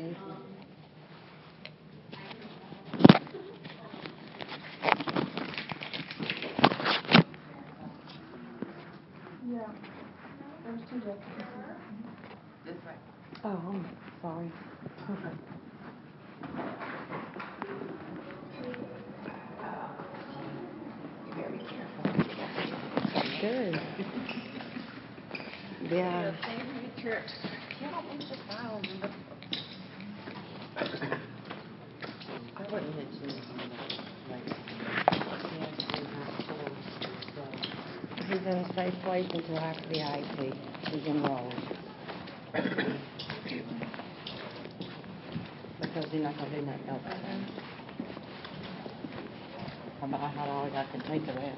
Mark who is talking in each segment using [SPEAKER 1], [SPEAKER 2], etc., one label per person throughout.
[SPEAKER 1] Thank you.
[SPEAKER 2] Yeah. There's two Jessica.
[SPEAKER 3] This way.
[SPEAKER 1] Oh, I'm sorry.
[SPEAKER 3] Be very careful.
[SPEAKER 1] Sure. Yeah.
[SPEAKER 3] Save your trips. Yeah, push the files in the... I wouldn't mention this on
[SPEAKER 1] He's in a safe place until after the IT. He's enrolled. Because he's not going to do nothing else. I had all I could think of that.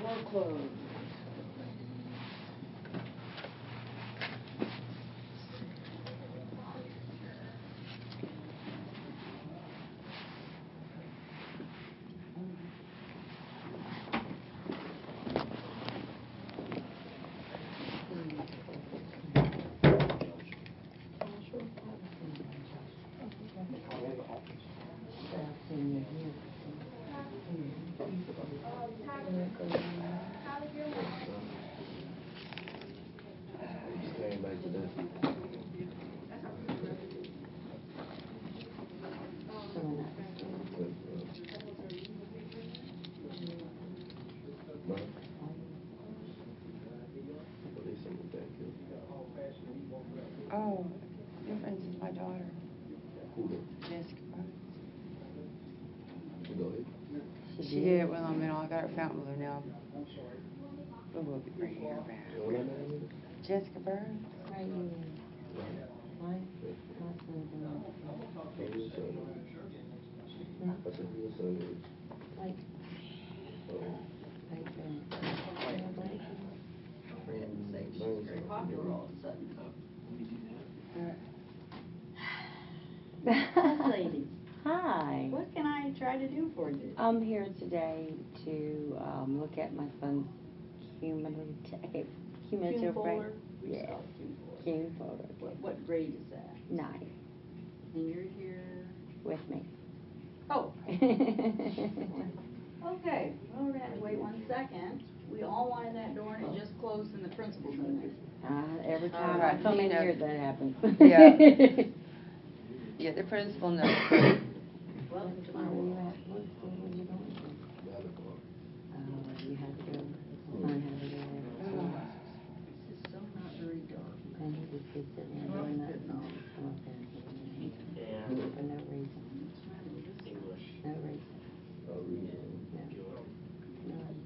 [SPEAKER 3] Door closed.
[SPEAKER 1] Oh, you're friends with my daughter. Jessica. She did. Well, I mean, I got her fountain blue now. But we'll be bringing her back. Jessica Burns. Right.
[SPEAKER 3] She's very popular all of a sudden. Ladies.
[SPEAKER 1] Hi.
[SPEAKER 3] What can I try to do for you?
[SPEAKER 1] I'm here today to look at my son's cumulative
[SPEAKER 3] folder?
[SPEAKER 1] Yeah.
[SPEAKER 3] Cume
[SPEAKER 1] Cume folder.
[SPEAKER 3] What grade is that?
[SPEAKER 1] 9.
[SPEAKER 3] And you're here?
[SPEAKER 1] With me.
[SPEAKER 3] Oh. Okay, well, we're gonna have to wait 1 second. We all wanted that door and it just closed and the principal knew it.
[SPEAKER 1] Every time
[SPEAKER 3] Right,
[SPEAKER 1] I come in
[SPEAKER 3] you know.
[SPEAKER 1] here, that happens.
[SPEAKER 3] Yeah. Yeah, the principal knows. Well,
[SPEAKER 1] Where are you at? What school are you going to? You have to go. Mine had to go there.
[SPEAKER 3] This is so not very dark.
[SPEAKER 1] And he just sits in there doing nothing. Come up there and give him a hand. For no reason. No reason. No. None.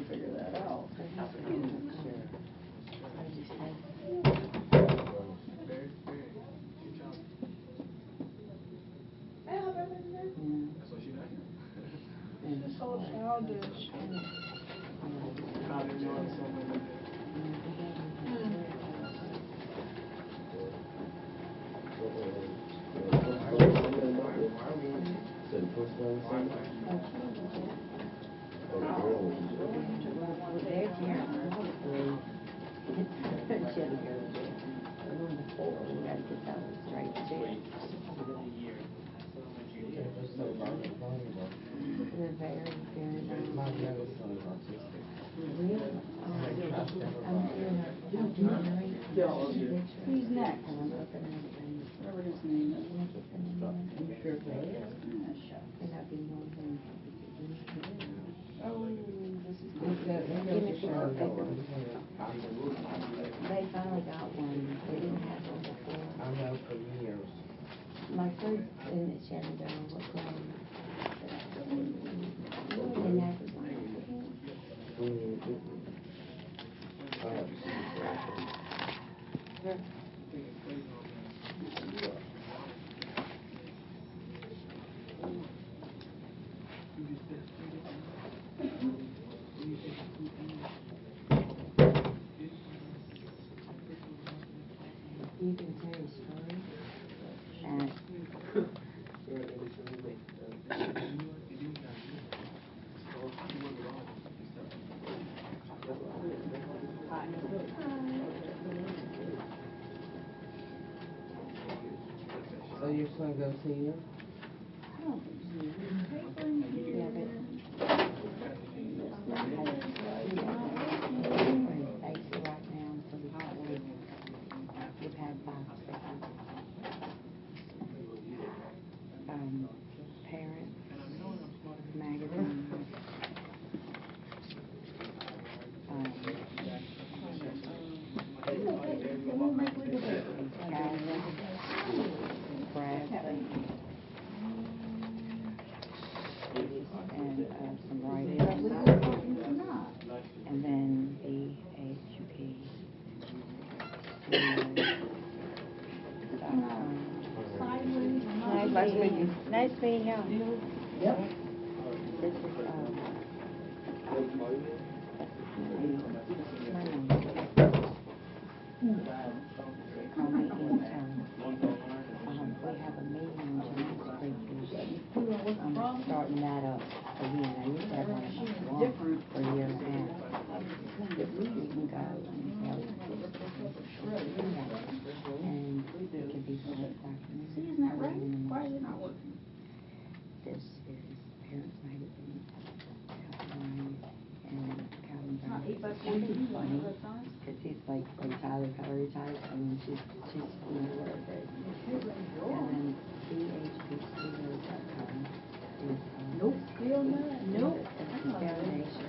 [SPEAKER 3] Figure that out.
[SPEAKER 2] Just so childish.
[SPEAKER 3] Who's next? Whatever his name is. Oh, this is
[SPEAKER 4] They finally got one. They didn't have one before.
[SPEAKER 5] I know for years.
[SPEAKER 4] My first in Shenandoah was and that was like, you can tell your story. And
[SPEAKER 5] So your son go see him?
[SPEAKER 4] we've had 5 or 6 parents, magazines, and some writing, and then BHP.
[SPEAKER 1] Nice meeting you. Nice meeting you.
[SPEAKER 4] Yep. This is, call me anytime. We have a meeting on James Creek. I'm starting that up again. I used to have one for a year and a half. You can go and help. And it can be for the documents.
[SPEAKER 3] See, isn't that right? Why is it not working?
[SPEAKER 4] This is Parents Magazine, and Calvin
[SPEAKER 3] It's not
[SPEAKER 4] Brown.
[SPEAKER 3] 8x40,
[SPEAKER 4] Funny,
[SPEAKER 3] like times?
[SPEAKER 4] because he's like retired, and she's whatever. And then BHPstudios.com is
[SPEAKER 3] Nope. Still not? Nope.
[SPEAKER 4] It's a foundation,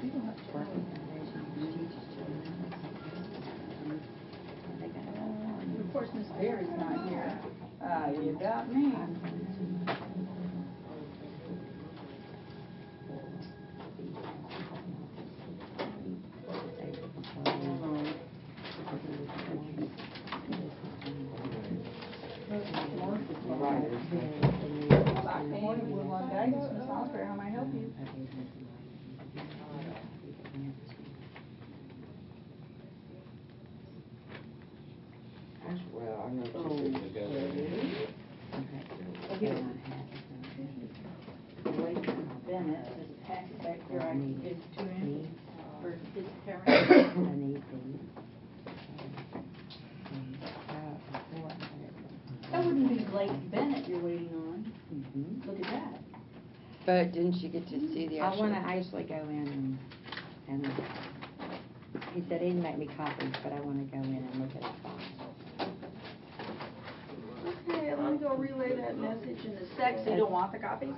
[SPEAKER 4] working foundation, which teaches children. They got a lot of fun.
[SPEAKER 3] Of course, Miss Barry's not here. You got me.
[SPEAKER 4] I'm going to
[SPEAKER 3] How may I help you?
[SPEAKER 5] Well, I know two people go there.
[SPEAKER 3] Blake Bennett is a tax collector. I can give it to him for his parents.
[SPEAKER 4] I need these.
[SPEAKER 3] That wouldn't be Blake Bennett you're waiting on.
[SPEAKER 4] Mhm.
[SPEAKER 3] Look at that.
[SPEAKER 1] But didn't you get to see the
[SPEAKER 4] I
[SPEAKER 1] actual?
[SPEAKER 4] want to actually go in and he said he'd make me copies, but I want to go in and look at his files.
[SPEAKER 3] Okay, let me go relay that message in a sec. So you don't want the copy?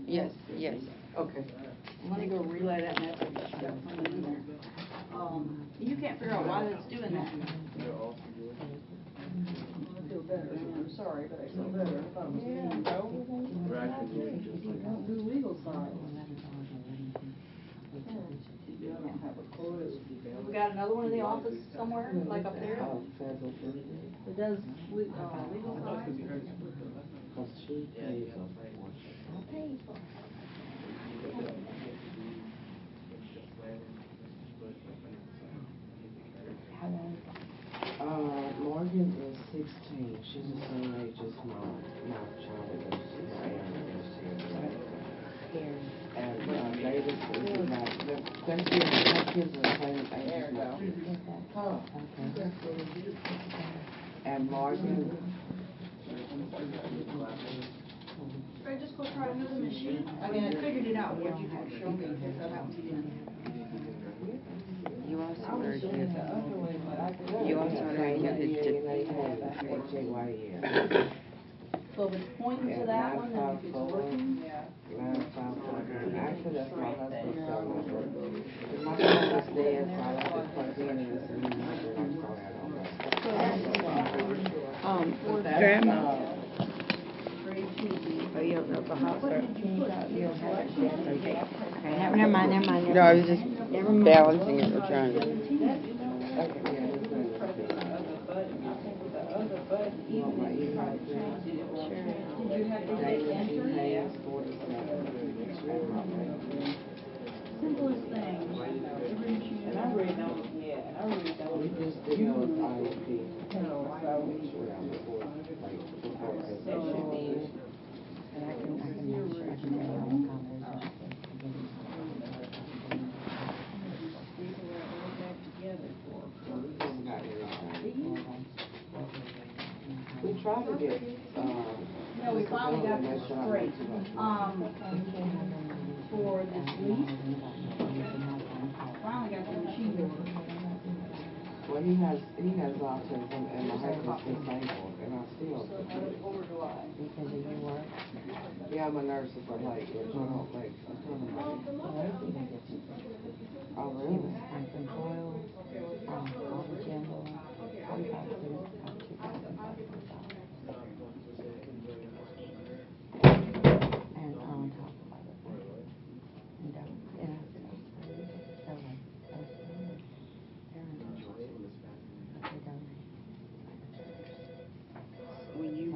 [SPEAKER 1] Yes, yes.
[SPEAKER 3] Okay. Let me go relay that message. You can't figure out why that's doing that. I feel better. I'm sorry, but I feel better. Do legal side. We got another one in the office somewhere, like up there? That does legal side?
[SPEAKER 4] How long?
[SPEAKER 5] Morgan is 16. She's the same age as my child that goes to the especially when my kids are playing
[SPEAKER 2] There you go.
[SPEAKER 5] Oh.
[SPEAKER 4] Okay.
[SPEAKER 5] And Morgan,
[SPEAKER 2] Should I just go try another machine? I mean, I figured it out, what you had shown me, because that happens again.
[SPEAKER 1] You also
[SPEAKER 5] I was
[SPEAKER 1] heard
[SPEAKER 5] doing
[SPEAKER 1] his,
[SPEAKER 5] the other way, but I could.
[SPEAKER 1] You also heard his
[SPEAKER 3] So if it's pointing to that one, then if it's working,
[SPEAKER 5] Actually, that's my husband's cell number. My phone was dead, so I left it plugged in and it's a new number, and I'm sorry, I don't know.
[SPEAKER 1] Grandma.
[SPEAKER 3] grade 2B.
[SPEAKER 1] Oh, you don't know the house, or?
[SPEAKER 4] You don't have it yet, okay. Okay, never mind.
[SPEAKER 1] No, I was just
[SPEAKER 4] Never mind.
[SPEAKER 1] balancing it or trying to.
[SPEAKER 5] Okay, yeah, it's good. You want my email address?
[SPEAKER 2] Did you have to hit enter?
[SPEAKER 5] Hayes 47.
[SPEAKER 3] Simplest thing. Every machine.
[SPEAKER 2] And I really don't, and I really don't.
[SPEAKER 5] We just did know it's IOP. Make sure I'm before, before
[SPEAKER 2] It should be.
[SPEAKER 4] And I can make sure I can make all the combos.
[SPEAKER 5] We tried to get,
[SPEAKER 3] Yeah, we finally got this straight. For this lease, finally got the machine ordered.
[SPEAKER 5] well, he has autism and my husband's disabled, and I still.
[SPEAKER 4] Because of your work.
[SPEAKER 5] Yeah, I'm a nurse, but like, oh, really?
[SPEAKER 4] Franklin Coyle, Auto General, 45 students, about 2,500. And on top of other things. And
[SPEAKER 1] When you,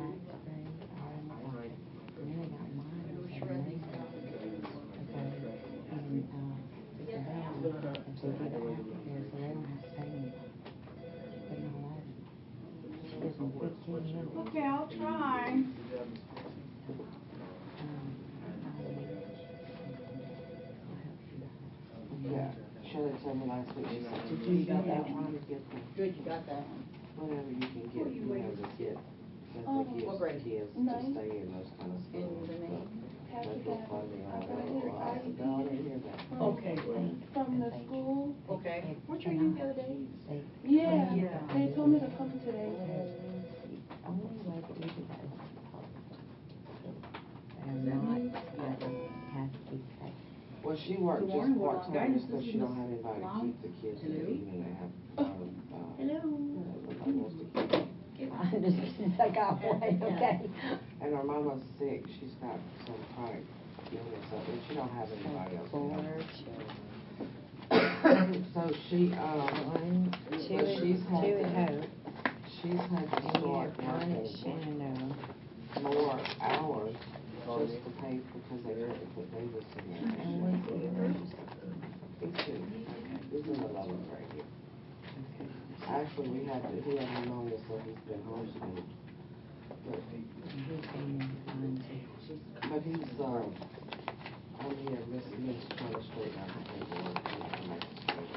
[SPEAKER 2] Okay, I'll try.
[SPEAKER 5] Yeah, Shirley told me last week, she said, did you get that one?
[SPEAKER 3] Good, you got that one.
[SPEAKER 5] Whatever you can get, you know, to get, that
[SPEAKER 2] Oh,
[SPEAKER 5] the
[SPEAKER 3] what
[SPEAKER 5] kids,
[SPEAKER 3] grade?
[SPEAKER 5] to stay in those kind of schools.
[SPEAKER 3] And the name?
[SPEAKER 5] Local funding, all that, I said, no, I didn't hear that.
[SPEAKER 3] Okay.
[SPEAKER 2] From the school.
[SPEAKER 3] Okay.
[SPEAKER 2] Weren't you here the other day?
[SPEAKER 4] Yeah.
[SPEAKER 2] They told me to come today.
[SPEAKER 4] Only way that we do that is and not, has to be safe.
[SPEAKER 5] Well, she worked
[SPEAKER 3] Good
[SPEAKER 5] just
[SPEAKER 3] morning,
[SPEAKER 5] part-time
[SPEAKER 3] guidance,
[SPEAKER 5] just because
[SPEAKER 3] this
[SPEAKER 5] she
[SPEAKER 3] is
[SPEAKER 5] don't have anybody to keep the kids in the
[SPEAKER 3] Hello?
[SPEAKER 5] evening, they have,
[SPEAKER 2] Hello.
[SPEAKER 5] nobody wants to keep them.
[SPEAKER 4] This is like our way, okay?
[SPEAKER 5] And her mama's sick, she's got some chronic illness, and she don't have anybody else to help her. So she,
[SPEAKER 1] two
[SPEAKER 5] but she's had
[SPEAKER 1] at
[SPEAKER 5] to,
[SPEAKER 1] home.
[SPEAKER 5] she's had to
[SPEAKER 1] And you
[SPEAKER 5] start
[SPEAKER 1] have one at
[SPEAKER 5] working
[SPEAKER 1] Shenandoah.
[SPEAKER 5] more hours just to pay because they couldn't put babies in there. He's in the 11th grade here. Actually, he had pneumonia, so he's been homeschooled. But he's, I'm here, Miss trying to straighten out the paperwork. And come back to school.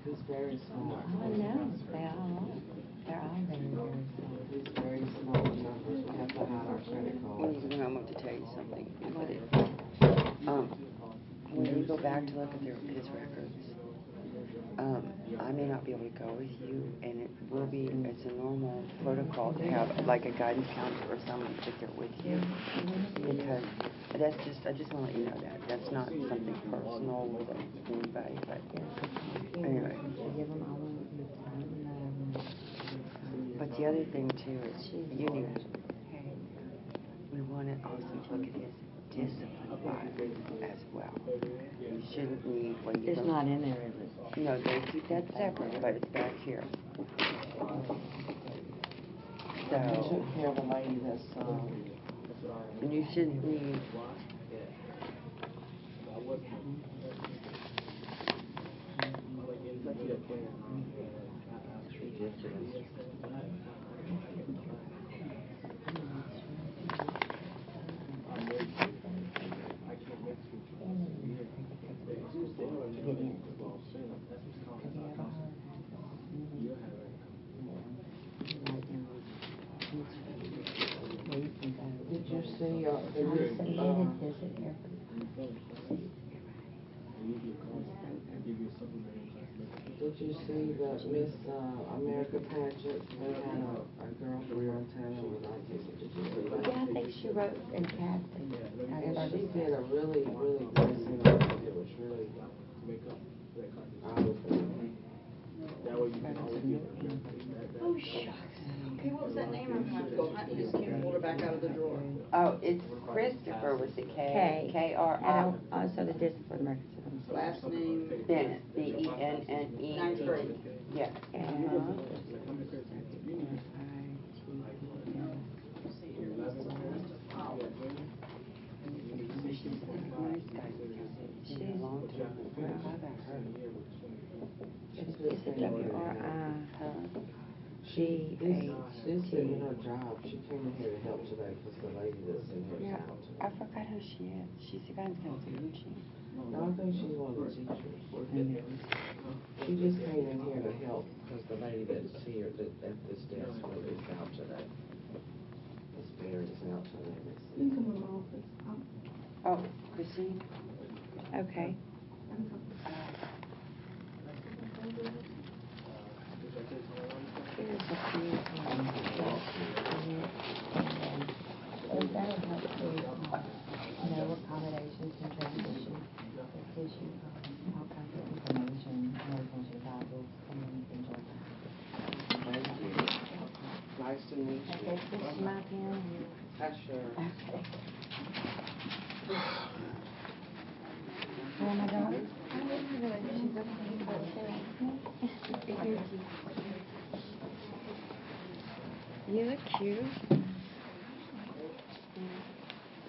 [SPEAKER 5] He's very smart.
[SPEAKER 4] I know, they're all very, very small.
[SPEAKER 5] He's very small in numbers. We have to hide our credit
[SPEAKER 1] When you
[SPEAKER 5] cards.
[SPEAKER 1] go home, I have to tell you something. When you go back to look at his records, I may not be able to go with you, and it will be, it's a normal protocol to have like a guidance counselor or someone sit there with you. Because that's just, I just want to let you know that. That's not something personal with anybody, but anyway. But the other thing too is you need, we want to also look at his discipline file as well. You shouldn't need when you
[SPEAKER 4] It's
[SPEAKER 1] go.
[SPEAKER 4] not in there, is it?
[SPEAKER 1] No, they keep that separate, but it's back here.
[SPEAKER 5] We
[SPEAKER 1] So,
[SPEAKER 5] took care of a lady that's,
[SPEAKER 1] and you shouldn't need,
[SPEAKER 5] Did you see, did you see the Miss America pageant? They had a girl from Montana with autism. Did you see that?
[SPEAKER 4] Yeah, I think she wrote and casted.
[SPEAKER 5] And she did a really, really good scene. It was really powerful.
[SPEAKER 2] Oh, shucks. Okay, what was that name? I'm gonna have to go hunt and just can't pull her back out of the drawer.
[SPEAKER 1] Oh, it's Christopher, was it
[SPEAKER 4] K.
[SPEAKER 1] K-R-I?
[SPEAKER 4] And also the discipline records.
[SPEAKER 2] Last name.
[SPEAKER 1] Bennett, B-E-N-N-E.
[SPEAKER 2] Ninth grade.
[SPEAKER 1] Yeah. She's a long time. Where have I heard?
[SPEAKER 4] Is it W-R-I-G-H-T?
[SPEAKER 5] She's in her job. She came in here to help today because the lady that's in here is
[SPEAKER 1] Yeah,
[SPEAKER 5] out.
[SPEAKER 1] I forgot who she is. She's the guidance counselor, isn't she?
[SPEAKER 5] No, I think she's one of the teachers. She just came in here to help because the lady that's here at this desk is out today. Miss Perry is out today.
[SPEAKER 2] You can come to my office.
[SPEAKER 1] Oh, Christine?
[SPEAKER 4] Okay. Here's a few, that'll help to, know accommodations and transition. It gives you, all kinds of information, emergency Bibles, and things like that.
[SPEAKER 5] Thank you. Nice to meet you.
[SPEAKER 4] Okay, this is my pen.
[SPEAKER 5] That's yours.
[SPEAKER 4] Okay. Where am I going? You look cute.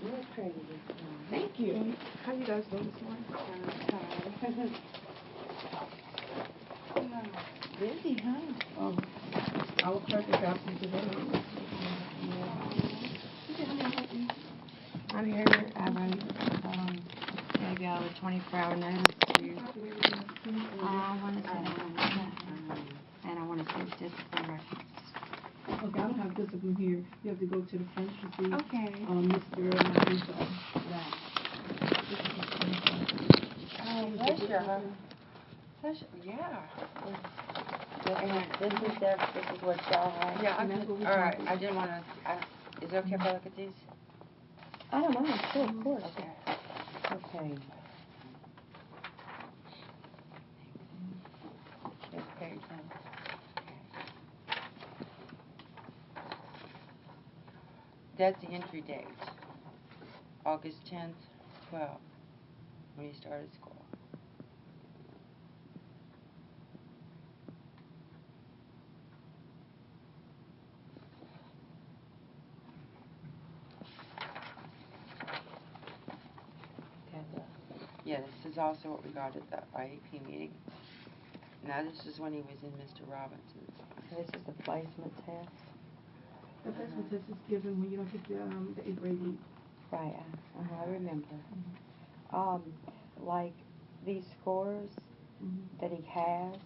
[SPEAKER 4] You look pretty this morning.
[SPEAKER 2] Thank you. How you guys doing this morning?
[SPEAKER 1] Busy, huh?
[SPEAKER 2] Our clerk is absent today.
[SPEAKER 4] I'm here, I wrote, maybe out of a 24-hour notice to, I want to say, and I want to see discipline records.
[SPEAKER 2] Okay, I don't have discipline here. You have to go to the front to see.
[SPEAKER 4] Okay.
[SPEAKER 2] Mr. Lisa.
[SPEAKER 1] Oh, pleasure. Pleasure, yeah.
[SPEAKER 4] And this is what y'all have?
[SPEAKER 1] Yeah, all right, I didn't want to, is it okay if I look at these?
[SPEAKER 4] I don't know, sure, of course.
[SPEAKER 1] Okay.
[SPEAKER 4] Okay.
[SPEAKER 1] Yes, page one. That's the entry date. August 10th, 12, when he started school. Yeah, this is also what we got at the IEP meeting. Now, this is when he was in Mr. Robinson's.
[SPEAKER 4] This is the placement test.
[SPEAKER 2] The placement test is given when you don't get the 8th grade lead.
[SPEAKER 4] Right, I remember. Like these scores that he has,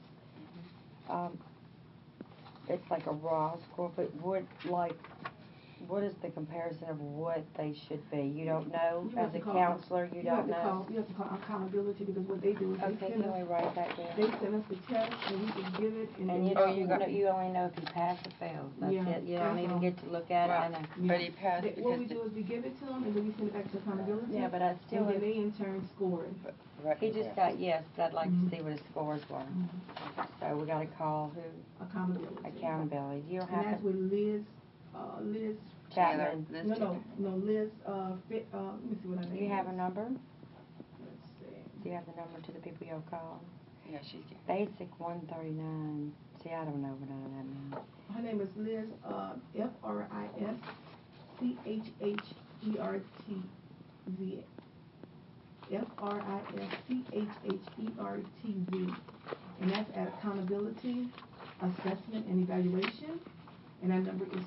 [SPEAKER 4] it's like a raw score, but what is the comparison of what they should be? You don't know? As a counselor, you don't know?
[SPEAKER 2] You have to call accountability because what they do is
[SPEAKER 4] Okay, can we write that down?
[SPEAKER 2] they send us the test and we just give it
[SPEAKER 4] And you only know if he passed or failed. That's it. You don't even get to look at it.
[SPEAKER 1] But he passed
[SPEAKER 2] What we do is we give it to them and then we send it back to accountability.
[SPEAKER 4] Yeah, but I still.
[SPEAKER 2] And then they in turn score it.
[SPEAKER 4] He just got, yes, but I'd like to see what his scores were. So we gotta call who? Accountability. You don't have to.
[SPEAKER 2] And that's with Liz
[SPEAKER 4] Chapman.
[SPEAKER 2] Liz, let me see what her name is.
[SPEAKER 4] Do you have a number?
[SPEAKER 2] Let's see.
[SPEAKER 4] Do you have the number to the people you'll call?
[SPEAKER 1] Yeah, she's getting.
[SPEAKER 4] Basic 139. See, I don't know what I have now.
[SPEAKER 2] Her name is Liz, Frischhertz.
[SPEAKER 6] FRISCHHERTZ, and that's at Accountability, Assessment, and Evaluation, and that number is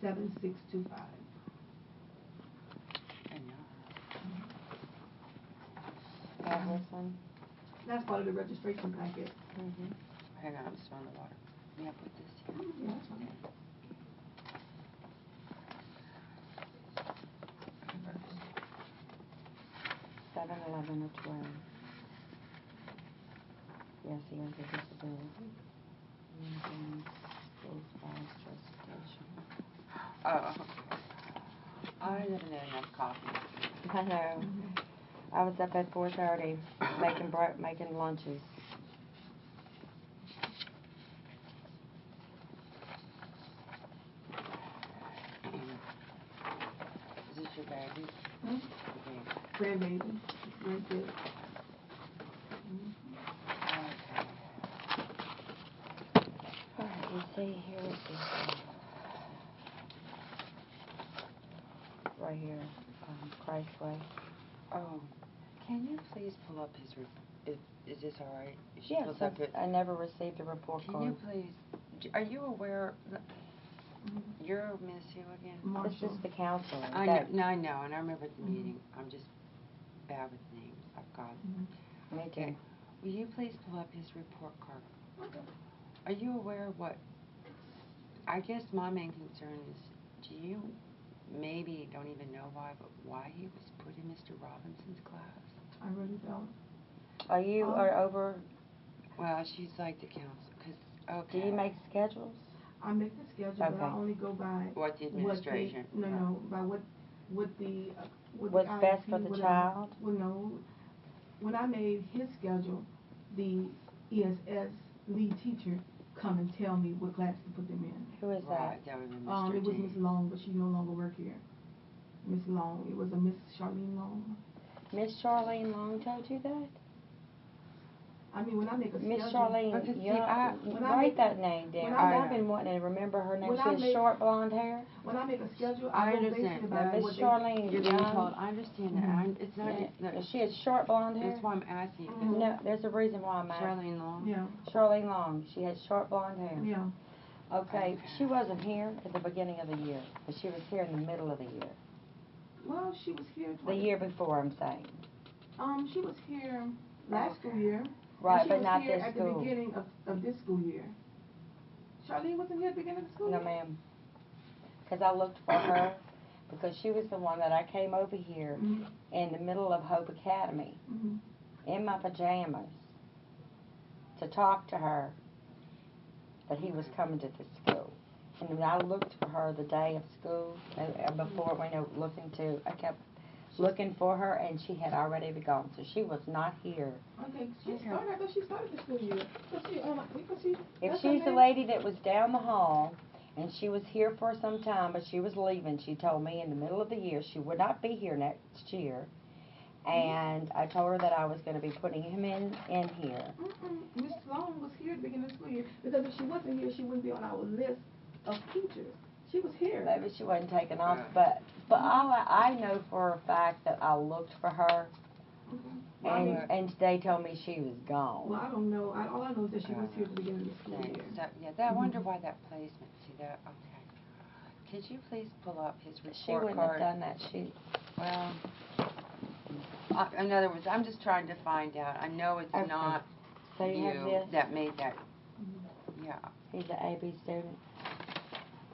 [SPEAKER 6] 226-7625.
[SPEAKER 4] Got this one?
[SPEAKER 6] That's part of the registration packet.
[SPEAKER 1] Hang on, I'm still in the water. May I put this here?
[SPEAKER 6] Yeah, that's fine.
[SPEAKER 4] 7, 11, or 12. Yes, he has a disability. Schools, files, justification.
[SPEAKER 1] Oh, I haven't had enough coffee.
[SPEAKER 4] I know. I was up at 4:30 making lunches.
[SPEAKER 1] Is this your baby?
[SPEAKER 6] Hmm?
[SPEAKER 1] Okay.
[SPEAKER 6] Grandbaby, right there.
[SPEAKER 4] Alright, you see, here it is. Right here, Christway.
[SPEAKER 1] Oh, can you please pull up his, is this all right? If she
[SPEAKER 4] Yes,
[SPEAKER 1] pulls up it-
[SPEAKER 4] I never received a report
[SPEAKER 1] Can you
[SPEAKER 4] card.
[SPEAKER 1] please, are you aware, you're Miss who again?
[SPEAKER 4] This is the counselor.
[SPEAKER 1] I know, no, I know, and I remember the meeting. I'm just bad with names. I've got.
[SPEAKER 4] Me too.
[SPEAKER 1] Okay. Will you please pull up his report card? Are you aware of what? I guess my main concern is, do you maybe don't even know why, but why he was put in Mr. Robinson's class?
[SPEAKER 6] I really don't.
[SPEAKER 4] Are you are over?
[SPEAKER 1] Well, she's like the counselor, because
[SPEAKER 4] Do you make schedules?
[SPEAKER 6] I make the schedule, but I
[SPEAKER 4] Okay.
[SPEAKER 6] only go by
[SPEAKER 1] What the administration.
[SPEAKER 6] by what the
[SPEAKER 4] What's
[SPEAKER 6] the
[SPEAKER 4] best for
[SPEAKER 6] IEP,
[SPEAKER 4] the
[SPEAKER 6] whatever.
[SPEAKER 4] child?
[SPEAKER 6] Well, no. When I made his schedule, the ESS lead teacher come and tell me what class to put them in.
[SPEAKER 4] Who is that?
[SPEAKER 1] Right, that would be Mr.
[SPEAKER 6] It was
[SPEAKER 1] D.
[SPEAKER 6] Miss Long, but she no longer work here. Miss Long. It was a Miss Charlene Long.
[SPEAKER 4] Miss Charlene Long told you that?
[SPEAKER 6] I mean, when I make a
[SPEAKER 4] Miss
[SPEAKER 6] schedule.
[SPEAKER 4] Charlene,
[SPEAKER 1] Because, see,
[SPEAKER 6] when I
[SPEAKER 4] write
[SPEAKER 6] make-
[SPEAKER 4] that name down.
[SPEAKER 6] when
[SPEAKER 4] I've
[SPEAKER 1] I-
[SPEAKER 4] been wanting to remember her name.
[SPEAKER 6] when
[SPEAKER 4] She
[SPEAKER 6] I
[SPEAKER 4] has
[SPEAKER 6] make-
[SPEAKER 4] short blonde hair.
[SPEAKER 6] When I make a schedule,
[SPEAKER 1] I
[SPEAKER 6] I go
[SPEAKER 1] understand.
[SPEAKER 6] basically
[SPEAKER 4] Now,
[SPEAKER 6] by
[SPEAKER 4] Miss
[SPEAKER 6] what they.
[SPEAKER 4] Charlene
[SPEAKER 1] You're being
[SPEAKER 4] Young.
[SPEAKER 1] told, I understand that. It's not,
[SPEAKER 4] Yeah, she has short blonde hair.
[SPEAKER 1] that's why I'm asking.
[SPEAKER 4] No, there's a reason why I'm asking.
[SPEAKER 1] Charlene Long?
[SPEAKER 6] Yeah,
[SPEAKER 4] Charlene Long. She has short blonde hair.
[SPEAKER 6] yeah.
[SPEAKER 4] Okay, she wasn't here at the beginning of the year, but she was here in the middle of the year.
[SPEAKER 6] Well, she was here.
[SPEAKER 4] The year before, I'm saying.
[SPEAKER 6] She was here last school year.
[SPEAKER 4] Right,
[SPEAKER 6] and she
[SPEAKER 4] but
[SPEAKER 6] was
[SPEAKER 4] not
[SPEAKER 6] here
[SPEAKER 4] this
[SPEAKER 6] at
[SPEAKER 4] school.
[SPEAKER 6] the beginning of this school year. Charlene wasn't here at the beginning of the school
[SPEAKER 4] No,
[SPEAKER 6] year?
[SPEAKER 4] ma'am. Because I looked for her, because she was the one that I came over here
[SPEAKER 6] Mhm.
[SPEAKER 4] in the middle of Hope Academy,
[SPEAKER 6] Mhm.
[SPEAKER 4] in my pajamas, to talk to her that he was coming to the school. And when I looked for her the day of school, and before, I kept looking for her, and she had already been gone, so she was not here.
[SPEAKER 6] Okay, she started. I thought she started the school year.
[SPEAKER 4] If
[SPEAKER 6] That's
[SPEAKER 4] she's
[SPEAKER 6] her
[SPEAKER 4] the
[SPEAKER 6] name?
[SPEAKER 4] lady that was down the hall, and she was here for some time, but she was leaving, she told me in the middle of the year she would not be here next year, and I told her that I was going to be putting him in here.
[SPEAKER 6] Miss Long was here at the beginning of the school year, because if she wasn't here, she wouldn't be on our list of teachers. She was here.
[SPEAKER 4] Maybe she wasn't taken off, but I know for a fact that I looked for her, and they told me she was gone.
[SPEAKER 6] Well, I don't know. All I know is that she was here at the beginning of the school year.
[SPEAKER 1] Thanks. I wonder why that placement, see that, okay. Could you please pull up his report card?
[SPEAKER 4] She wouldn't have done that.
[SPEAKER 1] Well, in other words, I'm just trying to find out. I know it's
[SPEAKER 4] Okay.
[SPEAKER 1] not
[SPEAKER 4] So you have
[SPEAKER 1] you
[SPEAKER 4] this?
[SPEAKER 1] that made that, yeah,
[SPEAKER 4] He's an AB student.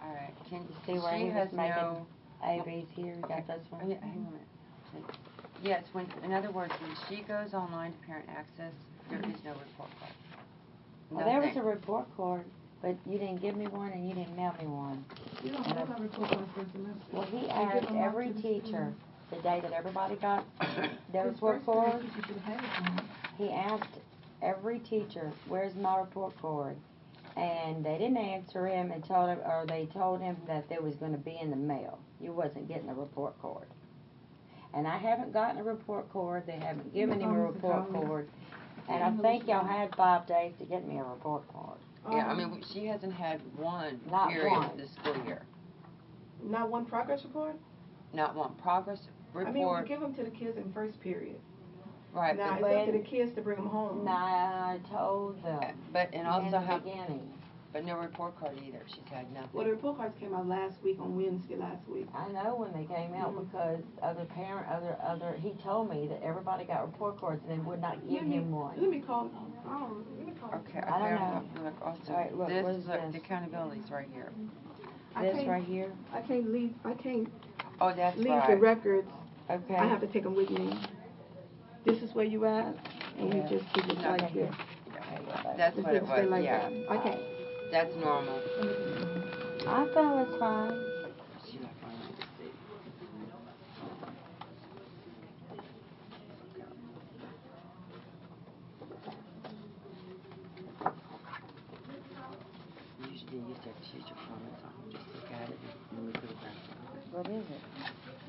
[SPEAKER 1] all right. Can,
[SPEAKER 4] See where
[SPEAKER 1] she
[SPEAKER 4] he was
[SPEAKER 1] has
[SPEAKER 4] making
[SPEAKER 1] no,
[SPEAKER 4] ABs here? You
[SPEAKER 1] okay.
[SPEAKER 4] got this one?
[SPEAKER 1] Oh, yeah, hang on a minute. Yes, in other words, when she goes online to Parent Access, there is no report card.
[SPEAKER 4] Well, there was a
[SPEAKER 1] Nothing.
[SPEAKER 4] report card, but you didn't give me one and you didn't mail me one.
[SPEAKER 6] You don't have a report card for semester.
[SPEAKER 4] Well, he
[SPEAKER 6] You give
[SPEAKER 4] asked
[SPEAKER 6] them out
[SPEAKER 4] every
[SPEAKER 6] to the
[SPEAKER 4] teacher the day that everybody got their
[SPEAKER 6] His
[SPEAKER 4] report
[SPEAKER 6] first
[SPEAKER 4] card.
[SPEAKER 6] parent teacher should have had it for him.
[SPEAKER 4] He asked every teacher, "Where's my report card?" And they didn't answer him and they told him that there was going to be in the mail. You wasn't getting a report card. And I haven't gotten a report card. They haven't given him a report card. And I think y'all had 5 days to get me a report card.
[SPEAKER 1] Yeah, I mean, she hasn't had one
[SPEAKER 4] Not
[SPEAKER 1] period
[SPEAKER 4] one.
[SPEAKER 1] this school year.
[SPEAKER 6] Not one progress report?
[SPEAKER 1] Not one. Progress,
[SPEAKER 6] I mean, we
[SPEAKER 1] report,
[SPEAKER 6] give them to the kids in first period.
[SPEAKER 1] right,
[SPEAKER 6] Now,
[SPEAKER 1] but,
[SPEAKER 6] it's up to the kids to bring them home.
[SPEAKER 4] Nah, I told them.
[SPEAKER 1] and also
[SPEAKER 4] in the
[SPEAKER 1] have,
[SPEAKER 4] beginning.
[SPEAKER 1] but no report card either, she's had
[SPEAKER 6] Well,
[SPEAKER 1] nothing.
[SPEAKER 6] the report cards came out last week, on Wednesday last week.
[SPEAKER 4] I know when they came out because he told me that everybody got report cards and they would not give him one.
[SPEAKER 6] Let me call, let me call.
[SPEAKER 1] Okay,
[SPEAKER 4] I don't
[SPEAKER 1] found
[SPEAKER 4] know.
[SPEAKER 1] it. Look, also,
[SPEAKER 4] All right, look, what is
[SPEAKER 1] look,
[SPEAKER 4] this?
[SPEAKER 1] the accountability's right here.
[SPEAKER 6] I
[SPEAKER 4] This
[SPEAKER 6] can't-
[SPEAKER 4] right here?
[SPEAKER 6] I can't leave
[SPEAKER 1] Oh, that's
[SPEAKER 6] leave the
[SPEAKER 1] right.
[SPEAKER 6] records.
[SPEAKER 4] Okay.
[SPEAKER 6] I have to take them with me. This is where you at, and you
[SPEAKER 4] Yeah.
[SPEAKER 6] just keep it
[SPEAKER 1] No,
[SPEAKER 6] like
[SPEAKER 1] okay.
[SPEAKER 6] this.
[SPEAKER 1] That's
[SPEAKER 6] Just
[SPEAKER 1] what it
[SPEAKER 6] stay
[SPEAKER 1] was,
[SPEAKER 6] like
[SPEAKER 1] yeah.
[SPEAKER 6] that. I can't.
[SPEAKER 1] That's normal.
[SPEAKER 4] I thought it was fine.
[SPEAKER 1] She left my line to see. Usually you used to choose your comments on, just look at it and we put it back on.
[SPEAKER 4] What is it?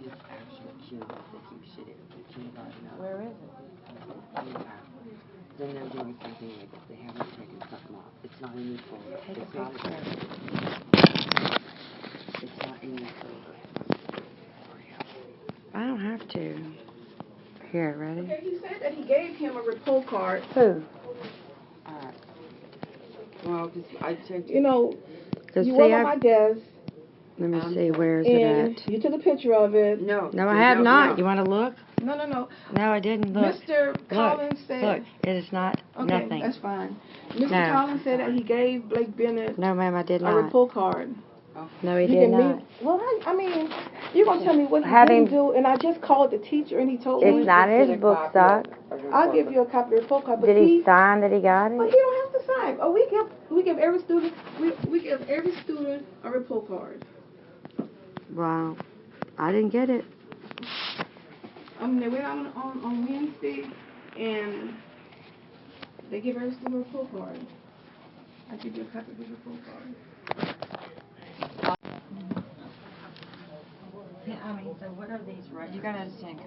[SPEAKER 1] It's actual Q, they keep shit in, Q button up.
[SPEAKER 4] Where is it?
[SPEAKER 1] Then they're doing something like they haven't taken something off. It's not in your folder.
[SPEAKER 4] Take a
[SPEAKER 1] It's not
[SPEAKER 4] picture.
[SPEAKER 1] It's not in your folder.
[SPEAKER 4] I don't have to. Here, ready?
[SPEAKER 6] Okay, he said that he gave him a report card.
[SPEAKER 4] Who?
[SPEAKER 1] Alright. Well, cause I checked.
[SPEAKER 6] You know,
[SPEAKER 4] Cause
[SPEAKER 6] you
[SPEAKER 4] see,
[SPEAKER 6] were on my desk,
[SPEAKER 4] let me
[SPEAKER 1] I'm
[SPEAKER 4] see,
[SPEAKER 1] sorry.
[SPEAKER 4] where is it
[SPEAKER 6] and
[SPEAKER 4] at?
[SPEAKER 6] you took a picture of it.
[SPEAKER 1] No.
[SPEAKER 4] No, I have not. You wanna look?
[SPEAKER 6] No.
[SPEAKER 4] No, I didn't look.
[SPEAKER 6] Mr. Collins said.
[SPEAKER 4] Look, it is not,
[SPEAKER 6] Okay,
[SPEAKER 4] nothing.
[SPEAKER 6] that's fine. Mr.
[SPEAKER 4] No.
[SPEAKER 6] Collins said that he gave Blake Bennett
[SPEAKER 4] No, ma'am, I did
[SPEAKER 6] a
[SPEAKER 4] not.
[SPEAKER 6] report card.
[SPEAKER 4] No, he
[SPEAKER 6] You
[SPEAKER 4] did
[SPEAKER 6] can
[SPEAKER 4] not.
[SPEAKER 6] meet. Well, I mean, you're gonna tell me what he
[SPEAKER 4] Have
[SPEAKER 6] didn't
[SPEAKER 4] him-
[SPEAKER 6] do, and I just called the teacher, and he told
[SPEAKER 4] It's
[SPEAKER 6] me.
[SPEAKER 4] not in his book, Doc.
[SPEAKER 6] I'll give you a copy of the report card, but
[SPEAKER 4] Did he sign that he got
[SPEAKER 6] But
[SPEAKER 4] it?
[SPEAKER 6] he don't have to sign. Oh, we give every student a report card.
[SPEAKER 4] Wow. I didn't get it.
[SPEAKER 6] They went out on Wednesday, and they give every student a report card. I give you a copy of the report card.
[SPEAKER 1] Yeah, I mean, so what are these, right? You gotta understand,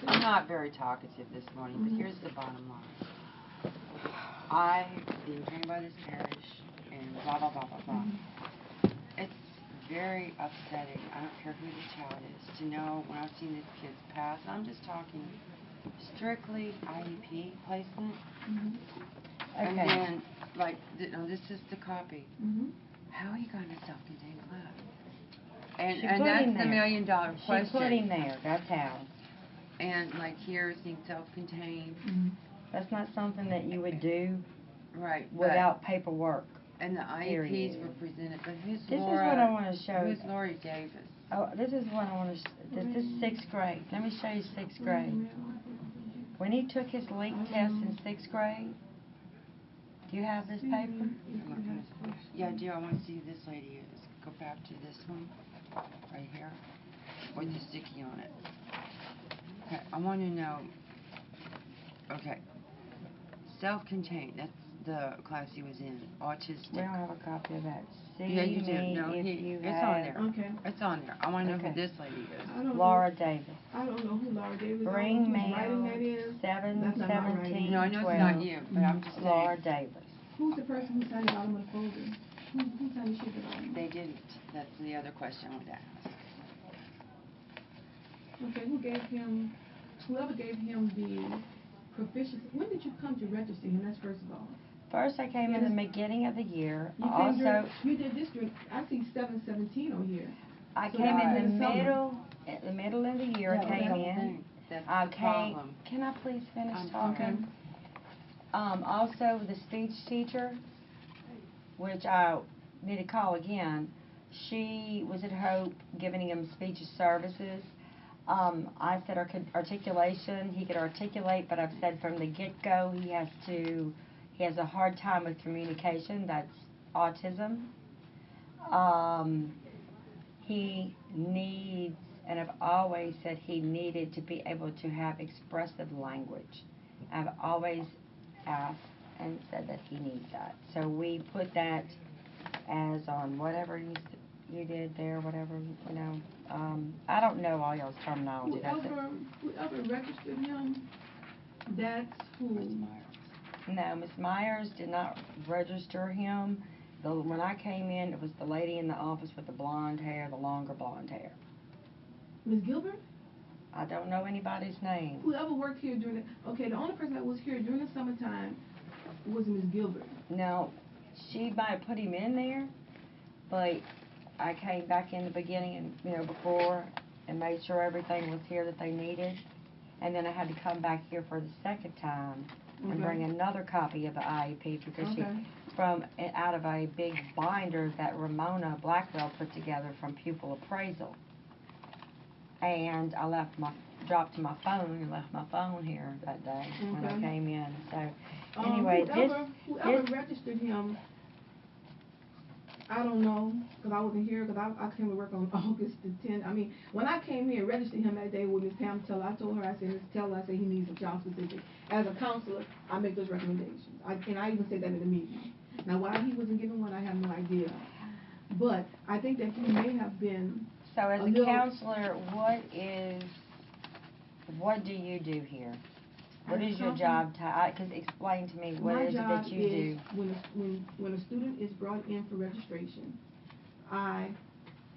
[SPEAKER 1] I'm not very talkative this morning, but here's the bottom line. I, being trained by this parish, and blah, blah, blah, blah, blah. It's very upsetting, I don't care who the child is, to know when I've seen these kids pass, I'm just talking strictly IEP placement. And
[SPEAKER 4] Okay.
[SPEAKER 1] then, like, this is the copy.
[SPEAKER 6] Mm-hmm.
[SPEAKER 1] How are you going to self-contained class? And
[SPEAKER 4] She
[SPEAKER 1] and
[SPEAKER 4] put
[SPEAKER 1] that's
[SPEAKER 4] him
[SPEAKER 1] the
[SPEAKER 4] there.
[SPEAKER 1] million-dollar
[SPEAKER 4] She
[SPEAKER 1] question.
[SPEAKER 4] put him there, that's how.
[SPEAKER 1] And like here, think self-contained.
[SPEAKER 4] That's not something that you would do
[SPEAKER 1] Right.
[SPEAKER 4] without paperwork.
[SPEAKER 1] And the IEPs
[SPEAKER 4] Period.
[SPEAKER 1] were presented, but who's
[SPEAKER 4] This
[SPEAKER 1] Laura?
[SPEAKER 4] is what I wanna show.
[SPEAKER 1] Who's Lori Davis?
[SPEAKER 4] Oh, this is what I wanna, this is 6th grade. Let me show you 6th grade. When he took his LEAP test in 6th grade, do you have this paper?
[SPEAKER 1] Yeah, I do. I want to see who this lady is. Go back to this one, right here, with the sticky on it. Okay, I want to know. Okay, self-contained. That's the class he was in. Autistic.
[SPEAKER 4] We don't have a copy of that. See
[SPEAKER 1] Yeah, you do.
[SPEAKER 4] me
[SPEAKER 1] No,
[SPEAKER 4] if you
[SPEAKER 1] it's
[SPEAKER 4] have.
[SPEAKER 1] on there.
[SPEAKER 6] Okay.
[SPEAKER 1] It's on there. I want to know
[SPEAKER 4] Okay.
[SPEAKER 1] who this lady is.
[SPEAKER 6] I don't
[SPEAKER 4] Laura
[SPEAKER 6] know.
[SPEAKER 4] Davis.
[SPEAKER 6] I don't know who Laura Davis is.
[SPEAKER 4] Bring
[SPEAKER 6] I don't know whose writing
[SPEAKER 4] mail
[SPEAKER 6] that is.
[SPEAKER 4] 7/17/12.
[SPEAKER 1] No, I know it's not you, but I'm just saying.
[SPEAKER 4] Laura Davis.
[SPEAKER 6] Who's the person who signed the bottom of the folder? Who signed the sheet at the bottom?
[SPEAKER 1] They didn't. That's the other question I would ask.
[SPEAKER 6] Okay, whoever gave him the proficiency, when did you come to register him? That's first of all.
[SPEAKER 4] First, I came in the beginning of the year.
[SPEAKER 6] You came
[SPEAKER 4] Also,
[SPEAKER 6] during, you did this during, I see 7/17 on here.
[SPEAKER 4] I
[SPEAKER 6] So
[SPEAKER 4] came
[SPEAKER 6] that
[SPEAKER 4] in
[SPEAKER 6] was
[SPEAKER 4] the
[SPEAKER 6] in the summer.
[SPEAKER 4] middle of the year. I
[SPEAKER 1] Yeah,
[SPEAKER 4] came
[SPEAKER 1] that's the
[SPEAKER 4] in.
[SPEAKER 1] thing. That's
[SPEAKER 4] I
[SPEAKER 1] the
[SPEAKER 4] came.
[SPEAKER 1] problem.
[SPEAKER 4] Can I please finish
[SPEAKER 1] I'm
[SPEAKER 4] talking? Also, the speech teacher, which I need to call again, she was at Hope giving him speech services. I said articulation, he could articulate, but I've said from the get-go he has a hard time with communication. That's autism. He needs, and I've always said he needed to be able to have expressive language. I've always asked and said that he needs that. So we put that as on whatever you did there, whatever, you know. I don't know all y'all's terminology. That's it.
[SPEAKER 6] Whoever registered him, that's who.
[SPEAKER 4] No, Miss Myers did not register him. When I came in, it was the lady in the office with the blonde hair, the longer blonde hair.
[SPEAKER 6] Ms. Gilbert?
[SPEAKER 3] I don't know anybody's name.
[SPEAKER 6] Whoever worked here during the only person that was here during the summertime was Ms. Gilbert.
[SPEAKER 3] Now, she might have put him in there, but I came back in the beginning and, before, and made sure everything was here that they needed. And then I had to come back here for the second time and
[SPEAKER 6] Okay.
[SPEAKER 3] bring another copy of the IEP because
[SPEAKER 6] Okay.
[SPEAKER 3] out of a big binder that Ramona Blackwell put together from pupil appraisal. And I dropped my phone and left my phone here that day when I
[SPEAKER 6] Okay.
[SPEAKER 3] came in. So anyway,
[SPEAKER 6] whoever registered him, I don't know, because I wasn't here, because I came to work on August the 10th. I mean, when I came here and registered him that day with Ms. Pam Teller, I told her, I said, Ms. Teller, I said he needs a child specific. As a counselor, I make those recommendations. And I even said that in the meeting. Now, why he wasn't given one, I have no idea. But I think that he may have been.
[SPEAKER 3] So as a
[SPEAKER 6] little-
[SPEAKER 3] counselor, what do you do here? What
[SPEAKER 6] As a
[SPEAKER 3] is your
[SPEAKER 6] counselor,
[SPEAKER 3] job because explain to me what
[SPEAKER 6] My
[SPEAKER 3] is it
[SPEAKER 6] job
[SPEAKER 3] that you
[SPEAKER 6] is
[SPEAKER 3] do?
[SPEAKER 6] when a student is brought in for registration, I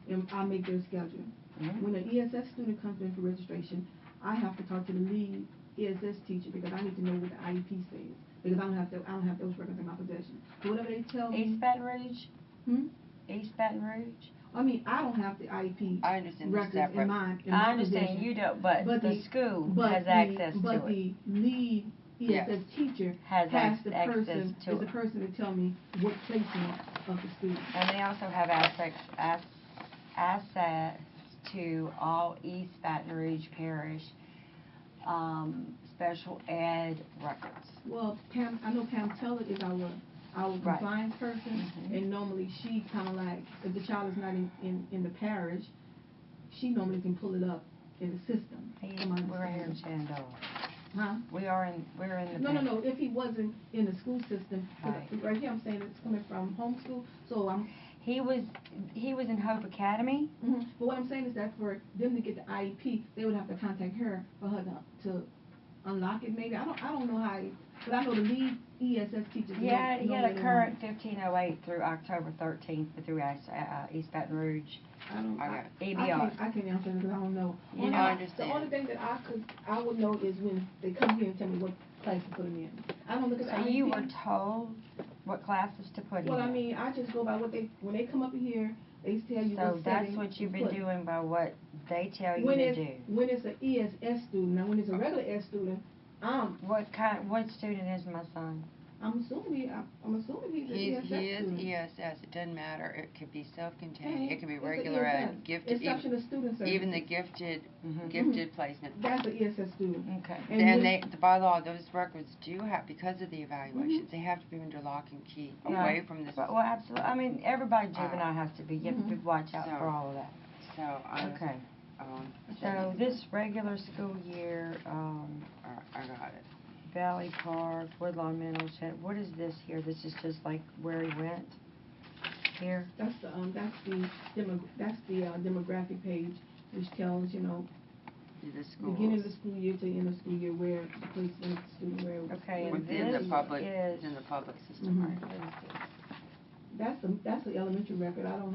[SPEAKER 6] make their schedule.
[SPEAKER 3] Mhm.
[SPEAKER 6] When an ESS student comes in for registration, I have to talk to the lead ESS teacher because I need to know what the IEP says because I don't have those records in my possession. So whatever they tell me.
[SPEAKER 3] East Baton Rouge?
[SPEAKER 6] Hmm?
[SPEAKER 3] East Baton Rouge?
[SPEAKER 6] I mean, I don't have the IEP
[SPEAKER 1] I understand they're
[SPEAKER 6] records
[SPEAKER 1] separate.
[SPEAKER 6] in my
[SPEAKER 3] I understand
[SPEAKER 6] possession.
[SPEAKER 3] you don't, but the school has access to
[SPEAKER 6] But
[SPEAKER 3] it.
[SPEAKER 6] the lead ESS
[SPEAKER 1] Yes.
[SPEAKER 6] teacher
[SPEAKER 3] Has
[SPEAKER 6] the
[SPEAKER 3] access
[SPEAKER 6] person
[SPEAKER 3] to
[SPEAKER 6] is the
[SPEAKER 3] it.
[SPEAKER 6] person to tell me what placement of the student.
[SPEAKER 3] And they also have access to all East Baton Rouge Parish special ed records.
[SPEAKER 6] Well, I know Pam Teller is our
[SPEAKER 3] Right.
[SPEAKER 6] compliance person,
[SPEAKER 3] Mhm.
[SPEAKER 6] and normally she kind of like, if the child is not in the parish, she normally can pull it up in the system. from my
[SPEAKER 3] We're here in
[SPEAKER 6] understanding.
[SPEAKER 3] Shenandoah.
[SPEAKER 6] Huh?
[SPEAKER 3] We're in the
[SPEAKER 6] No, if he wasn't in the school system, 'cause
[SPEAKER 3] Right.
[SPEAKER 6] right here I'm saying it's coming from homeschool, so
[SPEAKER 3] He was in Hope Academy.
[SPEAKER 6] but what I'm saying is that for them to get the IEP, they would have to contact her for her to unlock it maybe. I don't know how, but I know the lead ESS teachers.
[SPEAKER 3] Yeah, he had a
[SPEAKER 6] know
[SPEAKER 3] current 1508 through October 13th through East Baton Rouge.
[SPEAKER 6] I don't.
[SPEAKER 1] Okay.
[SPEAKER 3] EBR.
[SPEAKER 6] I can't answer because I don't know.
[SPEAKER 3] You know,
[SPEAKER 1] I understand.
[SPEAKER 6] The only thing that I would know is when they come here and tell me what class to put them in. I don't look at the
[SPEAKER 3] So you
[SPEAKER 6] IEP.
[SPEAKER 3] were told what classes to put
[SPEAKER 6] Well,
[SPEAKER 3] in?
[SPEAKER 6] I mean, I just go by what when they come up here, they tell you
[SPEAKER 3] So
[SPEAKER 6] what
[SPEAKER 3] that's
[SPEAKER 6] setting
[SPEAKER 3] what you've
[SPEAKER 6] to
[SPEAKER 3] been
[SPEAKER 6] put.
[SPEAKER 3] doing by what they tell you
[SPEAKER 6] When
[SPEAKER 3] to
[SPEAKER 6] it's
[SPEAKER 3] do.
[SPEAKER 6] when it's an ESS student, now when it's a regular S student,
[SPEAKER 3] What student is my son?
[SPEAKER 6] I'm assuming he's an ESS
[SPEAKER 1] He is
[SPEAKER 6] student.
[SPEAKER 1] ESS, it doesn't matter, it could be self-contained, it could be
[SPEAKER 6] It's a
[SPEAKER 1] regular
[SPEAKER 6] ESS,
[SPEAKER 1] ed, gifted,
[SPEAKER 6] Exceptional student services.
[SPEAKER 1] even the gifted
[SPEAKER 3] Mhm.
[SPEAKER 1] placement.
[SPEAKER 6] That's an ESS student.
[SPEAKER 3] Okay.
[SPEAKER 6] And
[SPEAKER 1] Then
[SPEAKER 6] when-
[SPEAKER 1] by law, those records do have, because of the evaluations, they have to be under lock and key, away
[SPEAKER 3] Right.
[SPEAKER 1] from this.
[SPEAKER 3] Well, absolutely. I mean, everybody juvenile has to be. You have to watch out
[SPEAKER 1] So-
[SPEAKER 3] for all of that.
[SPEAKER 1] So,
[SPEAKER 3] Okay.
[SPEAKER 1] um,
[SPEAKER 3] So this regular school year,
[SPEAKER 1] I got it.
[SPEAKER 3] Valley Park, Woodlawn Middle, what is this here? This is just like where he went? Here?
[SPEAKER 6] That's the demographic page, which tells
[SPEAKER 1] The schools.
[SPEAKER 6] beginning of the school year to end of school year where the placement of the student where.
[SPEAKER 3] Okay, and
[SPEAKER 1] Within
[SPEAKER 3] this
[SPEAKER 1] the public,
[SPEAKER 3] is-
[SPEAKER 1] within the public system,
[SPEAKER 6] Mhm.
[SPEAKER 1] right?
[SPEAKER 3] What is this?
[SPEAKER 6] That's the elementary record. I don't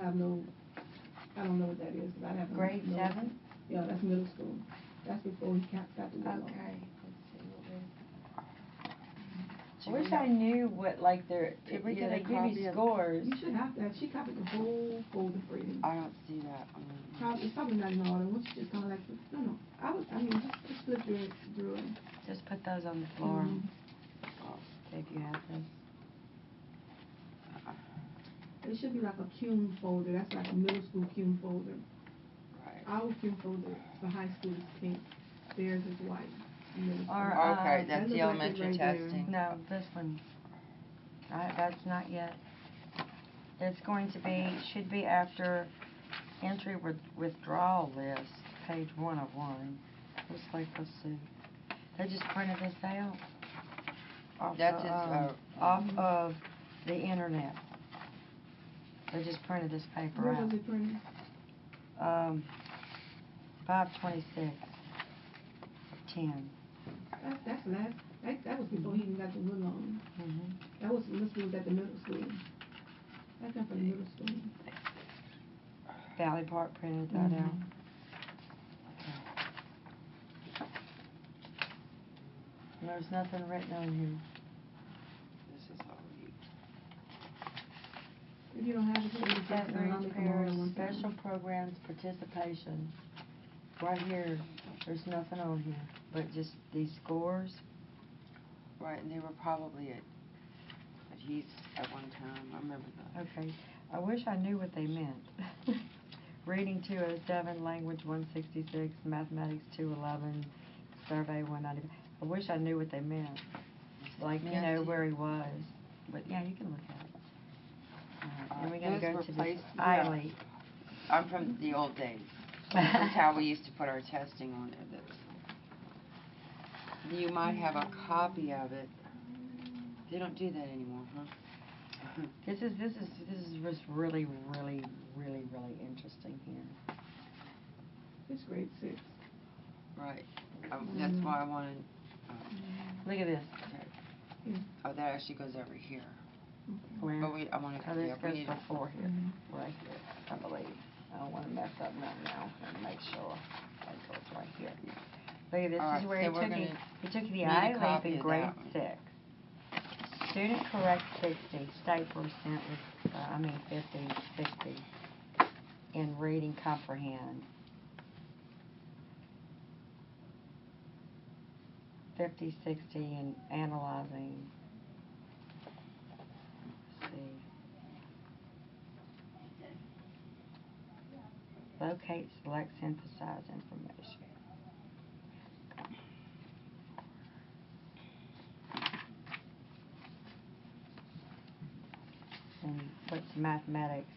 [SPEAKER 6] know what that is because I haven't.
[SPEAKER 3] Grade
[SPEAKER 6] no-
[SPEAKER 3] 7?
[SPEAKER 6] Yeah, that's middle school. That's before he got to Woodlawn.
[SPEAKER 3] Okay, let's see what is.
[SPEAKER 1] Do
[SPEAKER 3] I
[SPEAKER 1] we
[SPEAKER 3] wish
[SPEAKER 1] have-
[SPEAKER 3] I knew what, like, their,
[SPEAKER 1] Did we
[SPEAKER 3] yeah,
[SPEAKER 1] get
[SPEAKER 3] they
[SPEAKER 1] a
[SPEAKER 3] give
[SPEAKER 1] copy
[SPEAKER 3] you
[SPEAKER 1] of-
[SPEAKER 3] scores.
[SPEAKER 6] You should have that. She copied the whole folder for you.
[SPEAKER 1] I don't see that.
[SPEAKER 6] It's probably not in order. Once you just kind of like, no. Just flip through it.
[SPEAKER 3] Just put those on the floor,
[SPEAKER 6] Mhm.
[SPEAKER 3] if you have this.
[SPEAKER 6] It should be like a CUNE folder. That's like a middle school CUNE folder.
[SPEAKER 1] Right.
[SPEAKER 6] Our CUNE folder for high school is pink. Theirs is white. Middle school.
[SPEAKER 3] Or,
[SPEAKER 1] Okay,
[SPEAKER 6] that
[SPEAKER 1] that's
[SPEAKER 6] looks
[SPEAKER 1] the
[SPEAKER 6] like it
[SPEAKER 1] elementary
[SPEAKER 6] right there.
[SPEAKER 1] testing.
[SPEAKER 3] No, this one. That's not yet. It's going to be, should be after entry withdrawal list, page 1 of 1. Looks like, let's see. They just printed this out.
[SPEAKER 1] That's just,
[SPEAKER 3] Off of the internet. They just printed this paper
[SPEAKER 6] Where
[SPEAKER 3] out.
[SPEAKER 6] was it printed?
[SPEAKER 3] 5/26/10.
[SPEAKER 6] That's last. That was before he even got to Woodlawn.
[SPEAKER 3] Mhm.
[SPEAKER 6] That was when he was at the middle school. That come from the middle school.
[SPEAKER 3] Valley Park printed that out. There's nothing written on here.
[SPEAKER 1] This is all you.
[SPEAKER 6] If you don't have it, then
[SPEAKER 3] That
[SPEAKER 6] I'll
[SPEAKER 3] reads
[SPEAKER 6] make them all
[SPEAKER 3] for
[SPEAKER 6] at one
[SPEAKER 3] special
[SPEAKER 6] time.
[SPEAKER 3] programs participation. Right here, there's nothing on here, but just these scores.
[SPEAKER 1] Right, and they were probably at Heath at one time. I remember that.
[SPEAKER 3] Okay, I wish I knew what they meant. Reading 207, language 166, mathematics 211, survey 190. I wish I knew what they meant. Like, you know, where he was. But yeah, you can look at it. And we're going to
[SPEAKER 1] Those
[SPEAKER 3] go
[SPEAKER 1] were
[SPEAKER 3] to
[SPEAKER 1] placed-
[SPEAKER 3] this
[SPEAKER 1] yeah.
[SPEAKER 3] ILE.
[SPEAKER 1] I'm from the old days. That's how we used to put our testing on there. You might have a copy of it. They don't do that anymore, huh?
[SPEAKER 3] This is just really interesting here.
[SPEAKER 6] It's grade 6.
[SPEAKER 1] Right. That's why I wanted.
[SPEAKER 3] Look at this.
[SPEAKER 1] Oh, that actually goes over here.
[SPEAKER 3] Where?
[SPEAKER 1] But I want to.
[SPEAKER 3] Oh, this
[SPEAKER 1] Yeah,
[SPEAKER 3] goes
[SPEAKER 1] we need.
[SPEAKER 3] before here, right here, I believe. I don't want to mess up nothing now, and make sure. It goes right here. Look at this,
[SPEAKER 1] All
[SPEAKER 3] this is
[SPEAKER 1] right,
[SPEAKER 3] where
[SPEAKER 1] so
[SPEAKER 3] he
[SPEAKER 1] we're
[SPEAKER 3] took
[SPEAKER 1] gonna
[SPEAKER 3] the
[SPEAKER 1] need a
[SPEAKER 3] ILEP
[SPEAKER 1] copy
[SPEAKER 3] in
[SPEAKER 1] of
[SPEAKER 3] grade
[SPEAKER 1] that one.
[SPEAKER 3] 6. Student correct 60, state percent was, 50, 60 in reading comprehend. 50, 60 in analyzing. Let's see. Locate, select, synthesize information. And what's mathematics?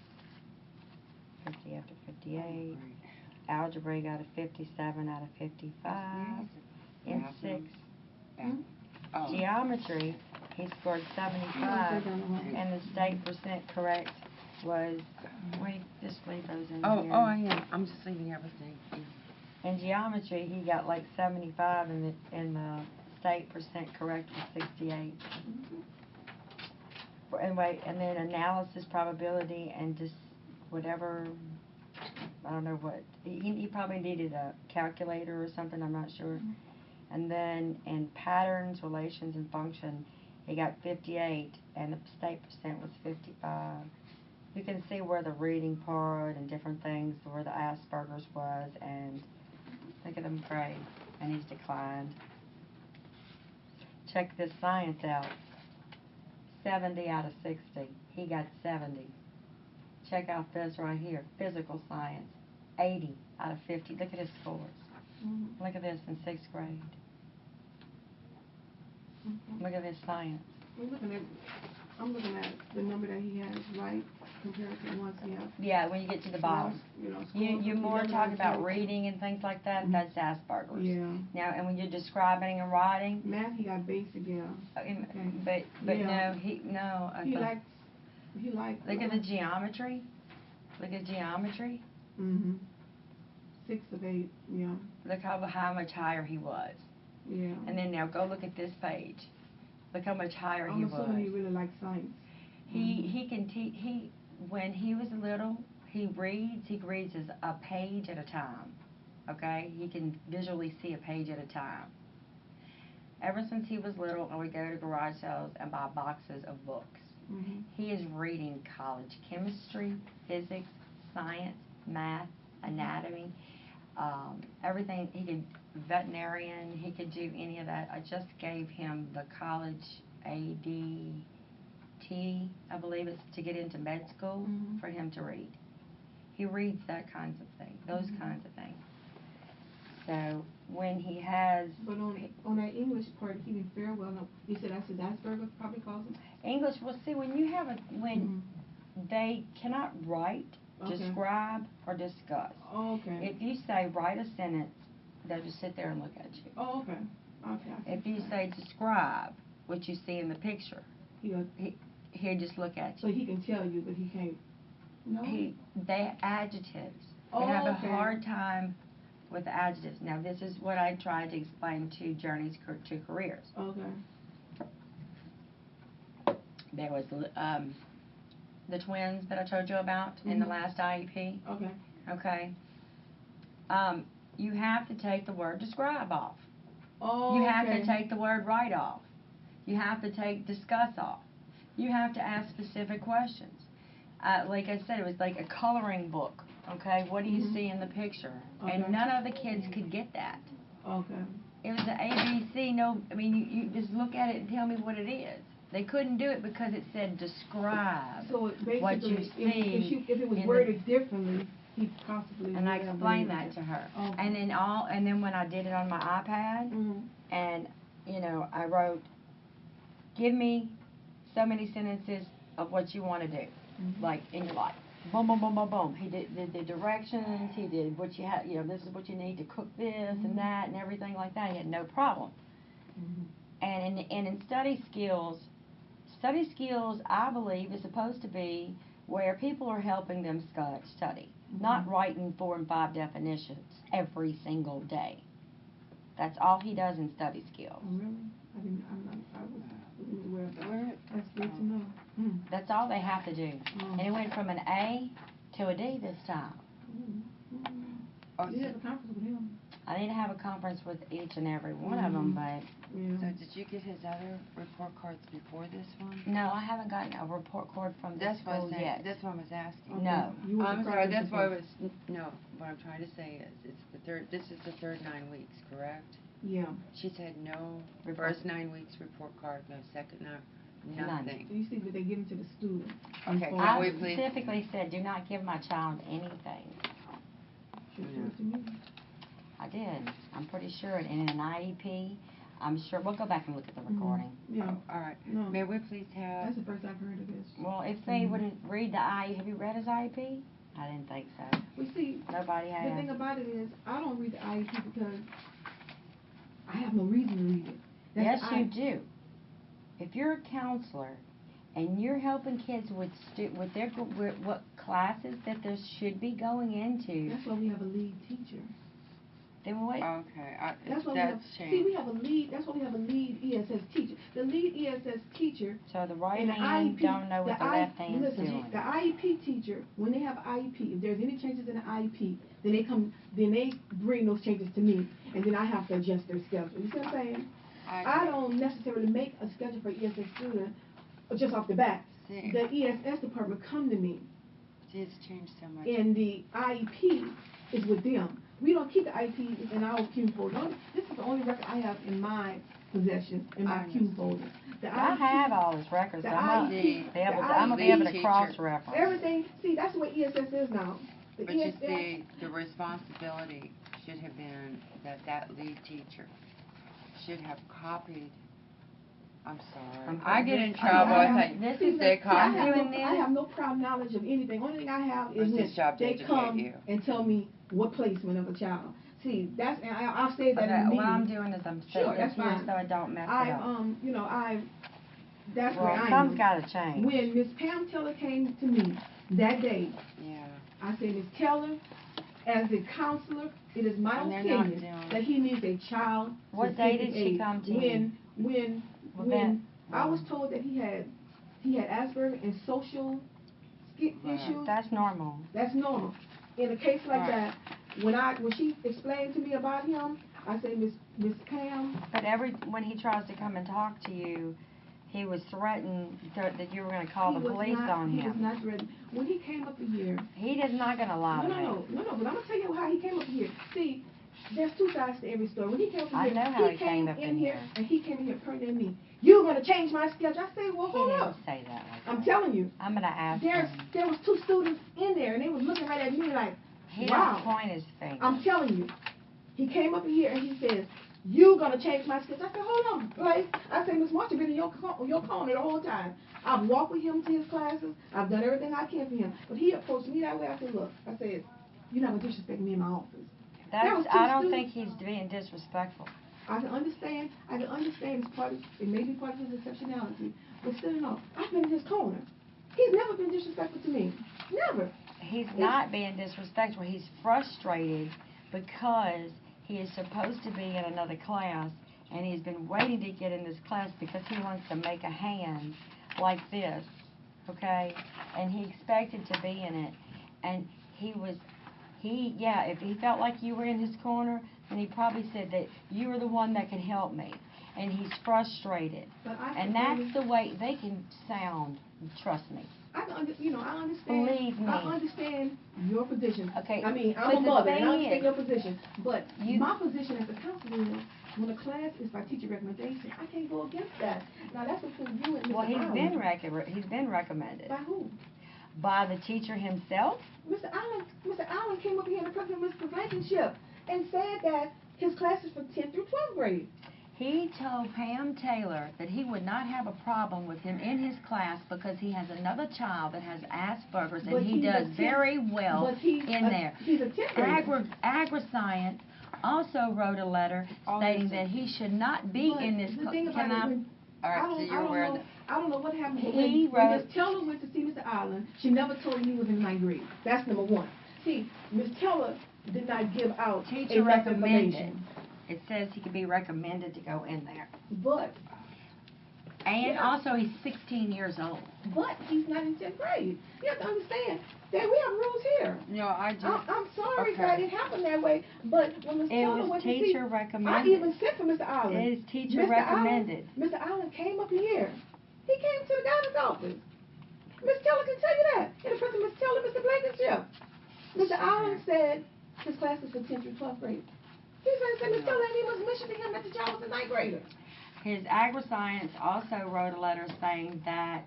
[SPEAKER 3] 50 out of 58. Algebra got a 57 out of 55. In 6.
[SPEAKER 1] Oh.
[SPEAKER 3] Geometry, he scored 75, and the state percent correct was, wait, just leave those in
[SPEAKER 1] Oh,
[SPEAKER 3] here.
[SPEAKER 1] I am. I'm just leaving everything.
[SPEAKER 3] In geometry, he got like 75, and the state percent correct was 68. Anyway, and then analysis, probability, and just whatever, I don't know what, he probably needed a calculator or something, I'm not sure. And then in patterns, relations, and function, he got 58, and the state percent was 55. You can see where the reading part and different things, where the Asperger's was, and look at them grades, and he's declined. Check this science out. 70 out of 60. He got 70. Check out this right here, physical science. 80 out of 50. Look at his scores. Look at this in 6th grade. Look at this science.
[SPEAKER 6] I'm looking at the number that he has, right, compared to the ones he has.
[SPEAKER 3] Yeah, when you get to the bottom. You're more talking about reading and things like that. That's Asperger's.
[SPEAKER 6] Yeah.
[SPEAKER 3] Now, and when you're describing and writing.
[SPEAKER 6] Math, he got basic, yeah.
[SPEAKER 3] But
[SPEAKER 6] Yeah.
[SPEAKER 3] He
[SPEAKER 6] liked.
[SPEAKER 3] Look at the geometry. Look at geometry.
[SPEAKER 6] 6 of 8, yeah.
[SPEAKER 3] Look how much higher he was.
[SPEAKER 6] Yeah.
[SPEAKER 3] And then now go look at this page. Look how much higher he was.
[SPEAKER 6] I'm assuming he really likes science.
[SPEAKER 3] He can teach. When he was little, he reads as a page at a time. Okay, he can visually see a page at a time. Ever since he was little, I would go to garage sales and buy boxes of books. He is reading college chemistry, physics, science, math, anatomy, everything. He could veterinarian. He could do any of that. I just gave him the college ADT, I believe it's to get into med school for him to read. He reads that kinds of things, those kinds of things. So when he has.
[SPEAKER 6] But on that English part, he didn't fare well. No, you said that's his Asperger probably calls him.
[SPEAKER 3] English. Well, see, when they cannot write, describe, or discuss.
[SPEAKER 6] Oh, okay.
[SPEAKER 3] If you say write a sentence, they'll just sit there and look at you.
[SPEAKER 6] Oh, okay. Okay.
[SPEAKER 3] If you say describe what you see in the picture, he'll just look at you.
[SPEAKER 6] So he can tell you, but he can't. No.
[SPEAKER 3] They adjectives.
[SPEAKER 6] Oh,
[SPEAKER 3] They have a hard time with the adjectives. Now, this is what I tried to explain to Journeys to Careers.
[SPEAKER 6] Okay.
[SPEAKER 3] There was the twins that I told you about in the last IEP.
[SPEAKER 6] Okay.
[SPEAKER 3] Okay. You have to take the word describe off.
[SPEAKER 6] Oh,
[SPEAKER 3] You have to
[SPEAKER 6] okay.
[SPEAKER 3] take the word right off. You have to take discuss off. You have to ask specific questions. Like I said, it was like a coloring book. Okay, what do you
[SPEAKER 6] Mhm.
[SPEAKER 3] see in the picture?
[SPEAKER 6] Okay.
[SPEAKER 3] And none of the kids could get that.
[SPEAKER 6] Okay.
[SPEAKER 3] It was an ABC. No, I mean you just look at it and tell me what it is. They couldn't do it because it said describe.
[SPEAKER 6] So it
[SPEAKER 3] what you
[SPEAKER 6] basically,
[SPEAKER 3] see
[SPEAKER 6] if it was
[SPEAKER 3] in the-
[SPEAKER 6] worded differently, he possibly.
[SPEAKER 3] And I
[SPEAKER 6] would have
[SPEAKER 3] explained
[SPEAKER 6] been
[SPEAKER 3] that
[SPEAKER 6] able
[SPEAKER 3] to her.
[SPEAKER 6] Okay.
[SPEAKER 3] And then when I did it on my iPad,
[SPEAKER 6] Mhm.
[SPEAKER 3] and I wrote, give me so many sentences of what you want to do,
[SPEAKER 6] Mhm.
[SPEAKER 3] like in your life. Boom, boom, boom, boom, boom. He did the directions. He did what you had. This is what you need to cook this and that and everything like that. He had no problem.
[SPEAKER 6] Mhm.
[SPEAKER 3] And in study skills, I believe, is supposed to be where people are helping them study, not writing 4 and 5 definitions every single day. That's all he does in study skills.
[SPEAKER 6] Oh, really? I wasn't aware of that.
[SPEAKER 1] Where-
[SPEAKER 6] That's good to know. Mm.
[SPEAKER 3] That's all they have to do.
[SPEAKER 6] Mm.
[SPEAKER 3] And it went from an A to a D this time.
[SPEAKER 1] Oh,
[SPEAKER 6] You
[SPEAKER 1] so,
[SPEAKER 6] had a conference with him.
[SPEAKER 3] I need to have a conference with each and every one of them, but
[SPEAKER 6] Yeah.
[SPEAKER 1] so did you get his other report cards before this one?
[SPEAKER 3] no, I haven't gotten a report card from the
[SPEAKER 1] That's what I
[SPEAKER 3] school
[SPEAKER 1] was saying,
[SPEAKER 3] yet.
[SPEAKER 1] that's what I was asking.
[SPEAKER 6] Okay.
[SPEAKER 3] No.
[SPEAKER 6] You were
[SPEAKER 1] I'm
[SPEAKER 6] the
[SPEAKER 1] sorry,
[SPEAKER 6] practice
[SPEAKER 1] that's why I
[SPEAKER 6] support.
[SPEAKER 1] was, no, what I'm trying to say is, this is the third 9 weeks, correct?
[SPEAKER 6] Yeah.
[SPEAKER 1] She said no,
[SPEAKER 3] Report.
[SPEAKER 1] first 9 weeks report card, no second,
[SPEAKER 3] None.
[SPEAKER 1] nothing.
[SPEAKER 6] So you see that they give them to the student.
[SPEAKER 1] Okay,
[SPEAKER 6] Before-
[SPEAKER 1] can
[SPEAKER 3] I
[SPEAKER 1] we please?
[SPEAKER 3] specifically said, do not give my child anything.
[SPEAKER 6] Should show it to me.
[SPEAKER 3] I did. I'm pretty sure. And in an IEP, I'm sure. We'll go back and look at the recording.
[SPEAKER 6] Yeah.
[SPEAKER 1] All right,
[SPEAKER 6] No.
[SPEAKER 1] may we please have,
[SPEAKER 6] That's the first I've heard of this.
[SPEAKER 3] Well, if they wouldn't read the IEP, have you read his IEP? I didn't think so.
[SPEAKER 6] We see,
[SPEAKER 3] Nobody
[SPEAKER 6] the
[SPEAKER 3] has.
[SPEAKER 6] thing about it is, I don't read the IEP because I have no reason to read it.
[SPEAKER 3] Yes,
[SPEAKER 6] That's
[SPEAKER 3] you do. If you're a counselor and you're helping kids with what classes that they should be going into,
[SPEAKER 6] That's why we have a lead teacher.
[SPEAKER 3] then wait.
[SPEAKER 1] okay,
[SPEAKER 6] That's why we have,
[SPEAKER 1] that's
[SPEAKER 6] see,
[SPEAKER 1] changed.
[SPEAKER 6] we have a lead, that's why we have a lead ESS teacher. The lead ESS teacher
[SPEAKER 3] So the right
[SPEAKER 6] and the
[SPEAKER 3] hand
[SPEAKER 6] IEP,
[SPEAKER 3] don't know what the left hand's
[SPEAKER 6] listen,
[SPEAKER 3] doing.
[SPEAKER 6] the IEP teacher, when they have IEP, if there's any changes in the IEP, then they bring those changes to me, and then I have to adjust their schedule. You see what I'm saying? I don't necessarily make a schedule for ESS student just off the bat.
[SPEAKER 1] See.
[SPEAKER 6] The ESS department come to me,
[SPEAKER 1] See, it's changed so much.
[SPEAKER 6] and the IEP is with them. We don't keep the IEP in our Q folder. This is the only record I have in my possession, in my Q folder. The
[SPEAKER 3] I
[SPEAKER 6] IEP
[SPEAKER 3] have all his records.
[SPEAKER 6] the
[SPEAKER 3] I'm
[SPEAKER 6] IEP
[SPEAKER 3] gonna be able to
[SPEAKER 1] teacher.
[SPEAKER 3] cross-reference.
[SPEAKER 6] everything, see, that's the way ESS is now. The
[SPEAKER 1] But you
[SPEAKER 6] ESS
[SPEAKER 1] see, the responsibility should have been that lead teacher should have copied, I'm sorry, I get in trouble, I think,
[SPEAKER 3] This
[SPEAKER 6] See,
[SPEAKER 3] is
[SPEAKER 1] they
[SPEAKER 6] see, I
[SPEAKER 1] copy.
[SPEAKER 6] have
[SPEAKER 3] doing
[SPEAKER 6] no,
[SPEAKER 3] this?
[SPEAKER 6] I have no problem knowledge of anything. Only thing I have is
[SPEAKER 1] It's
[SPEAKER 6] when
[SPEAKER 1] his job to
[SPEAKER 6] they
[SPEAKER 1] educate
[SPEAKER 6] come
[SPEAKER 1] you.
[SPEAKER 6] and tell me what placement of a child. See, that's, and I'll say that in
[SPEAKER 3] Okay,
[SPEAKER 6] the
[SPEAKER 3] what I'm
[SPEAKER 6] meeting.
[SPEAKER 3] doing is I'm
[SPEAKER 6] Sure,
[SPEAKER 3] setting
[SPEAKER 6] that's
[SPEAKER 3] this here
[SPEAKER 6] fine.
[SPEAKER 3] so I don't mess it
[SPEAKER 6] I,
[SPEAKER 3] up.
[SPEAKER 6] that's where
[SPEAKER 3] Well,
[SPEAKER 6] I am.
[SPEAKER 3] something's gotta change.
[SPEAKER 6] When Miss Pam Teller came to me that day,
[SPEAKER 1] Yeah,
[SPEAKER 6] I said, Miss Teller, as a counselor, it is my
[SPEAKER 1] And they're not
[SPEAKER 6] opinion
[SPEAKER 1] doing-
[SPEAKER 6] that he needs a child.
[SPEAKER 3] What day did
[SPEAKER 6] specific
[SPEAKER 3] she
[SPEAKER 6] aid.
[SPEAKER 3] come to you?
[SPEAKER 6] When I was told that he had Asperger and social
[SPEAKER 1] Right.
[SPEAKER 6] issues,
[SPEAKER 3] That's normal.
[SPEAKER 6] that's normal. In a case like
[SPEAKER 1] Right.
[SPEAKER 6] that, when she explained to me about him, I said, Miss Pam,
[SPEAKER 3] But when he tries to come and talk to you, he was threatened that you were gonna call
[SPEAKER 6] he
[SPEAKER 3] the
[SPEAKER 6] was
[SPEAKER 3] police
[SPEAKER 6] not,
[SPEAKER 3] on
[SPEAKER 6] he was
[SPEAKER 3] him.
[SPEAKER 6] not ready. When he came up here,
[SPEAKER 3] He is not gonna lie to me.
[SPEAKER 6] no, but I'm gonna tell you how he came up here. See, there's two sides to every story. When he came up
[SPEAKER 3] I
[SPEAKER 6] here,
[SPEAKER 3] know how he came up in here.
[SPEAKER 6] and he came in here pointing at me. You're gonna change my schedule. I said, well,
[SPEAKER 3] He
[SPEAKER 6] hold
[SPEAKER 3] didn't
[SPEAKER 6] up.
[SPEAKER 3] say that like
[SPEAKER 6] I'm
[SPEAKER 3] that.
[SPEAKER 6] telling you,
[SPEAKER 3] I'm gonna ask
[SPEAKER 6] there
[SPEAKER 3] him.
[SPEAKER 6] was two students in there, and they was looking right at me like,
[SPEAKER 3] He
[SPEAKER 6] wow.
[SPEAKER 3] don't point his finger.
[SPEAKER 6] I'm telling you. He came up here and he says, you gonna change my schedule. I said, hold on, Blake. I said, Miss March, you've been in your corner the whole time. I've walked with him to his classes. I've done everything I can for him. But he approached me that way. I said, look, I said, you're not gonna disrespect me in my office. There was two
[SPEAKER 3] I don't
[SPEAKER 6] students.
[SPEAKER 3] think he's being disrespectful.
[SPEAKER 6] I can understand it may be part of his exceptionality, but still no. I've been in his corner. He's never been disrespectful to me. Never.
[SPEAKER 3] He's not being disrespectful. He's frustrated because he is supposed to be in another class and he's been waiting to get in this class because he wants to make a hand like this, okay? And he expected to be in it, and he If he felt like you were in his corner, then he probably said that you were the one that could help me. And he's frustrated.
[SPEAKER 6] But I
[SPEAKER 3] And
[SPEAKER 6] can
[SPEAKER 3] that's
[SPEAKER 6] really-
[SPEAKER 3] the way they can sound, trust me.
[SPEAKER 6] I can I understand.
[SPEAKER 3] Believe me.
[SPEAKER 6] I understand your position.
[SPEAKER 3] Okay,
[SPEAKER 6] I mean,
[SPEAKER 3] but
[SPEAKER 6] I'm a
[SPEAKER 3] the
[SPEAKER 6] mother, and I
[SPEAKER 3] thing
[SPEAKER 6] understand
[SPEAKER 3] is-
[SPEAKER 6] your position. But
[SPEAKER 3] You-
[SPEAKER 6] my position as a counselor is, when a class is by teacher recommendation, I can't go against that. Now, that's between you and Mr.
[SPEAKER 3] Well, he's
[SPEAKER 6] Allen.
[SPEAKER 3] been recommended
[SPEAKER 6] By who?
[SPEAKER 3] by the teacher himself.
[SPEAKER 6] Mr. Allen came up here in the presence of Mr. Blankenship and said that his class is for 10th through 12th grade.
[SPEAKER 3] He told Pam Taylor that he would not have a problem with him in his class because he has another child that has Asperger's,
[SPEAKER 6] But
[SPEAKER 3] and he
[SPEAKER 6] he's a
[SPEAKER 3] does
[SPEAKER 6] tenth-
[SPEAKER 3] very well
[SPEAKER 6] but he's
[SPEAKER 3] in
[SPEAKER 6] a-
[SPEAKER 3] there.
[SPEAKER 6] He's a 10th grader.
[SPEAKER 3] Agri-science also wrote a letter stating that he should not be
[SPEAKER 6] But
[SPEAKER 3] in this
[SPEAKER 6] the
[SPEAKER 3] class.
[SPEAKER 6] thing about it, when-
[SPEAKER 5] All right,
[SPEAKER 6] I
[SPEAKER 5] so
[SPEAKER 6] don't-
[SPEAKER 5] you're aware of that.
[SPEAKER 6] I don't know what happened.
[SPEAKER 3] He
[SPEAKER 6] when
[SPEAKER 3] wrote-
[SPEAKER 6] Ms. Teller went to see Mr. Allen, she never told him he was in 9th grade. That's number one. See, Ms. Teller did not give out
[SPEAKER 3] Teacher
[SPEAKER 6] enough
[SPEAKER 3] recommended.
[SPEAKER 6] information.
[SPEAKER 3] It says he could be recommended to go in there.
[SPEAKER 6] But
[SPEAKER 3] And
[SPEAKER 6] Yeah.
[SPEAKER 3] also, he's 16 years old.
[SPEAKER 6] he's not in 10th grade. You have to understand that we have rules here.
[SPEAKER 5] No, I do.
[SPEAKER 6] I'm sorry
[SPEAKER 5] Okay.
[SPEAKER 6] that it happened that way, but when Ms.
[SPEAKER 3] It
[SPEAKER 6] Teller
[SPEAKER 3] was
[SPEAKER 6] went to see,
[SPEAKER 3] teacher
[SPEAKER 6] I
[SPEAKER 3] recommended.
[SPEAKER 6] even sent for Mr. Allen.
[SPEAKER 3] It is teacher
[SPEAKER 6] Mr.
[SPEAKER 3] recommended.
[SPEAKER 6] Mr. Allen came up here. He came to the governor's office. Ms. Teller can tell you that. In the presence of Ms. Teller, Mr. Blankenship. Mr. Allen said his class is for 10th through 12th grade. He said, Ms. Teller ain't even mentioned to him that the child was a 9th grader.
[SPEAKER 3] His agri-science also wrote a letter saying that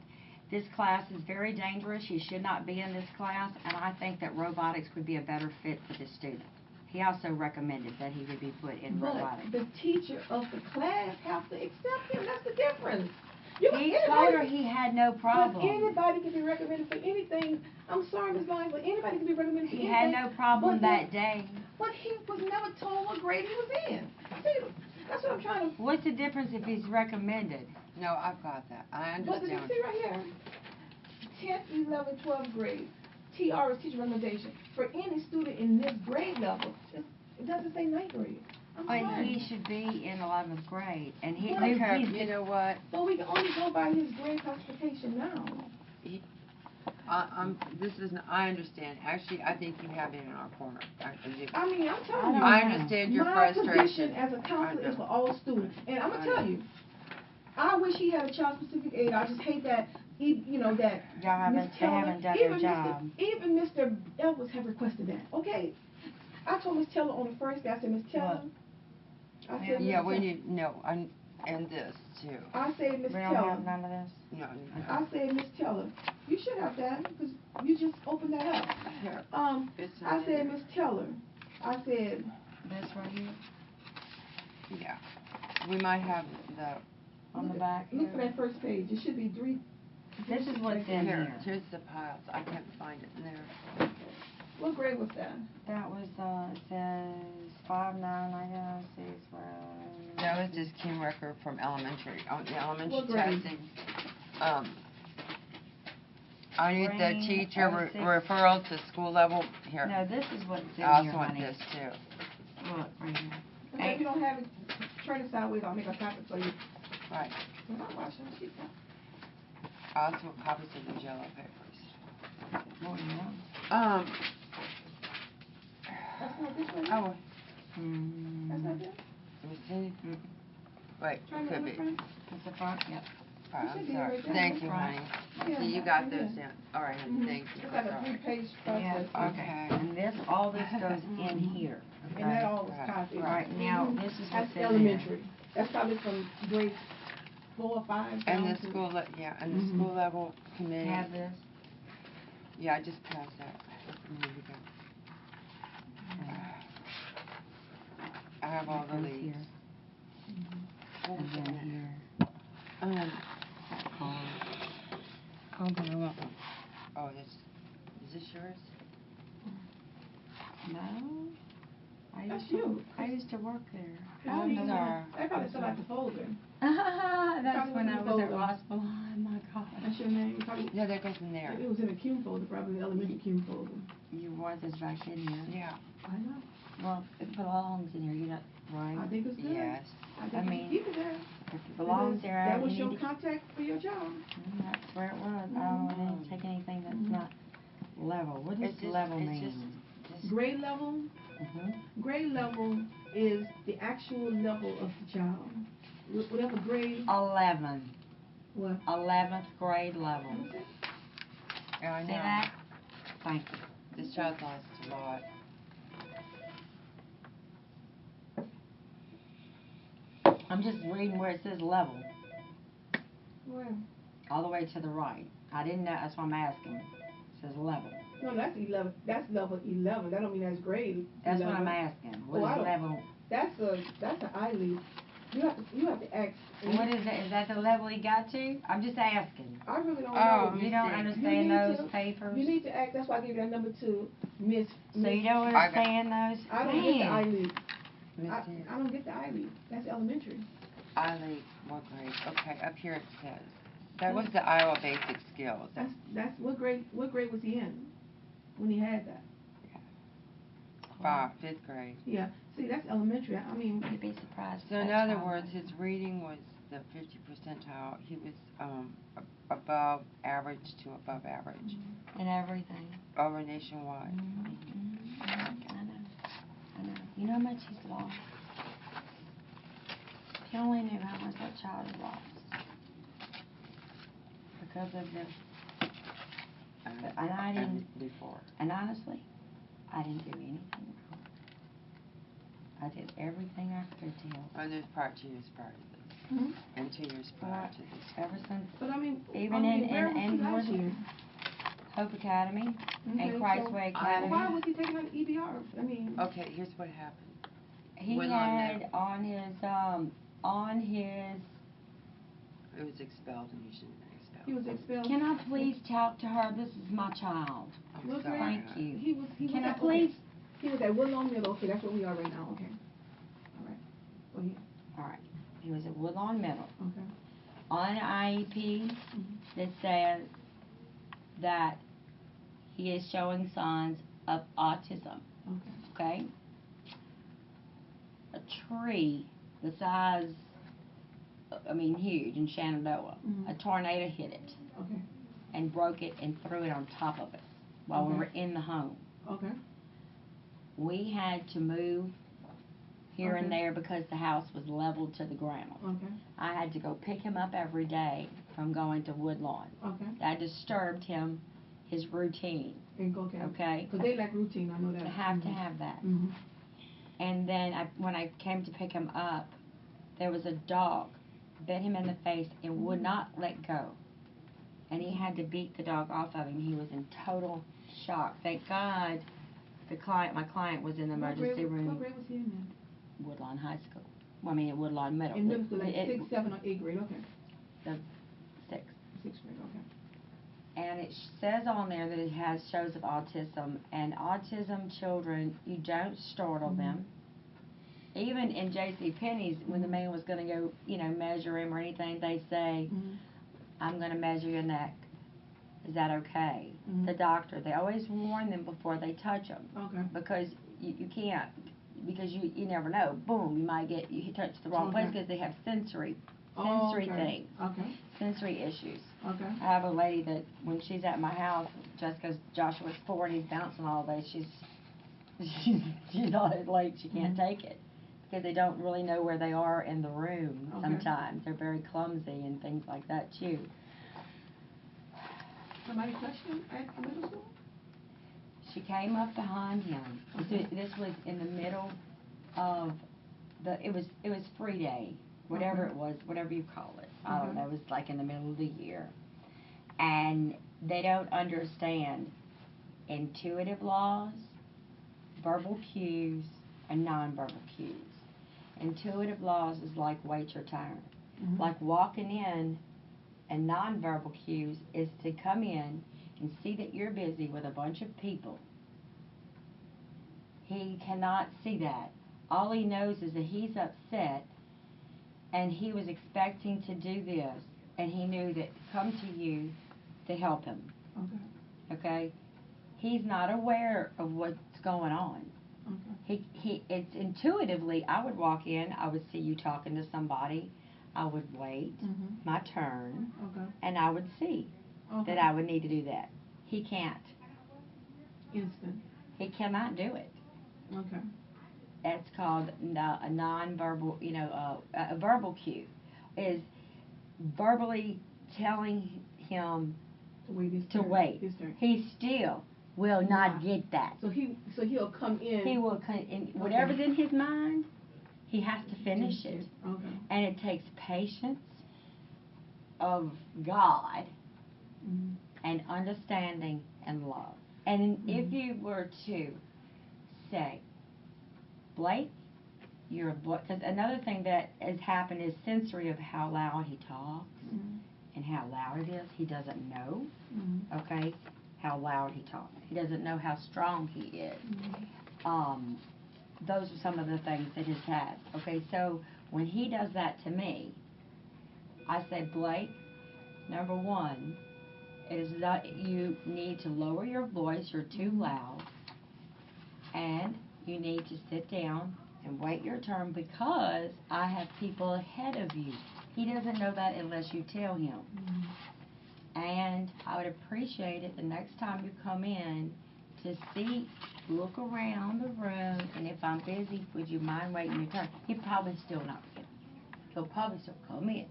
[SPEAKER 3] this class is very dangerous. He should not be in this class, and I think that robotics would be a better fit for this student. He also recommended that he would be put in
[SPEAKER 6] But
[SPEAKER 3] robotics.
[SPEAKER 6] the teacher of the class have to accept him. That's the difference. You
[SPEAKER 3] He
[SPEAKER 6] anybody-
[SPEAKER 3] told her he had no
[SPEAKER 6] But
[SPEAKER 3] problem.
[SPEAKER 6] anybody can be recommended for anything. I'm sorry, Ms. Lyons, but anybody can be recommended for
[SPEAKER 3] He
[SPEAKER 6] anything.
[SPEAKER 3] had no problem
[SPEAKER 6] but
[SPEAKER 3] that day.
[SPEAKER 6] But he was never told what grade he was in. See, that's what I'm trying to.
[SPEAKER 3] What's the difference if he's recommended?
[SPEAKER 5] No, I've got that. I
[SPEAKER 6] But did you
[SPEAKER 5] understand.
[SPEAKER 6] see right here? 10th, 11th, 12th grade. TR is teacher recommendation. For any student in this grade level, it doesn't say 9th grade. I'm
[SPEAKER 3] And
[SPEAKER 6] sorry.
[SPEAKER 3] he should be in 11th grade, and he,
[SPEAKER 5] Okay,
[SPEAKER 3] he's,
[SPEAKER 5] you know what?
[SPEAKER 6] But we can only go by his grade classification now.
[SPEAKER 5] I understand. Actually, I think you have it in our corner. I do.
[SPEAKER 6] I mean, I'm telling you.
[SPEAKER 5] I understand your
[SPEAKER 6] My
[SPEAKER 5] frustration.
[SPEAKER 6] position as a counselor
[SPEAKER 5] I
[SPEAKER 6] is for
[SPEAKER 5] know.
[SPEAKER 6] all students. And I'm
[SPEAKER 5] I
[SPEAKER 6] gonna tell
[SPEAKER 5] know.
[SPEAKER 6] you, I wish he had a child-specific aid. I just hate that, that.
[SPEAKER 3] Y'all haven't-
[SPEAKER 6] Ms.
[SPEAKER 3] they
[SPEAKER 6] Teller-
[SPEAKER 3] haven't done their
[SPEAKER 6] even
[SPEAKER 3] job.
[SPEAKER 6] Even Mr. Elvis have requested that, okay? I told Ms. Teller on the first day, I said, Ms. Teller, I said,
[SPEAKER 5] Yeah,
[SPEAKER 6] Ms.
[SPEAKER 5] we
[SPEAKER 6] Teller-
[SPEAKER 5] need, no, and this too.
[SPEAKER 6] I said, Ms.
[SPEAKER 3] we don't
[SPEAKER 6] Teller,
[SPEAKER 3] have none of this.
[SPEAKER 5] No,
[SPEAKER 6] I said, Ms. Teller, you should have that, because you just opened that up.
[SPEAKER 5] Here, it's
[SPEAKER 6] I
[SPEAKER 5] not
[SPEAKER 6] said,
[SPEAKER 5] in
[SPEAKER 6] Ms. Teller, I said,
[SPEAKER 3] This right here,
[SPEAKER 5] there. Yeah. We might have the,
[SPEAKER 3] on the back
[SPEAKER 6] look for
[SPEAKER 3] here.
[SPEAKER 6] that first page, it should be 3.
[SPEAKER 3] This is what's in here.
[SPEAKER 5] here's the piles. I can't find it in there.
[SPEAKER 6] What grade was that?
[SPEAKER 3] That was, it says 5-9, I guess, 6,
[SPEAKER 5] That was just Kim Record from elementary, on the elementary
[SPEAKER 6] What grade?
[SPEAKER 5] testing. I need the
[SPEAKER 3] Grade
[SPEAKER 5] teacher
[SPEAKER 3] 06.
[SPEAKER 5] referral to school level, here.
[SPEAKER 3] No, this is what's in
[SPEAKER 5] I
[SPEAKER 3] here,
[SPEAKER 5] also want
[SPEAKER 3] honey.
[SPEAKER 5] this too.
[SPEAKER 3] Look, right here.
[SPEAKER 6] Okay, if you don't have it, turn it sideways, I'll make a copy for you.
[SPEAKER 5] Right.
[SPEAKER 6] I'm not watching, she's not.
[SPEAKER 5] I also want copies of the yellow papers.
[SPEAKER 3] Oh, yeah.
[SPEAKER 6] That's not this one?
[SPEAKER 5] Oh,
[SPEAKER 6] That's not this?
[SPEAKER 5] let me see. Wait,
[SPEAKER 6] Try the
[SPEAKER 5] could
[SPEAKER 6] other
[SPEAKER 5] be.
[SPEAKER 6] front.
[SPEAKER 3] It's the front, yep.
[SPEAKER 5] All right,
[SPEAKER 6] should
[SPEAKER 5] I'm
[SPEAKER 6] be
[SPEAKER 5] sorry.
[SPEAKER 6] right there.
[SPEAKER 5] Thank you,
[SPEAKER 3] Right.
[SPEAKER 5] honey.
[SPEAKER 6] Yeah,
[SPEAKER 5] See, you got
[SPEAKER 6] yeah.
[SPEAKER 5] those down. All right, honey,
[SPEAKER 6] Mhm.
[SPEAKER 5] thank you.
[SPEAKER 6] It's like a
[SPEAKER 5] Sorry.
[SPEAKER 6] 3-page
[SPEAKER 3] Yeah,
[SPEAKER 6] process.
[SPEAKER 5] Okay.
[SPEAKER 3] And this, all this goes in here.
[SPEAKER 6] And that
[SPEAKER 3] okay?
[SPEAKER 6] all was
[SPEAKER 5] Right.
[SPEAKER 6] copied.
[SPEAKER 3] Right, now,
[SPEAKER 6] Mhm.
[SPEAKER 3] this is
[SPEAKER 6] That's
[SPEAKER 3] what's in there.
[SPEAKER 6] elementary. That's probably from grade 4 or 5
[SPEAKER 5] And
[SPEAKER 6] down
[SPEAKER 5] the
[SPEAKER 6] to-
[SPEAKER 5] school, and the
[SPEAKER 3] Mhm.
[SPEAKER 5] school level committee.
[SPEAKER 3] Have this.
[SPEAKER 5] Yeah, I just passed that. There you go. I have all the
[SPEAKER 3] Goes
[SPEAKER 5] leads.
[SPEAKER 3] here.
[SPEAKER 5] What
[SPEAKER 3] And
[SPEAKER 5] was
[SPEAKER 3] then
[SPEAKER 5] that?
[SPEAKER 3] here.
[SPEAKER 5] Um, oh, but I want one. Oh, this, is this yours?
[SPEAKER 3] No.
[SPEAKER 6] That's you.
[SPEAKER 3] I used to work there.
[SPEAKER 6] I don't know.
[SPEAKER 5] sorry.
[SPEAKER 6] That probably still like the folder.
[SPEAKER 3] That's
[SPEAKER 6] Probably
[SPEAKER 3] when I
[SPEAKER 6] was
[SPEAKER 3] was at
[SPEAKER 6] over.
[SPEAKER 3] Rossville. Oh my God.
[SPEAKER 6] That's your name. Probably,
[SPEAKER 5] No, that goes in there.
[SPEAKER 6] it was in a Cume folder, probably the elementary Cume folder.
[SPEAKER 3] You want this back in here?
[SPEAKER 5] Yeah.
[SPEAKER 6] I know.
[SPEAKER 3] Well, it belongs in here. You know, right?
[SPEAKER 6] I think it's good.
[SPEAKER 5] Yes.
[SPEAKER 6] I think
[SPEAKER 3] I mean,
[SPEAKER 6] keep it there.
[SPEAKER 3] If it belongs
[SPEAKER 6] Because
[SPEAKER 3] there,
[SPEAKER 6] That was
[SPEAKER 3] you
[SPEAKER 6] your
[SPEAKER 3] need to.
[SPEAKER 6] contact for your job.
[SPEAKER 3] That's where it was. I don't want to take anything that's not level. What does
[SPEAKER 5] It's just,
[SPEAKER 3] level
[SPEAKER 5] it's
[SPEAKER 3] mean?
[SPEAKER 5] just
[SPEAKER 6] Grade level, grade level is the actual level of the child. Whatever grade,
[SPEAKER 3] 11.
[SPEAKER 6] what?
[SPEAKER 3] 11th grade level.
[SPEAKER 1] Yeah, I
[SPEAKER 3] See
[SPEAKER 1] know.
[SPEAKER 3] that? Thank you.
[SPEAKER 1] This child lost a lot.
[SPEAKER 3] I'm just reading where it says level,
[SPEAKER 6] Where?
[SPEAKER 3] all the way to the right. I didn't know, that's why I'm asking. It says level.
[SPEAKER 6] No, that's 11. That's level 11. That don't mean that's grade.
[SPEAKER 3] That's what
[SPEAKER 6] 11.
[SPEAKER 3] I'm asking.
[SPEAKER 6] Oh,
[SPEAKER 3] What
[SPEAKER 6] I
[SPEAKER 3] is
[SPEAKER 6] don't-
[SPEAKER 3] level?
[SPEAKER 6] That's an ILEAD. You have to ask.
[SPEAKER 3] What is it? Is that the level he got to? I'm just asking.
[SPEAKER 6] I really don't
[SPEAKER 1] Oh,
[SPEAKER 6] know.
[SPEAKER 3] You don't
[SPEAKER 1] see.
[SPEAKER 3] understand
[SPEAKER 6] You need
[SPEAKER 3] those
[SPEAKER 6] to-
[SPEAKER 3] papers?
[SPEAKER 6] You need to ask. That's why I gave you that number 2, Miss.
[SPEAKER 3] So you don't
[SPEAKER 1] I got-
[SPEAKER 3] understand those?
[SPEAKER 6] I don't get the
[SPEAKER 3] Man.
[SPEAKER 6] ILEAD.
[SPEAKER 1] Misty,
[SPEAKER 6] I don't get the ILEAD. That's elementary.
[SPEAKER 1] Eileen, what grade? Okay, up here it says. That was the Iowa Basic Skills.
[SPEAKER 6] That's what grade was he in when he had that?
[SPEAKER 1] 5th grade.
[SPEAKER 6] Yeah. See, that's elementary. I mean,
[SPEAKER 3] You'd be surprised.
[SPEAKER 1] So in other words, his reading was the 50 percentile. He was above average to above average
[SPEAKER 3] And everything.
[SPEAKER 1] over nationwide.
[SPEAKER 3] I know. You know how much he's lost? If you only knew how much that child has lost. Because of this. And I didn't,
[SPEAKER 1] Before.
[SPEAKER 3] and honestly, I didn't do anything wrong. I did everything I could to help.
[SPEAKER 1] Well, there's 2 years prior to this.
[SPEAKER 6] Mhm.
[SPEAKER 1] And 2 years prior to this.
[SPEAKER 3] Ever since
[SPEAKER 6] but I mean,
[SPEAKER 3] Even in-
[SPEAKER 6] where was he
[SPEAKER 3] in
[SPEAKER 6] last
[SPEAKER 3] Woodland.
[SPEAKER 6] year?
[SPEAKER 3] Hope Academy
[SPEAKER 6] Okay,
[SPEAKER 3] and Christway
[SPEAKER 6] so
[SPEAKER 3] Academy.
[SPEAKER 6] why was he taking an EBR? I mean,
[SPEAKER 1] Okay, here's what happened.
[SPEAKER 3] He
[SPEAKER 1] Woodlawn
[SPEAKER 3] had on his,
[SPEAKER 1] It was expelled and you shouldn't have been expelled.
[SPEAKER 6] he was expelled.
[SPEAKER 3] can I please talk to her? This is my child.
[SPEAKER 1] I'm
[SPEAKER 6] What
[SPEAKER 1] sorry.
[SPEAKER 6] grade?
[SPEAKER 3] Thank you.
[SPEAKER 6] He was.
[SPEAKER 3] Can I
[SPEAKER 6] at-
[SPEAKER 3] please?
[SPEAKER 6] Okay. He was at Woodlawn Middle. Okay, that's where we are right now. Okay. All right. Go ahead.
[SPEAKER 3] All right. He was at Woodlawn Middle.
[SPEAKER 6] Okay.
[SPEAKER 3] On an IEP that says that he is showing signs of autism.
[SPEAKER 6] Okay.
[SPEAKER 3] Okay? A tree the size, huge in Shenandoah.
[SPEAKER 6] Mhm.
[SPEAKER 3] A tornado hit it
[SPEAKER 6] Okay.
[SPEAKER 3] and broke it and threw it on top of us while we
[SPEAKER 6] Okay.
[SPEAKER 3] were in the home.
[SPEAKER 6] Okay.
[SPEAKER 3] We had to move here and
[SPEAKER 6] Okay.
[SPEAKER 3] there because the house was leveled to the ground.
[SPEAKER 6] Okay.
[SPEAKER 3] I had to go pick him up every day from going to Woodlawn.
[SPEAKER 6] Okay.
[SPEAKER 3] That disturbed him, his routine,
[SPEAKER 6] And go. Okay.
[SPEAKER 3] okay?
[SPEAKER 6] Because they lack routine. I know that.
[SPEAKER 3] I have to have that.
[SPEAKER 6] Mhm.
[SPEAKER 3] And then when I came to pick him up, there was a dog, bit him in the face and would not let go. And he had to beat the dog off of him. He was in total shock. Thank God my client was in the emergency
[SPEAKER 6] What
[SPEAKER 3] room,
[SPEAKER 6] grade was he in?
[SPEAKER 3] Woodlawn High School. Woodlawn Middle.
[SPEAKER 6] In middle school, like
[SPEAKER 3] It-
[SPEAKER 6] 6th, 7th, or 8th grade. Okay.
[SPEAKER 3] Six.
[SPEAKER 6] 6th grade. Okay.
[SPEAKER 3] And it says on there that it has shows of autism, and autism children, you don't startle them. Even in J.C. Penney's, when the man was going to go, measure him or anything, they say,
[SPEAKER 6] Mhm.
[SPEAKER 3] I'm going to measure your neck. Is that okay?
[SPEAKER 6] Mhm.
[SPEAKER 3] The doctor, they always warn them before they touch them,
[SPEAKER 6] Okay.
[SPEAKER 3] because you can't, because you never know. Boom, you touch the wrong place
[SPEAKER 6] Okay.
[SPEAKER 3] because they have sensory
[SPEAKER 6] Oh, okay.
[SPEAKER 3] things,
[SPEAKER 6] Okay.
[SPEAKER 3] sensory issues.
[SPEAKER 6] Okay.
[SPEAKER 3] I have a lady that when she's at my house, just because Joshua's 4 and he's bouncing all day, she's not as late, she can't take it. Because they don't really know where they are in the room
[SPEAKER 6] Okay.
[SPEAKER 3] sometimes. They're very clumsy and things like that too.
[SPEAKER 6] Somebody touched him at the middle school?
[SPEAKER 3] She came up behind him. This was in the middle of it was free day, whatever
[SPEAKER 6] Okay.
[SPEAKER 3] it was, whatever you call it. I don't
[SPEAKER 6] Okay.
[SPEAKER 3] know, it was like in the middle of the year. And they don't understand intuitive laws, verbal cues, and nonverbal cues. Intuitive laws is like wait your turn.
[SPEAKER 6] Mhm.
[SPEAKER 3] Like walking in, and nonverbal cues is to come in and see that you're busy with a bunch of people. He cannot see that. All he knows is that he's upset and he was expecting to do this, and he knew that come to you to help him.
[SPEAKER 6] Okay.
[SPEAKER 3] Okay? He's not aware of what's going on.
[SPEAKER 6] Okay.
[SPEAKER 3] It's intuitively, I would walk in, I would see you talking to somebody, I would wait
[SPEAKER 6] Mhm.
[SPEAKER 3] my turn,
[SPEAKER 6] Okay.
[SPEAKER 3] and I would see
[SPEAKER 6] Okay.
[SPEAKER 3] that I would need to do that. He can't.
[SPEAKER 6] Instant.
[SPEAKER 3] He cannot do it.
[SPEAKER 6] Okay.
[SPEAKER 3] It's called a nonverbal, a verbal cue is verbally telling him
[SPEAKER 6] To wait his
[SPEAKER 3] to
[SPEAKER 6] turn.
[SPEAKER 3] wait.
[SPEAKER 6] His turn.
[SPEAKER 3] He still will not
[SPEAKER 6] Not.
[SPEAKER 3] get that.
[SPEAKER 6] So he'll come in.
[SPEAKER 3] He will, whatever's in his mind, he has to finish it.
[SPEAKER 6] Okay.
[SPEAKER 3] And it takes patience of God
[SPEAKER 6] Mhm.
[SPEAKER 3] and understanding and love. And if
[SPEAKER 6] Mhm.
[SPEAKER 3] you were to say, Blake, because another thing that has happened is sensory of how loud he talks
[SPEAKER 6] Mhm.
[SPEAKER 3] and how loud it is. He doesn't know,
[SPEAKER 6] Mhm.
[SPEAKER 3] okay, how loud he talks. He doesn't know how strong he is.
[SPEAKER 6] Mhm.
[SPEAKER 3] Those are some of the things that he's had. Okay, so when he does that to me, I say, Blake, number one, it is not, you need to lower your voice, you're too loud, and you need to sit down and wait your turn because I have people ahead of you. He doesn't know that unless you tell him. And I would appreciate it the next time you come in to look around the room, and if I'm busy, would you mind waiting your turn? He'll probably still not get it. He'll probably still come in,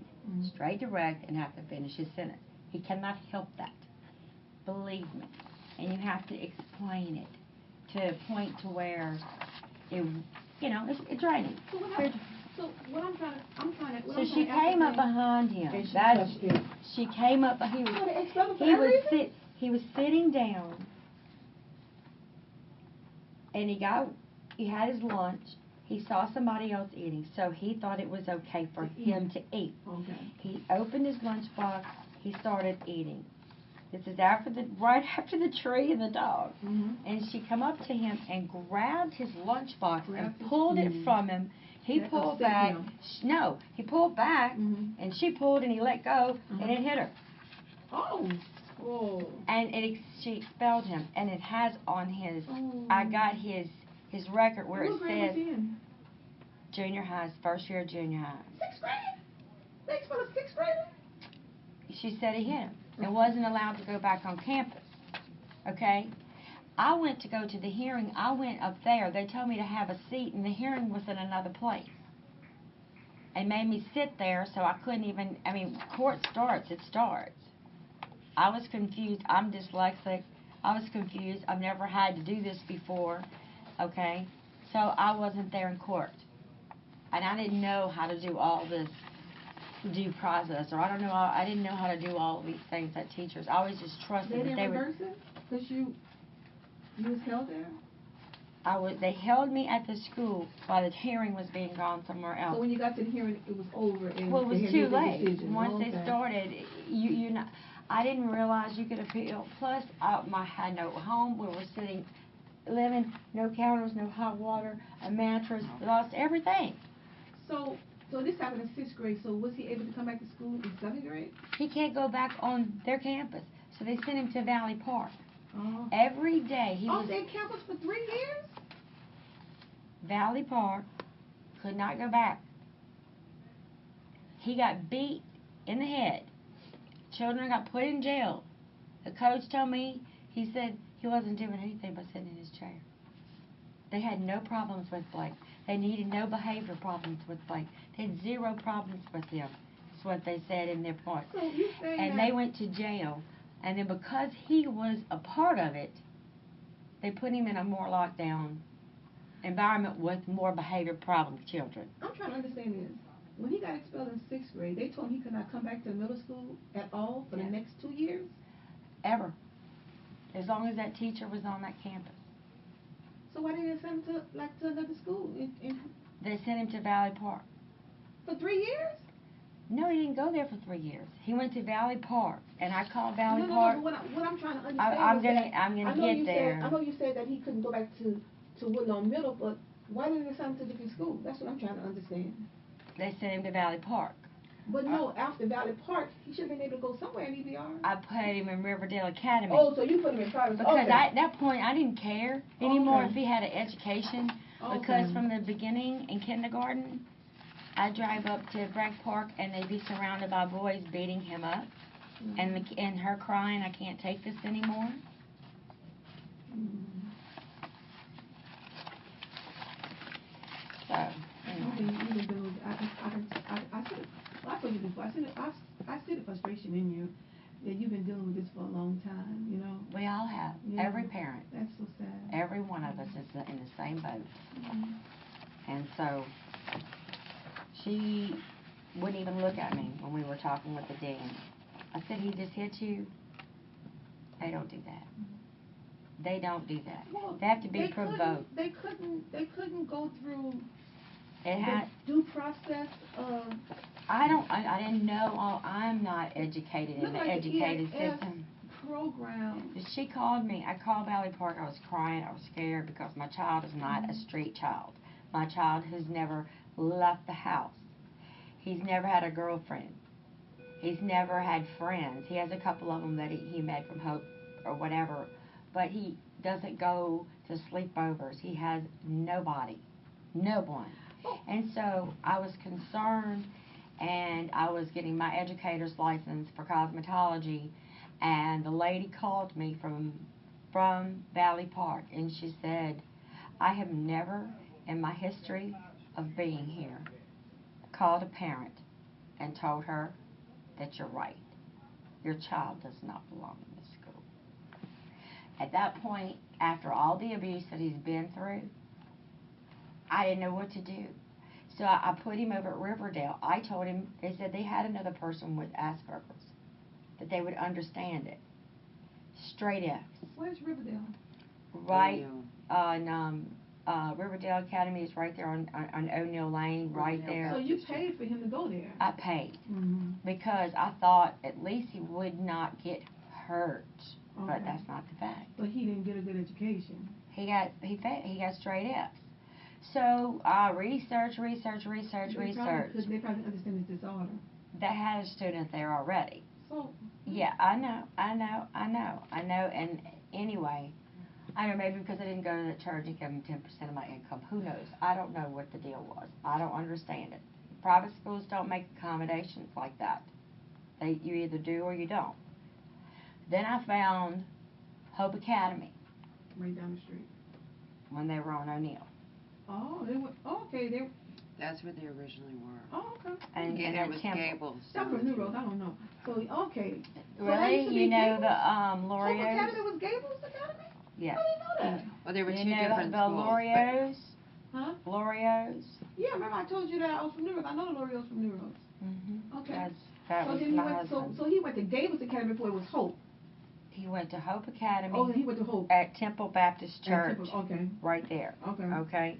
[SPEAKER 3] straight direct, and have to finish his sentence. He cannot help that. Believe me. And you have to explain it to a point to where it's draining.
[SPEAKER 6] So what happened? So what I'm trying to.
[SPEAKER 3] So she came up behind him.
[SPEAKER 6] And she touched him.
[SPEAKER 3] She came up. He
[SPEAKER 6] So they expelled him for
[SPEAKER 3] he
[SPEAKER 6] that
[SPEAKER 3] was
[SPEAKER 6] reason?
[SPEAKER 3] he was sitting down, and he had his lunch. He saw somebody else eating, so he thought it was okay for him to eat.
[SPEAKER 6] Okay.
[SPEAKER 3] He opened his lunchbox. He started eating. This is right after the tree and the dog.
[SPEAKER 6] Mhm.
[SPEAKER 3] And she come up to him and grabbed his lunchbox and
[SPEAKER 6] Grabbed his
[SPEAKER 3] pulled it
[SPEAKER 6] food.
[SPEAKER 3] from him. He
[SPEAKER 6] That
[SPEAKER 3] pulled
[SPEAKER 6] upset
[SPEAKER 3] back.
[SPEAKER 6] him.
[SPEAKER 3] No, he pulled back,
[SPEAKER 6] Mhm.
[SPEAKER 3] and she pulled, and he let go, and it hit her.
[SPEAKER 6] Oh. Oh.
[SPEAKER 3] And she expelled him, and it has on his.
[SPEAKER 6] Oh.
[SPEAKER 3] I got his record where
[SPEAKER 6] What
[SPEAKER 3] it
[SPEAKER 6] grade was
[SPEAKER 3] says
[SPEAKER 6] he in?
[SPEAKER 3] junior high, first year of junior high.
[SPEAKER 6] Sixth grade? They expelled a sixth grader?
[SPEAKER 3] She said he hit him and wasn't allowed to go back on campus. Okay? I went to go to the hearing. I went up there. They told me to have a seat, and the hearing was in another place. And made me sit there, so I couldn't even, court starts, it starts. I was confused. I'm dyslexic. I was confused. I've never had to do this before. Okay? So I wasn't there in court. And I didn't know how to do all this due process, or I didn't know how to do all of these things that teachers. I always just trusted
[SPEAKER 6] They
[SPEAKER 3] that
[SPEAKER 6] didn't
[SPEAKER 3] they would.
[SPEAKER 6] reverse it? Because you was held there?
[SPEAKER 3] They held me at the school while the hearing was being gone somewhere else.
[SPEAKER 6] So when you got to the hearing, it was over and
[SPEAKER 3] Well, it was
[SPEAKER 6] they had
[SPEAKER 3] too
[SPEAKER 6] made their
[SPEAKER 3] late.
[SPEAKER 6] decision.
[SPEAKER 3] Once
[SPEAKER 6] Okay.
[SPEAKER 3] they started, I didn't realize you could appeal. Plus, I had no home. We were living, no counters, no hot water, a mattress, lost everything.
[SPEAKER 6] So this happened in sixth grade. So was he able to come back to school in seventh grade?
[SPEAKER 3] He can't go back on their campus, so they sent him to Valley Park.
[SPEAKER 6] Oh.
[SPEAKER 3] Every day he was
[SPEAKER 6] Off their campus for 3 years?
[SPEAKER 3] Valley Park, could not go back. He got beat in the head. Children got put in jail. The coach told me, he said he wasn't doing anything but sitting in his chair. They had no problems with Blake. They needed no behavior problems with Blake. They had 0 problems with him. That's what they said in their point.
[SPEAKER 6] So you saying
[SPEAKER 3] And
[SPEAKER 6] that
[SPEAKER 3] they went to jail. And then because he was a part of it, they put him in a more lockdown environment with more behavior problem children.
[SPEAKER 6] I'm trying to understand this. When he got expelled in sixth grade, they told him he could not come back to middle school at all for the next 2 years?
[SPEAKER 3] Ever. As long as that teacher was on that campus.
[SPEAKER 6] So why didn't they send him to another school
[SPEAKER 3] They sent him to Valley Park.
[SPEAKER 6] for 3 years?
[SPEAKER 3] No, he didn't go there for 3 years. He went to Valley Park, and I called Valley
[SPEAKER 6] No,
[SPEAKER 3] Park.
[SPEAKER 6] but what I'm trying to understand
[SPEAKER 3] I'm
[SPEAKER 6] is
[SPEAKER 3] gonna
[SPEAKER 6] that
[SPEAKER 3] I'm gonna
[SPEAKER 6] I know
[SPEAKER 3] get
[SPEAKER 6] you
[SPEAKER 3] there.
[SPEAKER 6] said I know you said that he couldn't go back to Woodlawn Middle, but why didn't they send him to a different school? That's what I'm trying to understand.
[SPEAKER 3] They sent him to Valley Park.
[SPEAKER 6] But no, after Valley Park, he should have been able to go somewhere in EBR.
[SPEAKER 3] I put him in Riverdale Academy.
[SPEAKER 6] Oh, so you put him in private school?
[SPEAKER 3] Because
[SPEAKER 6] Okay.
[SPEAKER 3] at that point, I didn't care anymore
[SPEAKER 6] Okay.
[SPEAKER 3] if he had an education.
[SPEAKER 6] Okay.
[SPEAKER 3] Because from the beginning in kindergarten, I'd drive up to Bragg Park and they'd be surrounded by boys beating him up. And her crying, I can't take this anymore.
[SPEAKER 6] You've been dealing with, I told you before, I see the frustration in you, that you've been dealing with this for a long time, you know?
[SPEAKER 3] We all have.
[SPEAKER 6] Yeah.
[SPEAKER 3] Every parent.
[SPEAKER 6] That's so sad.
[SPEAKER 3] Every one of us is in the same boat.
[SPEAKER 6] Mhm.
[SPEAKER 3] And so she wouldn't even look at me when we were talking with the dean. I said, he just hit you. They don't do that. They don't do that.
[SPEAKER 6] Well,
[SPEAKER 3] They have to be provoked.
[SPEAKER 6] They couldn't go through
[SPEAKER 3] It had.
[SPEAKER 6] the due process of.
[SPEAKER 3] I didn't know. I'm not educated in the educated system.
[SPEAKER 6] Program.
[SPEAKER 3] She called me. I called Valley Park. I was crying. I was scared because my child is not a street child. My child has never left the house. He's never had a girlfriend. He's never had friends. He has a couple of them that he met from Hope or whatever, but he doesn't go to sleepovers. He has nobody, no one. And so I was concerned, and I was getting my educator's license for cosmetology, and the lady called me from Valley Park, and she said, I have never in my history of being here called a parent and told her that you're right. Your child does not belong in this school. At that point, after all the abuse that he's been through, I didn't know what to do. So I put him over at Riverdale. I told him, they said they had another person with Asperger's, that they would understand it. Straight F's.
[SPEAKER 6] Where's Riverdale?
[SPEAKER 3] Right on Riverdale Academy is right there on O'Neill Lane, right there.
[SPEAKER 6] So you paid for him to go there?
[SPEAKER 3] I paid
[SPEAKER 6] Mm-hmm.
[SPEAKER 3] because I thought at least he would not get hurt,
[SPEAKER 6] Okay.
[SPEAKER 3] but that's not the fact.
[SPEAKER 6] But he didn't get a good education.
[SPEAKER 3] He got straight F's. So I researched.
[SPEAKER 6] They probably understand his disorder.
[SPEAKER 3] They had a student there already.
[SPEAKER 6] So.
[SPEAKER 3] Yeah, I know. And anyway, I know maybe because I didn't go to the church and give them 10% of my income. Who knows? I don't know what the deal was. I don't understand it. Private schools don't make accommodations like that. You either do or you don't. Then I found Hope Academy.
[SPEAKER 6] Right down the street.
[SPEAKER 3] When they were on O'Neill.
[SPEAKER 6] Oh, they were, okay,
[SPEAKER 1] That's where they originally were.
[SPEAKER 6] oh, okay.
[SPEAKER 3] And
[SPEAKER 1] Yeah, it was
[SPEAKER 3] Temple.
[SPEAKER 1] Gables.
[SPEAKER 6] Stop for New Road, I don't know. So, okay. So that
[SPEAKER 3] Really?
[SPEAKER 6] used to be
[SPEAKER 3] You know
[SPEAKER 6] Gables?
[SPEAKER 3] the
[SPEAKER 6] Hope
[SPEAKER 3] L'Oreals?
[SPEAKER 6] Academy was Gables Academy?
[SPEAKER 3] Yes.
[SPEAKER 6] I didn't know that.
[SPEAKER 1] Well, there were
[SPEAKER 3] You
[SPEAKER 1] two
[SPEAKER 3] know
[SPEAKER 1] different
[SPEAKER 3] the
[SPEAKER 1] schools.
[SPEAKER 3] L'Oreals?
[SPEAKER 6] Huh?
[SPEAKER 3] L'Oreals?
[SPEAKER 6] Yeah, remember I told you that I was from New Road. I know the L'Oreals from New Road.
[SPEAKER 3] Mm-hmm.
[SPEAKER 6] Okay.
[SPEAKER 3] That
[SPEAKER 6] So
[SPEAKER 3] was
[SPEAKER 6] then he
[SPEAKER 3] my
[SPEAKER 6] went,
[SPEAKER 3] husband.
[SPEAKER 6] so he went to Gables Academy before it was Hope.
[SPEAKER 3] He went to Hope Academy.
[SPEAKER 6] Oh, he went to Hope.
[SPEAKER 3] At Temple Baptist
[SPEAKER 6] At
[SPEAKER 3] Church.
[SPEAKER 6] Temple, okay.
[SPEAKER 3] Right there.
[SPEAKER 6] Okay.
[SPEAKER 3] Okay.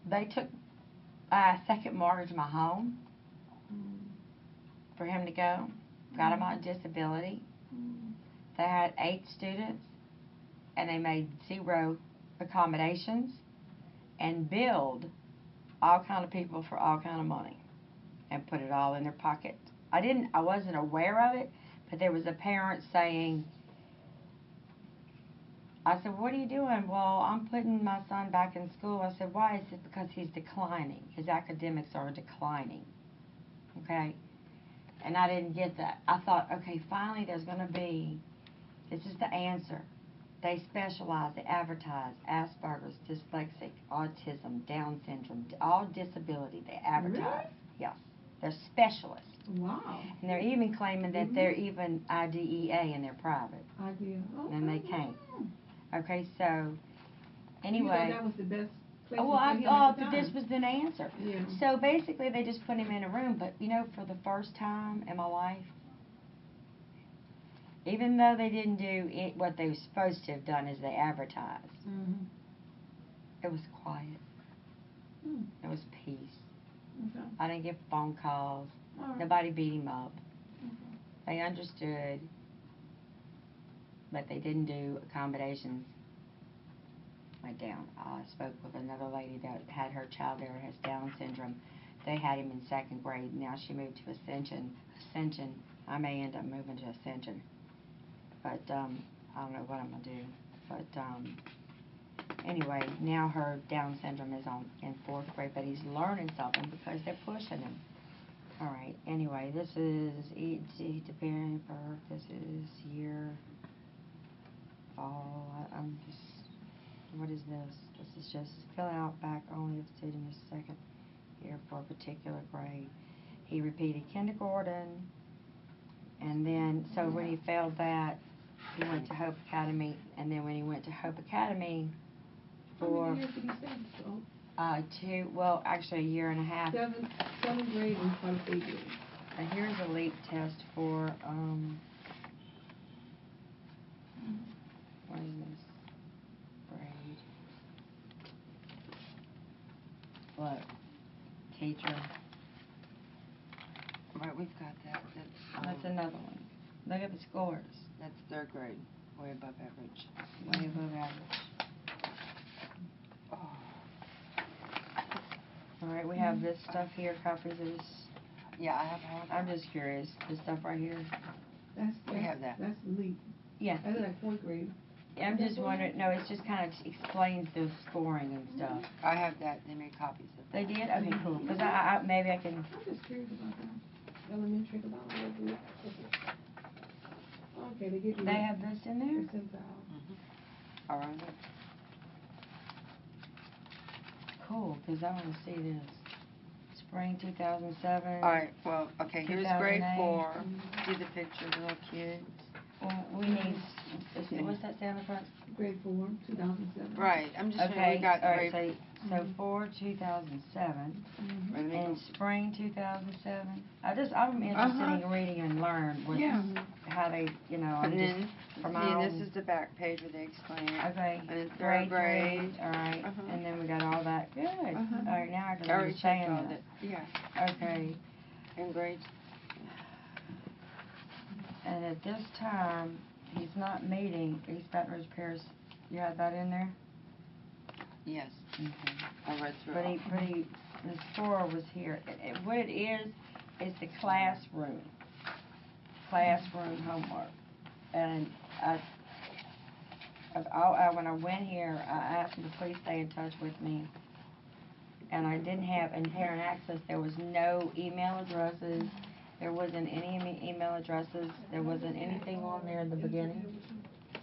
[SPEAKER 3] They took second mortgage my home for him to go. Got him on disability. They had 8 students, and they made 0 accommodations and billed all kind of people for all kind of money and put it all in their pocket. I wasn't aware of it, but there was a parent saying, I said, what are you doing? Well, I'm putting my son back in school. I said, why? He said, because he's declining. His academics are declining. Okay? And I didn't get that. I thought, okay, finally there's going to be, this is the answer. They specialize, they advertise Asperger's, dyslexic, autism, Down syndrome, all disability. They advertise.
[SPEAKER 6] Really?
[SPEAKER 3] Yes. They're specialists.
[SPEAKER 6] Wow.
[SPEAKER 3] And they're even claiming that they're even IDEA and they're private.
[SPEAKER 6] Idea. Okay.
[SPEAKER 3] And they can't. Okay, so
[SPEAKER 6] You
[SPEAKER 3] anyway.
[SPEAKER 6] thought that was the best place
[SPEAKER 3] Well,
[SPEAKER 6] to
[SPEAKER 3] I
[SPEAKER 6] put him
[SPEAKER 3] thought
[SPEAKER 6] at the
[SPEAKER 3] that
[SPEAKER 6] time.
[SPEAKER 3] this was an answer.
[SPEAKER 6] Yeah.
[SPEAKER 3] So basically, they just put him in a room. But you know, for the first time in my life, even though they didn't do it, what they were supposed to have done is they advertised.
[SPEAKER 6] Mm-hmm.
[SPEAKER 3] It was quiet.
[SPEAKER 6] Mm.
[SPEAKER 3] It was peace.
[SPEAKER 6] Okay.
[SPEAKER 3] I didn't get phone calls.
[SPEAKER 6] All right.
[SPEAKER 3] Nobody beat him up.
[SPEAKER 6] Okay.
[SPEAKER 3] They understood, but they didn't do accommodations. Went down. I spoke with another lady that had her child there has Down syndrome. They had him in 2nd grade. Now she moved to Ascension. I may end up moving to Ascension. But I don't know what I'm going to do. But anyway, now her Down syndrome is in 4th grade, but he's learning something because they're pushing him. All right. Anyway, this is E.T. DeBerry Burke. This is year fall. I'm just, what is this? This is just filling out back only of student his second year for a particular grade. He repeated kindergarten, and then, so when he failed that, he went to Hope Academy, and then when he went to Hope Academy
[SPEAKER 6] How
[SPEAKER 3] for,
[SPEAKER 6] many years did he stay? So,
[SPEAKER 3] well, actually a year and a half.
[SPEAKER 6] seventh grade and part of 8th grade.
[SPEAKER 3] And here's a LEAP test for, what is this? Grade. What? Teacher.
[SPEAKER 1] Right, we've got that.
[SPEAKER 3] That's another one. Look at the scores.
[SPEAKER 1] That's 3rd grade, way above average.
[SPEAKER 3] Way above average.
[SPEAKER 1] Oh.
[SPEAKER 3] All right, we have this stuff here, copies of this.
[SPEAKER 1] Yeah, I have all that.
[SPEAKER 3] I'm just curious, this stuff right here.
[SPEAKER 1] We have that.
[SPEAKER 6] That's leap.
[SPEAKER 3] Yeah.
[SPEAKER 6] That's like 4th grade.
[SPEAKER 3] I'm just wondering, no, it's just kind of explains the scoring and stuff.
[SPEAKER 1] I have that. They made copies of
[SPEAKER 3] They
[SPEAKER 1] that.
[SPEAKER 3] did? Okay, cool. Because I maybe I can,
[SPEAKER 6] I'm just curious about that. Elementary, because I don't know. Okay, they give you.
[SPEAKER 3] they have this in there?
[SPEAKER 6] Percentile.
[SPEAKER 1] All right.
[SPEAKER 3] Cool, because I want to see this. Spring 2007.
[SPEAKER 1] All right, well, okay, here's grade
[SPEAKER 3] 2008.
[SPEAKER 1] 4. See the picture, the little kids.
[SPEAKER 3] Well, we need, what's that say on the front?
[SPEAKER 6] Grade 4, 2007.
[SPEAKER 1] Right, I'm just saying
[SPEAKER 3] Okay,
[SPEAKER 1] we got
[SPEAKER 3] all right,
[SPEAKER 1] grade.
[SPEAKER 3] so 2007,
[SPEAKER 6] Mhm.
[SPEAKER 1] Wait, let me
[SPEAKER 3] and
[SPEAKER 1] go-
[SPEAKER 3] spring 2007. I'm interested in reading and learn what,
[SPEAKER 1] Yeah.
[SPEAKER 3] how they, you know,
[SPEAKER 1] And
[SPEAKER 3] I'm
[SPEAKER 1] then,
[SPEAKER 3] just, for
[SPEAKER 1] see,
[SPEAKER 3] my
[SPEAKER 1] and
[SPEAKER 3] own.
[SPEAKER 1] this is the back page where they explain it.
[SPEAKER 3] Okay,
[SPEAKER 1] And then
[SPEAKER 3] grade
[SPEAKER 1] 3rd grade.
[SPEAKER 3] 3, all right,
[SPEAKER 1] Uh-huh.
[SPEAKER 3] and then we got all that, good.
[SPEAKER 1] Uh-huh.
[SPEAKER 3] All right, now I can
[SPEAKER 1] I already checked all
[SPEAKER 3] understand
[SPEAKER 1] that.
[SPEAKER 3] this.
[SPEAKER 1] Yeah,
[SPEAKER 3] Okay,
[SPEAKER 1] and grade,
[SPEAKER 3] and at this time, he's not meeting East Baton Rouge Parish, you have that in there?
[SPEAKER 1] yes,
[SPEAKER 3] Okay.
[SPEAKER 1] I read through
[SPEAKER 3] But
[SPEAKER 1] it.
[SPEAKER 3] the score was here. What it is the classroom homework. And when I went here, I asked them to please stay in touch with me. And I didn't have, in Parent Access, there was no email addresses. There wasn't any email addresses. There wasn't anything on there in the beginning.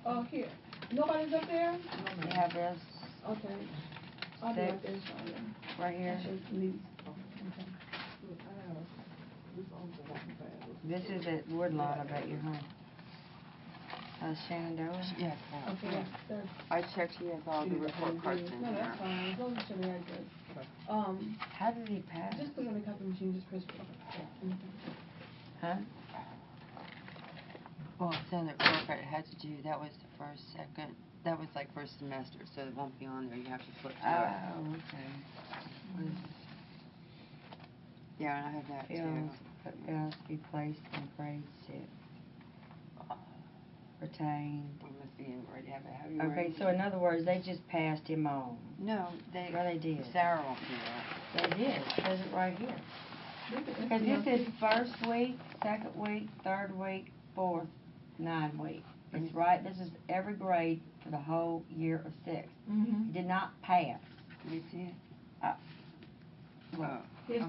[SPEAKER 6] Oh, here. Nobody's up there?
[SPEAKER 3] We have this
[SPEAKER 6] Okay. I'll be up there, sorry.
[SPEAKER 3] right here.
[SPEAKER 6] Please.
[SPEAKER 3] This is at Woodlawn, I bet you, huh? Shenandoah?
[SPEAKER 1] Yes,
[SPEAKER 6] Okay, that's.
[SPEAKER 1] I checked, he has all the report cards in
[SPEAKER 6] No,
[SPEAKER 1] there.
[SPEAKER 6] that's fine, as long as you show me address.
[SPEAKER 3] How did he pass?
[SPEAKER 6] Just put it on the copy machine, just press.
[SPEAKER 3] Huh?
[SPEAKER 1] Well, it's on the report card, it had to do, that was the first, second, that was like first semester, so it won't be on there, you have to flip through it.
[SPEAKER 3] Oh, okay.
[SPEAKER 1] Yeah, and I have that
[SPEAKER 3] Fails,
[SPEAKER 1] too.
[SPEAKER 3] fails to be placed in grade 6. Retained.
[SPEAKER 1] We must be in grade, have you
[SPEAKER 3] Okay,
[SPEAKER 1] read?
[SPEAKER 3] so in other words, they just passed him on.
[SPEAKER 1] No, they.
[SPEAKER 3] Well, they did.
[SPEAKER 1] Sarah won't do that.
[SPEAKER 3] They did, it says it right here. Because this is first week, second week, third week, fourth, 9 week. It's right, this is every grade for the whole year of 6.
[SPEAKER 6] Mm-hmm.
[SPEAKER 3] He did not pass.
[SPEAKER 1] Can you see it?
[SPEAKER 3] Well,
[SPEAKER 6] There's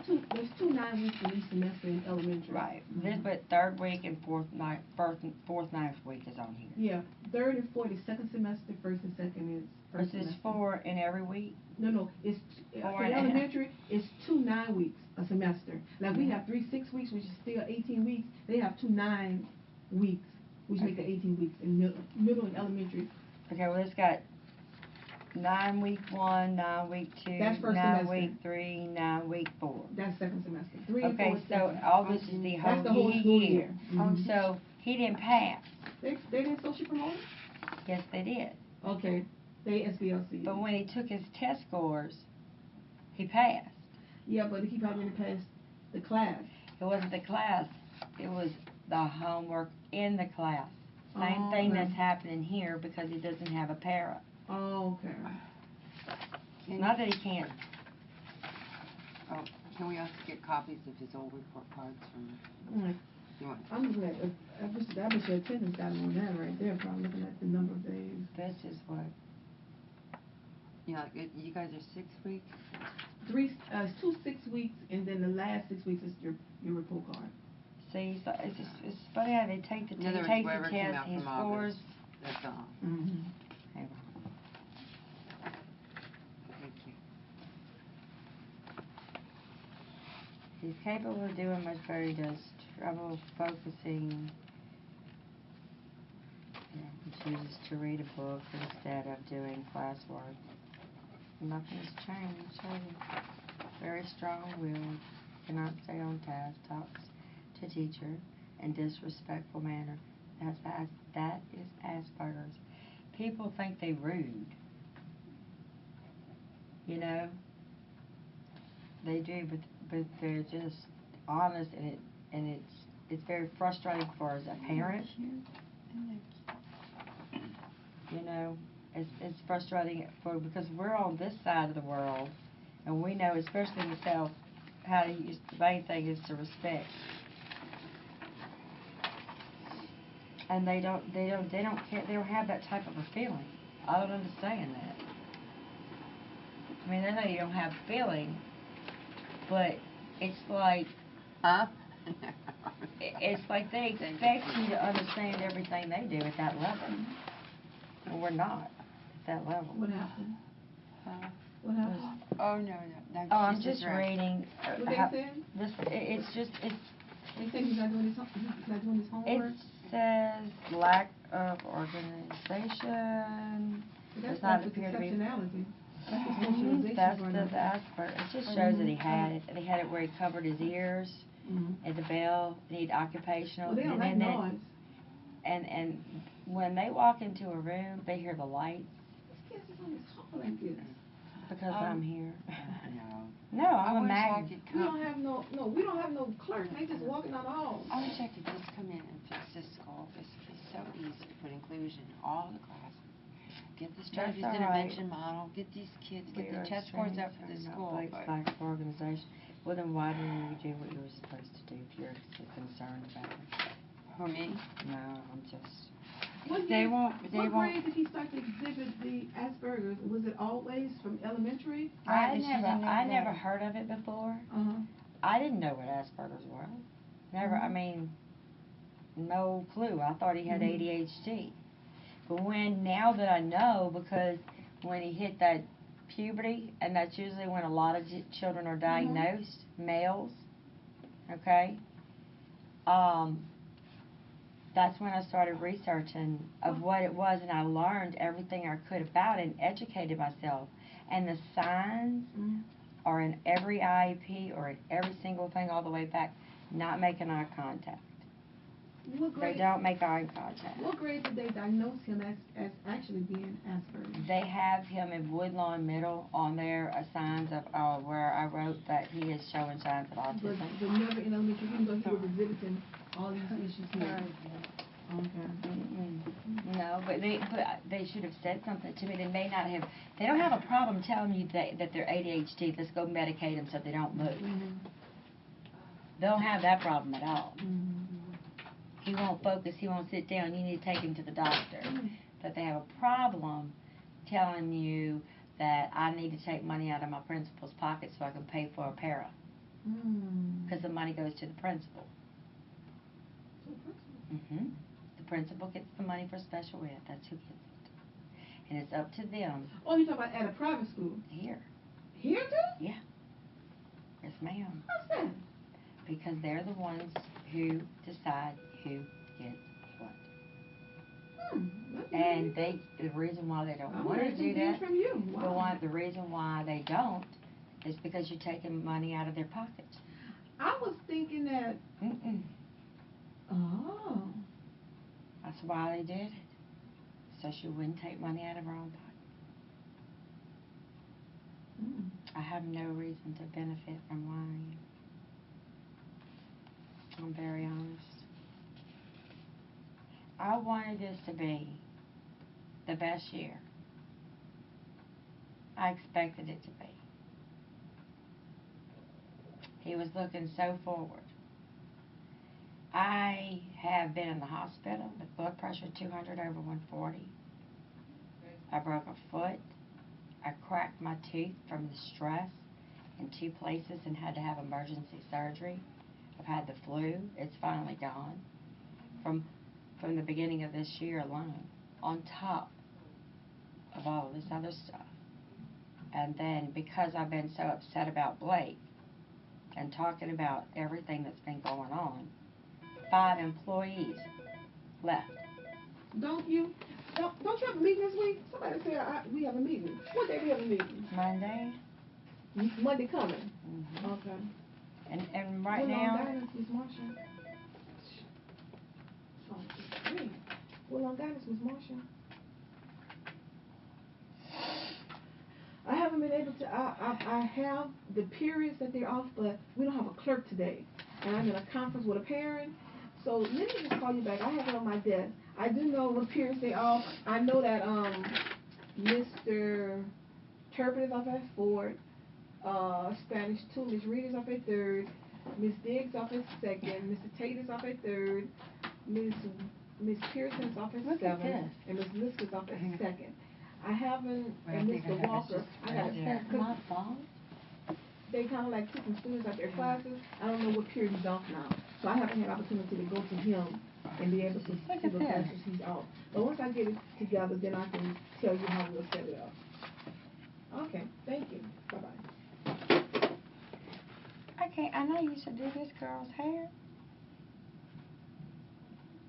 [SPEAKER 6] two 9 weeks in each semester in elementary.
[SPEAKER 3] right. This, but third week and fourth, ninth week is on here.
[SPEAKER 6] Yeah, 3rd and 4th is second semester, 1st and 2nd is first
[SPEAKER 3] This is
[SPEAKER 6] semester.
[SPEAKER 3] 4 in every week?
[SPEAKER 6] No, it's,
[SPEAKER 3] Four
[SPEAKER 6] for
[SPEAKER 3] and a half.
[SPEAKER 6] elementary, it's 2 9 weeks a semester. Like we have 3 6 weeks, which is still 18 weeks, they have 2 9 weeks, which make it 18 weeks in middle and elementary.
[SPEAKER 3] Okay, well, it's got 9 week 1, 9 week 2,
[SPEAKER 6] That's first
[SPEAKER 3] 9
[SPEAKER 6] semester.
[SPEAKER 3] week 3, 9 week 4.
[SPEAKER 6] That's second semester. 3 and 4
[SPEAKER 3] Okay,
[SPEAKER 6] is
[SPEAKER 3] so
[SPEAKER 6] second.
[SPEAKER 3] all this is the
[SPEAKER 6] That's the whole
[SPEAKER 3] whole
[SPEAKER 6] school
[SPEAKER 3] year.
[SPEAKER 6] year. Mhm.
[SPEAKER 3] So he didn't pass.
[SPEAKER 6] They didn't social promote?
[SPEAKER 3] Yes, they did.
[SPEAKER 6] Okay, they SBLC.
[SPEAKER 3] But when he took his test scores, he passed.
[SPEAKER 6] Yeah, but he probably didn't pass the class.
[SPEAKER 3] It wasn't the class, it was the homework in the class. Same
[SPEAKER 6] Oh,
[SPEAKER 3] thing
[SPEAKER 6] okay.
[SPEAKER 3] that's happening here because he doesn't have a para.
[SPEAKER 6] Oh, okay.
[SPEAKER 3] Not that he can't.
[SPEAKER 1] Oh, can we also get copies of his old report cards from,
[SPEAKER 6] Alright.
[SPEAKER 1] you want?
[SPEAKER 6] I'm looking at, I bet your attendance got him on that right there, probably looking at the number of days.
[SPEAKER 3] This is what,
[SPEAKER 1] You know, you guys are 6 weeks?
[SPEAKER 6] It's 2 6 weeks, and then the last 6 weeks is your report card.
[SPEAKER 3] see, so it's funny how they take the,
[SPEAKER 1] In other
[SPEAKER 3] he
[SPEAKER 1] words,
[SPEAKER 3] takes
[SPEAKER 1] whatever
[SPEAKER 3] the
[SPEAKER 1] came
[SPEAKER 3] test,
[SPEAKER 1] out
[SPEAKER 3] he
[SPEAKER 1] from
[SPEAKER 3] scores.
[SPEAKER 1] August, that's all.
[SPEAKER 6] Mm-hmm.
[SPEAKER 3] Hang He's capable of doing much better. He does trouble focusing. He chooses to read a book instead of doing classwork. Nothing's changed, has it? Very strong-willed, cannot stay on task, talks to teacher in disrespectful manner. That is Asperger's. People think they rude. You know? They do, but they're just honest, and it's very frustrating for us as a parent. You know, it's frustrating because we're on this side of the world, and we know, especially myself, how to use the main thing is to respect. And they don't care. They don't have that type of a feeling. I don't understand that. I mean, I know you don't have feeling, but it's like
[SPEAKER 1] Huh?
[SPEAKER 3] it's like they expect you to understand everything they do at that level. And we're not at that level.
[SPEAKER 6] What happened?
[SPEAKER 1] Huh?
[SPEAKER 6] What happened?
[SPEAKER 1] Oh, no.
[SPEAKER 3] Oh, I'm just reading.
[SPEAKER 6] What they said?
[SPEAKER 3] It's just
[SPEAKER 6] They said he's not doing his homework?
[SPEAKER 3] it says lack of organization.
[SPEAKER 6] That's
[SPEAKER 3] Does not
[SPEAKER 6] like
[SPEAKER 3] appear to be.
[SPEAKER 6] exceptionality. That's the
[SPEAKER 3] Mhm,
[SPEAKER 6] socialization
[SPEAKER 3] that's
[SPEAKER 6] part
[SPEAKER 3] the
[SPEAKER 6] of it.
[SPEAKER 3] Asperger. It just shows that he had it. And he had it where he covered his ears.
[SPEAKER 6] Mhm.
[SPEAKER 3] And the bell, need occupational.
[SPEAKER 6] Well, they don't
[SPEAKER 3] and
[SPEAKER 6] like
[SPEAKER 3] then
[SPEAKER 6] noise.
[SPEAKER 3] and when they walk into a room, they hear the lights
[SPEAKER 6] This kid's just on his hall like this.
[SPEAKER 3] because I'm here.
[SPEAKER 1] No.
[SPEAKER 3] No,
[SPEAKER 1] I
[SPEAKER 3] I'm a
[SPEAKER 1] wish I
[SPEAKER 3] magnet.
[SPEAKER 1] could
[SPEAKER 6] We
[SPEAKER 1] come.
[SPEAKER 6] don't have no clerk. They just walking down the halls.
[SPEAKER 1] I wish I could just come in and fix this school. This would be so easy to put inclusion in all the classes. Get the strategies
[SPEAKER 3] all right.
[SPEAKER 1] intervention model, get these kids, get the test scores up for the school. but-
[SPEAKER 3] Lack of organization. Well, then why didn't you do what you were supposed to do if you're concerned about it?
[SPEAKER 1] For me?
[SPEAKER 3] No, I'm just.
[SPEAKER 6] What
[SPEAKER 1] They
[SPEAKER 6] year-
[SPEAKER 1] won't- they
[SPEAKER 6] What
[SPEAKER 1] won't-
[SPEAKER 6] grade did he start to exhibit the Asperger's? Was it always from elementary?
[SPEAKER 3] I
[SPEAKER 1] She
[SPEAKER 3] never,
[SPEAKER 1] didn't know
[SPEAKER 3] I
[SPEAKER 1] that.
[SPEAKER 3] never heard of it before.
[SPEAKER 6] Uh-huh.
[SPEAKER 3] I didn't know what Asperger's were. Never. I
[SPEAKER 6] Mhm.
[SPEAKER 3] mean, no clue. I thought he had
[SPEAKER 6] Mhm.
[SPEAKER 3] ADHD. But now that I know, because when he hit that puberty, and that's usually when a lot of children are diagnosed, males, okay? That's when I started researching of what it was, and I learned everything I could about it and educated myself. And the signs
[SPEAKER 6] Mhm.
[SPEAKER 3] are in every IEP or in every single thing all the way back, not making eye contact.
[SPEAKER 6] What
[SPEAKER 3] They
[SPEAKER 6] grade?
[SPEAKER 3] don't make eye contact.
[SPEAKER 6] What grade did they diagnose him as actually being Asperger's?
[SPEAKER 3] They have him in Woodlawn Middle on their signs of where I wrote that he is showing signs of
[SPEAKER 6] But
[SPEAKER 3] autism.
[SPEAKER 6] never in elementary, even though he was exhibiting all these issues here. Okay.
[SPEAKER 3] Mm-mm. No, but they should have said something to me. They may not have. They don't have a problem telling you that they're ADHD. Let's go medicate them so they don't move.
[SPEAKER 6] Mhm.
[SPEAKER 3] They don't have that problem at all.
[SPEAKER 6] Mhm.
[SPEAKER 3] He won't focus. He won't sit down. You need to take him to the doctor.
[SPEAKER 6] Mhm.
[SPEAKER 3] But they have a problem telling you that I need to take money out of my principal's pocket so I can pay for a para. Because the money goes to the principal. Mm-hmm. The principal gets the money for special ed. That's who gets it. And it's up to them.
[SPEAKER 6] Oh, you're talking about at a private school?
[SPEAKER 3] Here.
[SPEAKER 6] Here too?
[SPEAKER 3] Yeah. Yes, ma'am.
[SPEAKER 6] What's that?
[SPEAKER 3] Because they're the ones who decide who gets what. And the reason why they don't want to do that,
[SPEAKER 6] From you. Wow.
[SPEAKER 3] the reason why they don't is because you're taking money out of their pockets.
[SPEAKER 6] I was thinking that.
[SPEAKER 3] Mm-mm.
[SPEAKER 6] Oh.
[SPEAKER 3] That's why they did it. So she wouldn't take money out of her own pocket.
[SPEAKER 6] Mm.
[SPEAKER 3] I have no reason to benefit from lying. I'm very honest. I wanted this to be the best year. I expected it to be. He was looking so forward. I have been in the hospital with blood pressure 200 over 140. I broke a foot. I cracked my tooth from the stress in 2 places and had to have emergency surgery. I've had the flu. It's finally gone. From the beginning of this year alone, on top of all of this other stuff. And then because I've been so upset about Blake, and talking about everything that's been going on. 5 employees left.
[SPEAKER 6] Don't you have a meeting this week? Somebody said we have a meeting. What day we have a meeting?
[SPEAKER 3] Monday.
[SPEAKER 6] Monday coming.
[SPEAKER 3] Mhm.
[SPEAKER 6] Okay.
[SPEAKER 3] And right
[SPEAKER 6] Hold on,
[SPEAKER 3] now,
[SPEAKER 6] guidance, Ms. Marsha. Hey, hold on, guidance, Ms. Marsha. I haven't been able to, I have the periods that they're off, but we don't have a clerk today. And I'm in a conference with a parent. So let me just call you back. I have it on my desk. I do know what periods they off. I know that, Mr. Turpin is off at 4th. Spanish 2, Miss Reed is off at 3rd. Miss Diggs off at 2nd. Mr. Tate is off at 3rd. Miss Pearson's off at
[SPEAKER 3] Look at
[SPEAKER 6] 7th.
[SPEAKER 3] this.
[SPEAKER 6] And Miss Liska's off at 2nd. I haven't,
[SPEAKER 3] Well, I
[SPEAKER 6] and
[SPEAKER 3] think I
[SPEAKER 6] Mr.
[SPEAKER 3] have
[SPEAKER 6] Walker,
[SPEAKER 3] just
[SPEAKER 6] I
[SPEAKER 3] right
[SPEAKER 6] got
[SPEAKER 3] there.
[SPEAKER 6] to,
[SPEAKER 4] My fault?
[SPEAKER 6] they kind of like taking students out their classes. I don't know what period he's off now. So I haven't had opportunity to go to him and be able to
[SPEAKER 3] Look
[SPEAKER 6] see
[SPEAKER 3] at
[SPEAKER 6] what
[SPEAKER 3] this.
[SPEAKER 6] classes he's off. But once I get it together, then I can tell you how we'll set it up. Okay, thank you. Bye-bye.
[SPEAKER 3] okay, I know you used to do this girl's hair.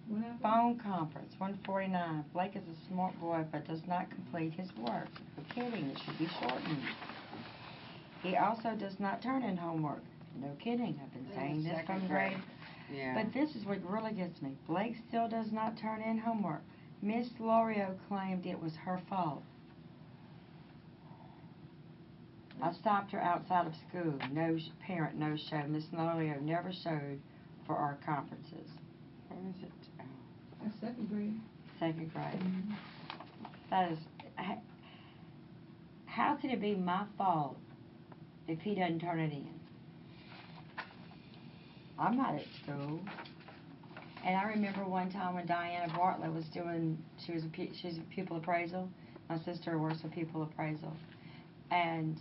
[SPEAKER 6] What happened?
[SPEAKER 3] Phone conference, 149. Blake is a smart boy but does not complete his work. No kidding, it should be shortened. He also does not turn in homework. No kidding, I've been saying this from
[SPEAKER 1] Second
[SPEAKER 3] grade.
[SPEAKER 1] grade. Yeah.
[SPEAKER 3] But this is what really gets me. Blake still does not turn in homework. Miss Lorio claimed it was her fault. I stopped her outside of school. No parent, no show. Miss Lorio never showed for our conferences.
[SPEAKER 1] Where is it? Oh.
[SPEAKER 6] That's 2nd grade.
[SPEAKER 3] 2nd grade.
[SPEAKER 6] Mhm.
[SPEAKER 3] That is, how can it be my fault if he doesn't turn it in? I'm not at school. And I remember one time when Diana Bartlett was doing, she's a pupil appraisal. My sister works for pupil appraisal. And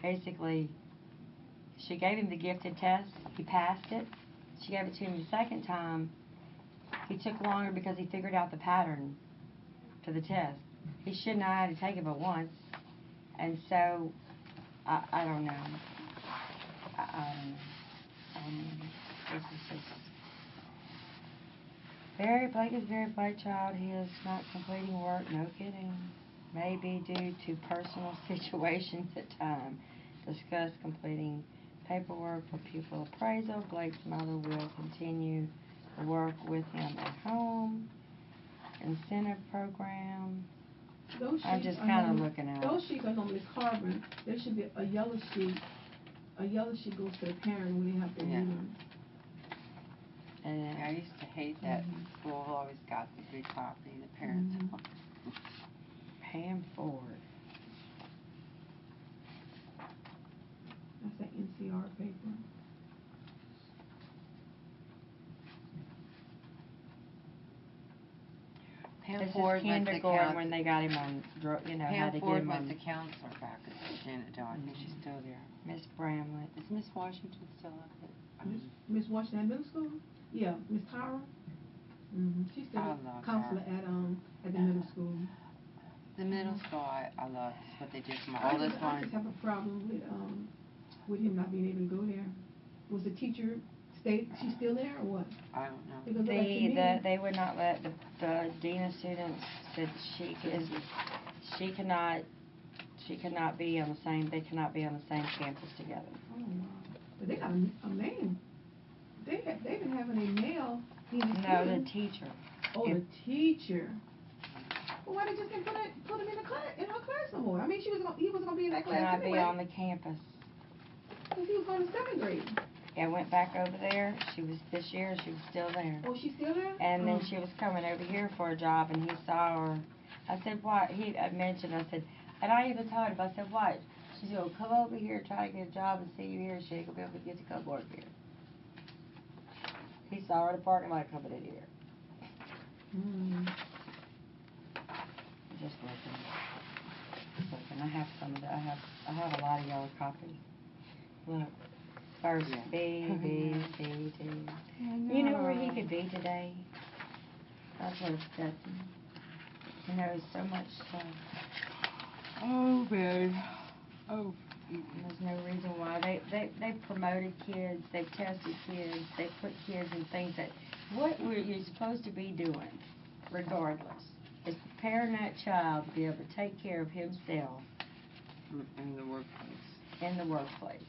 [SPEAKER 3] basically, she gave him the gifted test. He passed it. She gave it to him the second time. He took longer because he figured out the pattern to the test. He shouldn't have had to take it but once. And so, I don't know. I don't know. This is just... Blake is a very bright child. He is not completing work. No kidding. Maybe due to personal situations at times. Discuss completing paperwork for pupil appraisal. Blake's mother will continue to work with him at home. Incentive program.
[SPEAKER 6] Those
[SPEAKER 3] I'm
[SPEAKER 6] sheets
[SPEAKER 3] just
[SPEAKER 6] are
[SPEAKER 3] kind of
[SPEAKER 6] normally-
[SPEAKER 3] looking at
[SPEAKER 6] Those
[SPEAKER 3] it.
[SPEAKER 6] sheets are normally carbon. There should be a yellow sheet. A yellow sheet goes to the parent when they have their
[SPEAKER 1] Yeah.
[SPEAKER 6] meeting.
[SPEAKER 1] Yeah, I used to hate that. School always got the big copy, the parents.
[SPEAKER 6] Mhm.
[SPEAKER 3] Pam Ford.
[SPEAKER 6] That's that NCR paper.
[SPEAKER 1] Pam
[SPEAKER 3] This is
[SPEAKER 1] Ford was the
[SPEAKER 3] kindergarten when they got him on, had
[SPEAKER 1] Pam
[SPEAKER 3] to get
[SPEAKER 1] Ford
[SPEAKER 3] him
[SPEAKER 1] was
[SPEAKER 3] on.
[SPEAKER 1] the counselor back at Shenandoah. I think she's still there.
[SPEAKER 3] Miss Bramlett.
[SPEAKER 1] Is Miss Washington still up at?
[SPEAKER 6] Miss Washington Middle School? Yeah, Miss Tara? Mm-hmm. She's still
[SPEAKER 1] I
[SPEAKER 6] a
[SPEAKER 1] love
[SPEAKER 6] counselor at the middle school.
[SPEAKER 1] The middle school, I love what they did for my
[SPEAKER 6] I
[SPEAKER 1] oldest
[SPEAKER 6] just
[SPEAKER 1] one.
[SPEAKER 6] have a problem with him not being able to go there. Was the teacher she's still there or what?
[SPEAKER 1] I don't know.
[SPEAKER 6] Because it looked like to me-
[SPEAKER 3] They would not let the dean of students said they cannot be on the same campus together.
[SPEAKER 6] Oh, wow. But they got a man. They've been having a male dean of
[SPEAKER 3] No, the
[SPEAKER 6] students.
[SPEAKER 3] teacher.
[SPEAKER 6] Oh, the teacher. Well, why they just didn't put him in her class no more? I mean, he was gonna be in that class
[SPEAKER 3] Cannot
[SPEAKER 6] anyway.
[SPEAKER 3] be on the campus.
[SPEAKER 6] Because he was going to 7th grade.
[SPEAKER 3] I went back over there. This year she was still there.
[SPEAKER 6] Oh, she's still there?
[SPEAKER 3] And then
[SPEAKER 6] Oh.
[SPEAKER 3] she was coming over here for a job, and he saw her. I said, what? I mentioned, I said, and I even told him, I said, what? She said, well, come over here, try to get a job and see you here. She ain't gonna be able to get to come work here. He saw her in the parking lot coming in here. Just looking. I have some of that. I have a lot of yellow copies. Look. First
[SPEAKER 1] Yeah.
[SPEAKER 3] B, C, D. You know where he could be today? That's what upsets me. He knows so much stuff.
[SPEAKER 1] Oh, man. Oh.
[SPEAKER 3] And there's no reason why. they've promoted kids, they've tested kids, they've put kids in things that, you're supposed to be doing, regardless, is preparing that child to be able to take care of himself
[SPEAKER 1] In the workplace.
[SPEAKER 3] in the workplace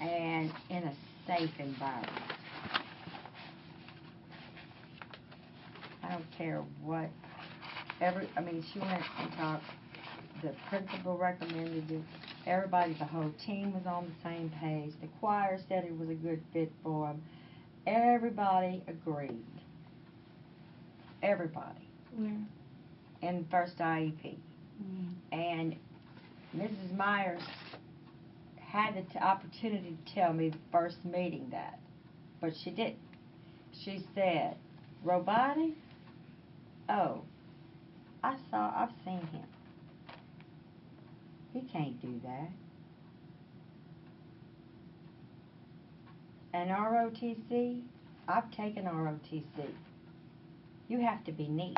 [SPEAKER 3] and in a safe environment. I don't care what, she went and talked, the principal recommended it, everybody, the whole team was on the same page, the choir said it was a good fit for them, everybody agreed. Everybody.
[SPEAKER 6] Where?
[SPEAKER 3] In first IEP. And Mrs. Myers had the opportunity to tell me the first meeting that, but she didn't. She said, Robani? Oh, I've seen him. He can't do that. And ROTC, I've taken ROTC. You have to be neat.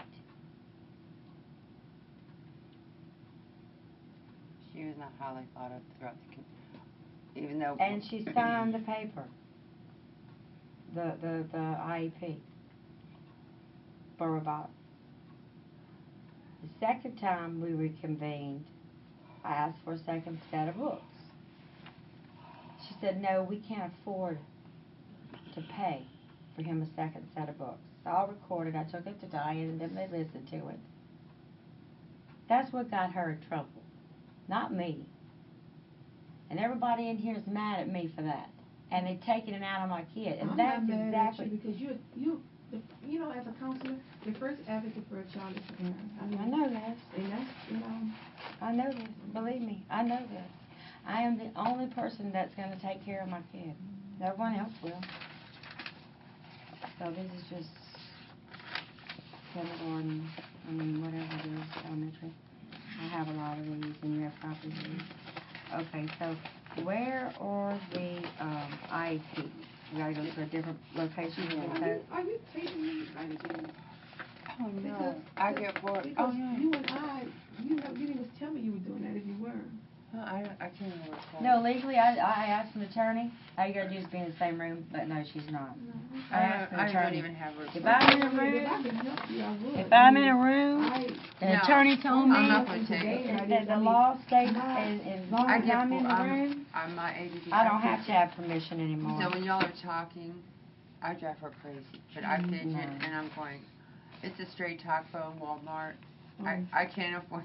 [SPEAKER 1] She was not highly thought of throughout the even though.
[SPEAKER 3] And she signed the paper, the IEP for about. The second time we reconvened, I asked for a second set of books. She said, no, we can't afford to pay for him a second set of books. It's all recorded. I took it to Diane and then they listened to it. That's what got her in trouble, not me. And everybody in here is mad at me for that. And they've taken it out on my kid. And
[SPEAKER 6] I'm
[SPEAKER 3] that's
[SPEAKER 6] not mad
[SPEAKER 3] exactly.
[SPEAKER 6] at you because you know, as a counselor, the first advocate for a child is the parent.
[SPEAKER 3] I know this.
[SPEAKER 6] And that's,
[SPEAKER 3] I know this. Believe me, I know this. I am the only person that's going to take care of my kid. No one else will. So this is just kindergarten, whatever it is, elementary. I have a lot of these, and you have copies of these. Okay, so where are the IEPs? We gotta go to a different location to get those?
[SPEAKER 6] are you taking me?
[SPEAKER 1] Oh no,
[SPEAKER 6] Because-
[SPEAKER 1] I get bored.
[SPEAKER 6] Because
[SPEAKER 1] Oh no.
[SPEAKER 6] you and I, you didn't even tell me you were doing that if you were.
[SPEAKER 1] I can't even recall.
[SPEAKER 3] No, legally, I asked an attorney. All you gotta do is be in the same room, but no, she's not. I asked an
[SPEAKER 1] I don't
[SPEAKER 3] attorney.
[SPEAKER 1] even have her.
[SPEAKER 3] If I'm in a
[SPEAKER 6] If I
[SPEAKER 3] room,
[SPEAKER 6] can help you, I would.
[SPEAKER 3] if I'm in a room, an
[SPEAKER 1] No,
[SPEAKER 3] attorney told me
[SPEAKER 1] I'm not gonna take it.
[SPEAKER 3] that the law states, as long
[SPEAKER 1] I
[SPEAKER 3] as
[SPEAKER 1] get
[SPEAKER 3] I'm in the
[SPEAKER 1] bored.
[SPEAKER 3] room,
[SPEAKER 1] I'm my ADD.
[SPEAKER 3] I don't have to have permission anymore.
[SPEAKER 1] So when y'all are talking, I drive her crazy. But I fidget
[SPEAKER 3] No.
[SPEAKER 1] and I'm going, it's a straight talk phone, Walmart. I can't afford.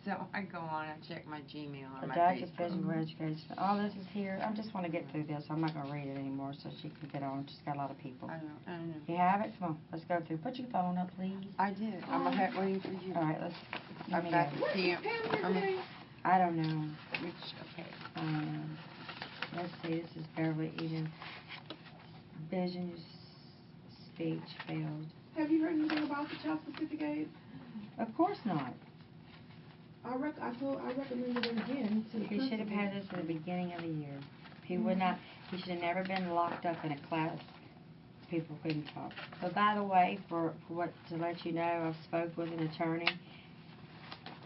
[SPEAKER 1] So I go on and check my Gmail or my
[SPEAKER 3] Adaptive
[SPEAKER 1] Facebook.
[SPEAKER 3] physical education. All this is here. I just want to get through this. I'm not going to read it anymore so she can get on. She's got a lot of people.
[SPEAKER 1] I know.
[SPEAKER 3] You have it? Come on, let's go through. Put your phone up, please.
[SPEAKER 1] I did. I'm ahead waiting for you.
[SPEAKER 3] All right, let's.
[SPEAKER 1] I've
[SPEAKER 3] let
[SPEAKER 1] got
[SPEAKER 3] me
[SPEAKER 1] to
[SPEAKER 3] go.
[SPEAKER 1] see it.
[SPEAKER 3] I don't know.
[SPEAKER 1] Okay.
[SPEAKER 3] Let's see. This is Beverly Eden. Vision, speech failed.
[SPEAKER 6] Have you heard anything about the child-specific aid?
[SPEAKER 3] Of course not.
[SPEAKER 6] I recommended it again to the
[SPEAKER 3] He should have had this at the beginning of the year. He would not. He should have never been locked up in a class. People couldn't talk. But by the way, for what to let you know, I've spoke with an attorney,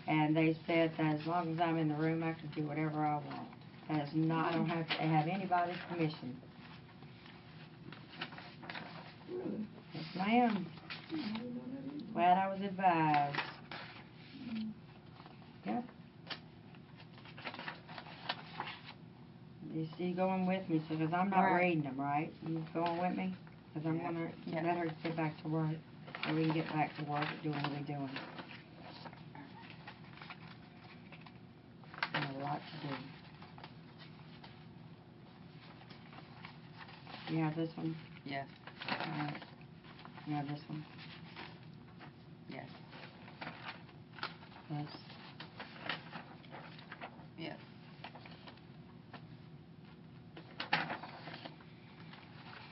[SPEAKER 3] and they said that as long as I'm in the room, I can do whatever I want. That is not. I don't have to have anybody's permission.
[SPEAKER 6] Really?
[SPEAKER 3] Yes, ma'am.
[SPEAKER 6] I didn't know that either.
[SPEAKER 3] Glad I was advised. Yep. You going with me, so because I'm not
[SPEAKER 1] Right.
[SPEAKER 3] reading them, right? You going with me? Because I'm going to let her get back to work, or we can get back to work at doing what we're doing. I have a lot to do. You have this one?
[SPEAKER 1] Yes.
[SPEAKER 3] All right. You have this one?
[SPEAKER 1] Yes.
[SPEAKER 3] Yes.
[SPEAKER 1] Yes.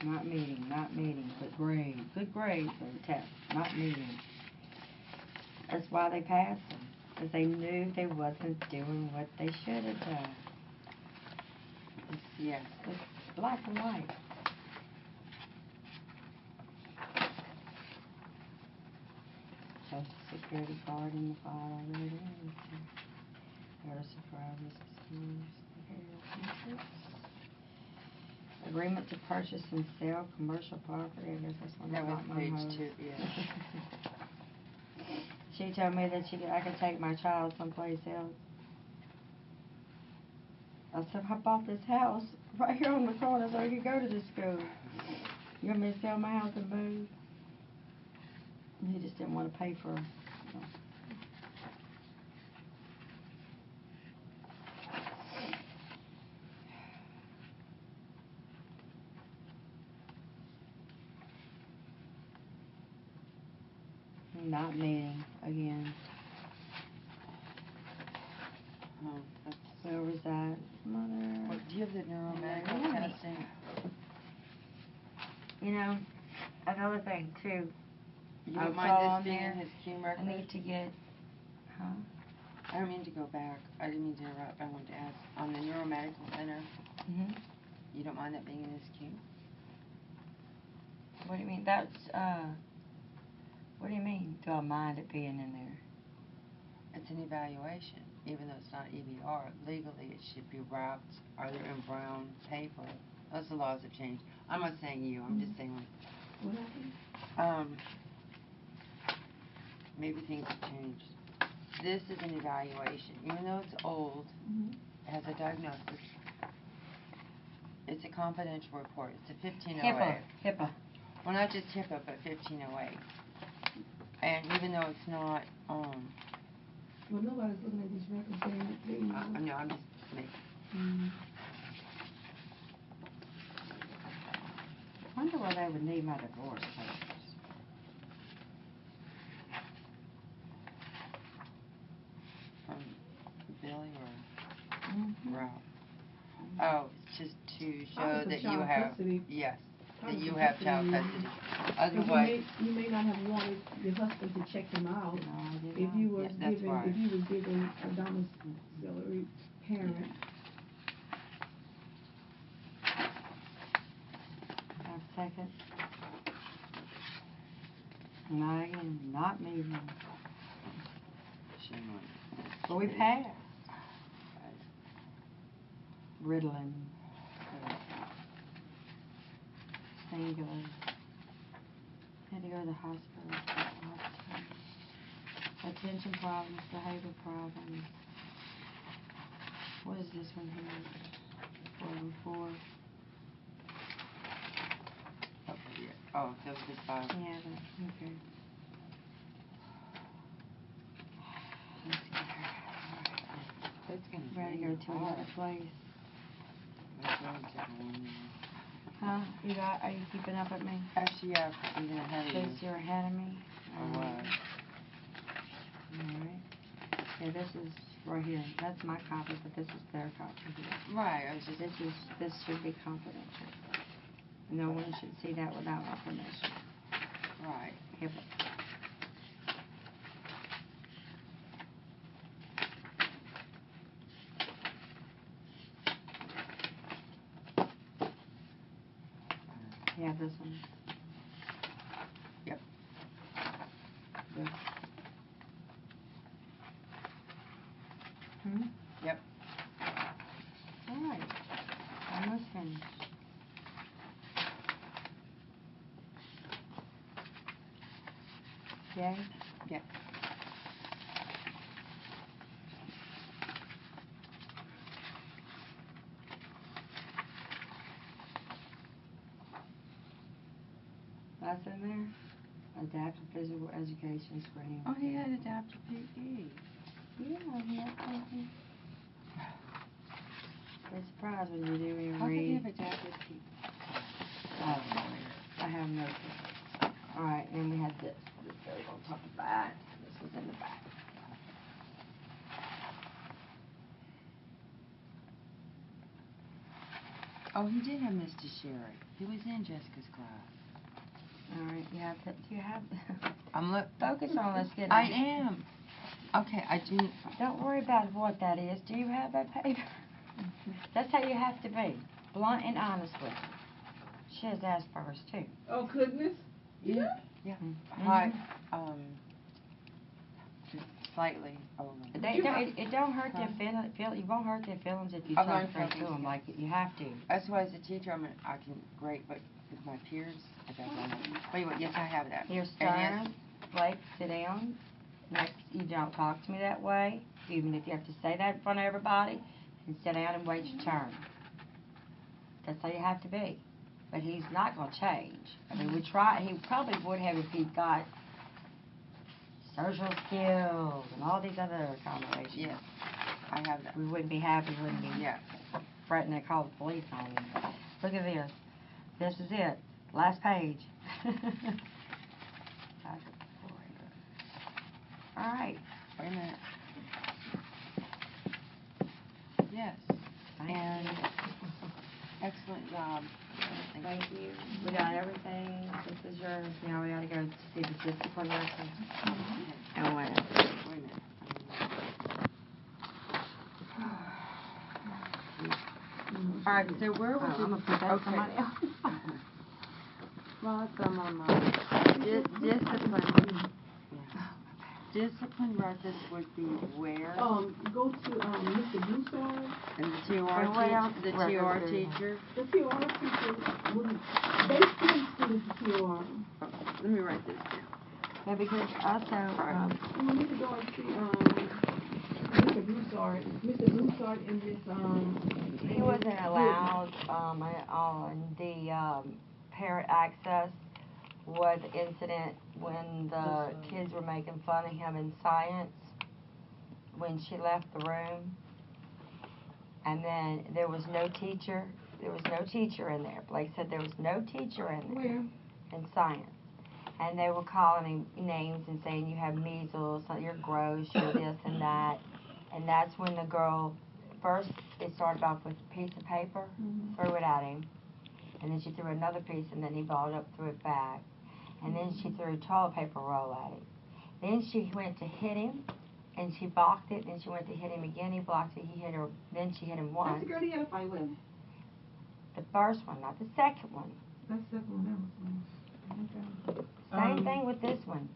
[SPEAKER 3] Not meeting, but grade. Good grades on the test, not meeting. That's why they passed them, because they knew they wasn't doing what they should have done.
[SPEAKER 1] Yes.
[SPEAKER 3] It's black and white. Social Security card in the file already there. Notice of prior risk schools. Agreement to purchase and sell commercial property, I guess that's one
[SPEAKER 1] That
[SPEAKER 3] of
[SPEAKER 1] was
[SPEAKER 3] my
[SPEAKER 1] page
[SPEAKER 3] homes.
[SPEAKER 1] 2, yeah.
[SPEAKER 3] She told me that I could take my child someplace else. I said, I bought this house right here on the corner so he could go to this school. You want me to sell my house and move? And he just didn't want to pay for not meeting again.
[SPEAKER 1] Oh, that's,
[SPEAKER 3] Where was that? Mother.
[SPEAKER 1] what, do you have the neuromedical
[SPEAKER 3] Yeah.
[SPEAKER 1] testing?
[SPEAKER 3] You know, another thing too.
[SPEAKER 1] You
[SPEAKER 3] I
[SPEAKER 1] don't
[SPEAKER 3] saw
[SPEAKER 1] mind
[SPEAKER 3] on
[SPEAKER 1] this being
[SPEAKER 3] there,
[SPEAKER 1] his Q
[SPEAKER 3] I
[SPEAKER 1] record?
[SPEAKER 3] need to get, huh?
[SPEAKER 1] I don't mean to go back. I didn't mean to interrupt. I wanted to ask, on the neuromedical center,
[SPEAKER 3] Mm-hmm.
[SPEAKER 1] you don't mind that being in his queue?
[SPEAKER 3] What do you mean? That's, what do you mean? Do I mind it being in there?
[SPEAKER 1] It's an evaluation, even though it's not EBR. Legally, it should be wrapped either in brown paper. Those the laws have changed. I'm not saying you. I'm just saying,
[SPEAKER 6] What happened?
[SPEAKER 1] maybe things have changed. This is an evaluation, even though it's old.
[SPEAKER 6] Mhm.
[SPEAKER 1] It has a diagnosis. It's a confidential report. It's a 1508.
[SPEAKER 3] HIPAA.
[SPEAKER 1] Well, not just HIPAA, but 1508. And even though it's not,
[SPEAKER 6] Well, nobody's looking at these records,
[SPEAKER 1] no, I'm just making.
[SPEAKER 6] Mm.
[SPEAKER 3] I wonder why they would need my divorce papers.
[SPEAKER 1] Billy or
[SPEAKER 3] Mm-hmm.
[SPEAKER 1] Ralph? Oh, it's just to show
[SPEAKER 6] Probably for
[SPEAKER 1] that you
[SPEAKER 6] child
[SPEAKER 1] have,
[SPEAKER 6] custody.
[SPEAKER 1] yes, that
[SPEAKER 6] Probably
[SPEAKER 1] you
[SPEAKER 6] for
[SPEAKER 1] have child
[SPEAKER 6] custody
[SPEAKER 1] custody.
[SPEAKER 6] Because
[SPEAKER 1] Otherwise,
[SPEAKER 6] you may not have wanted your husband to check him out
[SPEAKER 3] No, I did
[SPEAKER 6] if you
[SPEAKER 3] not.
[SPEAKER 6] was
[SPEAKER 1] Yeah, that's
[SPEAKER 6] given,
[SPEAKER 1] right.
[SPEAKER 6] if you was given a domiciliary parent.
[SPEAKER 3] Have a second. Not again, not meeting.
[SPEAKER 1] shame on you.
[SPEAKER 3] But we passed. Ritalin. Singular. Had to go to the hospital. Attention problems, behavior problems. What is this one here? 404.
[SPEAKER 1] Okay, yeah. Oh, that was his file.
[SPEAKER 3] Yeah, okay. Let's get her.
[SPEAKER 1] That's gonna
[SPEAKER 3] Ready to
[SPEAKER 1] be
[SPEAKER 3] go to another place.
[SPEAKER 1] That's going to take a long minute.
[SPEAKER 3] Huh? Are you keeping up with me?
[SPEAKER 1] Actually, yeah, even ahead of
[SPEAKER 3] Says
[SPEAKER 1] you.
[SPEAKER 3] you're ahead of me?
[SPEAKER 1] I was.
[SPEAKER 3] Alright. Yeah, this is right here. That's my copy, but this is their copy here.
[SPEAKER 1] Right, I was just.
[SPEAKER 3] This should be confidential. No one should see that without my permission.
[SPEAKER 1] Right.
[SPEAKER 3] HIPAA. Yeah, this one.
[SPEAKER 1] Yep.
[SPEAKER 3] This. Hmm?
[SPEAKER 1] Yep.
[SPEAKER 3] Alright. Almost finished. Yay?
[SPEAKER 1] Yeah.
[SPEAKER 3] That's in there? Adaptive physical education screening.
[SPEAKER 1] Oh, he had adaptive PE.
[SPEAKER 3] Yeah, he had something. It's surprised when you do and
[SPEAKER 1] How could he
[SPEAKER 3] read.
[SPEAKER 1] have adaptive PE?
[SPEAKER 3] I have no clue. Alright, and we had this. This goes on top of that. This was in the back.
[SPEAKER 1] Oh, he did have Mr. Sherry. He was in Jessica's class.
[SPEAKER 3] Alright, do you have
[SPEAKER 1] I'm
[SPEAKER 3] focus on let's get
[SPEAKER 1] I am. Okay, I do.
[SPEAKER 3] Don't worry about what that is. Do you have that paper? That's how you have to be. Blunt and honest with her. She has Asperger's too.
[SPEAKER 6] Oh, goodness.
[SPEAKER 1] Yeah. Yeah.
[SPEAKER 3] Mhm.
[SPEAKER 1] Hi. slightly over.
[SPEAKER 3] It don't hurt their you won't hurt their feelings if you
[SPEAKER 1] I'm
[SPEAKER 3] talk
[SPEAKER 1] not
[SPEAKER 3] straight to
[SPEAKER 1] talking
[SPEAKER 3] them,
[SPEAKER 1] to
[SPEAKER 3] like, you have to.
[SPEAKER 1] That's why as a teacher, I can, great, but with my peers, I don't know. But anyway, yes, I have that.
[SPEAKER 3] You're
[SPEAKER 1] And
[SPEAKER 3] stern, Blake, sit down. Next, you don't talk to me that way, even if you have to say that in front of everybody, and sit down and wait your turn. That's how you have to be. But he's not gonna change. I mean, he probably would have if he'd got social skills and all these other combinations.
[SPEAKER 1] Yes, I have that.
[SPEAKER 3] We wouldn't be happy, wouldn't be
[SPEAKER 1] Yeah.
[SPEAKER 3] threatening to call the police on him. Look at this. This is it. Last page. All right.
[SPEAKER 1] Wait a minute. Yes,
[SPEAKER 3] Thank
[SPEAKER 1] and
[SPEAKER 3] you.
[SPEAKER 1] excellent job.
[SPEAKER 3] Thank you. We got everything. This is yours. Now we gotta go see the discipline record. And when.
[SPEAKER 1] Wait a minute.
[SPEAKER 3] All right, so where was
[SPEAKER 1] I'm
[SPEAKER 3] it?
[SPEAKER 1] gonna put that
[SPEAKER 3] Okay.
[SPEAKER 1] somebody else.
[SPEAKER 3] Well, it's on my discipline.
[SPEAKER 1] Discipline records would be where?
[SPEAKER 6] Go to, Mr. Broussard.
[SPEAKER 1] And the TOR
[SPEAKER 3] And what else
[SPEAKER 1] teacher, the
[SPEAKER 3] records
[SPEAKER 1] TOR
[SPEAKER 3] do you have?
[SPEAKER 1] teacher.
[SPEAKER 6] The TOR teacher, they send students to TOR.
[SPEAKER 1] Let me write this down.
[SPEAKER 3] Yeah, because also,
[SPEAKER 6] We need to go and see, Mr. Broussard. Mr. Broussard in this,
[SPEAKER 3] he wasn't allowed, on the, parent access was the incident when the kids were making fun of him in science when she left the room. And then there was no teacher. There was no teacher in there. Blake said there was no teacher in there.
[SPEAKER 6] Where?
[SPEAKER 3] In science. And they were calling him names and saying, you have measles, you're gross, you're this and that. And that's when the girl, first it started off with a piece of paper, threw it at him. And then she threw another piece, and then he balled up, threw it back. And then she threw a toilet paper roll at him. Then she went to hit him, and she blocked it. Then she went to hit him again. He blocked it. He hit her. Then she hit him
[SPEAKER 6] That's
[SPEAKER 3] once.
[SPEAKER 6] the girl he had a fight with.
[SPEAKER 3] The first one, not the second one.
[SPEAKER 6] That's the second one, that was one.
[SPEAKER 3] Same thing with this one.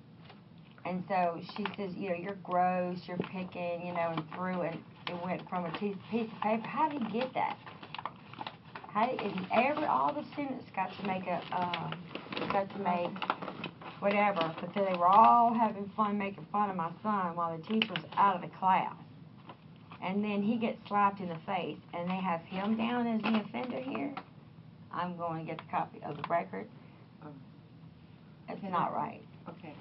[SPEAKER 3] And so she says, you're gross, you're picking, and threw it. It went from a piece of paper. How did he get that? All the students got to make whatever, but then they were all having fun making fun of my son while the teacher was out of the class. And then he gets slapped in the face, and they have him down as the offender here. I'm going to get the copy of the record. It's not right.
[SPEAKER 1] Okay,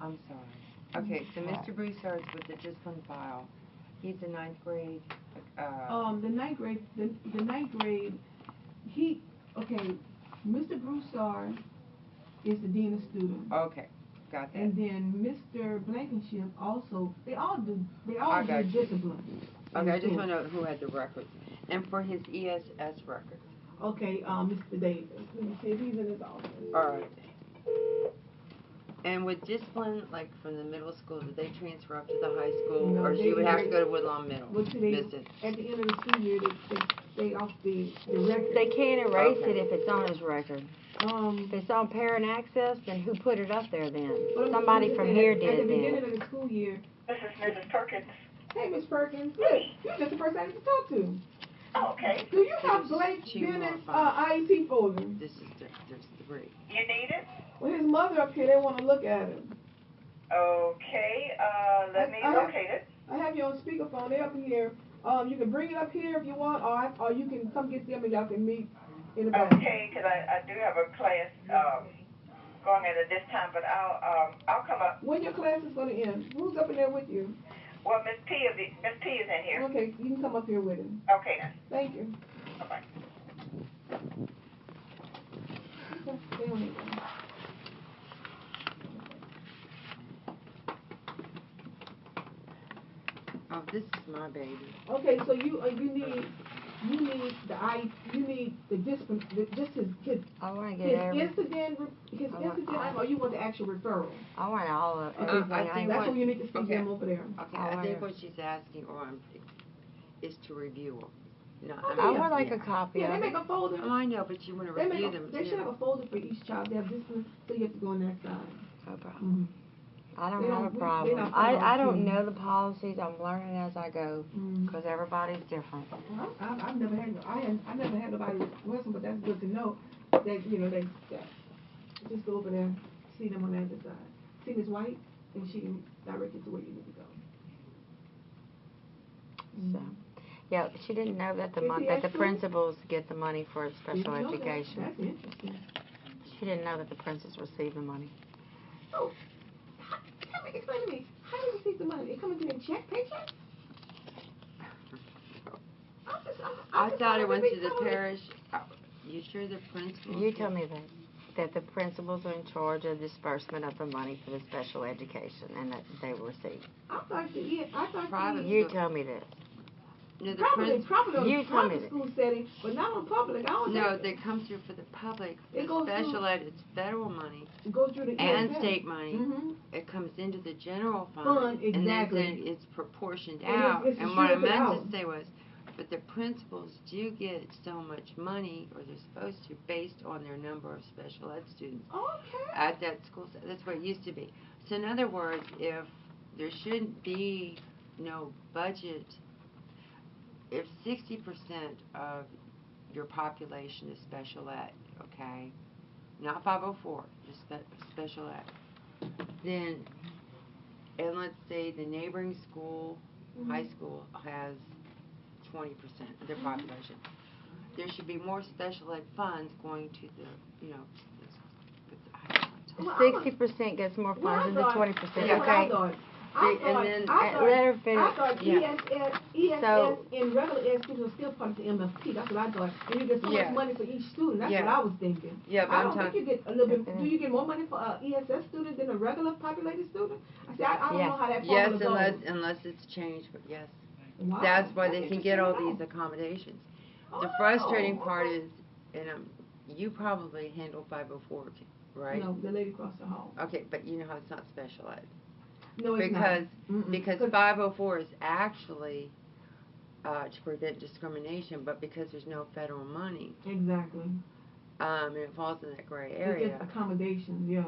[SPEAKER 3] I'm
[SPEAKER 1] sorry. Okay, so Mr. Broussard's with the discipline file. He's in ninth grade.
[SPEAKER 6] The ninth grade, Mr. Broussard is the dean of students.
[SPEAKER 1] Okay, got that.
[SPEAKER 6] And then Mr. Blankenship also, they all do
[SPEAKER 1] got you.
[SPEAKER 6] discipline.
[SPEAKER 1] Okay, I just want to know who had the records. And for his ESS records.
[SPEAKER 6] Okay, Mr. Davis, let me see if he's in his office.
[SPEAKER 1] All right. And with discipline, like from the middle school, did they transfer up to the high school?
[SPEAKER 6] No,
[SPEAKER 1] or
[SPEAKER 6] they-
[SPEAKER 1] she would have to
[SPEAKER 6] they-
[SPEAKER 1] go to Woodlawn Middle?
[SPEAKER 6] Well, today,
[SPEAKER 1] Miss it.
[SPEAKER 6] at the end of the school year, they stay off the record.
[SPEAKER 3] They can't erase
[SPEAKER 1] Okay.
[SPEAKER 3] it if it's on his record. If it's on parent access, then who put it up there then?
[SPEAKER 6] Well,
[SPEAKER 3] Somebody
[SPEAKER 6] I'm
[SPEAKER 3] from
[SPEAKER 6] just
[SPEAKER 3] here
[SPEAKER 6] saying,
[SPEAKER 3] did
[SPEAKER 6] at
[SPEAKER 3] it
[SPEAKER 6] the beginning
[SPEAKER 3] then.
[SPEAKER 6] of the school year.
[SPEAKER 7] This is Mrs. Perkins.
[SPEAKER 6] Hey, Miss Perkins, look, you're just the person I need to talk to.
[SPEAKER 7] Oh, okay.
[SPEAKER 6] Do you have Blake
[SPEAKER 1] Two more
[SPEAKER 6] Bennett's
[SPEAKER 1] files.
[SPEAKER 6] IEP folder?
[SPEAKER 1] There's 3.
[SPEAKER 7] You need it?
[SPEAKER 6] Well, his mother up here, they want to look at it.
[SPEAKER 7] Okay, let me locate it.
[SPEAKER 6] I have you on speakerphone. They're up here. You can bring it up here if you want, or you can come get them and y'all can meet in the back.
[SPEAKER 7] Okay, because I do have a class going at this time, but I'll come up.
[SPEAKER 6] When your class is going to end? Who's up in there with you?
[SPEAKER 7] Well, Miss P is in here.
[SPEAKER 6] Okay, you can come up here with him.
[SPEAKER 7] Okay then.
[SPEAKER 6] Thank you.
[SPEAKER 7] Bye-bye.
[SPEAKER 6] Okay, stay on it.
[SPEAKER 1] Oh, this is my baby.
[SPEAKER 6] Okay, so you need the discipline, just his
[SPEAKER 3] I want to
[SPEAKER 6] his
[SPEAKER 3] get every,
[SPEAKER 6] incident, or you want the actual referral?
[SPEAKER 3] I want all of
[SPEAKER 6] Okay,
[SPEAKER 3] everything.
[SPEAKER 1] I think
[SPEAKER 6] that's
[SPEAKER 1] what-
[SPEAKER 6] what you need to see
[SPEAKER 1] okay.
[SPEAKER 6] him over there.
[SPEAKER 1] Okay,
[SPEAKER 3] I
[SPEAKER 1] I think
[SPEAKER 3] wanna-
[SPEAKER 1] what she's asking is to review them. No,
[SPEAKER 6] Oh,
[SPEAKER 3] I
[SPEAKER 6] yeah.
[SPEAKER 3] would like a copy
[SPEAKER 6] Yeah,
[SPEAKER 3] of
[SPEAKER 6] they
[SPEAKER 3] it.
[SPEAKER 6] make a folder.
[SPEAKER 1] Oh, I know, but you want to review them
[SPEAKER 6] They should
[SPEAKER 1] too.
[SPEAKER 6] have a folder for each child. They have discipline, so you have to go on that side.
[SPEAKER 3] No problem. I don't
[SPEAKER 6] They
[SPEAKER 3] have a
[SPEAKER 6] don't- we- they
[SPEAKER 3] problem.
[SPEAKER 6] not
[SPEAKER 3] I
[SPEAKER 6] following
[SPEAKER 3] don't
[SPEAKER 6] through.
[SPEAKER 3] know the policies, I'm learning as I go,
[SPEAKER 6] Mm.
[SPEAKER 3] because everybody's different.
[SPEAKER 6] Well, I've never had, I never had nobody listen, but that's good to know, that, you know, that just go over there, see them on the other side. See Ms. White, and she can direct you to where you need to go.
[SPEAKER 3] So, yeah, she didn't know that the
[SPEAKER 6] Is
[SPEAKER 3] mon,
[SPEAKER 6] he
[SPEAKER 3] that the
[SPEAKER 6] extra?
[SPEAKER 3] principals get the money for special
[SPEAKER 6] Didn't know that.
[SPEAKER 3] education.
[SPEAKER 6] That's interesting.
[SPEAKER 3] She didn't know that the principals receive the money.
[SPEAKER 6] So, explain to me, how do you receive the money? It coming to their paycheck?
[SPEAKER 1] I thought it went to the
[SPEAKER 6] parish.
[SPEAKER 1] parish. You sure the principal?
[SPEAKER 3] You tell me that the principals are in charge of disbursement of the money for the special education, and that they will receive.
[SPEAKER 6] I thought
[SPEAKER 1] Private.
[SPEAKER 3] You tell me this.
[SPEAKER 1] No, the
[SPEAKER 6] probably on
[SPEAKER 3] You tell me
[SPEAKER 6] private school setting, but not on public. I don't
[SPEAKER 1] No,
[SPEAKER 6] think
[SPEAKER 1] they come through for the public.
[SPEAKER 6] It
[SPEAKER 1] The
[SPEAKER 6] goes
[SPEAKER 1] special
[SPEAKER 6] through-
[SPEAKER 1] ed, it's federal money
[SPEAKER 6] it goes through the
[SPEAKER 1] and
[SPEAKER 6] ESS.
[SPEAKER 1] state money.
[SPEAKER 6] Mm-hmm.
[SPEAKER 1] It comes into the general fund.
[SPEAKER 6] Fund, exactly.
[SPEAKER 1] And then it's proportioned
[SPEAKER 6] And
[SPEAKER 1] out.
[SPEAKER 6] it's
[SPEAKER 1] And what I
[SPEAKER 6] distributed
[SPEAKER 1] meant
[SPEAKER 6] out.
[SPEAKER 1] to say was, but the principals do get so much money, or they're supposed to, based on their number of special ed students
[SPEAKER 6] Okay.
[SPEAKER 1] at that school. That's what it used to be. So in other words, if there shouldn't be no budget, if 60% of your population is special ed, okay, not 504, just special ed, then, and let's say the neighboring school, high school, has 20% of their population, there should be more special ed funds going to the, you know,
[SPEAKER 6] Well,
[SPEAKER 3] 60% gets more funds than the 20%,
[SPEAKER 1] Yeah,
[SPEAKER 3] okay? Let her finish.
[SPEAKER 6] I thought
[SPEAKER 1] Yeah.
[SPEAKER 6] ESS
[SPEAKER 3] So-
[SPEAKER 6] and regular ed students are still part of the MFP. That's what I thought. And you get so
[SPEAKER 1] Yeah.
[SPEAKER 6] much money for each student. That's
[SPEAKER 1] Yeah.
[SPEAKER 6] what I was thinking.
[SPEAKER 1] Yeah, but
[SPEAKER 6] I
[SPEAKER 1] I'm
[SPEAKER 6] don't think
[SPEAKER 1] talking.
[SPEAKER 6] you get a little bit. Do you get more money for ESS student than a regular populated student? I said I don't know how that
[SPEAKER 1] Yes,
[SPEAKER 6] formula goes.
[SPEAKER 1] unless it's changed, but yes.
[SPEAKER 6] Wow,
[SPEAKER 1] That's why
[SPEAKER 6] that's
[SPEAKER 1] they can get all
[SPEAKER 6] interesting
[SPEAKER 1] these
[SPEAKER 6] to know.
[SPEAKER 1] accommodations.
[SPEAKER 6] Oh,
[SPEAKER 1] The frustrating
[SPEAKER 6] okay.
[SPEAKER 1] part is, and you probably handle 504, right?
[SPEAKER 6] No, the lady across the hall.
[SPEAKER 1] Okay, but you know how it's not special ed.
[SPEAKER 6] No, it's
[SPEAKER 1] Because,
[SPEAKER 6] not. Mm-mm.
[SPEAKER 1] because 504 is actually to prevent discrimination, but because there's no federal money,
[SPEAKER 6] Exactly.
[SPEAKER 1] and it falls in that gray
[SPEAKER 6] It's
[SPEAKER 1] area.
[SPEAKER 6] just accommodations, yeah.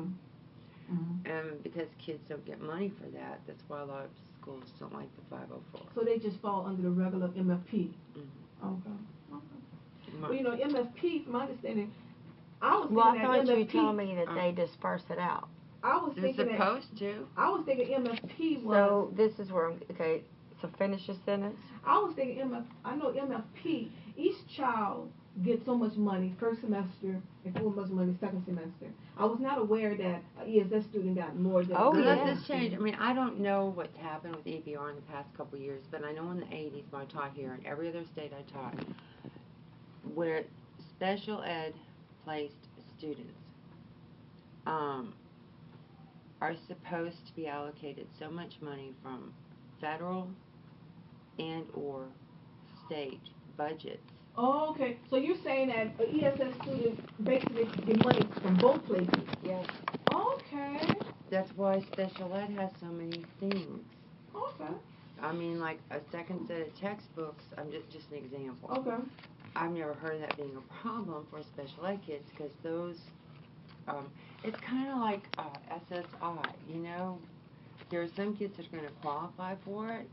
[SPEAKER 6] Mm-hmm.
[SPEAKER 1] And because kids don't get money for that, that's why a lot of schools don't like the 504.
[SPEAKER 6] So they just fall under the regular MFP.
[SPEAKER 1] Mhm.
[SPEAKER 6] Okay. Well, you know, MFP, from my understanding, I was
[SPEAKER 3] Well, I
[SPEAKER 6] thinking
[SPEAKER 3] thought
[SPEAKER 6] that
[SPEAKER 3] you
[SPEAKER 6] MFP.
[SPEAKER 3] told me that they disperse it out.
[SPEAKER 6] I was
[SPEAKER 1] They're
[SPEAKER 6] thinking that.
[SPEAKER 1] supposed to.
[SPEAKER 6] I was thinking MFP was.
[SPEAKER 3] So this is where, okay, so finish your sentence.
[SPEAKER 6] I was thinking I know MFP. Each child gets so much money first semester and so much money second semester. I was not aware that an ESS student got more than.
[SPEAKER 3] Oh,
[SPEAKER 1] Unless
[SPEAKER 3] yeah.
[SPEAKER 1] it's changed. I mean, I don't know what's happened with EBR in the past couple of years, but I know in the 80s when I taught here, and every other state I taught, where special ed placed students are supposed to be allocated so much money from federal and or state budgets.
[SPEAKER 6] Oh, okay. So you're saying that an ESS student basically get money from both places.
[SPEAKER 1] Yes.
[SPEAKER 6] Okay.
[SPEAKER 1] That's why special ed has so many things.
[SPEAKER 6] Okay.
[SPEAKER 1] I mean, like a second set of textbooks, I'm just an example.
[SPEAKER 6] Okay.
[SPEAKER 1] I've never heard of that being a problem for special ed kids, because those, it's kind of like SSI, you know? There are some kids that are going to qualify for it.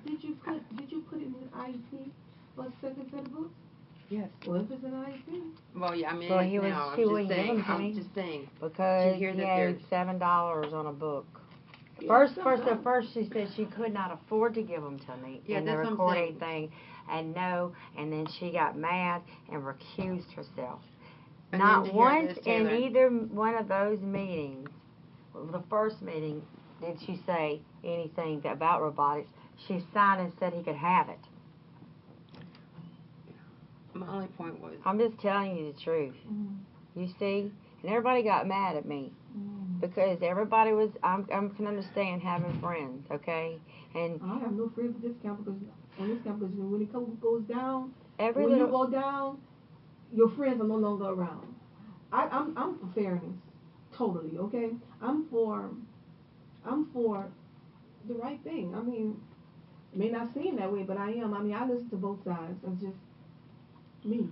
[SPEAKER 6] Did you put it in an IEP for a second set of books?
[SPEAKER 1] Yes.
[SPEAKER 6] Well, if it's an IEP.
[SPEAKER 1] Well, yeah, I mean,
[SPEAKER 3] Well,
[SPEAKER 1] it's
[SPEAKER 3] he was-
[SPEAKER 1] now,
[SPEAKER 3] he
[SPEAKER 1] I'm
[SPEAKER 3] wouldn't
[SPEAKER 1] just
[SPEAKER 3] give
[SPEAKER 1] saying,
[SPEAKER 3] them to me.
[SPEAKER 1] I'm just saying.
[SPEAKER 3] Because
[SPEAKER 1] hear
[SPEAKER 3] he
[SPEAKER 1] that
[SPEAKER 3] owed $7 on a book.
[SPEAKER 6] Yeah,
[SPEAKER 3] First,
[SPEAKER 6] sometimes.
[SPEAKER 3] at first she said she could not afford to give them to me
[SPEAKER 1] Yeah,
[SPEAKER 3] in the
[SPEAKER 1] that's what I'm
[SPEAKER 3] recording
[SPEAKER 1] saying.
[SPEAKER 3] thing, and no, and then she got mad and recused herself.
[SPEAKER 1] And
[SPEAKER 3] Not
[SPEAKER 1] then to hear
[SPEAKER 3] once
[SPEAKER 1] this,
[SPEAKER 3] in
[SPEAKER 1] Taylor.
[SPEAKER 3] either one of those meetings, the first meeting, did she say anything about robotics. She signed and said he could have it.
[SPEAKER 1] My only point was,
[SPEAKER 3] I'm just telling you the truth. You see? And everybody got mad at me. Because everybody was, I can understand having friends, okay? And
[SPEAKER 6] I have no friends at this camp because on this campus, when it goes down,
[SPEAKER 3] every
[SPEAKER 6] when you
[SPEAKER 3] little,
[SPEAKER 6] go down, your friends are no longer around. I'm for fairness, totally, okay? I'm for the right thing. I mean, it may not seem that way, but I am. I mean, I listen to both sides. That's just me.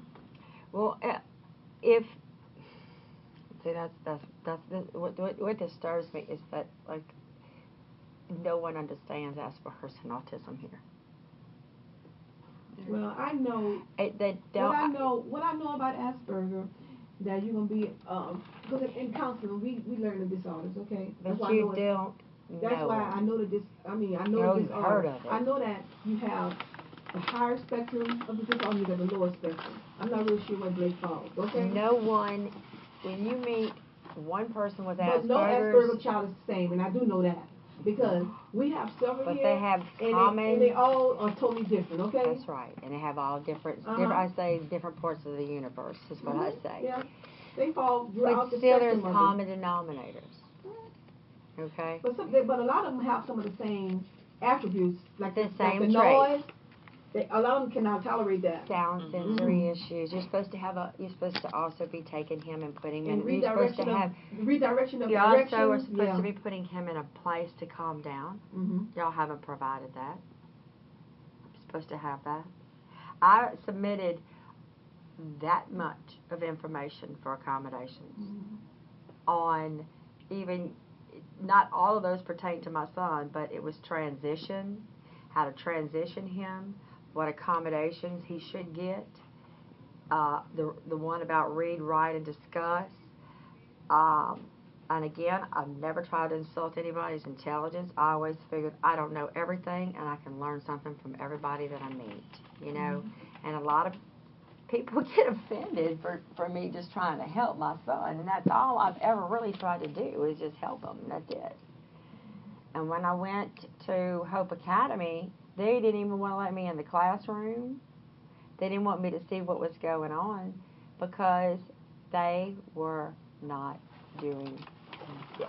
[SPEAKER 3] well, if, see, what disturbs me is that, like, no one understands Asperger's and autism here.
[SPEAKER 6] Well, I know,
[SPEAKER 3] They don't.
[SPEAKER 6] what I know about Asperger, that you're gonna be, because in counseling, we learn the disorders, okay? That's
[SPEAKER 3] But
[SPEAKER 6] why I
[SPEAKER 3] you
[SPEAKER 6] know
[SPEAKER 3] don't
[SPEAKER 6] That's
[SPEAKER 3] know
[SPEAKER 6] why
[SPEAKER 3] it.
[SPEAKER 6] I know that I know
[SPEAKER 3] No,
[SPEAKER 6] the
[SPEAKER 3] you've
[SPEAKER 6] disorder.
[SPEAKER 3] heard of it.
[SPEAKER 6] I know that you have the higher spectrum of the disorder, you got the lower spectrum. I'm not really sure where Blake falls, okay?
[SPEAKER 3] No one, when you meet one person with
[SPEAKER 6] But no Asperger child is the same, and I do know that. Because we have several
[SPEAKER 3] But
[SPEAKER 6] here,
[SPEAKER 3] they have
[SPEAKER 6] and
[SPEAKER 3] common.
[SPEAKER 6] they all are totally different, okay?
[SPEAKER 3] That's right, and they have all different.
[SPEAKER 6] Uh-huh.
[SPEAKER 3] I say different parts of the universe is what I say.
[SPEAKER 6] Yeah, they fall
[SPEAKER 3] But
[SPEAKER 6] throughout the
[SPEAKER 3] still, there's
[SPEAKER 6] spectrum of it.
[SPEAKER 3] common denominators. Okay.
[SPEAKER 6] But a lot of them have some of the same attributes, like
[SPEAKER 3] The
[SPEAKER 6] like
[SPEAKER 3] same
[SPEAKER 6] the
[SPEAKER 3] traits.
[SPEAKER 6] noise. A lot of them cannot tolerate that.
[SPEAKER 3] Sound sensory issues. You're supposed to also be taking him and putting him
[SPEAKER 6] And
[SPEAKER 3] in. You're supposed to have.
[SPEAKER 6] redirection of
[SPEAKER 3] You
[SPEAKER 6] direction.
[SPEAKER 3] also are supposed to be putting him in a place to calm down.
[SPEAKER 6] Mm-hmm.
[SPEAKER 3] Y'all haven't provided that. You're supposed to have that. I submitted that much of information for accommodations on even, not all of those pertain to my son, but it was transition, how to transition him, what accommodations he should get, the one about read, write, and discuss. And again, I've never tried to insult anybody's intelligence. I always figured I don't know everything, and I can learn something from everybody that I meet, you know. And a lot of people get offended for me just trying to help my son, and that's all I've ever really tried to do is just help him, and that's it. And when I went to Hope Academy, they didn't even want to let me in the classroom. They didn't want me to see what was going on because they were not doing this.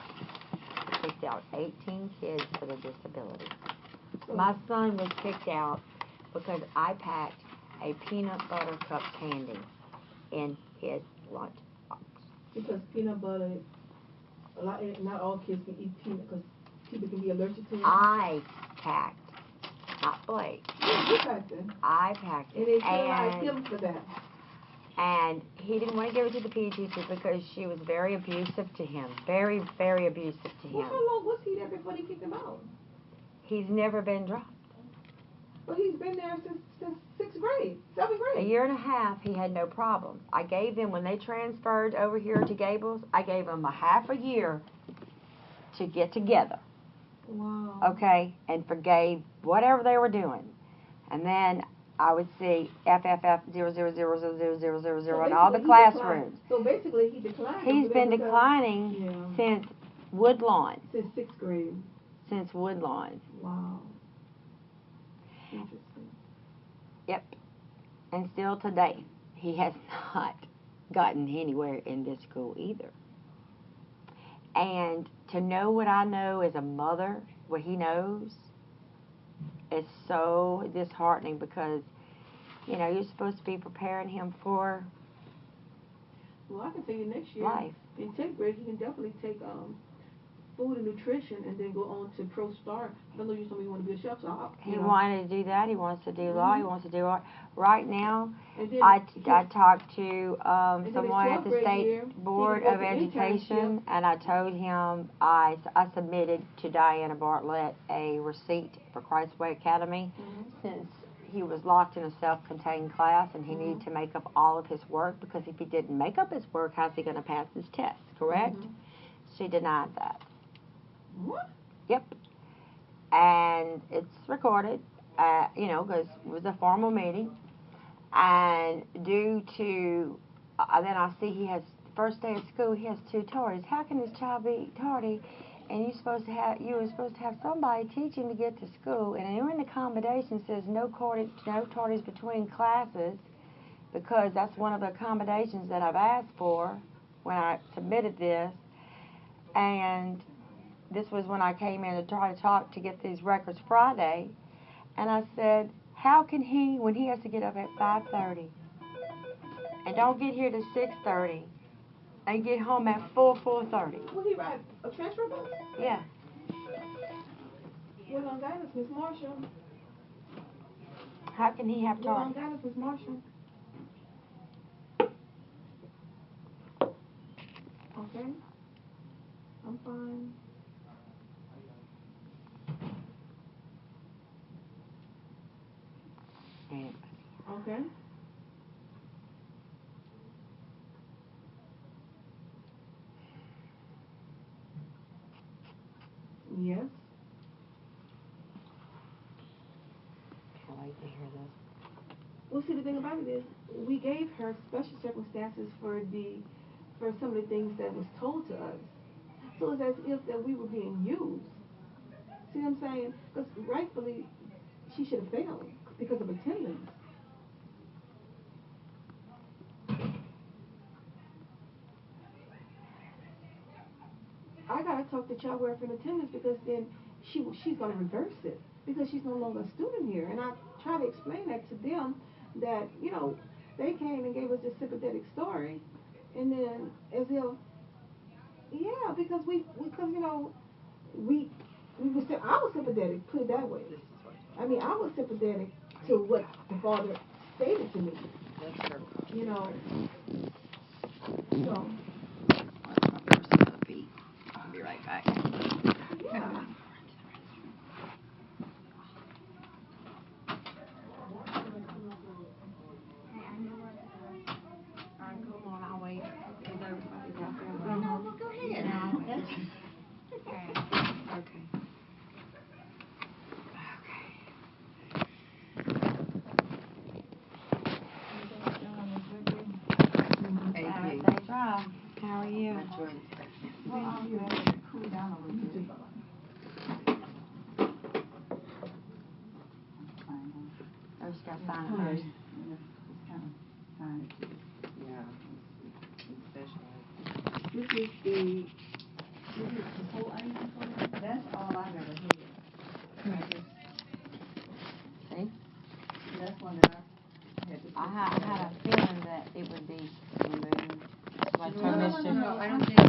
[SPEAKER 3] They kicked out 18 kids with a disability. My son was kicked out because I packed a peanut butter cup candy in his lunch box.
[SPEAKER 6] Because peanut butter, not all kids can eat peanut because people can be allergic to it.
[SPEAKER 3] I packed, not Blake.
[SPEAKER 6] You packed it.
[SPEAKER 3] I packed it.
[SPEAKER 6] And they penalized him for that.
[SPEAKER 3] And he didn't want to give it to the PE teacher because she was very abusive to him. Very, very abusive to him.
[SPEAKER 6] Well, how long was he there before they kicked him out?
[SPEAKER 3] He's never been dropped.
[SPEAKER 6] Well, he's been there since 6th grade, 7th grade.
[SPEAKER 3] A year and a half, he had no problems. I gave them, when they transferred over here to Gables, I gave them a half a year to get together.
[SPEAKER 6] Wow.
[SPEAKER 3] Okay, and forgave whatever they were doing. And then I would see FFF 0000000 in all the classrooms.
[SPEAKER 6] So basically, he declined.
[SPEAKER 3] He's been declining since Woodlawn.
[SPEAKER 6] Since 6th grade.
[SPEAKER 3] Since Woodlawn.
[SPEAKER 6] Wow. Interesting.
[SPEAKER 3] Yep. And still today, he has not gotten anywhere in this school either. And to know what I know as a mother, what he knows, is so disheartening because, you know, you're supposed to be preparing him for
[SPEAKER 6] Well, I can tell you next year,
[SPEAKER 3] life.
[SPEAKER 6] in 10th grade, he can definitely take food and nutrition and then go on to Pro Star. I know you told me you want to be a chef, so
[SPEAKER 3] He wanted to do that. He wants to do law. He wants to do art. Right now,
[SPEAKER 6] And then
[SPEAKER 3] I talked to
[SPEAKER 6] then
[SPEAKER 3] someone
[SPEAKER 6] his
[SPEAKER 3] at the
[SPEAKER 6] 12th grade
[SPEAKER 3] State
[SPEAKER 6] year,
[SPEAKER 3] Board
[SPEAKER 6] he can
[SPEAKER 3] of
[SPEAKER 6] go to
[SPEAKER 3] Education,
[SPEAKER 6] internship.
[SPEAKER 3] and I told him I submitted to Diana Bartlett a receipt for Christway Academy since he was locked in a self-contained class and he needed to make up all of his work because if he didn't make up his work, how's he going to pass his test, correct? She denied that.
[SPEAKER 6] What?
[SPEAKER 3] Yep. And it's recorded, you know, because it was a formal meeting. And due to, then I see he has, first day of school, he has 2 tardies. How can this child be tardy? And you were supposed to have somebody teach him to get to school. And you're in the accommodation says no tardies between classes because that's one of the accommodations that I've asked for when I submitted this. And this was when I came in to try to talk to get these records Friday. And I said, how can he, when he has to get up at 5:30 and don't get here to 6:30 and get home at 4:30?
[SPEAKER 6] Will he ride a transfer bus?
[SPEAKER 3] Yeah.
[SPEAKER 6] Well, on guidance, Miss Marshall.
[SPEAKER 3] How can he have
[SPEAKER 6] Well, on
[SPEAKER 3] time?
[SPEAKER 6] guidance, Miss Marshall. Okay. Okay? I'm fine. Okay? Yes?
[SPEAKER 4] Can't wait to hear this.
[SPEAKER 6] Well, see, the thing about it is, we gave her special circumstances for some of the things that was told to us. So it's as if that we were being used. See what I'm saying? Because rightfully, she should have failed because of attendance. I gotta talk to child welfare and attendance because then she's gonna reverse it because she's no longer a student here. And I try to explain that to them that, you know, they came and gave us this sympathetic story, and then as if, yeah, because you know, we were I was sympathetic, put it that way. I mean, I was sympathetic to what the father stated to me.
[SPEAKER 1] That's her.
[SPEAKER 6] You know, so.
[SPEAKER 3] I'll be right back.
[SPEAKER 6] Yeah.
[SPEAKER 3] Come on, I'll wait. Because everybody's out there.
[SPEAKER 6] No,
[SPEAKER 3] well, go ahead.
[SPEAKER 6] No,
[SPEAKER 3] that's okay.
[SPEAKER 1] Okay. AP.
[SPEAKER 3] Thanks, Rob. How are you?
[SPEAKER 1] Which one's
[SPEAKER 3] Well, I'm ready to cool down a little bit. I just got to find it first.
[SPEAKER 1] Yeah. Special.
[SPEAKER 6] This is the whole item for it?
[SPEAKER 3] That's all I've ever heard. See? That's one that I had a feeling that it would be removed. Like
[SPEAKER 1] No, I don't think.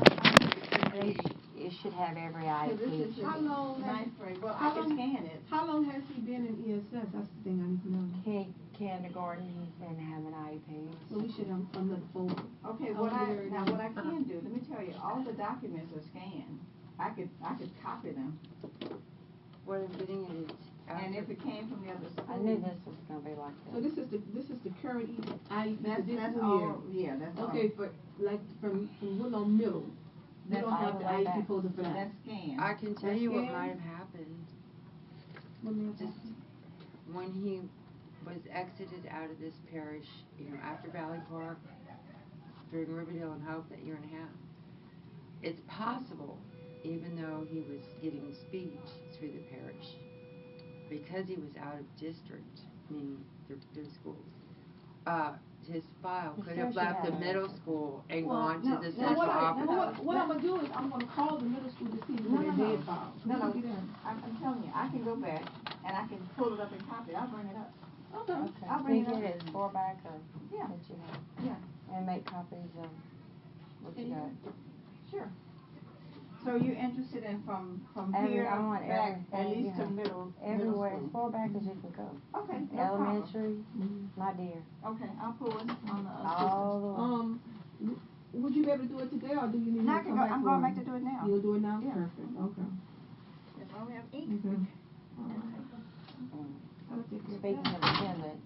[SPEAKER 3] it should have every IEP.
[SPEAKER 6] How long has he been in ESS? That's the thing I need to know.
[SPEAKER 3] Kindergarten, he's been having IEPs.
[SPEAKER 6] So we should have another folder.
[SPEAKER 8] Okay, what I can do, let me tell you, all the documents are scanned. I could copy them,
[SPEAKER 1] What I'm getting at is.
[SPEAKER 8] and if it came from the other school.
[SPEAKER 3] I knew this was gonna be like
[SPEAKER 6] So
[SPEAKER 3] this.
[SPEAKER 6] this is the current IEP for this
[SPEAKER 8] That's
[SPEAKER 6] school year.
[SPEAKER 8] all, yeah, that's all.
[SPEAKER 6] Okay, for like from Willow Middle. We
[SPEAKER 8] That's
[SPEAKER 6] don't
[SPEAKER 3] all
[SPEAKER 6] have
[SPEAKER 3] the
[SPEAKER 6] the
[SPEAKER 3] way
[SPEAKER 6] IEP
[SPEAKER 3] back.
[SPEAKER 6] folder for that.
[SPEAKER 8] That's scanned.
[SPEAKER 1] I can tell you what
[SPEAKER 6] Okay.
[SPEAKER 1] might have happened.
[SPEAKER 6] What may have
[SPEAKER 1] Just
[SPEAKER 6] happened?
[SPEAKER 1] when he was exited out of this parish, you know, after Valley Park, during Riverdale and Hope that year and a half, it's possible, even though he was getting speech through the parish, because he was out of district, meaning their schools, his file
[SPEAKER 3] He
[SPEAKER 1] could
[SPEAKER 3] still
[SPEAKER 1] have
[SPEAKER 3] should
[SPEAKER 1] left the
[SPEAKER 3] have
[SPEAKER 1] middle
[SPEAKER 3] it.
[SPEAKER 1] school and
[SPEAKER 6] Well,
[SPEAKER 1] gone
[SPEAKER 6] no,
[SPEAKER 1] to the
[SPEAKER 6] no,
[SPEAKER 1] central
[SPEAKER 6] what
[SPEAKER 1] office.
[SPEAKER 6] what I'm gonna do is I'm gonna call the middle school to see if
[SPEAKER 8] No,
[SPEAKER 6] it's
[SPEAKER 8] no,
[SPEAKER 6] a
[SPEAKER 8] no.
[SPEAKER 6] dead file.
[SPEAKER 8] No, no,
[SPEAKER 6] Look at that.
[SPEAKER 8] I'm telling you, I can go back and I can pull it up and copy it, I'll bring it up.
[SPEAKER 6] Okay.
[SPEAKER 3] Okay.
[SPEAKER 8] I'll
[SPEAKER 3] Can
[SPEAKER 8] bring
[SPEAKER 3] you
[SPEAKER 8] it up.
[SPEAKER 3] get it as far back or
[SPEAKER 8] Yeah.
[SPEAKER 3] that you have?
[SPEAKER 8] Yeah.
[SPEAKER 3] And make copies of what you got.
[SPEAKER 8] Sure. So you're interested in from
[SPEAKER 3] Every-
[SPEAKER 8] here
[SPEAKER 3] I want
[SPEAKER 8] back, at
[SPEAKER 3] everything,
[SPEAKER 8] least to
[SPEAKER 3] yeah.
[SPEAKER 8] middle
[SPEAKER 3] Everywhere, as
[SPEAKER 8] school?
[SPEAKER 3] far back as you can go.
[SPEAKER 8] Okay, no problem.
[SPEAKER 3] Elementary, my dear,
[SPEAKER 8] Okay, I'll pull it on the
[SPEAKER 3] all the way.
[SPEAKER 6] Would you be able to do it today, or do you need me
[SPEAKER 8] No,
[SPEAKER 6] to
[SPEAKER 8] I can
[SPEAKER 6] come
[SPEAKER 8] go,
[SPEAKER 6] back
[SPEAKER 8] I'm
[SPEAKER 6] for
[SPEAKER 8] going
[SPEAKER 6] it?
[SPEAKER 8] back to do it now.
[SPEAKER 6] You'll do it now?
[SPEAKER 8] Yeah.
[SPEAKER 6] Perfect, okay.
[SPEAKER 8] That's why we have 8.
[SPEAKER 6] Okay. All right. I'll take care of
[SPEAKER 3] Speaking
[SPEAKER 6] that.
[SPEAKER 3] of attendance,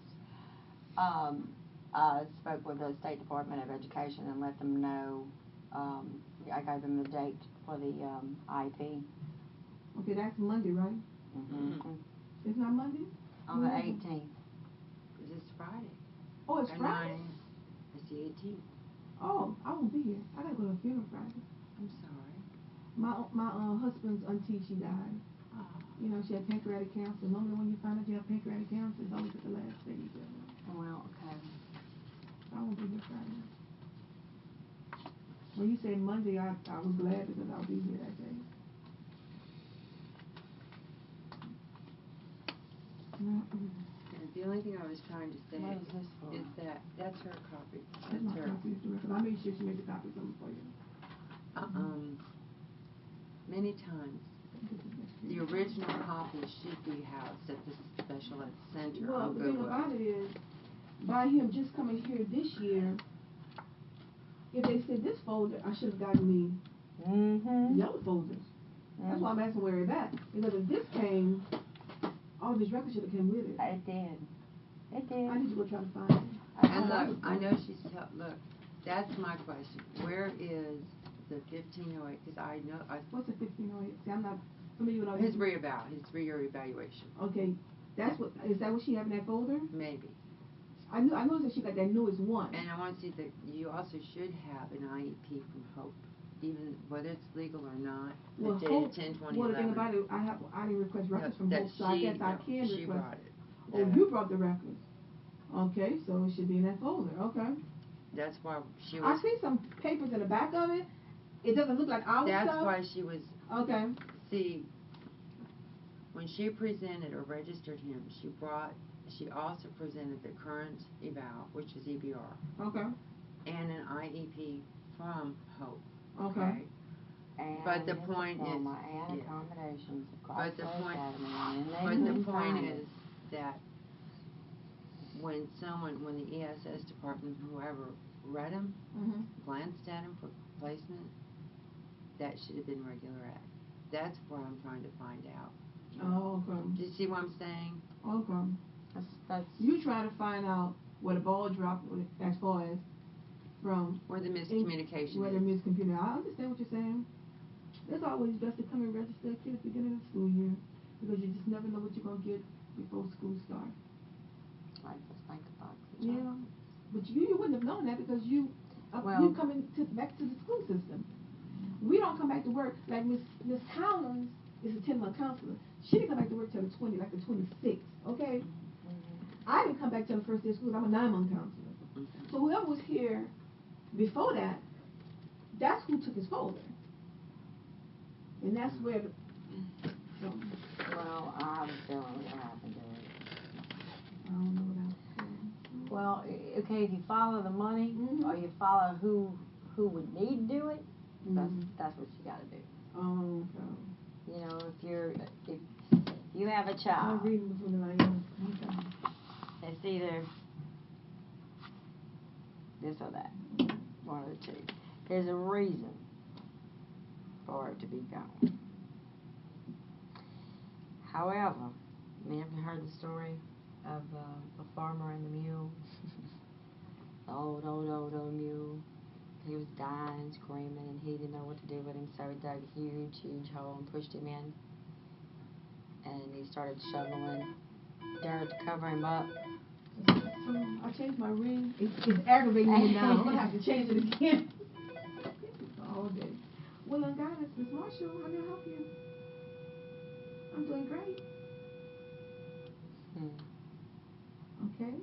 [SPEAKER 3] I spoke with the State Department of Education and let them know, I gave them the date for the, IEP.
[SPEAKER 6] Okay, that's Monday, right?
[SPEAKER 3] Mhm.
[SPEAKER 6] It's not Monday?
[SPEAKER 3] On the
[SPEAKER 6] When is it?
[SPEAKER 3] 18th.
[SPEAKER 1] This Friday.
[SPEAKER 6] Oh, it's
[SPEAKER 1] At
[SPEAKER 6] Friday?
[SPEAKER 1] 9. It's the 18th.
[SPEAKER 6] Oh, I won't be here. I gotta go to a funeral Friday.
[SPEAKER 1] I'm sorry.
[SPEAKER 6] My husband's auntie, she died.
[SPEAKER 1] Oh.
[SPEAKER 6] You know, she had pancreatic cancer. Normally when you find out you have pancreatic cancer, it's always at the last stage of it.
[SPEAKER 3] Well, okay.
[SPEAKER 6] I won't be here Friday. When you said Monday, I was glad because I'll be here that day.
[SPEAKER 1] The only thing I was trying to say
[SPEAKER 3] What is this for?
[SPEAKER 1] is that that's her copy.
[SPEAKER 6] That's my
[SPEAKER 1] That's her.
[SPEAKER 6] copy of the record. I'll make sure she makes a copy of them for you.
[SPEAKER 1] Many times, the original copy should be housed at the special ed center
[SPEAKER 6] Well,
[SPEAKER 1] on
[SPEAKER 6] the thing
[SPEAKER 1] Goodwill.
[SPEAKER 6] about it is, by him just coming here this year, if they said this folder, I should have gotten me
[SPEAKER 3] Mm-hmm.
[SPEAKER 6] the other folders. That's why I'm asking where it's at. Because if this came, all of his records should have came with it.
[SPEAKER 3] It did. It did.
[SPEAKER 6] I need to go try to find it.
[SPEAKER 1] And look, I know look, that's my question. Where is the 1508? Because I know,
[SPEAKER 6] What's a 1508? See, I'm not familiar with all
[SPEAKER 1] his
[SPEAKER 6] this.
[SPEAKER 1] reevaluation.
[SPEAKER 6] Okay, is that what she have in that folder?
[SPEAKER 1] Maybe.
[SPEAKER 6] I noticed that she got that newest one.
[SPEAKER 1] And I want to see that you also should have an IEP from Hope, even whether it's legal or not.
[SPEAKER 6] Well,
[SPEAKER 1] the
[SPEAKER 6] Hope,
[SPEAKER 1] dated 10/20/11.
[SPEAKER 6] well, the thing about it, I didn't request records from
[SPEAKER 1] that
[SPEAKER 6] Hope, so I guess I can
[SPEAKER 1] she
[SPEAKER 6] request.
[SPEAKER 1] brought it.
[SPEAKER 6] Oh, you brought the records. Okay, so it should be in that folder. Okay.
[SPEAKER 1] That's why she
[SPEAKER 6] I
[SPEAKER 1] was.
[SPEAKER 6] see some papers in the back of it. It doesn't look like our
[SPEAKER 1] That's
[SPEAKER 6] stuff.
[SPEAKER 1] why she was.
[SPEAKER 6] Okay.
[SPEAKER 1] See, when she presented or registered him, she also presented the current eval, which is EBR,
[SPEAKER 6] Okay.
[SPEAKER 1] and an IEP from Hope.
[SPEAKER 6] Okay.
[SPEAKER 3] And
[SPEAKER 1] But the
[SPEAKER 3] his
[SPEAKER 1] point is-
[SPEAKER 3] diploma and
[SPEAKER 1] yeah.
[SPEAKER 3] accommodations of
[SPEAKER 1] But the
[SPEAKER 3] Chrysler
[SPEAKER 1] point-
[SPEAKER 3] Academy, and they
[SPEAKER 1] But the
[SPEAKER 3] couldn't
[SPEAKER 1] point
[SPEAKER 3] find
[SPEAKER 1] is
[SPEAKER 3] it.
[SPEAKER 1] that when the ESS department, whoever, read him,
[SPEAKER 6] Mhm.
[SPEAKER 1] glanced at him for placement, that should have been regular ed. That's what I'm trying to find out.
[SPEAKER 6] Oh, okay.
[SPEAKER 1] Do you see what I'm saying?
[SPEAKER 6] Okay.
[SPEAKER 3] That's
[SPEAKER 6] You trying to find out where the ball dropped as far as from
[SPEAKER 1] Where the miscommunication
[SPEAKER 6] where the
[SPEAKER 1] is.
[SPEAKER 6] miscommunication. I understand what you're saying. It's always best to come and register a kid at the beginning of the school year because you just never know what you're gonna get before school starts.
[SPEAKER 3] I just think about it.
[SPEAKER 6] Yeah, but you wouldn't have known that because you
[SPEAKER 3] Well-
[SPEAKER 6] coming back to the school system. We don't come back to work like Miss Collins is a 10-month counselor. She didn't come back to work till the 26th. Okay, I didn't come back till the first day of school. I'm a 9-month counselor. So whoever was here before that, that's who took his folder, and that's where. So,
[SPEAKER 3] Well, I have a feeling what happened to it.
[SPEAKER 6] I don't know what else. to say.
[SPEAKER 4] Well, okay, if you follow the money,
[SPEAKER 6] Mhm.
[SPEAKER 4] or you follow who would need to do it,
[SPEAKER 6] Mhm.
[SPEAKER 4] that's what you gotta do.
[SPEAKER 6] Oh, okay.
[SPEAKER 4] You know, if you have a
[SPEAKER 6] I
[SPEAKER 4] child,
[SPEAKER 6] was reading between the lines. Okay.
[SPEAKER 4] it's either this or that, one of the two. There's a reason for it to be gone. However, have you heard the story of the farmer and the mule? The old mule. He was dying and screaming, and he didn't know what to do with him, so he dug a huge hole and pushed him in. And he started shoveling dirt to cover him up.
[SPEAKER 6] I changed my ring. It's aggravating me now. I'm gonna have to change it again. All day. Well, guidance, Miss Marshall, how may I help you? I'm doing great. Okay.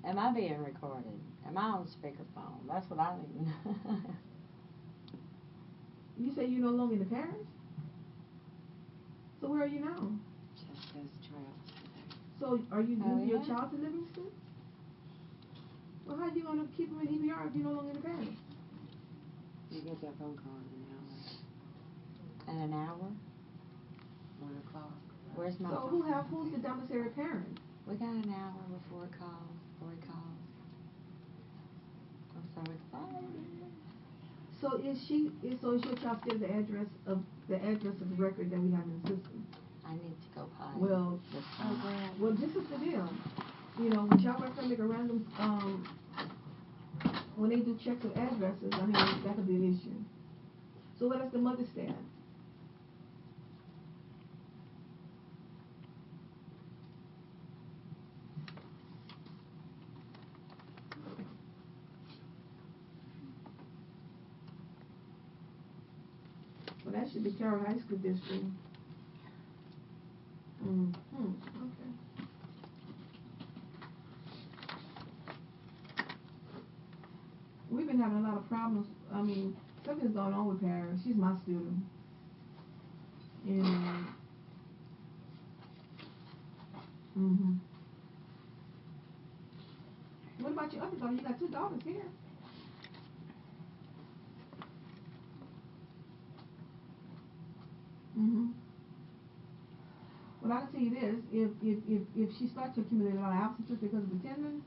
[SPEAKER 4] Am I being recorded? Am I on speakerphone? That's what I need to know.
[SPEAKER 6] You say you're no longer in the parish? So where are you now?
[SPEAKER 1] Jessica's trials.
[SPEAKER 6] So are you
[SPEAKER 4] Oh,
[SPEAKER 6] moving your
[SPEAKER 4] yeah?
[SPEAKER 6] child to Livingston? Well, how are you gonna keep him in EBR if you're no longer in the parish?
[SPEAKER 1] You get that phone call in an
[SPEAKER 4] In an hour?
[SPEAKER 1] hour, 1 o'clock.
[SPEAKER 4] Where's my
[SPEAKER 6] So
[SPEAKER 4] phone?
[SPEAKER 6] who's the domiciliary parent?
[SPEAKER 4] We got an hour before he calls. I'm so excited.
[SPEAKER 6] So is your child still the address of the record that we have in the system?
[SPEAKER 4] I need to go potty.
[SPEAKER 6] Well,
[SPEAKER 4] this time.
[SPEAKER 6] well, this is the deal. You know, when y'all record make a random, when they do checks of addresses, I mean, that could be an issue. So where does the mother stand? Well, that should be Carroll High School District. Okay. We've been having a lot of problems. I mean, something's going on with Paris. She's my student. And, What about your other daughter? You got 2 daughters here. Well, I can tell you this, if she starts to accumulate a lot of absences because of attendance,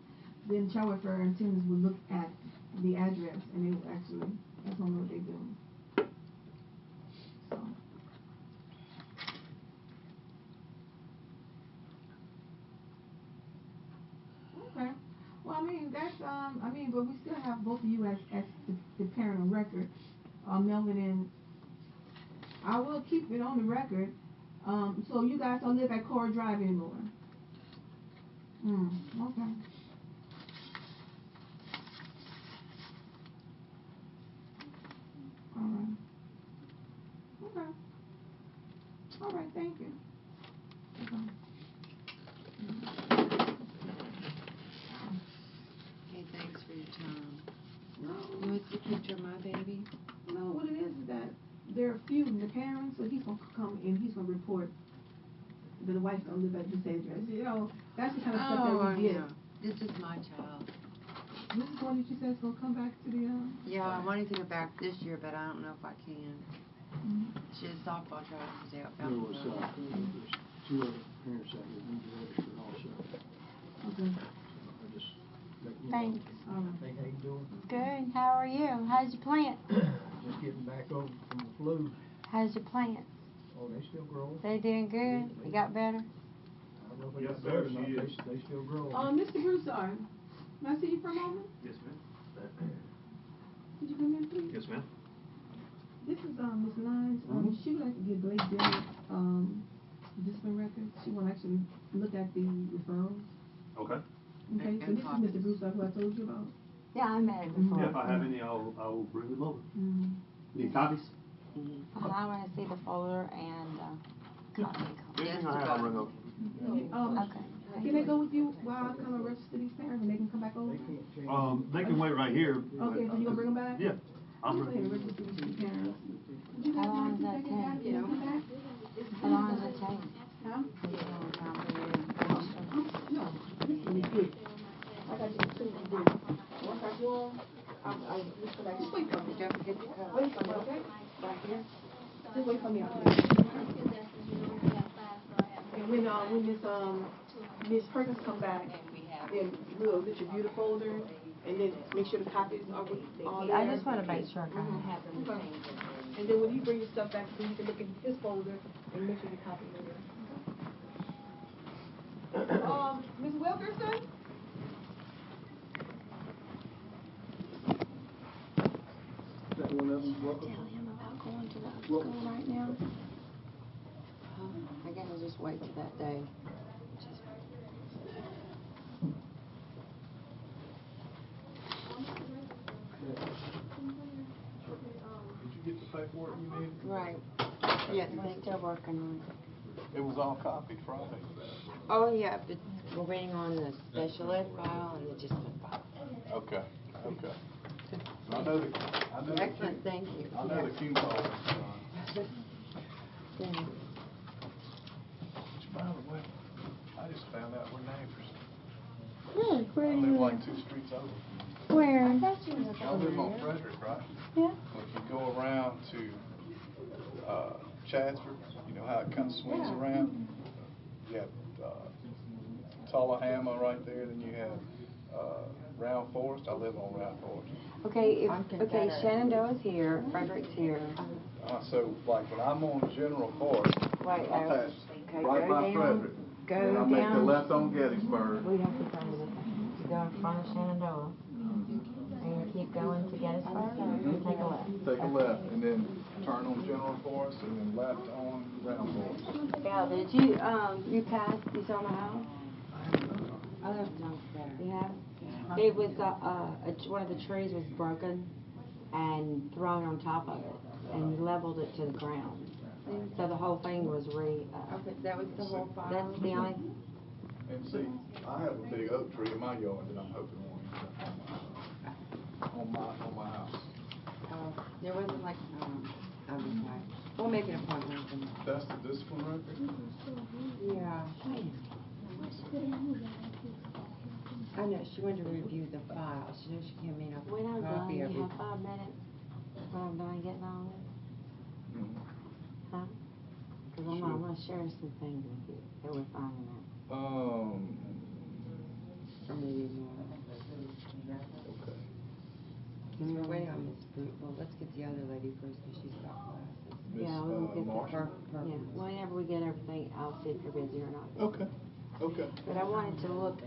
[SPEAKER 6] then child welfare attendants would look at the address and they would actually, that's only what they do. So. Okay. Well, I mean, that's, but we still have both of you as the parent on record. Melvin and, I will keep it on the record. So you guys don't live at Cora Drive anymore? Okay. All right. Okay. All right, thank you. Okay.
[SPEAKER 1] Hey, thanks for your time. You want to picture of my baby?
[SPEAKER 6] No, what it is that they're feuding the parents, so he's gonna come and he's gonna report that the wife don't live at this address. You know, that's the kind of stuff that we get.
[SPEAKER 1] Yeah. This is my child.
[SPEAKER 6] This is one that you said is gonna come back to the,
[SPEAKER 1] Yeah, I wanted to go back this year, but I don't know if I can. She has softball tryouts today.
[SPEAKER 9] There was, there's 2 other parents out here who registered also.
[SPEAKER 6] Okay.
[SPEAKER 9] I just let you know.
[SPEAKER 10] Thanks.
[SPEAKER 9] Hey, how you doing?
[SPEAKER 10] Good. How are you? How's your plant?
[SPEAKER 9] Just getting back over from the flu.
[SPEAKER 10] How's your plant?
[SPEAKER 9] Oh, they still growing.
[SPEAKER 10] They doing good? They got better?
[SPEAKER 9] I don't know if they got better or not, they still growing.
[SPEAKER 6] Mr. Broussard, may I see you for a moment?
[SPEAKER 11] Yes, ma'am.
[SPEAKER 6] Could you come in, please?
[SPEAKER 11] Yes, ma'am.
[SPEAKER 6] This is, Ms. Lyons. She would like to give Blake Dillard, discipline records. She want to actually look at the referrals.
[SPEAKER 11] Okay.
[SPEAKER 6] Okay, so this is Mr. Broussard, who I told you about.
[SPEAKER 10] Yeah, I met him before.
[SPEAKER 11] Yeah, if I have any, I'll bring them over. Need copies?
[SPEAKER 10] I want to see the folder and copy.
[SPEAKER 11] Anything I have, I'll bring over.
[SPEAKER 10] Okay.
[SPEAKER 6] Can they go with you while I come and register these parents and they can come back over?
[SPEAKER 11] They can wait right here.
[SPEAKER 6] Okay, so you gonna bring them back?
[SPEAKER 11] Yeah.
[SPEAKER 6] I'm gonna go ahead and register these parents. Would you guys
[SPEAKER 10] How long
[SPEAKER 6] mind
[SPEAKER 10] does that
[SPEAKER 6] taking that,
[SPEAKER 10] take?
[SPEAKER 6] you know, come back?
[SPEAKER 10] How long does it take?
[SPEAKER 6] Huh?
[SPEAKER 10] Is it a long time for you to register?
[SPEAKER 6] No, this is really quick. I got you two to do. Once I do them, I'll just come back. Just wait for me.
[SPEAKER 1] Don't forget to come.
[SPEAKER 6] Wait for me, okay? Right here. Just wait for me out here. And when Miss Perkins come back, then we'll get your beauty folder and then make sure the copies are with all there.
[SPEAKER 10] I just want to make sure I got it.
[SPEAKER 6] Okay. And then when you bring your stuff back, then you can look in his folder and make sure the copies are there. Ms. Wilkerson?
[SPEAKER 9] That one of them, welcome.
[SPEAKER 10] Tell him about going to the school right now.
[SPEAKER 1] I guess I'll just wait till that day.
[SPEAKER 9] Did you get the paperwork you needed?
[SPEAKER 1] Right. Yes,
[SPEAKER 10] We're still working on it.
[SPEAKER 9] It was all copied Friday.
[SPEAKER 1] Oh, yeah, but we're waiting on the special ed file and the discipline file.
[SPEAKER 9] Okay, okay. I know the.
[SPEAKER 1] Excellent, thank you.
[SPEAKER 9] I know the Q call.
[SPEAKER 1] Yeah.
[SPEAKER 9] By the way, I just found out we're neighbors.
[SPEAKER 10] Really? Where
[SPEAKER 9] I
[SPEAKER 10] do
[SPEAKER 9] live
[SPEAKER 10] you
[SPEAKER 9] like
[SPEAKER 10] live?
[SPEAKER 9] 2 streets over.
[SPEAKER 10] Where?
[SPEAKER 9] Y'all live on Frederick, right?
[SPEAKER 10] Yeah.
[SPEAKER 9] If you go around to Chadsford, you know how it kind of swings around? You have Tullahoma right there, then you have Round Forest. I live on Round Forest.
[SPEAKER 1] Okay, Shenandoah's here, Frederick's here.
[SPEAKER 9] So, like, when I'm on General Forest,
[SPEAKER 1] Right,
[SPEAKER 9] I pass
[SPEAKER 1] okay,
[SPEAKER 9] right
[SPEAKER 1] go
[SPEAKER 9] by
[SPEAKER 1] down,
[SPEAKER 9] Frederick.
[SPEAKER 1] go
[SPEAKER 9] Then I make the
[SPEAKER 1] down.
[SPEAKER 9] left on Gettysburg.
[SPEAKER 3] We have to come to this, you go in front of Shenandoah, and you keep going to Gettysburg, and take a left.
[SPEAKER 9] Take a left, and then turn on General Forest, and then left on Round Forest.
[SPEAKER 1] Yeah, did you, you passed, you saw my house?
[SPEAKER 3] I live down there.
[SPEAKER 1] You have? It was, one of the trees was broken and thrown on top of it and leveled it to the ground. So the whole thing was okay, that was the whole file? That's the only.
[SPEAKER 9] And see, I have a big oak tree in my yard that I'm hoping won't on my house.
[SPEAKER 1] There wasn't like, I'll be quiet. We'll make an appointment.
[SPEAKER 9] That's the discipline record?
[SPEAKER 1] Yeah. I know, she wanted to review the file. She knew she came in a
[SPEAKER 3] When I'm done,
[SPEAKER 1] copy
[SPEAKER 3] you
[SPEAKER 1] of it.
[SPEAKER 3] have 5 minutes, when I'm done getting on it, huh? Because I'm gonna share some things with you that we're finding out.
[SPEAKER 1] Or maybe more.
[SPEAKER 11] Marshall.
[SPEAKER 4] Yeah, whenever we get everything, I'll see if you're busy or not.
[SPEAKER 11] Okay, okay.
[SPEAKER 4] But I wanted to look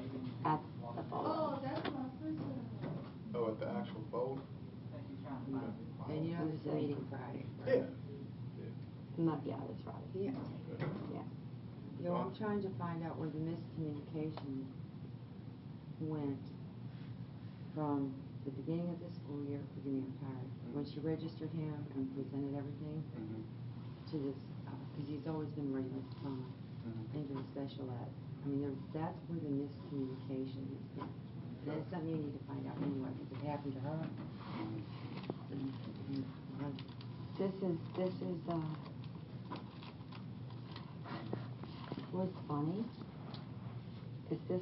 [SPEAKER 4] at the folder.
[SPEAKER 9] Oh, at the actual folder?
[SPEAKER 1] And you know
[SPEAKER 4] I'm
[SPEAKER 1] this
[SPEAKER 4] just
[SPEAKER 1] meeting
[SPEAKER 4] reading.
[SPEAKER 1] Friday.
[SPEAKER 11] Yeah.
[SPEAKER 4] Not, yeah, that's right.
[SPEAKER 1] Yeah.
[SPEAKER 4] Yeah.
[SPEAKER 1] Yo, I'm trying to find out where the miscommunication went from the beginning of the school year, forgive me, I'm tired, when she registered him and presented everything to this, because he's always been ready with the phone, into the special ed. I mean, that's where the miscommunication has been. And that's something you need to find out anyway, because it happened to her.
[SPEAKER 4] This is, what's funny is this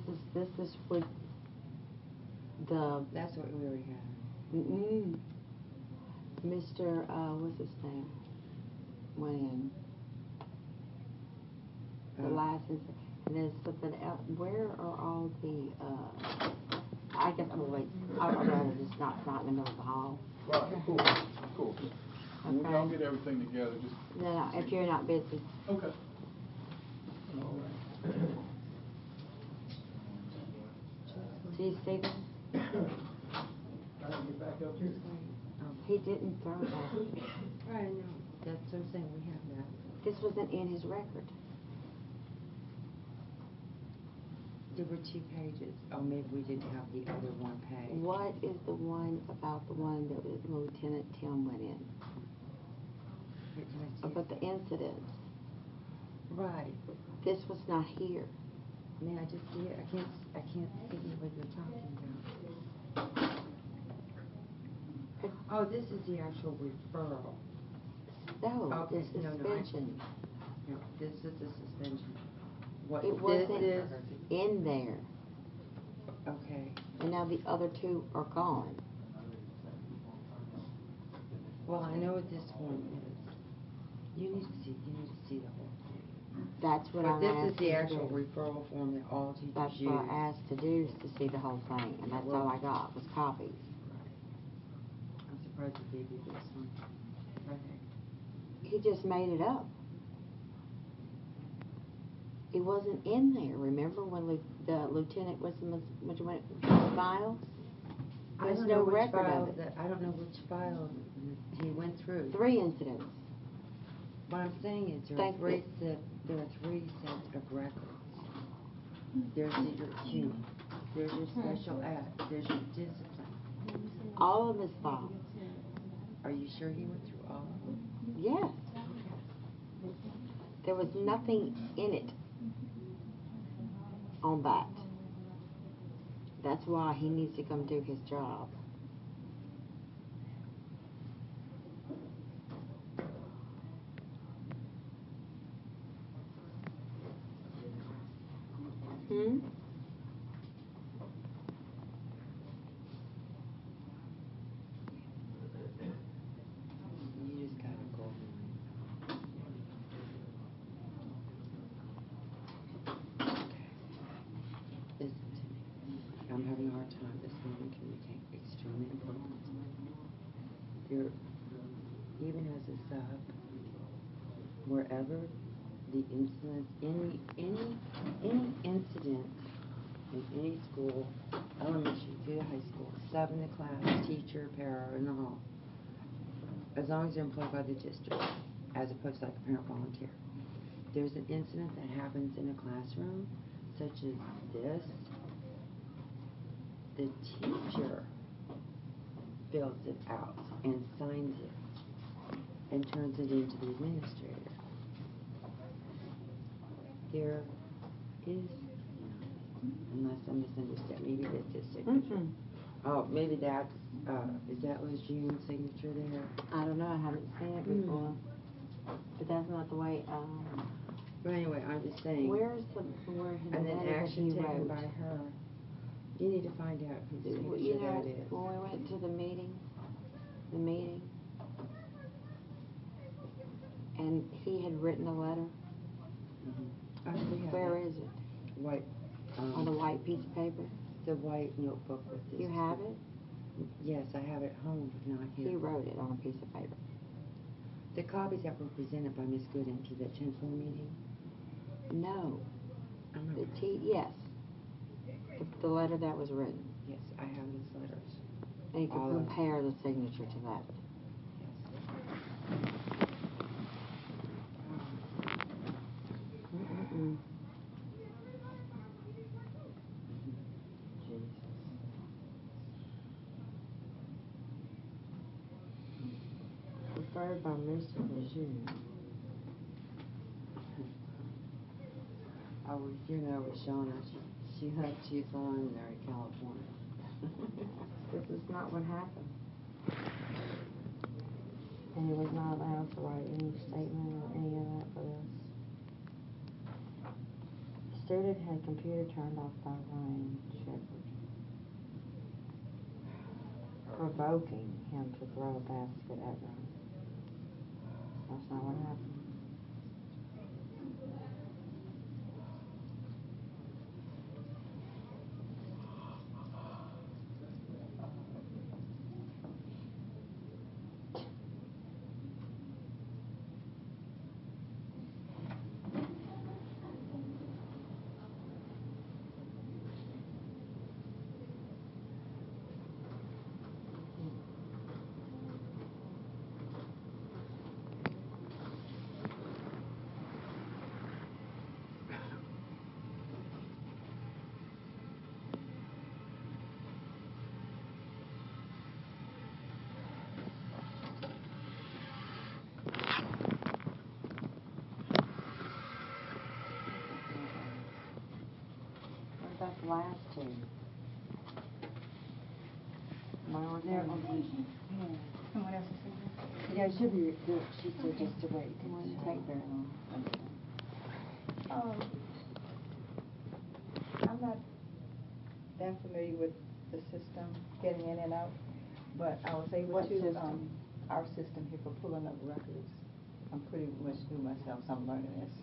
[SPEAKER 4] is what the,
[SPEAKER 1] That's what we already had.
[SPEAKER 4] Mr., what's his name, went in. The license, and there's something else, where are all the, I guess I'm gonna wait, I'd rather just not in the middle of the hall.
[SPEAKER 9] Right, cool. When
[SPEAKER 4] Okay.
[SPEAKER 9] y'all get everything together, just.
[SPEAKER 4] No, if you're not busy.
[SPEAKER 9] Okay.
[SPEAKER 4] Do you see this? He didn't throw that.
[SPEAKER 1] I know. That's what I'm saying, we have that.
[SPEAKER 4] This wasn't in his record.
[SPEAKER 1] There were 2 pages. Oh, maybe we didn't have the other one page.
[SPEAKER 4] What is the one about the one that Lieutenant Tim went in?
[SPEAKER 1] Here, can I see
[SPEAKER 4] About
[SPEAKER 1] it?
[SPEAKER 4] the incidents.
[SPEAKER 1] Right.
[SPEAKER 4] This was not here.
[SPEAKER 1] May I just see it? I can't see what you're talking about. Oh, this is the actual referral.
[SPEAKER 4] No,
[SPEAKER 1] Okay,
[SPEAKER 4] the suspension.
[SPEAKER 1] No, this is the suspension. What
[SPEAKER 4] It
[SPEAKER 1] this
[SPEAKER 4] wasn't
[SPEAKER 1] is?
[SPEAKER 4] in there.
[SPEAKER 1] Okay.
[SPEAKER 4] And now the other 2 are gone.
[SPEAKER 1] Well, I know what this one is. You need to see the whole thing.
[SPEAKER 4] That's what
[SPEAKER 1] But
[SPEAKER 4] I'm
[SPEAKER 1] this
[SPEAKER 4] asking
[SPEAKER 1] is the
[SPEAKER 4] to
[SPEAKER 1] actual
[SPEAKER 4] do.
[SPEAKER 1] referral form that all teachers
[SPEAKER 4] That's
[SPEAKER 1] use.
[SPEAKER 4] what I asked to do, is to see the whole thing, and that's all I got, was copies.
[SPEAKER 1] I'm surprised they gave you this one. Okay.
[SPEAKER 4] He just made it up. It wasn't in there. Remember when the lieutenant was file? There's no record of it.
[SPEAKER 1] I don't know which file he went through.
[SPEAKER 4] 3 incidents.
[SPEAKER 1] What I'm saying is there are 3 sets of records. There's your Q, there's your special ed, there's your discipline.
[SPEAKER 4] All of his files.
[SPEAKER 1] Are you sure he went through all of them?
[SPEAKER 4] Yes. There was nothing in it on that. That's why he needs to come do his job. Hmm?
[SPEAKER 1] You just gotta go. Listen to me. I'm having a hard time. This meeting can be extremely important. You're, even as a sub, wherever the incident, any incident in any school, elementary through high school, sub in the class, teacher, para, in the hall, as long as they're employed by the district, as opposed to like a parent volunteer. There's an incident that happens in a classroom, such as this, the teacher fills it out and signs it and turns it into the administrator. There is, unless I misunderstand, maybe that's his signature. Oh, maybe that's, is that was June's signature there?
[SPEAKER 4] I don't know, I haven't seen it before. But that's not the way,
[SPEAKER 1] But anyway, I'm just saying.
[SPEAKER 4] where's the
[SPEAKER 1] And then
[SPEAKER 4] letter that
[SPEAKER 1] action
[SPEAKER 4] he
[SPEAKER 1] taken
[SPEAKER 4] wrote?
[SPEAKER 1] by her. You need to find out whose
[SPEAKER 4] You
[SPEAKER 1] signature
[SPEAKER 4] know,
[SPEAKER 1] that is.
[SPEAKER 4] when we went to the meeting, and he had written a letter, where is it?
[SPEAKER 1] White.
[SPEAKER 4] On a white piece of paper?
[SPEAKER 1] The white notebook with this.
[SPEAKER 4] You have it?
[SPEAKER 1] Yes, I have it at home, but not here.
[SPEAKER 4] He wrote it on a piece of paper.
[SPEAKER 1] The copies that were presented by Ms. Gooden to the chancellor meeting?
[SPEAKER 4] No,
[SPEAKER 1] I'm not.
[SPEAKER 4] yes, the letter that was written.
[SPEAKER 1] Yes, I have those letters.
[SPEAKER 4] And you
[SPEAKER 1] All
[SPEAKER 4] can
[SPEAKER 1] of them.
[SPEAKER 4] compare the signature to that. Mm-mm-mm.
[SPEAKER 1] Referred by Mr. Lejeune. I was, with Shauna, she hoped she's alone there in California. This is not what happened.
[SPEAKER 3] And he was not allowed to write any statement or any of that for this. Student had computer turned off by Ryan Shepherd, provoking him to throw a basket at Ryan. That's not what happened. What about the last two? Mine there.
[SPEAKER 8] Someone else is saying
[SPEAKER 1] Yeah, it should be, she said just to wait. It wouldn't take very long.
[SPEAKER 8] I'm not that familiar with the system, getting in and out, but I was able
[SPEAKER 3] What
[SPEAKER 8] to,
[SPEAKER 3] system?
[SPEAKER 8] our system here for pulling up records. I'm pretty much new myself, so I'm learning this,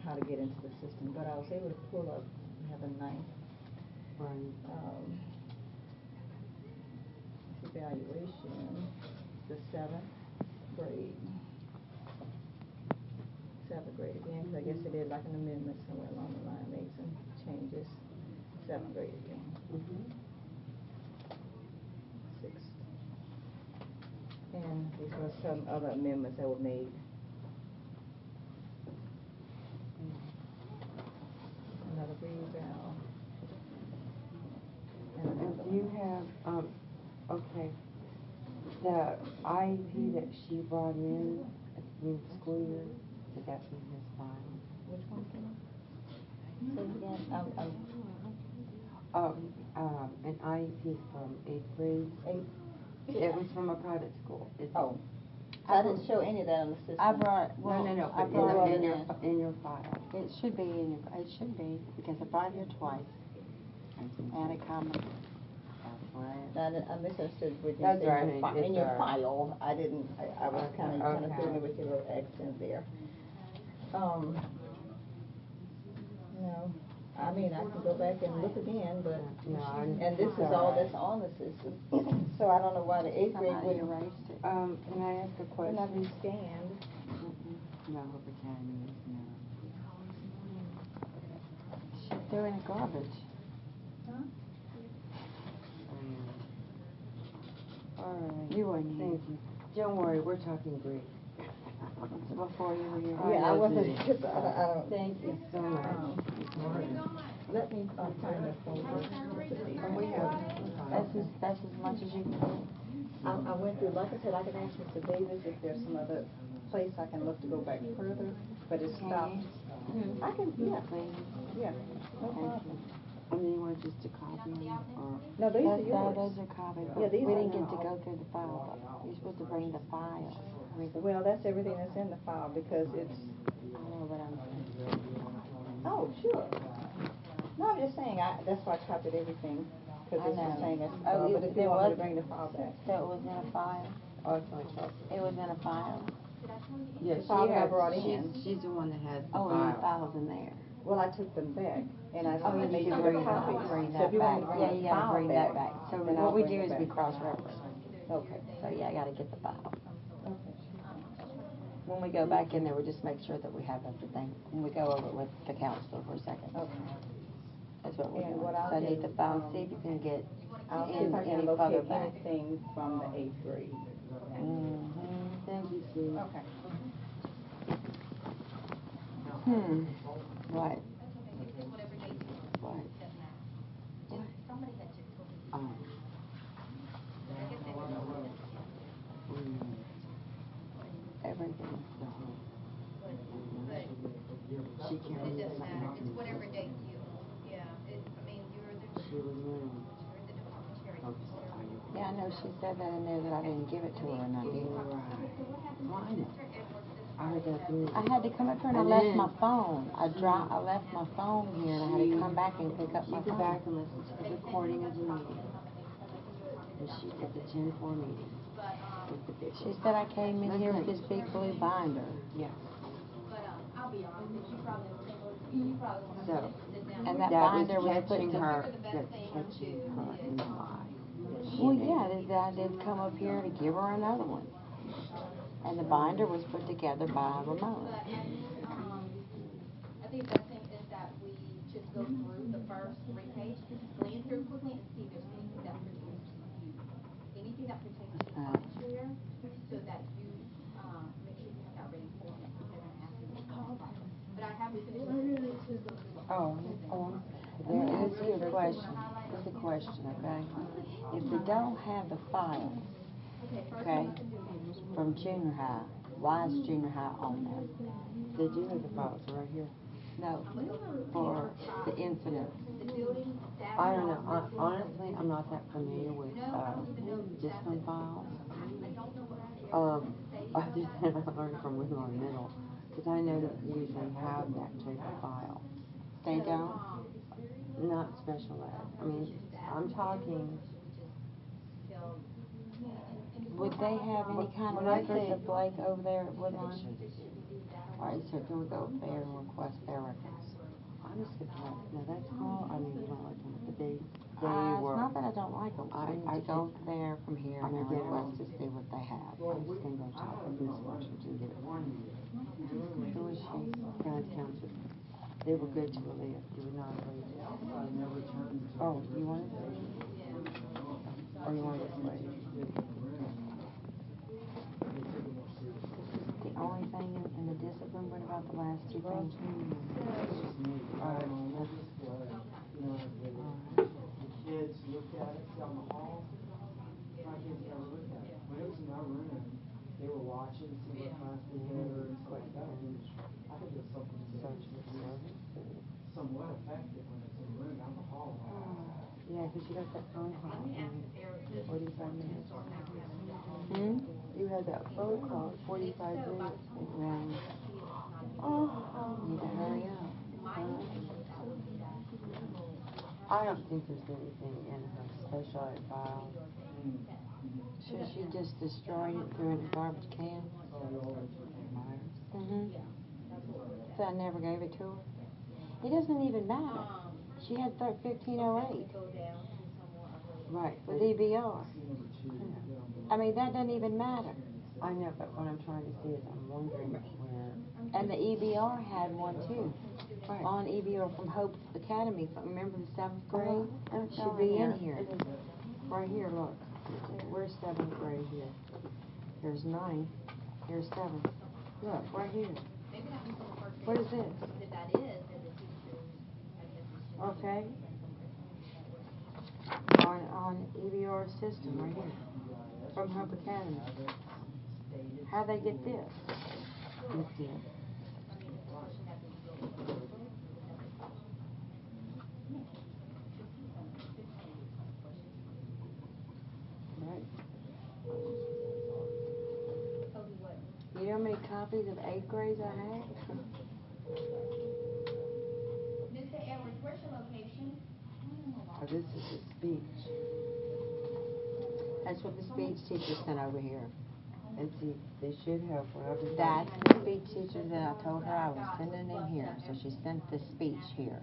[SPEAKER 8] how to get into the system, but I was able to pull up, we have a ninth, evaluation, the seventh grade again, because I guess they did like an amendment somewhere along the line, made some changes. 7th grade again. Sixth. And these were some other amendments that were made. Another reval.
[SPEAKER 1] And do you have, okay, the IEP that she brought in at the beginning of the school year, is that in his file?
[SPEAKER 8] Which one again? Say it again.
[SPEAKER 1] An IEP from 8th grade. It was from a private school.
[SPEAKER 8] Oh. I didn't show any of that on the system.
[SPEAKER 3] I brought, well,
[SPEAKER 1] No,
[SPEAKER 3] I
[SPEAKER 1] but
[SPEAKER 3] brought
[SPEAKER 1] in
[SPEAKER 3] it
[SPEAKER 1] your file.
[SPEAKER 3] It should be in your, it should be, because I brought it here twice. And a comment.
[SPEAKER 1] That's right.
[SPEAKER 8] I misunderstood what you
[SPEAKER 1] That's
[SPEAKER 8] said
[SPEAKER 1] right,
[SPEAKER 8] in your
[SPEAKER 1] it's
[SPEAKER 8] file. I didn't, I was kind of threw me with your little accent there. No, I mean, I can go back and look again, but, and this is all that's on the system. So I don't know why the 8th grade would
[SPEAKER 3] erased it.
[SPEAKER 1] Can I ask a question?
[SPEAKER 8] not be scanned.
[SPEAKER 1] No, Hope Academy is no.
[SPEAKER 3] She threw in the garbage.
[SPEAKER 8] Huh?
[SPEAKER 1] All right.
[SPEAKER 3] You weren't here.
[SPEAKER 1] Thank you. Don't worry, we're talking Greek.
[SPEAKER 3] Before you were here.
[SPEAKER 8] Yeah, I wasn't.
[SPEAKER 1] I don't. Thank you so much.
[SPEAKER 8] Let me find the folder.
[SPEAKER 1] We have.
[SPEAKER 3] That's as much as you can do.
[SPEAKER 8] I went through, like I said, I can ask Mr. Davis if there's some other place I can look to go back further, but it's stopped. I can, yeah, no problem.
[SPEAKER 1] I mean, you want just to copy them, or?
[SPEAKER 8] No, these are yours.
[SPEAKER 3] Those are copies,
[SPEAKER 8] Yeah,
[SPEAKER 3] but
[SPEAKER 8] these
[SPEAKER 3] we
[SPEAKER 8] are
[SPEAKER 3] didn't get to
[SPEAKER 8] yours.
[SPEAKER 3] go through the file, though. You're supposed to bring the file.
[SPEAKER 8] Well, that's everything that's in the file because it's,
[SPEAKER 3] I know what I'm saying.
[SPEAKER 8] oh, sure. No, I'm just saying, that's why I copied everything, because
[SPEAKER 3] I
[SPEAKER 8] it's the
[SPEAKER 3] know.
[SPEAKER 8] same as the
[SPEAKER 3] Oh,
[SPEAKER 8] file, but if you
[SPEAKER 3] there
[SPEAKER 8] want me to
[SPEAKER 3] was-
[SPEAKER 8] bring the file back.
[SPEAKER 3] So it was in a file?
[SPEAKER 1] Oh, it's only 12.
[SPEAKER 3] It was in a file?
[SPEAKER 1] Yeah,
[SPEAKER 8] The file that I brought
[SPEAKER 1] she's,
[SPEAKER 8] in.
[SPEAKER 1] she's the one that has the
[SPEAKER 3] Oh, and the
[SPEAKER 1] file.
[SPEAKER 3] file's in there.
[SPEAKER 8] Well, I took them back, and I
[SPEAKER 3] Oh, you
[SPEAKER 8] made
[SPEAKER 3] need to
[SPEAKER 8] some
[SPEAKER 3] bring
[SPEAKER 8] copies.
[SPEAKER 3] that, bring
[SPEAKER 8] So
[SPEAKER 3] that
[SPEAKER 8] if you
[SPEAKER 3] back.
[SPEAKER 8] want me to bring
[SPEAKER 3] Yeah,
[SPEAKER 8] the
[SPEAKER 3] you gotta
[SPEAKER 8] file
[SPEAKER 3] bring that back. So
[SPEAKER 8] then
[SPEAKER 3] what
[SPEAKER 8] I'll
[SPEAKER 3] we
[SPEAKER 8] bring
[SPEAKER 3] do
[SPEAKER 8] it
[SPEAKER 3] is we
[SPEAKER 8] back.
[SPEAKER 3] cross-reference.
[SPEAKER 8] Okay.
[SPEAKER 3] So yeah, I gotta get the file.
[SPEAKER 8] Okay.
[SPEAKER 4] when we go back in there, we'll just make sure that we have everything, when we go over it with the counselor for a second.
[SPEAKER 8] Okay.
[SPEAKER 4] That's what we're
[SPEAKER 8] And
[SPEAKER 4] doing.
[SPEAKER 8] what
[SPEAKER 4] So
[SPEAKER 8] I'll
[SPEAKER 4] I need
[SPEAKER 8] do,
[SPEAKER 4] to find, see if you can get
[SPEAKER 8] I'll see if I
[SPEAKER 4] any
[SPEAKER 8] can
[SPEAKER 4] further
[SPEAKER 8] locate
[SPEAKER 4] back.
[SPEAKER 8] anything from the 8th grade.
[SPEAKER 4] Thank you, Sue.
[SPEAKER 8] Okay.
[SPEAKER 4] Right. Right. Everything. She can't
[SPEAKER 2] It
[SPEAKER 4] read
[SPEAKER 2] doesn't matter,
[SPEAKER 4] something.
[SPEAKER 2] it's whatever date you, yeah, I mean, you're the
[SPEAKER 4] She was moved.
[SPEAKER 2] department chair.
[SPEAKER 4] Yeah, I know she said that in there that I didn't give it to her and I did.
[SPEAKER 2] Right.
[SPEAKER 4] I heard that too. I had to come up here and I left my phone. I left my phone here and I had to come back and pick up my phone. Go back and listen to the recording of the meeting. And she did the 10-4 meeting. She said I came in here with this big blue binder. Yes.
[SPEAKER 2] I'll be honest, you probably want to
[SPEAKER 4] So,
[SPEAKER 2] sit down.
[SPEAKER 4] and that binder was catching her, that's catching her in the lie. Well, yeah, I did come up here to give her another one. And the binder was put together by Ramona.
[SPEAKER 2] But I think the best thing is that we just go through the first 3 pages, glance through quickly and see if there's anything that pertains to you. Anything that pertains to the department chair, so that you, make sure you have that ready for me, because they're gonna ask you to call. But I haven't finished it.
[SPEAKER 4] There is a question. There's a question, okay? If they don't have the file, okay, from junior high, why is junior high on there? They do have the files right here. No, for the incident. I don't know. Honestly, I'm not that familiar with discipline files. Other than I learned from Woodlawn Middle, because I know that they usually have that type of file. They don't? Not special ed. I mean, I'm talking. Would they have any kind of records of Blake over there at Woodlawn? All right, so can we go up there and request their records? I'm just gonna, no, that's all, I mean, you don't like them, but they were. It's not that I don't like them. I go there from here and I request to see what they have. I'm just gonna go talk with Miss Washington and get it for you. Who is she? Guidance counselor. They were good to Aaliyah. You would not believe it. Oh, you want it? Or you want this way? The only thing in the discipline, what about the last 2 things? Alright,
[SPEAKER 12] Kids looked at it down the hall. My kids never looked at it. When it was in our room, they were watching, see what class they were, and stuff like that. I think it's something somewhat effective when it's in the room, down the hall.
[SPEAKER 4] yeah, because you got that phone call in 45 minutes. You had that phone call in 45 minutes. Right. Need to hurry up. I don't think there's anything in her special ed file. Should she just destroyed it, threw it in a garbage can? So I never gave it to her. It doesn't even matter. She had 1508. Right. With EBR. I mean, that doesn't even matter. I know, but what I'm trying to see is I'm wondering where. And the EBR had one too. Right. On EBR from Hope Academy. Remember the 7th grade? It should be in here. Right here, look. Where's 7th grade here? Here's 9th. Here's 7th. Look, right here. What is this? Okay. On EBR system right here. From Hope Academy. How'd they get this? Let's see it. Right. You know how many copies of 8th grades I have?
[SPEAKER 2] Mr. Edwards, where's your location?
[SPEAKER 4] Oh, this is the speech. That's what the speech teacher sent over here. And see, they should have whatever. That's the speech teacher that I told her I was sending in here. So she sent the speech here.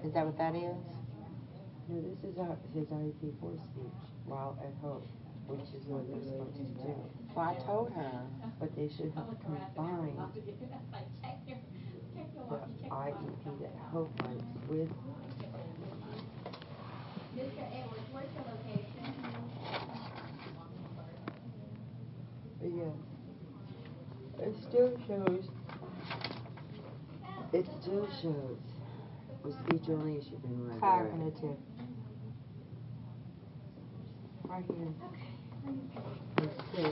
[SPEAKER 4] Is that what that is? No, this is his IEP4 speech while at Hope, which is what they're supposed to do. Well, I told her, but they should have combined
[SPEAKER 2] Like, check your
[SPEAKER 4] the
[SPEAKER 2] walkie, check your
[SPEAKER 4] IEP
[SPEAKER 2] walkie.
[SPEAKER 4] that Hope writes with.
[SPEAKER 2] Mr. Edwards, where's your location?
[SPEAKER 1] Yeah. It still shows. With speech only, it should be right.
[SPEAKER 4] Cognitive. Right here. It's 6.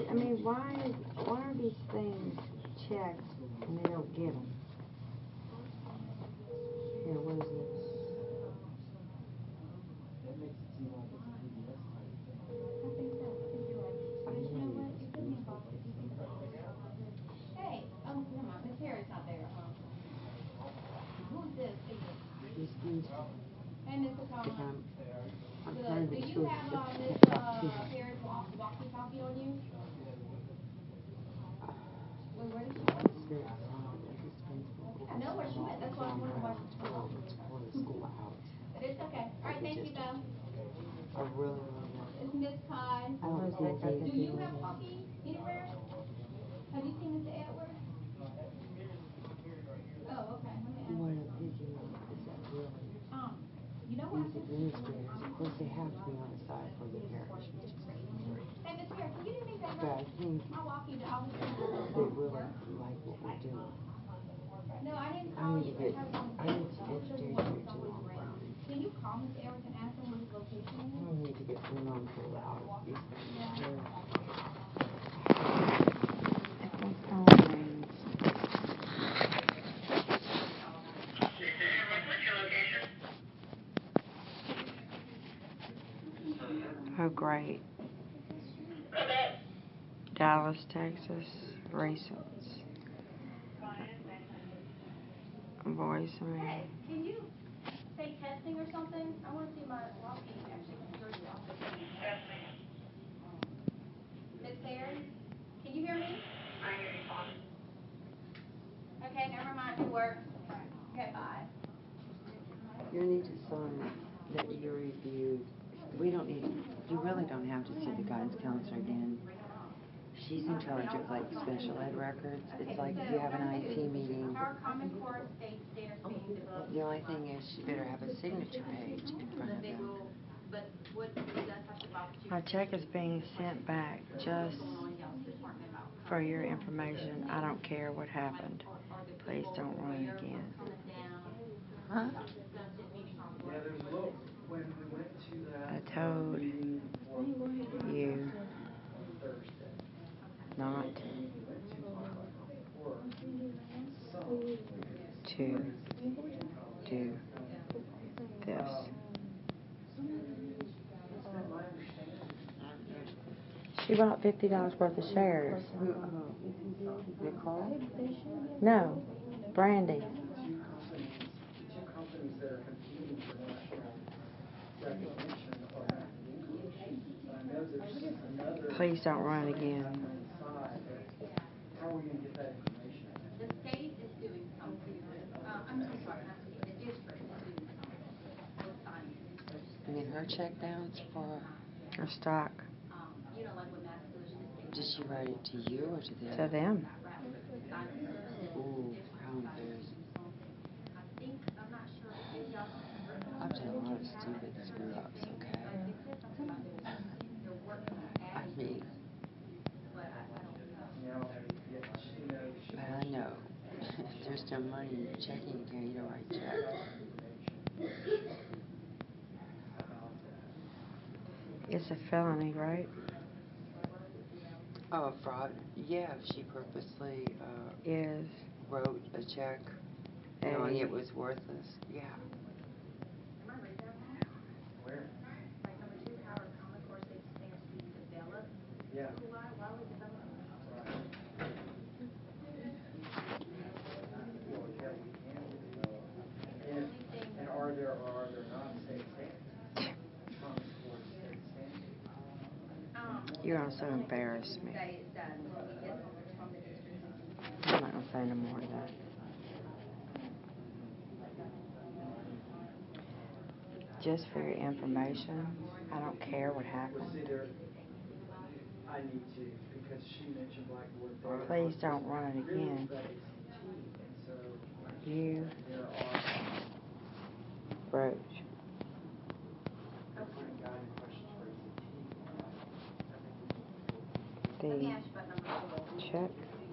[SPEAKER 4] I mean, why are these things checked and they don't get them? Here, what is this?
[SPEAKER 12] That makes it seem like it's a PBS type thing.
[SPEAKER 2] I think so. I think you're right. But you know what? It could be involved if you think about it. Hey, never mind. Miss Harry's not there. Who's this?
[SPEAKER 1] This means
[SPEAKER 2] Hey, Mr. Thomas.
[SPEAKER 1] I'm
[SPEAKER 2] Good.
[SPEAKER 1] trying
[SPEAKER 2] Do
[SPEAKER 1] to
[SPEAKER 2] you have, Miss, Harry's walkie-talkie on you? Wait, where did she go? I know where she went. That's why I'm wondering why she's gone. But it's okay. All right, thank you, though.
[SPEAKER 1] I really want to.
[SPEAKER 2] It's Miss Kai.
[SPEAKER 1] I don't think I
[SPEAKER 2] Do you have coffee anywhere? Have you seen Mr. Edwards? Oh, okay. Let me ask.
[SPEAKER 1] What I'm thinking is that really,
[SPEAKER 2] You know what?
[SPEAKER 1] these administrators, of course, they have to be on the side for the parish, which is great.
[SPEAKER 2] Hey, Miss Harris, can you do me a favor?
[SPEAKER 1] But I think
[SPEAKER 2] My walkie, I'll be
[SPEAKER 1] they really like what we're doing.
[SPEAKER 2] No, I didn't
[SPEAKER 1] I
[SPEAKER 2] call
[SPEAKER 1] need
[SPEAKER 2] you.
[SPEAKER 1] to introduce you to Mom Brown.
[SPEAKER 2] Can you call Mr. Edwards and ask him where his location is?
[SPEAKER 1] I need to get some mom pulled out of these things.
[SPEAKER 3] Oh, great. Dallas, Texas, recents. Voicemail.
[SPEAKER 2] Hey, can you say testing or something? I want to see my walkie actually hear you off the phone. Miss Harris, can you hear me? I hear you fine. Okay, never mind, it works. Okay, bye.
[SPEAKER 1] You need to sign that you reviewed. We don't need, you really don't have to see the guidance counselor again. She's in charge of like special ed records. It's like if you have an IT meeting.
[SPEAKER 2] Our Common Core state standards being developed.
[SPEAKER 1] The only thing is she better have a signature page in front of them.
[SPEAKER 2] But what does have to volunteer?
[SPEAKER 3] My check is being sent back just for your information. I don't care what happened. Please don't run it again.
[SPEAKER 1] Huh?
[SPEAKER 12] Yeah, there's a little, when we went to that.
[SPEAKER 3] I told
[SPEAKER 12] meeting for
[SPEAKER 3] you
[SPEAKER 12] Thursday.
[SPEAKER 3] not
[SPEAKER 12] We went to talk about work. So.
[SPEAKER 3] to do this. She bought $50 worth of shares.
[SPEAKER 1] Nicole?
[SPEAKER 3] No, Brandy.
[SPEAKER 12] Two companies that are competing for national recognition or inclusion. I know there's another.
[SPEAKER 3] Please don't run again.
[SPEAKER 12] How are we gonna get that information?
[SPEAKER 2] The state is doing something. I'm so sorry, not the state, the district is doing something with science.
[SPEAKER 1] I mean, her check bounce for,
[SPEAKER 3] Her stock.
[SPEAKER 2] You know, like when Mass Solution is
[SPEAKER 1] did she write it to you or to them?
[SPEAKER 3] To them.
[SPEAKER 1] Ooh, how embarrassing.
[SPEAKER 2] I think, I'm not sure if y'all can work on
[SPEAKER 1] I've done a lot of stupid screw ups, okay? I mean, but I know, if there's no money in your checking account, you don't write checks.
[SPEAKER 3] It's a felony, right?
[SPEAKER 1] Oh, fraud, yeah, if she purposely,
[SPEAKER 3] Is.
[SPEAKER 1] wrote a check knowing it was worthless, yeah.
[SPEAKER 12] Where?
[SPEAKER 2] Like number 2, how are Common Core state standards being developed?
[SPEAKER 12] Yeah.
[SPEAKER 2] Why would we develop them?
[SPEAKER 12] And are there not state standards? Common Core state standards.
[SPEAKER 3] You're gonna so embarrass me. I'm not gonna say no more of that. just for your information, I don't care what happened.
[SPEAKER 12] I need to, because she mentioned Blackboard.
[SPEAKER 3] Please don't run it again. You broach.
[SPEAKER 2] Let me
[SPEAKER 3] The
[SPEAKER 2] ask you about number 4.
[SPEAKER 3] check.
[SPEAKER 2] Do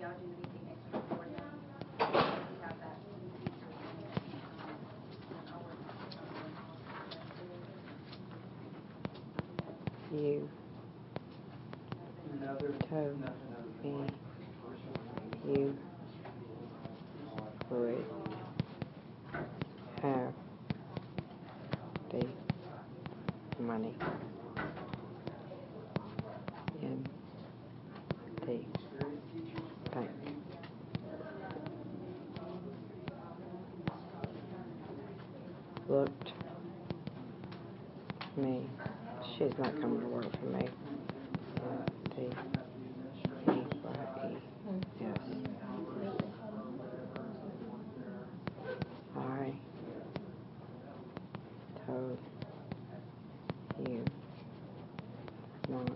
[SPEAKER 2] y'all do anything extra for them? We have that feature
[SPEAKER 3] You told me you would have the money in the bank. Looked me. She's not coming to work for me. Yes. I told you not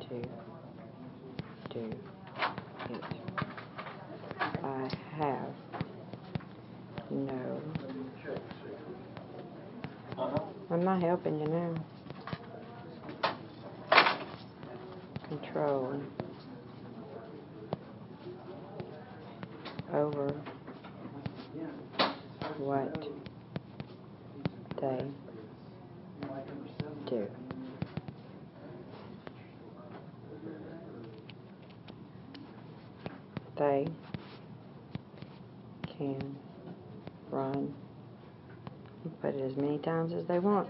[SPEAKER 3] to do it. I have no. I'm not helping you now. Control over what they do. They can run and put it as many times as they want.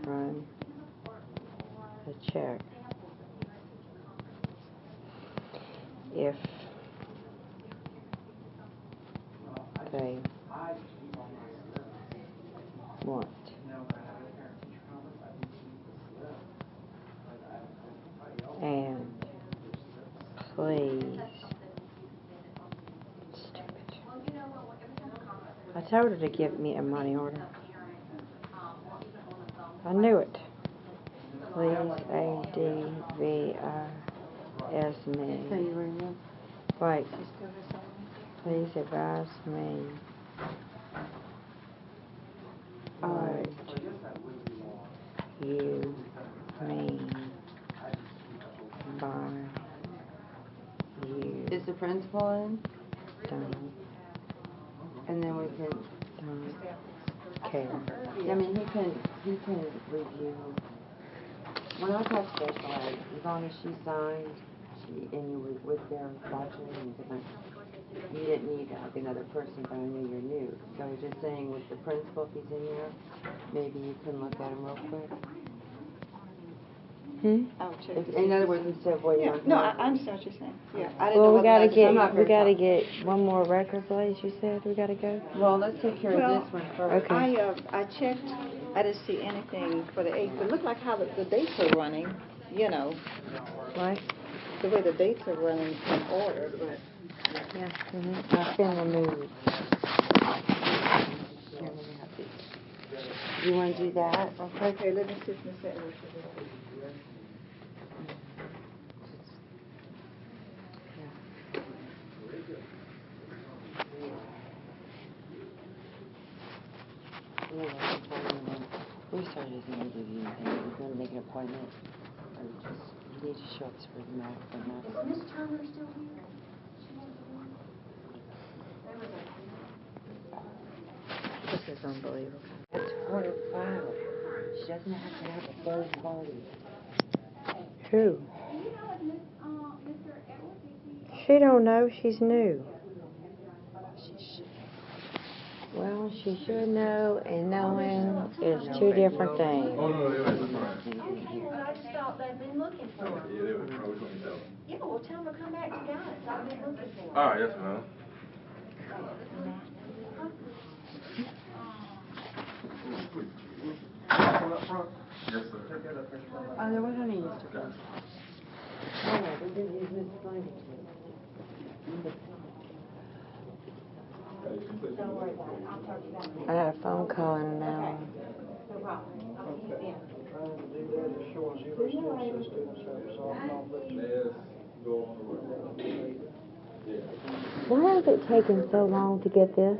[SPEAKER 3] Run a check. If they want. And please, stupid. I told her to give me a money order. I knew it. Please, ADVIS me. Wait. Please advise me what you mean by you.
[SPEAKER 1] Is the principal in?
[SPEAKER 3] Don't
[SPEAKER 1] And then we can,
[SPEAKER 3] care.
[SPEAKER 1] I mean, he can review. When I talk special ed, as long as she signed, and you were with their watching, and you didn't need like another person, but I know you're new. So I was just saying with the principal, if he's in there, maybe you can look at him real quick.
[SPEAKER 8] I'll check.
[SPEAKER 1] In other words, instead of waiting
[SPEAKER 8] Yeah,
[SPEAKER 1] on
[SPEAKER 8] no,
[SPEAKER 1] her.
[SPEAKER 8] I understand what you're saying. Yeah, I didn't know
[SPEAKER 3] Well, we
[SPEAKER 8] whether
[SPEAKER 3] gotta
[SPEAKER 8] that's-
[SPEAKER 3] get,
[SPEAKER 1] I'm not
[SPEAKER 3] we
[SPEAKER 1] very
[SPEAKER 3] gotta
[SPEAKER 1] tough.
[SPEAKER 3] get one more record place, you said we gotta go?
[SPEAKER 1] Well, let's take care
[SPEAKER 8] Well,
[SPEAKER 1] of this one first.
[SPEAKER 3] Okay.
[SPEAKER 8] I checked, I didn't see anything for the 8th, but it looked like how the dates are running, you know,
[SPEAKER 3] What?
[SPEAKER 8] the way the dates are running in order, but.
[SPEAKER 3] Yeah, I've been removed.
[SPEAKER 1] Here, let me have these. You want to do that?
[SPEAKER 8] Okay, let me see if Miss Edwards is ready.
[SPEAKER 1] We started as an interview thing. We're going to make an appointment. Or just, you need to show up for the matter. Is Miss Turner still here?
[SPEAKER 3] This is unbelievable.
[SPEAKER 1] That's for her file. She doesn't have to have a third party.
[SPEAKER 3] Who? She don't know, she's new. Well, she should know, and knowing is two different things.
[SPEAKER 9] Oh, no, they were fine.
[SPEAKER 2] I just thought they'd been looking for her.
[SPEAKER 9] Yeah, they were probably going to tell.
[SPEAKER 2] Yeah, well, tell them to come back to Dallas. I've been looking for her.
[SPEAKER 9] All right, yes, ma'am. Yes, sir.
[SPEAKER 1] Oh, there wasn't any yesterday. Oh, we didn't use Miss Blanket.
[SPEAKER 2] Don't worry about it. I'll talk to you about it.
[SPEAKER 3] I got a phone call in an hour.
[SPEAKER 12] zero students, so students have solved problems.
[SPEAKER 4] Why has it taken so long to get this?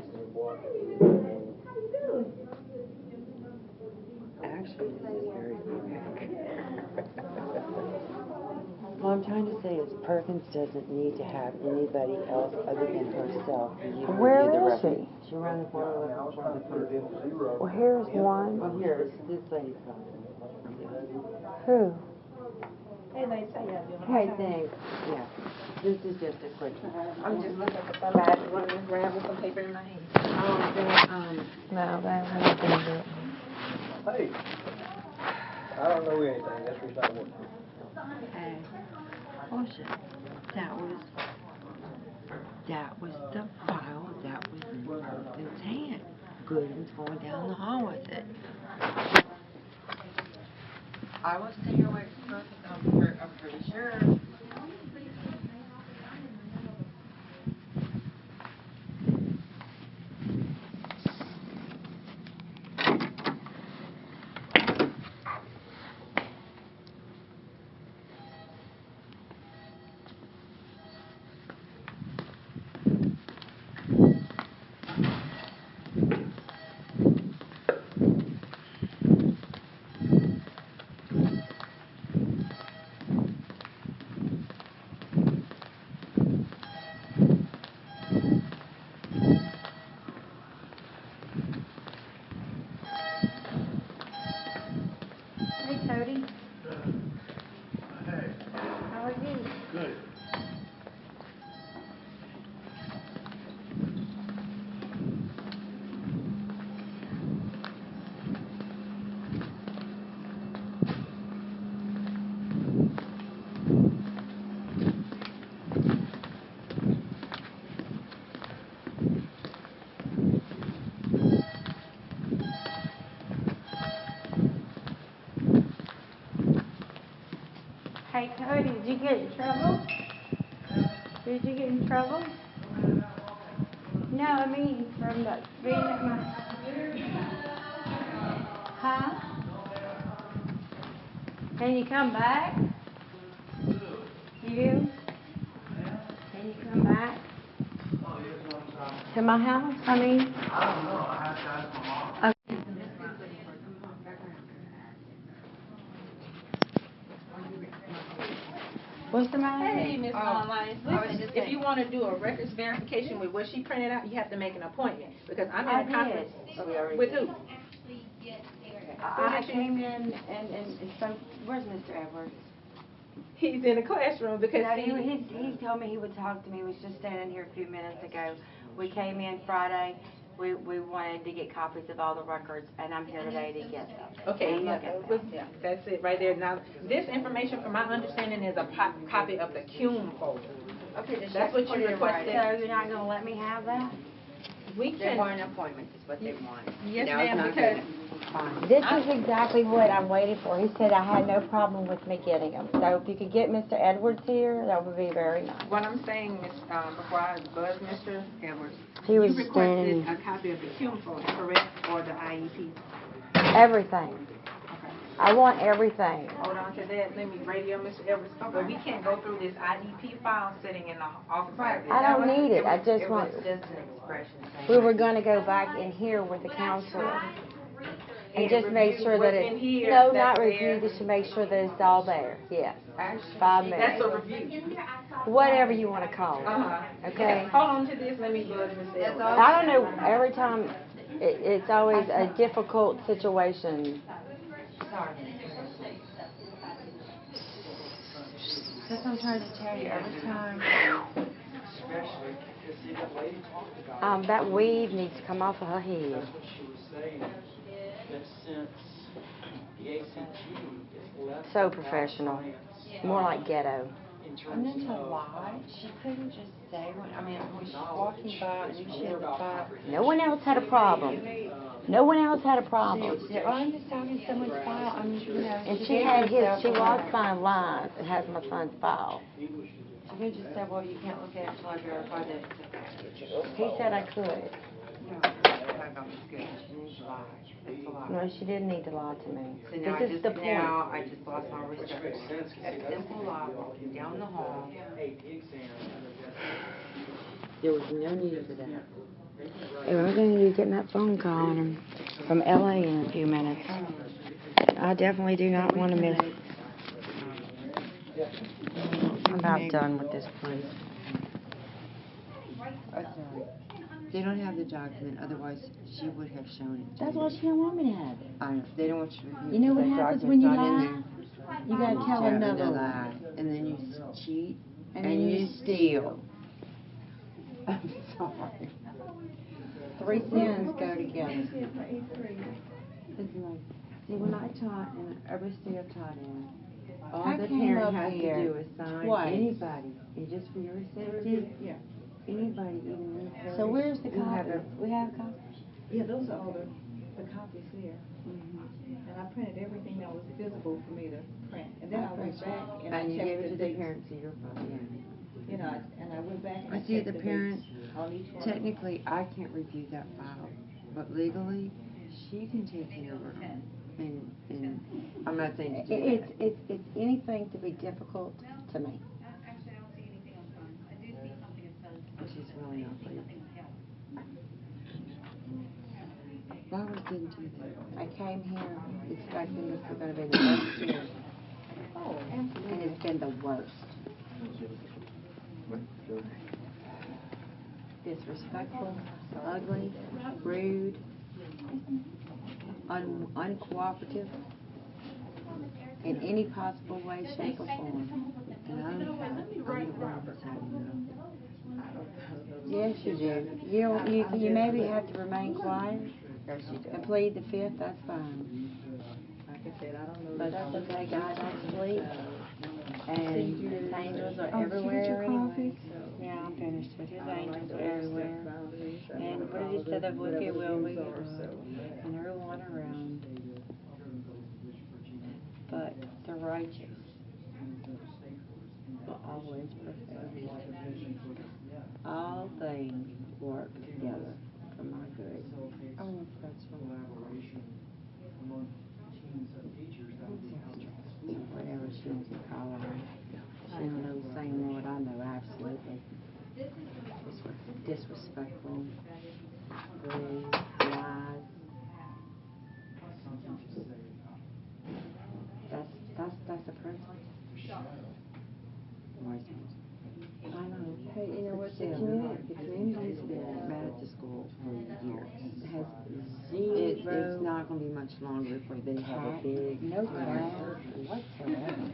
[SPEAKER 1] Actually, this is very quick. What I'm trying to say is Perkins doesn't need to have anybody else other than herself for you to
[SPEAKER 4] Where
[SPEAKER 1] review the
[SPEAKER 4] is
[SPEAKER 1] record.
[SPEAKER 4] she?
[SPEAKER 1] She runs the board.
[SPEAKER 4] Well, here's one.
[SPEAKER 1] Well, here, this lady's got
[SPEAKER 4] Who?
[SPEAKER 8] Hey, they say I do.
[SPEAKER 1] Hey, thanks. Yeah, this is just a quick.
[SPEAKER 8] I'm just looking for somebody to run this around with some paper in my hand.
[SPEAKER 4] No, that won't do it.
[SPEAKER 12] Hey, I don't know anything, that's the reason I work.
[SPEAKER 1] Hey, bullshit. That was the file that was in Perkins' hand. Gooden's going down the hall with it. I will stay here with Perkins, I'm pretty sure.
[SPEAKER 3] Hey, Cody. How are you?
[SPEAKER 11] Good.
[SPEAKER 3] Hey, Cody, did you get in trouble? Did you get in trouble? No, I mean from the being at my... Huh? Can you come back? You? Can you come back? To my house? I mean...
[SPEAKER 11] I don't know, I have to ask my mom.
[SPEAKER 3] Okay. What's the matter?
[SPEAKER 8] Hey, Miss Online,
[SPEAKER 3] I was
[SPEAKER 8] listen,
[SPEAKER 3] just
[SPEAKER 8] if
[SPEAKER 3] saying-
[SPEAKER 8] you want to do a records verification with what she printed out, you have to make an appointment, because I'm
[SPEAKER 3] I
[SPEAKER 8] in a conference.
[SPEAKER 3] did.
[SPEAKER 8] With who?
[SPEAKER 3] I came in and spoke, where's Mr. Edwards?
[SPEAKER 8] He's in the classroom because
[SPEAKER 3] No, he told me he would talk to me, he was just standing here a few minutes ago. We came in Friday, we wanted to get copies of all the records, and I'm here today to get them.
[SPEAKER 8] Okay,
[SPEAKER 3] And
[SPEAKER 8] yeah,
[SPEAKER 3] look at them.
[SPEAKER 8] that's it right there. Now, this information, from my understanding, is a copy of the CUME folder.
[SPEAKER 3] Okay,
[SPEAKER 8] That's what you requested.
[SPEAKER 3] So you're not gonna let me have that?
[SPEAKER 8] We
[SPEAKER 1] They
[SPEAKER 8] can,
[SPEAKER 1] want an appointment, is what they want.
[SPEAKER 8] yes,
[SPEAKER 1] No, it's
[SPEAKER 8] ma'am,
[SPEAKER 1] not
[SPEAKER 8] because
[SPEAKER 1] good. Fine.
[SPEAKER 4] This is exactly what I'm waiting for. He said I had no problem with me getting them. So if you could get Mr. Edwards here, that would be very nice.
[SPEAKER 8] what I'm saying is, before I buzz Mr. Edwards,
[SPEAKER 4] He was
[SPEAKER 8] you requested
[SPEAKER 4] standing-
[SPEAKER 8] a copy of the CUME folder, correct, or the IEP?
[SPEAKER 4] Everything. I want everything.
[SPEAKER 8] Hold on to that, let me radio Mr. Edwards, but we can't go through this IEP file sitting in the office. like this.
[SPEAKER 4] I don't need it. I just want,
[SPEAKER 1] It was just an expression thing.
[SPEAKER 4] we were going to go back in here with the counselor and just make
[SPEAKER 8] review
[SPEAKER 4] sure that
[SPEAKER 8] what's in
[SPEAKER 4] it,
[SPEAKER 8] here,
[SPEAKER 4] no,
[SPEAKER 8] that's
[SPEAKER 4] not
[SPEAKER 8] there.
[SPEAKER 4] review, just to make sure that it's all there. Yes. 5
[SPEAKER 8] That's
[SPEAKER 4] minutes.
[SPEAKER 8] a review.
[SPEAKER 4] Whatever you want to call it.
[SPEAKER 8] Uh-huh.
[SPEAKER 4] Okay.
[SPEAKER 8] Hold on to this, let me buzz Mr. Edwards.
[SPEAKER 4] I don't know, every time, it's always a difficult situation.
[SPEAKER 3] That's what I'm trying to tell you, every time.
[SPEAKER 12] Especially, because see, that lady talked about it.
[SPEAKER 4] That weave needs to come off of her head.
[SPEAKER 12] That's what she was saying, that since the ACT is less.
[SPEAKER 4] So
[SPEAKER 12] about
[SPEAKER 4] professional.
[SPEAKER 12] science,
[SPEAKER 4] More like ghetto.
[SPEAKER 12] in
[SPEAKER 1] And
[SPEAKER 12] terms
[SPEAKER 1] then to
[SPEAKER 12] of
[SPEAKER 1] lie, she couldn't just say, when I mean, when she's walking by and she had the file.
[SPEAKER 4] No one else had a problem. No one else had a problem.
[SPEAKER 1] She said, oh, I'm just talking someone's file, I mean, you know.
[SPEAKER 4] And she
[SPEAKER 1] gave
[SPEAKER 4] had his,
[SPEAKER 1] herself
[SPEAKER 4] she
[SPEAKER 1] a
[SPEAKER 4] was
[SPEAKER 1] lot.
[SPEAKER 4] finding lines. It has my son's file.
[SPEAKER 1] She could just say, well, you can't look at it until I verify that it's a package.
[SPEAKER 4] He said I could.
[SPEAKER 1] No, copies good. She didn't lie. That's a lie.
[SPEAKER 3] No, she didn't need to lie to me.
[SPEAKER 1] So now
[SPEAKER 3] This is the point.
[SPEAKER 1] now I just lost my respect. A simple lie walking down the hall. There was no need for that.
[SPEAKER 3] Hey, we're going to be getting that phone call on him from LA in a few minutes. I definitely do not want to miss it. I'm about done with this place.
[SPEAKER 1] Oh, sorry. They don't have the document, otherwise she would have shown it to
[SPEAKER 4] That's
[SPEAKER 1] you.
[SPEAKER 4] why she don't want me to have it.
[SPEAKER 1] I know, they don't want you to review it.
[SPEAKER 4] You know what
[SPEAKER 1] The
[SPEAKER 4] happens when you
[SPEAKER 1] document's
[SPEAKER 4] lie?
[SPEAKER 1] not in
[SPEAKER 4] You gotta
[SPEAKER 1] there.
[SPEAKER 4] tell
[SPEAKER 1] Yeah,
[SPEAKER 4] another
[SPEAKER 1] and
[SPEAKER 4] lie.
[SPEAKER 1] And then you cheat,
[SPEAKER 4] And
[SPEAKER 1] and
[SPEAKER 4] then
[SPEAKER 1] you
[SPEAKER 4] you
[SPEAKER 1] steal. I'm sorry.
[SPEAKER 4] 3 sins go together.
[SPEAKER 1] It's like, see, when I taught in every state I've taught in, all
[SPEAKER 4] I
[SPEAKER 1] the
[SPEAKER 4] came
[SPEAKER 1] parent
[SPEAKER 4] up
[SPEAKER 1] has to
[SPEAKER 4] here
[SPEAKER 1] do is sign
[SPEAKER 4] twice.
[SPEAKER 1] anybody, and just for your safety,
[SPEAKER 6] Yeah.
[SPEAKER 1] anybody, even you.
[SPEAKER 4] So where's the
[SPEAKER 1] you have
[SPEAKER 4] copy?
[SPEAKER 1] a-
[SPEAKER 4] We have a copy?
[SPEAKER 8] Yeah, those are all the copies there. And I printed everything that was visible for me to print. And then I went back and I
[SPEAKER 1] And you
[SPEAKER 8] checked
[SPEAKER 1] gave it
[SPEAKER 8] the
[SPEAKER 1] to the
[SPEAKER 8] dates.
[SPEAKER 1] parents, so you're fine.
[SPEAKER 8] You know, and I went back and I
[SPEAKER 1] I see
[SPEAKER 8] checked
[SPEAKER 1] the
[SPEAKER 8] the
[SPEAKER 1] parent,
[SPEAKER 8] dates on each one.
[SPEAKER 1] technically, I can't review that file, but legally, she can take care of it. And I'm not saying to do that.
[SPEAKER 4] It's anything to be difficult to me.
[SPEAKER 2] Actually, I don't see anything on funds. I do see something that says.
[SPEAKER 1] Which is really not
[SPEAKER 2] Something
[SPEAKER 1] right.
[SPEAKER 2] else.
[SPEAKER 1] Flowers didn't do that.
[SPEAKER 4] I came here expecting this was going to be the best year,
[SPEAKER 8] Oh,
[SPEAKER 4] and
[SPEAKER 8] absolutely.
[SPEAKER 4] it's been the worst. Disrespectful, ugly, rude, uncooperative in any possible way, shape, or form.
[SPEAKER 1] And I'm the one that's having
[SPEAKER 4] Yes, you do. You maybe have to remain quiet and plead the fifth. That's fine.
[SPEAKER 8] Like I said, I don't know.
[SPEAKER 4] But that's okay, God don't sleep. And His angels are everywhere anyway. Yeah, I'm finished with His angels are everywhere. And what did He say, the wicked will be destroyed, and everyone around. But the righteous will always prevail. All things work together for my good.
[SPEAKER 1] Oh, that's
[SPEAKER 4] Whatever she wants to call her. She don't know the same word I know, absolutely. Disrespectful, rude, lies. That's a principle. I know.
[SPEAKER 1] Hey, you know what, the community's been mad at the school for years.
[SPEAKER 4] Has
[SPEAKER 1] It's
[SPEAKER 4] zero
[SPEAKER 1] not gonna be much longer before they have a big.
[SPEAKER 4] no class whatsoever.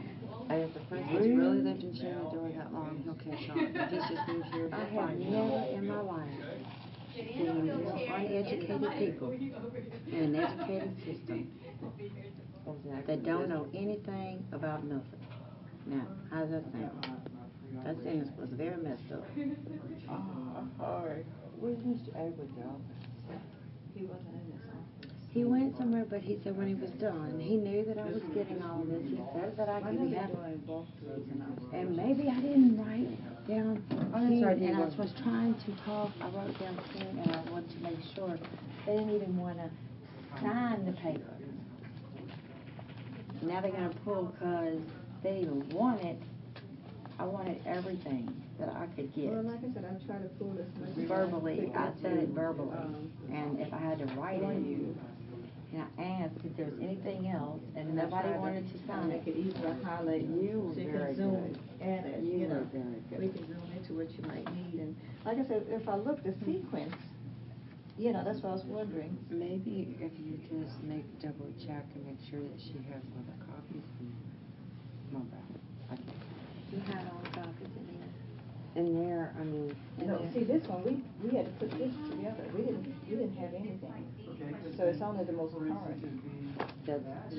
[SPEAKER 1] And if the principal's really lived in Shenandoah door that long, he'll catch on. If he's just moved here,
[SPEAKER 4] I
[SPEAKER 1] he'll
[SPEAKER 4] have
[SPEAKER 1] find
[SPEAKER 4] never
[SPEAKER 1] out.
[SPEAKER 4] in my life seen more uneducated people in an educated system that don't know anything about nothing. Now, how does that sound? That sentence was very messed up.
[SPEAKER 1] Alright. Where's Mr. Edwards' office?
[SPEAKER 8] He wasn't in this office.
[SPEAKER 4] He went somewhere, but he said when he was done, he knew that I was getting all this. He said that I could have, and maybe I didn't write down here, and I was trying to talk. I wrote down here, and I wanted to make sure they didn't even want to sign the paper. Now they're gonna pull because they didn't even want it. I wanted everything that I could get.
[SPEAKER 8] Well, like I said, I try to pull as much.
[SPEAKER 4] Verbally, I said it verbally, and if I had to write it, and I asked if there was anything else, and nobody wanted to sign
[SPEAKER 8] Make
[SPEAKER 4] it.
[SPEAKER 8] it easier to highlight.
[SPEAKER 1] You were
[SPEAKER 8] So you
[SPEAKER 1] very
[SPEAKER 8] can zoom
[SPEAKER 1] good.
[SPEAKER 8] at it,
[SPEAKER 1] You
[SPEAKER 8] you
[SPEAKER 1] were
[SPEAKER 8] know.
[SPEAKER 1] very good.
[SPEAKER 8] We can zoom into what you might need, and like I said, if I look the sequence, you know, that's what I was wondering.
[SPEAKER 1] Maybe if you just double check and make sure that she has all the copies from my back.
[SPEAKER 4] You had all the copies in here.
[SPEAKER 1] In there, I mean,
[SPEAKER 8] No, see, this one, we had to put this together, we didn't have anything, so it's only the most current.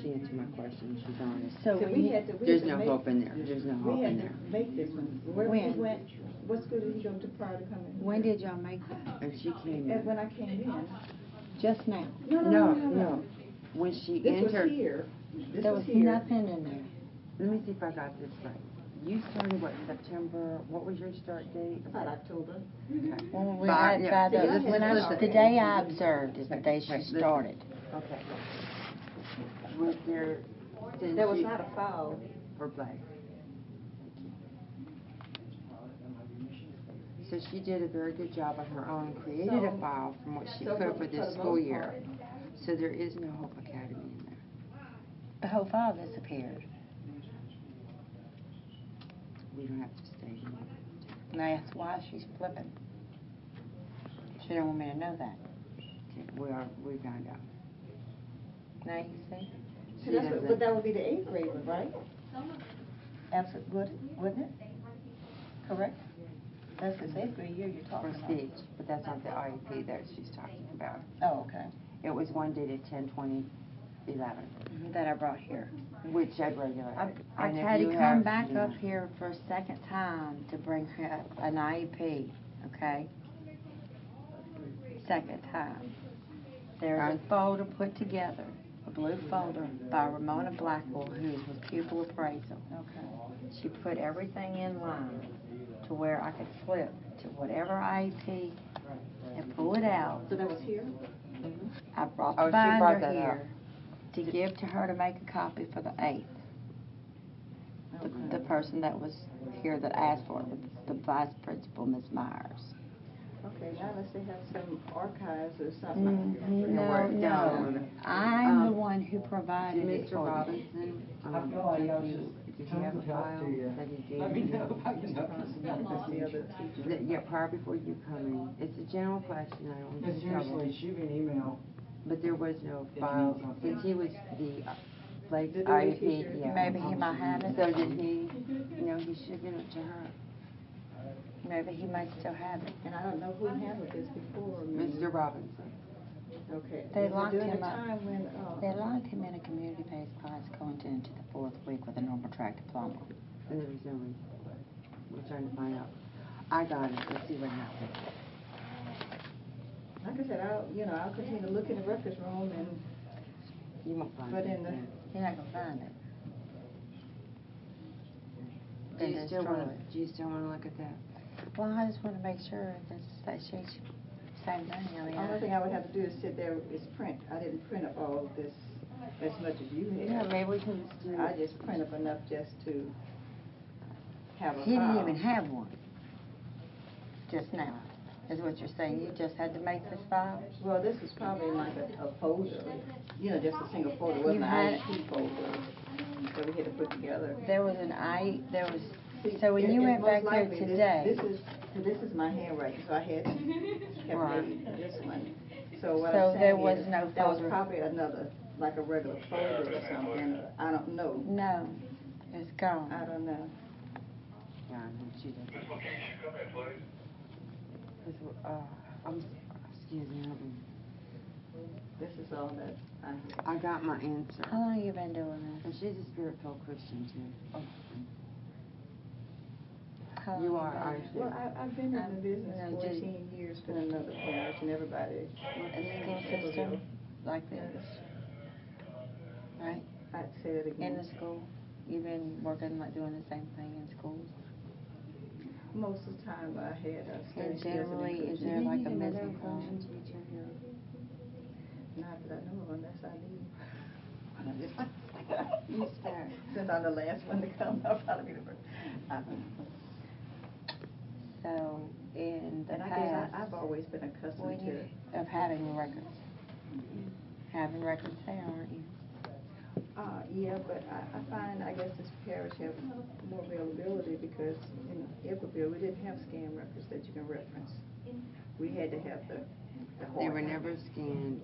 [SPEAKER 1] she answered my question, she's honest.
[SPEAKER 4] So
[SPEAKER 8] we had to.
[SPEAKER 1] There's no hope in there, there's no hope
[SPEAKER 8] We
[SPEAKER 1] in
[SPEAKER 8] had
[SPEAKER 1] there.
[SPEAKER 8] to make this one. Where
[SPEAKER 4] When?
[SPEAKER 8] we went, what school did you go to prior to coming?
[SPEAKER 4] When did y'all make that?
[SPEAKER 1] And she came
[SPEAKER 8] And
[SPEAKER 1] in.
[SPEAKER 8] when I came in.
[SPEAKER 4] Just now.
[SPEAKER 1] No. When she
[SPEAKER 8] This was
[SPEAKER 1] entered,
[SPEAKER 8] here, this
[SPEAKER 4] There
[SPEAKER 8] was
[SPEAKER 4] was
[SPEAKER 8] here.
[SPEAKER 4] nothing in there.
[SPEAKER 1] let me see if I got this right. You started, what, September, what was your start date?
[SPEAKER 8] About October.
[SPEAKER 1] Okay.
[SPEAKER 3] When we
[SPEAKER 1] By-
[SPEAKER 3] had,
[SPEAKER 1] yeah,
[SPEAKER 3] by the,
[SPEAKER 1] listen,
[SPEAKER 3] when I,
[SPEAKER 1] listen.
[SPEAKER 3] the day I observed is the day she
[SPEAKER 1] Listen.
[SPEAKER 3] started.
[SPEAKER 1] Okay. Was there, since
[SPEAKER 8] There was
[SPEAKER 1] you-
[SPEAKER 8] not a foul.
[SPEAKER 1] For Blake. So she did a very good job on her own, created a file from what she
[SPEAKER 8] So
[SPEAKER 1] could
[SPEAKER 8] for-
[SPEAKER 1] for
[SPEAKER 8] for
[SPEAKER 1] this
[SPEAKER 8] the
[SPEAKER 1] school
[SPEAKER 8] most
[SPEAKER 1] year.
[SPEAKER 8] part.
[SPEAKER 1] So there is no Hope Academy in there.
[SPEAKER 3] The whole file disappeared.
[SPEAKER 1] We don't have to stay here.
[SPEAKER 3] And I asked why she's flipping. She didn't want me to know that.
[SPEAKER 1] Okay, we found out.
[SPEAKER 3] Now you see?
[SPEAKER 1] She
[SPEAKER 8] That's
[SPEAKER 1] doesn't-
[SPEAKER 8] but that would be the 8th grade one, right? Absolutely, wouldn't it? Correct? That's the 8th grade year you're talking
[SPEAKER 1] For
[SPEAKER 8] about.
[SPEAKER 1] speech, but that's not the IEP that she's talking about.
[SPEAKER 8] Oh, okay.
[SPEAKER 1] It was one dated 10/20/11,
[SPEAKER 3] That I brought here.
[SPEAKER 1] which I'd regulate.
[SPEAKER 3] I
[SPEAKER 1] And if
[SPEAKER 3] had to
[SPEAKER 1] you
[SPEAKER 3] come
[SPEAKER 1] have-
[SPEAKER 3] back
[SPEAKER 1] yeah.
[SPEAKER 3] up here for a second time to bring her an IEP, okay? Second time. There's a folder put together, a blue folder by Ramona Blackwell, who was pupil appraisal.
[SPEAKER 8] Okay.
[SPEAKER 3] She put everything in line to where I could flip to whatever IEP and pull it out.
[SPEAKER 8] So that was here?
[SPEAKER 3] I brought
[SPEAKER 1] Oh,
[SPEAKER 3] the
[SPEAKER 1] she brought
[SPEAKER 3] binder
[SPEAKER 1] that up.
[SPEAKER 3] here to give to her to make a copy for the 8th. The person that was here that asked for it, the vice principal, Ms. Myers.
[SPEAKER 8] Okay, now unless they have some archives or something.
[SPEAKER 3] No. I'm the one who
[SPEAKER 1] Did
[SPEAKER 3] provided it
[SPEAKER 1] Mr.
[SPEAKER 3] for you.
[SPEAKER 1] Robinson,
[SPEAKER 12] I feel like I was
[SPEAKER 1] did
[SPEAKER 12] just
[SPEAKER 1] you have a
[SPEAKER 12] tons of help
[SPEAKER 1] file
[SPEAKER 12] to you.
[SPEAKER 1] that he
[SPEAKER 12] Let me
[SPEAKER 1] gave you?
[SPEAKER 12] know if I can help you.
[SPEAKER 1] Yeah, prior before you come in. It's a general question, I don't.
[SPEAKER 12] But seriously, shoot me an email.
[SPEAKER 1] But there was no
[SPEAKER 12] If you
[SPEAKER 1] file,
[SPEAKER 12] need something.
[SPEAKER 1] since he was the, Blake's
[SPEAKER 8] The new
[SPEAKER 1] IEP,
[SPEAKER 8] teacher.
[SPEAKER 1] yeah.
[SPEAKER 3] Maybe he might have it.
[SPEAKER 1] So did he, he should have given it to her.
[SPEAKER 3] Maybe he might still have it.
[SPEAKER 8] And I don't know who handled this before me.
[SPEAKER 1] Mr. Robinson.
[SPEAKER 8] Okay.
[SPEAKER 3] They
[SPEAKER 8] Was it
[SPEAKER 3] locked
[SPEAKER 8] during
[SPEAKER 3] him
[SPEAKER 8] the
[SPEAKER 3] up.
[SPEAKER 8] time when,
[SPEAKER 3] They locked him in a community-based class going into the 4th week with a normal track diploma.
[SPEAKER 1] And there was no reason for it. We're trying to find out. I got it, let's see what happened.
[SPEAKER 8] like I said, I'll continue to look in the records room and,
[SPEAKER 1] You won't find
[SPEAKER 8] but
[SPEAKER 1] it.
[SPEAKER 8] in the,
[SPEAKER 3] You're not gonna find it.
[SPEAKER 1] Do you
[SPEAKER 3] They
[SPEAKER 1] still
[SPEAKER 3] destroy
[SPEAKER 1] wanna,
[SPEAKER 3] it.
[SPEAKER 1] do you still wanna look at that?
[SPEAKER 3] Well, I just want to make sure that she's same thing. I mean,
[SPEAKER 8] the only thing I would have to do is sit there is print. I didn't print up all of this as much as you
[SPEAKER 1] Yeah,
[SPEAKER 8] had.
[SPEAKER 1] maybe we can just do.
[SPEAKER 8] I just print up enough just to have a
[SPEAKER 3] he didn't
[SPEAKER 8] file.
[SPEAKER 3] even have one. Just now, is what you're saying. You just had to make this file.
[SPEAKER 8] Well, this is probably like a folder, just a single folder. It wasn't
[SPEAKER 3] You
[SPEAKER 8] an
[SPEAKER 3] had-
[SPEAKER 8] IEP folder that we had to put together.
[SPEAKER 3] There was an there was.
[SPEAKER 8] See,
[SPEAKER 3] So when you
[SPEAKER 8] it's
[SPEAKER 3] went back
[SPEAKER 8] most
[SPEAKER 3] there
[SPEAKER 8] likely
[SPEAKER 3] today.
[SPEAKER 8] This is my handwriting, so I had kept
[SPEAKER 3] Right.
[SPEAKER 8] made this one. So what
[SPEAKER 3] So
[SPEAKER 8] I'm
[SPEAKER 3] there
[SPEAKER 8] saying
[SPEAKER 3] was
[SPEAKER 8] is,
[SPEAKER 3] no
[SPEAKER 8] that was
[SPEAKER 3] folder.
[SPEAKER 8] probably another, like a regular folder or something. I don't know.
[SPEAKER 3] No, it's gone.
[SPEAKER 8] I don't know.
[SPEAKER 1] Yeah, I know she did.
[SPEAKER 7] Come in, please.
[SPEAKER 1] Excuse me,
[SPEAKER 8] This is all that
[SPEAKER 1] I got my answer.
[SPEAKER 3] How long you been doing
[SPEAKER 1] And
[SPEAKER 3] this?
[SPEAKER 1] she's a spirit-filled Christian too.
[SPEAKER 3] How long
[SPEAKER 1] You are,
[SPEAKER 3] been-
[SPEAKER 1] aren't you?
[SPEAKER 8] Well, I've been in the business
[SPEAKER 3] No, just-
[SPEAKER 8] 14 years, been in another parish, and everybody.
[SPEAKER 3] A school system like this, right?
[SPEAKER 8] I'd say it again.
[SPEAKER 3] In the school, you've been working like doing the same thing in schools.
[SPEAKER 8] Most of the time I had a study
[SPEAKER 3] And generally, is there like a missing column?
[SPEAKER 8] Not that I know of, unless I leave.
[SPEAKER 1] You start.
[SPEAKER 8] Since I'm the last one to come, I'll probably be the first.
[SPEAKER 3] So in the
[SPEAKER 8] And I guess
[SPEAKER 3] past,
[SPEAKER 8] I've always been accustomed
[SPEAKER 3] when you,
[SPEAKER 8] to,
[SPEAKER 3] of having records, having records there, aren't you?
[SPEAKER 8] yeah, but I find, I guess this parish have more availability because in Iberville, we didn't have scan records that you can reference. We had to have the hard.
[SPEAKER 1] They were never scanned.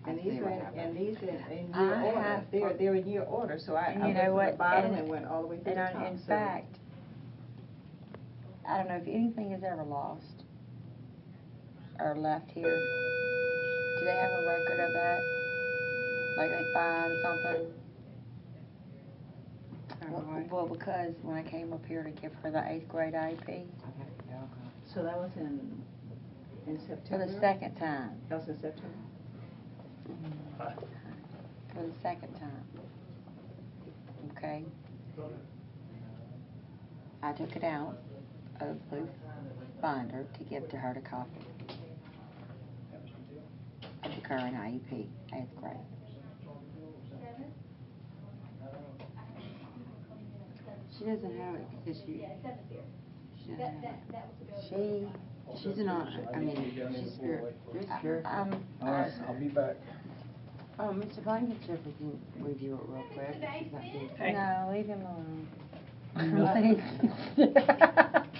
[SPEAKER 8] And these are, in
[SPEAKER 3] I
[SPEAKER 8] year order,
[SPEAKER 3] have-
[SPEAKER 8] they're in year order, so I
[SPEAKER 3] And
[SPEAKER 8] went
[SPEAKER 3] you know
[SPEAKER 8] from the
[SPEAKER 3] what,
[SPEAKER 8] bottom
[SPEAKER 3] and-
[SPEAKER 8] and went all the way to the
[SPEAKER 3] And
[SPEAKER 8] top.
[SPEAKER 3] in
[SPEAKER 8] so-
[SPEAKER 3] fact, I don't know if anything is ever lost or left here. Do they have a record of that? Like they find something? Well, because when I came up here to give her the 8th grade IEP,
[SPEAKER 8] So that was in
[SPEAKER 3] for
[SPEAKER 8] September?
[SPEAKER 3] the second time,
[SPEAKER 8] That was in September?
[SPEAKER 3] for the second time.
[SPEAKER 4] okay, I took it out of the binder to give to her to copy of the current IEP, 8th grade.
[SPEAKER 1] She doesn't have it because she doesn't have it. She's an honor. I mean, she's spirit. You're spirit.
[SPEAKER 9] All right, I'll be back.
[SPEAKER 1] Oh, Mr. Blankenship, if we can review it real quick. Is that good?
[SPEAKER 3] No, leave him alone.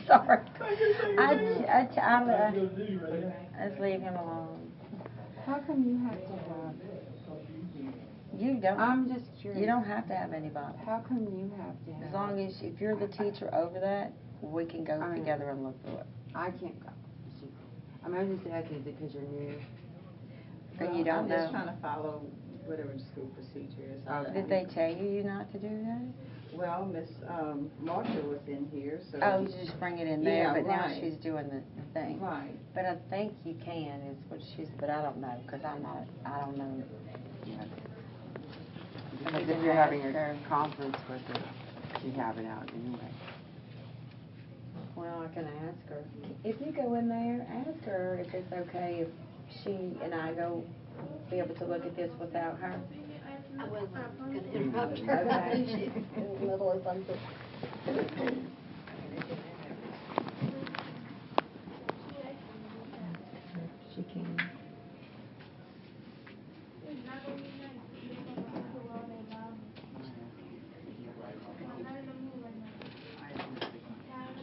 [SPEAKER 3] Sorry. Let's leave him alone.
[SPEAKER 1] How come you have to have?
[SPEAKER 3] You don't.
[SPEAKER 1] I'm just curious.
[SPEAKER 3] You don't have to have anybody.
[SPEAKER 1] How come you have to have?
[SPEAKER 3] As long as, if you're the teacher over that, we can go together and look through it.
[SPEAKER 1] I can't go. I mean, I was just asking, is it because you're new?
[SPEAKER 3] But you don't
[SPEAKER 8] I'm
[SPEAKER 3] know.
[SPEAKER 8] just trying to follow whatever the school procedure is.
[SPEAKER 3] Did they tell you not to do that?
[SPEAKER 8] Well, Miss Marshall was in here, so.
[SPEAKER 3] Oh, you just bring it in there,
[SPEAKER 8] Yeah,
[SPEAKER 3] but now
[SPEAKER 8] right.
[SPEAKER 3] she's doing the thing.
[SPEAKER 8] Right.
[SPEAKER 3] But I think you can, is what she's, but I don't know, because I don't know.
[SPEAKER 1] Because if you're having a conference with her, you have it out anyway.
[SPEAKER 3] Well, I can ask her. If you go in there, ask her if it's okay if she and I go be able to look at this without her.
[SPEAKER 2] I wasn't going to interrupt her.
[SPEAKER 3] Okay.
[SPEAKER 2] She's in the middle of something.
[SPEAKER 3] She can.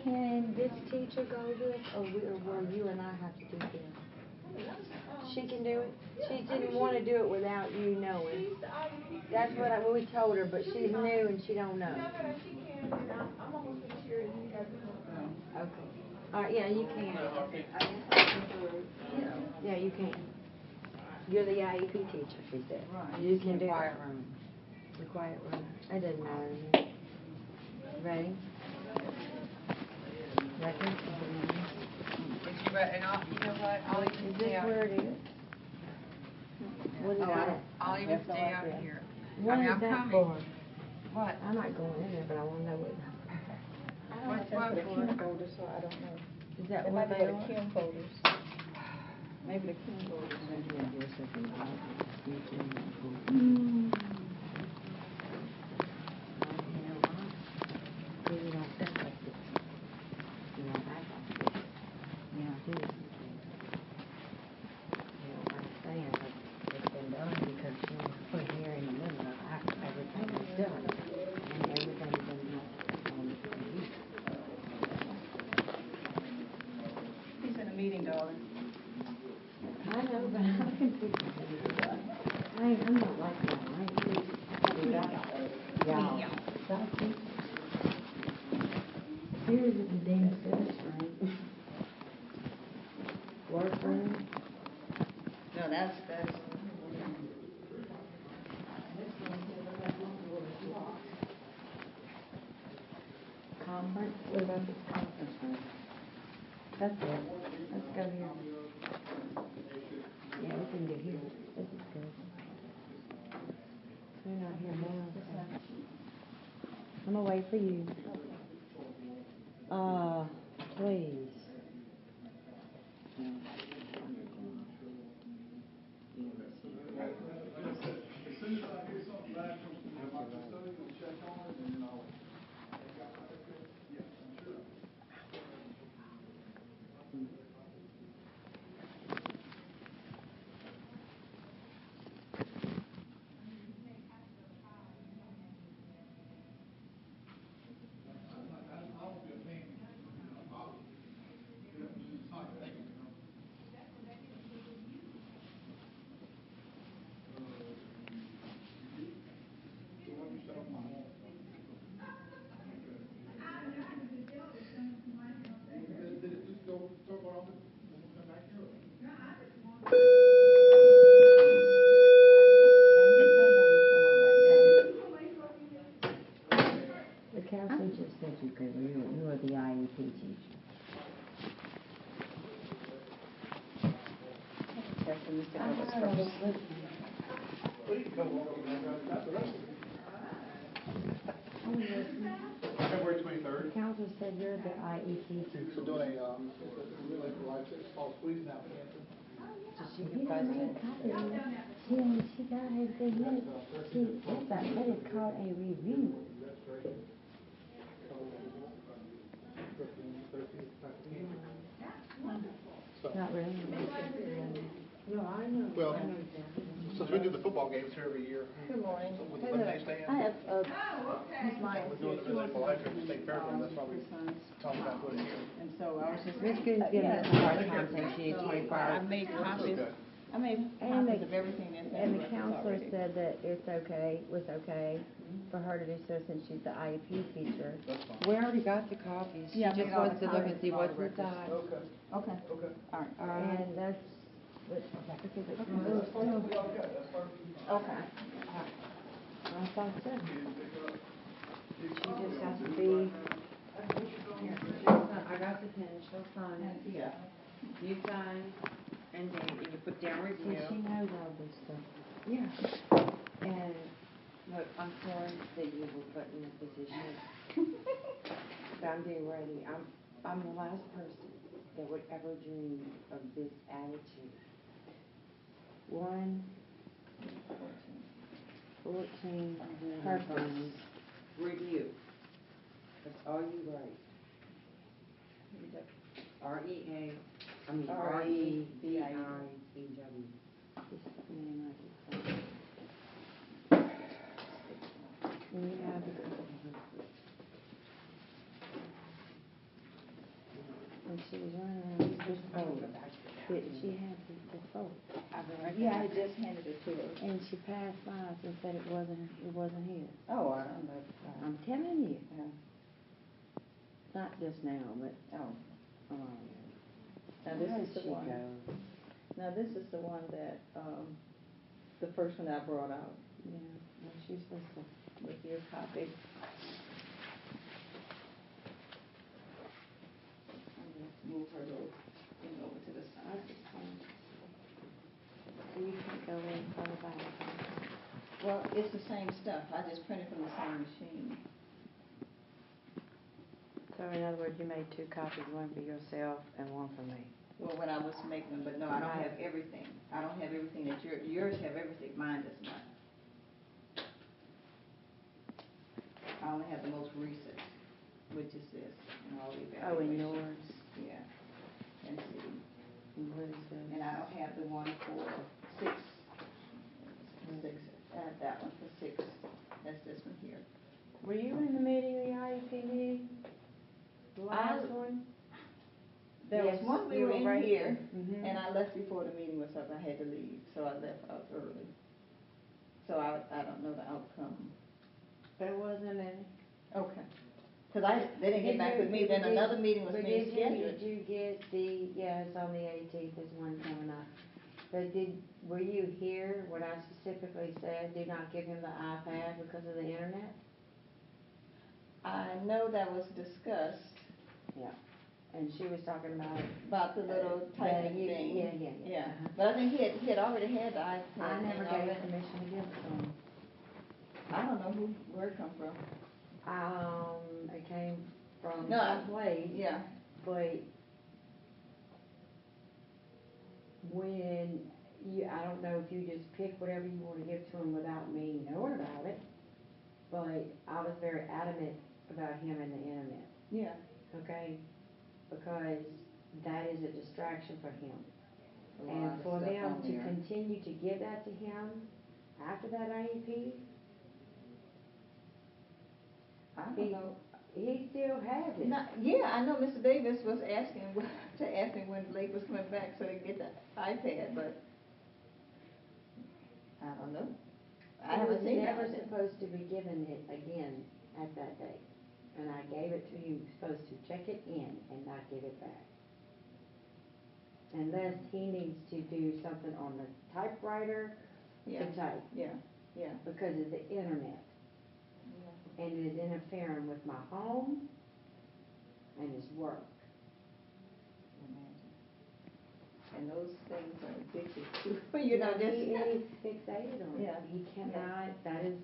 [SPEAKER 3] Can this teacher go this, or will you and I have to do this? She can do it? She didn't want to do it without you knowing. That's what we told her, but she's new and she don't know. Okay. All right, yeah, you can. Yeah, you can. You're the IEP teacher, she said.
[SPEAKER 8] Right.
[SPEAKER 3] You can do it.
[SPEAKER 1] Quiet room.
[SPEAKER 3] The quiet room. It doesn't matter. Ready? Ready?
[SPEAKER 1] And I'll, you know what, I'll even
[SPEAKER 3] Is this where it is? What is that?
[SPEAKER 1] I'll even stay out here.
[SPEAKER 3] What is
[SPEAKER 1] I'm
[SPEAKER 3] that
[SPEAKER 1] coming.
[SPEAKER 3] for?
[SPEAKER 1] What?
[SPEAKER 3] I'm not going in there, but I want to know what.
[SPEAKER 1] What's what
[SPEAKER 8] The
[SPEAKER 1] for?
[SPEAKER 8] Kim folder, so I don't know.
[SPEAKER 3] Is that
[SPEAKER 8] It
[SPEAKER 3] what
[SPEAKER 8] might
[SPEAKER 3] they
[SPEAKER 8] be the
[SPEAKER 3] are?
[SPEAKER 8] Kim folders. Maybe the Kim folders.
[SPEAKER 3] Maybe don't set like this. You know, back like this. Yeah, I do. You know, I'm saying that it's been done because she was put here in the middle of everything was done. And everything's been done on the computer.
[SPEAKER 8] He's in a meeting, darling.
[SPEAKER 3] I know, but I can see that. I'm not like that. Yeah. Here's the damn service room. Workroom.
[SPEAKER 8] No, that's.
[SPEAKER 3] Conference. What about this conference room? That's it. Let's go here. Yeah, we can get here. This is good. We're not here now. So. I'm gonna wait for you. Please. The counselor just said you could. You are the IEP teacher.
[SPEAKER 8] Check for Mr. Ellis first.
[SPEAKER 9] February 23rd.
[SPEAKER 4] The counselor said you're the IEP teacher.
[SPEAKER 9] So doing a, really for life, it's called squeezing out cancer.
[SPEAKER 1] So she
[SPEAKER 4] You
[SPEAKER 1] can
[SPEAKER 4] don't
[SPEAKER 1] buzz
[SPEAKER 4] make
[SPEAKER 1] it.
[SPEAKER 4] copies. She got everything in. See, that is called a review. Not really.
[SPEAKER 1] No, I know.
[SPEAKER 9] Well,
[SPEAKER 1] I know exactly.
[SPEAKER 9] since we do the football games here every year.
[SPEAKER 8] Good morning.
[SPEAKER 9] With the lemonade stand.
[SPEAKER 8] I have, Ms. Myers
[SPEAKER 9] We're
[SPEAKER 8] here,
[SPEAKER 9] doing
[SPEAKER 8] she
[SPEAKER 9] the
[SPEAKER 8] wants
[SPEAKER 9] for life at the state fairground, that's why we
[SPEAKER 8] her son's
[SPEAKER 9] talked about putting it here.
[SPEAKER 8] And so I was just.
[SPEAKER 1] Miss Gooden's giving us a hard time saying she needs 24
[SPEAKER 8] I
[SPEAKER 1] hours.
[SPEAKER 8] made copies,
[SPEAKER 9] Okay.
[SPEAKER 8] I made
[SPEAKER 4] And
[SPEAKER 8] copies of everything that's in
[SPEAKER 4] And
[SPEAKER 8] the
[SPEAKER 4] the
[SPEAKER 8] records
[SPEAKER 4] counselor
[SPEAKER 8] already.
[SPEAKER 4] said that it's okay, was okay for her to do so since she's the IEP teacher.
[SPEAKER 9] That's fine.
[SPEAKER 1] We already got the copies. She
[SPEAKER 8] Yeah, I
[SPEAKER 1] just
[SPEAKER 8] made all
[SPEAKER 1] wants
[SPEAKER 8] the
[SPEAKER 1] to look and
[SPEAKER 8] copies
[SPEAKER 1] see
[SPEAKER 8] of all
[SPEAKER 1] what's
[SPEAKER 8] the records.
[SPEAKER 1] inside.
[SPEAKER 9] Okay,
[SPEAKER 8] Okay,
[SPEAKER 9] okay.
[SPEAKER 8] all right.
[SPEAKER 1] All right.
[SPEAKER 4] And that's, okay, but
[SPEAKER 9] That's perfectly okay, that's perfectly fine.
[SPEAKER 8] Okay.
[SPEAKER 4] I thought so.
[SPEAKER 1] She just has to be, here, I got the pen, she'll sign it.
[SPEAKER 8] Yeah.
[SPEAKER 1] You sign, and then you put down
[SPEAKER 4] See,
[SPEAKER 1] review.
[SPEAKER 4] she knows all this stuff.
[SPEAKER 1] Yeah. And, look, I'm sorry that you were put in a position. But I'm getting ready. I'm the last person that would ever dream of this attitude.
[SPEAKER 4] 14,
[SPEAKER 1] Purpose. Review. That's all you write. R-E-A, I mean, R-E-V-I-E-W.
[SPEAKER 4] And you have the when she was running around with this folder, she had this folder.
[SPEAKER 8] Yeah, I just handed it to her.
[SPEAKER 4] And she passed by us and said it wasn't here.
[SPEAKER 8] Oh, I don't know.
[SPEAKER 4] I'm telling you.
[SPEAKER 8] Yeah.
[SPEAKER 4] Not just now, but,
[SPEAKER 8] Oh. Now
[SPEAKER 1] Where
[SPEAKER 8] this
[SPEAKER 1] did
[SPEAKER 8] is the
[SPEAKER 1] she
[SPEAKER 8] one.
[SPEAKER 1] go?
[SPEAKER 8] Now this is the one that, the first one I brought out
[SPEAKER 4] yeah, well, she's supposed to.
[SPEAKER 8] with your copy. I'm gonna move her little thing over to the side.
[SPEAKER 4] So you can't go in front of us.
[SPEAKER 8] Well, it's the same stuff. I just printed from the same machine.
[SPEAKER 4] So in other words, you made 2 copies, one for yourself and one for me.
[SPEAKER 8] Well, when I was making them, but no, I don't have everything. I don't have everything that yours have everything, mine does not. I only have the most recent, which is this, and all the
[SPEAKER 4] Oh, and
[SPEAKER 8] evaluations.
[SPEAKER 4] yours.
[SPEAKER 8] Yeah, and see,
[SPEAKER 4] And what is this?
[SPEAKER 8] and I don't have the one for 6. I have that one for 6, that's this one here.
[SPEAKER 4] Were you in the meeting, the IEP meeting? The last one?
[SPEAKER 8] There was
[SPEAKER 4] Yes,
[SPEAKER 8] one we
[SPEAKER 4] you
[SPEAKER 8] were
[SPEAKER 4] were
[SPEAKER 8] in
[SPEAKER 4] right
[SPEAKER 8] here,
[SPEAKER 4] there. Mhm.
[SPEAKER 8] and I left before the meeting was up, I had to leave, so I left out early. So I don't know the outcome.
[SPEAKER 4] But it wasn't any.
[SPEAKER 8] Okay. Because they didn't get back with me, then another meeting was being
[SPEAKER 4] Did
[SPEAKER 8] scheduled.
[SPEAKER 4] you get the, yeah, it's on the 18th, there's one coming up. But were you here when I specifically said, do not give him the iPad because of the internet?
[SPEAKER 8] I know that was discussed
[SPEAKER 4] Yeah. And she was talking
[SPEAKER 8] about the little typing thing.
[SPEAKER 4] Yeah.
[SPEAKER 8] Yeah, but I think he had already had the iPad.
[SPEAKER 4] I never
[SPEAKER 8] thing
[SPEAKER 4] gave
[SPEAKER 8] already.
[SPEAKER 4] permission to give it to him.
[SPEAKER 8] I don't know where it come from.
[SPEAKER 4] It came from
[SPEAKER 8] No,
[SPEAKER 4] someplace.
[SPEAKER 8] Yeah.
[SPEAKER 4] But when I don't know if you just pick whatever you want to give to him without me knowing about it, but I was very adamant about him and the internet,
[SPEAKER 8] Yeah.
[SPEAKER 4] okay? Because that is a distraction for him.
[SPEAKER 8] A lot
[SPEAKER 4] And
[SPEAKER 8] of
[SPEAKER 4] for
[SPEAKER 8] stuff
[SPEAKER 4] them
[SPEAKER 8] on
[SPEAKER 4] to
[SPEAKER 8] there.
[SPEAKER 4] continue to give that to him after that IEP,
[SPEAKER 8] I don't know.
[SPEAKER 4] he still has it.
[SPEAKER 8] Yeah, I know Mr. Davis was asking to ask me when Blake was coming back so they could get the iPad, but I don't know. I haven't seen
[SPEAKER 4] He was never
[SPEAKER 8] it.
[SPEAKER 4] supposed to be given it again at that date. And I gave it to you, supposed to check it in and not give it back. Unless he needs to do something on the typewriter
[SPEAKER 8] Yeah.
[SPEAKER 4] to type.
[SPEAKER 8] Yeah.
[SPEAKER 4] Because of the internet.
[SPEAKER 8] Yeah.
[SPEAKER 4] And it is interfering with my home and his work.
[SPEAKER 8] And those things are addictive too. You know, just.
[SPEAKER 4] He is fixated on it.
[SPEAKER 8] Yeah.
[SPEAKER 4] He cannot, that is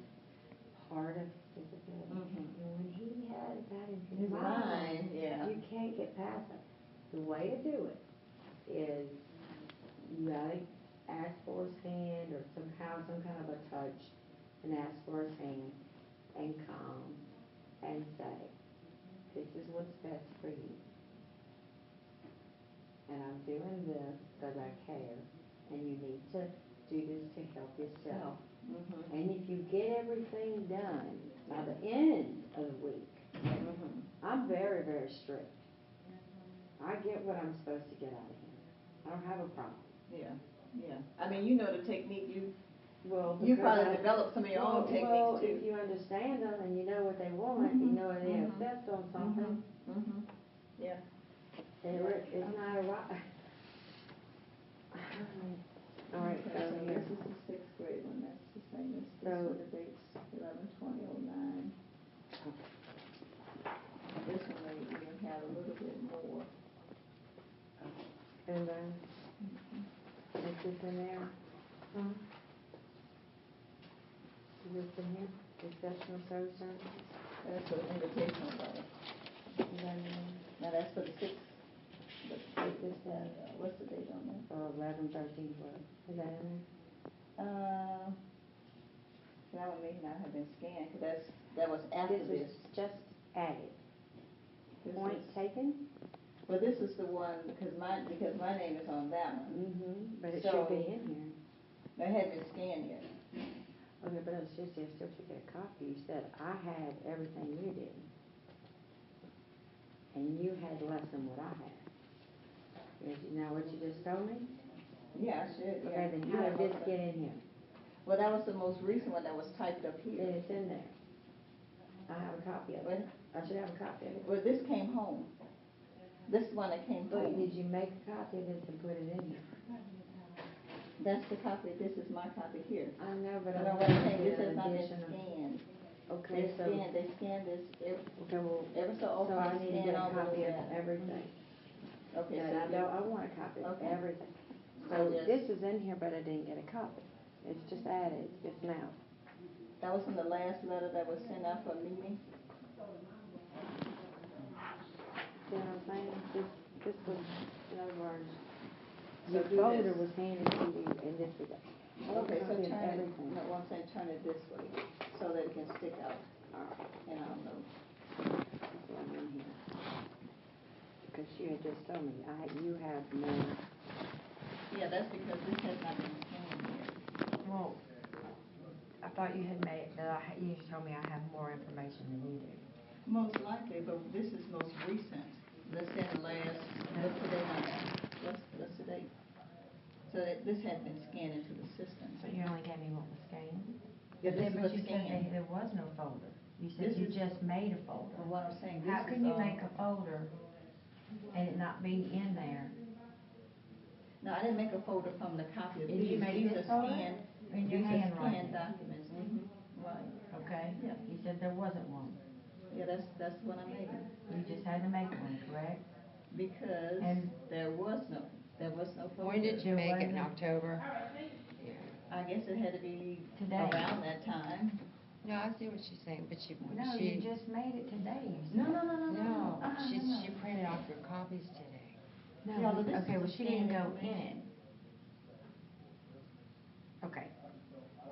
[SPEAKER 4] part of disability.
[SPEAKER 8] Mhm.
[SPEAKER 4] And when he has that in
[SPEAKER 8] His
[SPEAKER 4] his mind,
[SPEAKER 8] mind, yeah.
[SPEAKER 4] you can't get past it. The way to do it is you gotta ask for his hand or somehow, some kind of a touch, and ask for his hand and come and say, this is what's best for you. And I'm doing this because I care, and you need to do this to help yourself.
[SPEAKER 8] Mhm.
[SPEAKER 4] And if you get everything done by the end of the week,
[SPEAKER 8] Mhm.
[SPEAKER 4] I'm very, very strict. I get what I'm supposed to get out of him. I don't have a problem.
[SPEAKER 8] Yeah, yeah. I mean, you know the technique,
[SPEAKER 4] Well,
[SPEAKER 8] you
[SPEAKER 4] because
[SPEAKER 8] probably developed some of your own techniques
[SPEAKER 4] well,
[SPEAKER 8] too.
[SPEAKER 4] if you understand them and you know what they want, you know they
[SPEAKER 8] Mhm.
[SPEAKER 4] obsessed on something,
[SPEAKER 8] Mhm. Yeah.
[SPEAKER 4] it's not a right. All right,
[SPEAKER 8] Okay,
[SPEAKER 4] so
[SPEAKER 8] so
[SPEAKER 4] here.
[SPEAKER 8] this is the sixth grade one, that's the same as this
[SPEAKER 4] So-
[SPEAKER 8] one, the date's 11/20/09. This one may even have a little bit more.
[SPEAKER 4] And then, is this in there? Is this in here? Exceptional service services?
[SPEAKER 8] That's an invitational letter.
[SPEAKER 4] Is that in there?
[SPEAKER 8] Now, that's for the sixth,
[SPEAKER 4] Is this in?
[SPEAKER 8] what's the date on that?
[SPEAKER 4] 11/13, what? Is that in
[SPEAKER 8] That one may not have been scanned, because that was after
[SPEAKER 4] there?
[SPEAKER 8] this.
[SPEAKER 4] This is just added.
[SPEAKER 8] This
[SPEAKER 4] Point
[SPEAKER 8] is-
[SPEAKER 4] taken?
[SPEAKER 8] Well, this is the one, because my name is on that one.
[SPEAKER 4] Mm-hmm, but it
[SPEAKER 8] So-
[SPEAKER 4] should be in here.
[SPEAKER 8] That hadn't been scanned yet.
[SPEAKER 4] Okay, but it's just, you still should get a copy. You said, I had everything you did. And you had less than what I had. Is now what you just told me?
[SPEAKER 8] Yeah, I should, yeah.
[SPEAKER 4] Okay, then
[SPEAKER 8] I
[SPEAKER 4] how
[SPEAKER 8] have
[SPEAKER 4] did this
[SPEAKER 8] both.
[SPEAKER 4] get in here?
[SPEAKER 8] Well, that was the most recent one that was typed up
[SPEAKER 4] Then
[SPEAKER 8] here.
[SPEAKER 4] it's in there. I have a copy of it. I should have a copy of it.
[SPEAKER 8] Well, this came home. This one that came
[SPEAKER 4] But
[SPEAKER 8] home.
[SPEAKER 4] did you make a copy of this and put it in here?
[SPEAKER 8] That's the copy, this is my copy here.
[SPEAKER 4] I know, but
[SPEAKER 8] But
[SPEAKER 4] I'm
[SPEAKER 8] what I'm saying, this
[SPEAKER 4] in
[SPEAKER 8] has not been
[SPEAKER 4] addition of.
[SPEAKER 8] scanned.
[SPEAKER 4] Okay, so,
[SPEAKER 8] They scanned this
[SPEAKER 4] okay, well,
[SPEAKER 8] ever so often.
[SPEAKER 4] so I need to
[SPEAKER 8] scan
[SPEAKER 4] get a
[SPEAKER 8] all
[SPEAKER 4] copy of
[SPEAKER 8] that.
[SPEAKER 4] everything.
[SPEAKER 8] Okay,
[SPEAKER 4] And
[SPEAKER 8] so
[SPEAKER 4] I want a copy of
[SPEAKER 8] Okay.
[SPEAKER 4] everything.
[SPEAKER 8] So
[SPEAKER 4] So
[SPEAKER 8] yes.
[SPEAKER 4] this is in here, but I didn't get a copy. It's just added, just now.
[SPEAKER 8] that was in the last letter that was sent out for a meeting.
[SPEAKER 4] See what I'm saying? This was, in other words,
[SPEAKER 8] So
[SPEAKER 4] the
[SPEAKER 8] do
[SPEAKER 4] folder
[SPEAKER 8] this.
[SPEAKER 4] was handed to you and this was, I want a
[SPEAKER 8] Okay, so
[SPEAKER 4] copy of
[SPEAKER 8] turn it,
[SPEAKER 4] everything.
[SPEAKER 8] no, what I'm saying, turn it this way, so that it can stick out,
[SPEAKER 4] All right,
[SPEAKER 8] and I'll know.
[SPEAKER 4] that's what I'm in here. Because you had just told me, you have more.
[SPEAKER 8] Yeah, that's because this has not been scanned yet.
[SPEAKER 3] Well, I thought you had made, you told me I have more information than you do.
[SPEAKER 8] Most likely, but this is most recent. Let's say the last, what's the date on that? What's the date? So that this hadn't been scanned into the system.
[SPEAKER 3] So you only gave me what was scanned?
[SPEAKER 8] Yeah, this
[SPEAKER 3] But
[SPEAKER 8] was
[SPEAKER 3] you said
[SPEAKER 8] scanned.
[SPEAKER 3] there was no folder. You said
[SPEAKER 8] This
[SPEAKER 3] you
[SPEAKER 8] is-
[SPEAKER 3] just made a folder.
[SPEAKER 8] But what I'm saying, this
[SPEAKER 3] How
[SPEAKER 8] is
[SPEAKER 3] can you
[SPEAKER 8] all-
[SPEAKER 3] make a folder and it not be in there?
[SPEAKER 8] No, I didn't make a folder from the copy of
[SPEAKER 3] Did
[SPEAKER 8] these.
[SPEAKER 3] you make
[SPEAKER 8] These
[SPEAKER 3] this
[SPEAKER 8] are
[SPEAKER 3] folder?
[SPEAKER 8] scanned,
[SPEAKER 3] In your
[SPEAKER 8] these are
[SPEAKER 3] handwriting?
[SPEAKER 8] scanned documents. Right.
[SPEAKER 3] Okay?
[SPEAKER 8] Yeah.
[SPEAKER 3] You said there wasn't one.
[SPEAKER 8] Yeah, that's what I made.
[SPEAKER 3] You just had to make one, correct?
[SPEAKER 8] Because
[SPEAKER 3] And-
[SPEAKER 8] there was no folder.
[SPEAKER 1] When did you make it, in October?
[SPEAKER 8] I guess it had to be
[SPEAKER 3] Today.
[SPEAKER 8] around that time.
[SPEAKER 1] No, I see what she's saying, but
[SPEAKER 3] No, you just made it today, you said.
[SPEAKER 1] No, she
[SPEAKER 8] no.
[SPEAKER 1] printed off your copies today.
[SPEAKER 3] No,
[SPEAKER 8] Yeah, but this
[SPEAKER 3] okay,
[SPEAKER 8] is
[SPEAKER 3] well,
[SPEAKER 8] the
[SPEAKER 3] she didn't
[SPEAKER 8] scanned
[SPEAKER 3] go in it.
[SPEAKER 8] information.
[SPEAKER 3] Okay.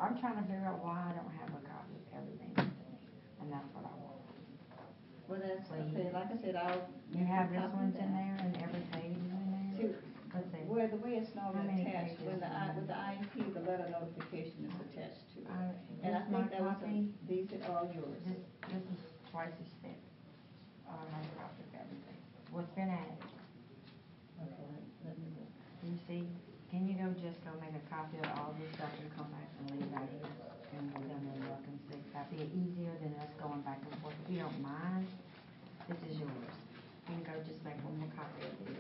[SPEAKER 3] I'm trying to figure out why I don't have a copy of everything that's in here, and that's what I want.
[SPEAKER 8] Well, that's,
[SPEAKER 3] Please.
[SPEAKER 8] okay, like I said, I'll.
[SPEAKER 3] You have this
[SPEAKER 8] copy
[SPEAKER 3] one's
[SPEAKER 8] that.
[SPEAKER 3] in there and every page is in there?
[SPEAKER 8] See,
[SPEAKER 3] Let's see.
[SPEAKER 8] where the way it's
[SPEAKER 3] How
[SPEAKER 8] normally
[SPEAKER 3] many
[SPEAKER 8] attached,
[SPEAKER 3] pages
[SPEAKER 8] with the
[SPEAKER 3] is it?
[SPEAKER 8] IEP, the letter notification is attached to it. And I
[SPEAKER 3] This my
[SPEAKER 8] think that was,
[SPEAKER 3] copy,
[SPEAKER 8] these are all yours.
[SPEAKER 3] this is twice as thick. I made a copy of everything. What's been added?
[SPEAKER 8] Okay, let me look.
[SPEAKER 3] You see, can you go make a copy of all this stuff and come back and leave that here? And we're gonna look and see, that'd be easier than us going back and forth. If you don't mind, this is yours. You can go just make one more copy of this.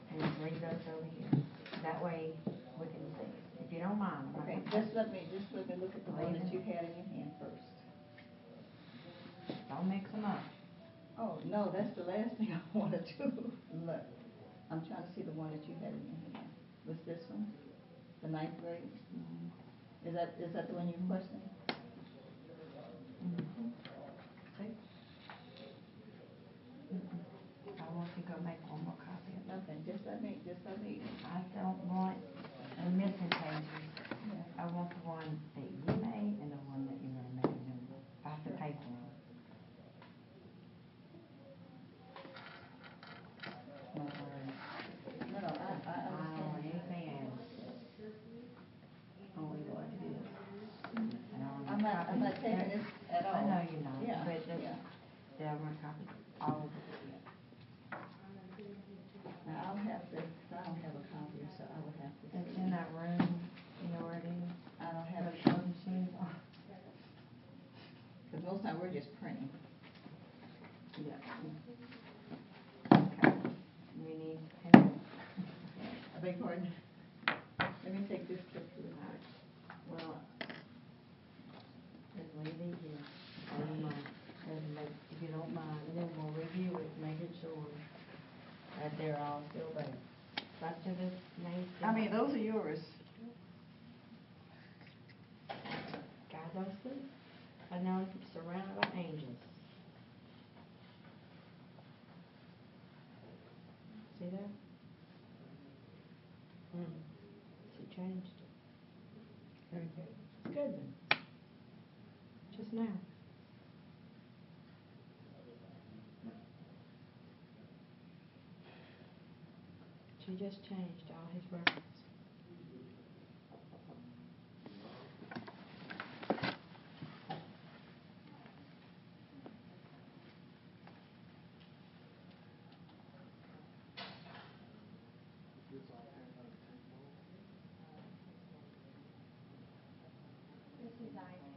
[SPEAKER 3] And just leave those over here. That way, we can see. If you don't mind, I'm not
[SPEAKER 8] Okay,
[SPEAKER 3] gonna-
[SPEAKER 8] just let me look at the one that you had in your hand first.
[SPEAKER 3] Don't mix them up.
[SPEAKER 8] Oh, no, that's the last thing I wanna do. Look, I'm trying to see the one that you had in your hand. Was this one? The ninth grade? Is that the one you questioned?
[SPEAKER 3] Mhm. want to go make one more copy of it.
[SPEAKER 8] Nothing, just let me.
[SPEAKER 3] I don't want the missing pages. I want the one that you made and the one that you're gonna make a new one. I have to pay for them. No worries.
[SPEAKER 8] No, I
[SPEAKER 3] I don't want
[SPEAKER 8] understand.
[SPEAKER 3] anything else. Only what it is. And I want
[SPEAKER 8] I'm not
[SPEAKER 3] copies.
[SPEAKER 8] taking this at all.
[SPEAKER 3] I know you're not,
[SPEAKER 8] Yeah,
[SPEAKER 3] but that's,
[SPEAKER 8] yeah.
[SPEAKER 3] yeah, I want copies of all of it.
[SPEAKER 8] Now, I don't have a copy, so I would have to.
[SPEAKER 3] It's
[SPEAKER 8] see.
[SPEAKER 3] in that room, you know where it is?
[SPEAKER 8] I don't have
[SPEAKER 3] Where
[SPEAKER 8] a
[SPEAKER 3] the copy machines are.
[SPEAKER 8] Because most time we're just printing.
[SPEAKER 3] Yeah. Okay. We need pen.
[SPEAKER 8] I beg pardon? Let me take this trip to the house.
[SPEAKER 3] Well, just leave it here. I don't mind. Just make, if you don't mind, and then we'll review it, making sure that they're all still there. Back to the main.
[SPEAKER 8] I mean, those are yours.
[SPEAKER 3] God don't sleep. I know it's surrounded by angels. See that? She changed it. Very good. It's good then. Just now. She just changed all his records.
[SPEAKER 2] This is IK.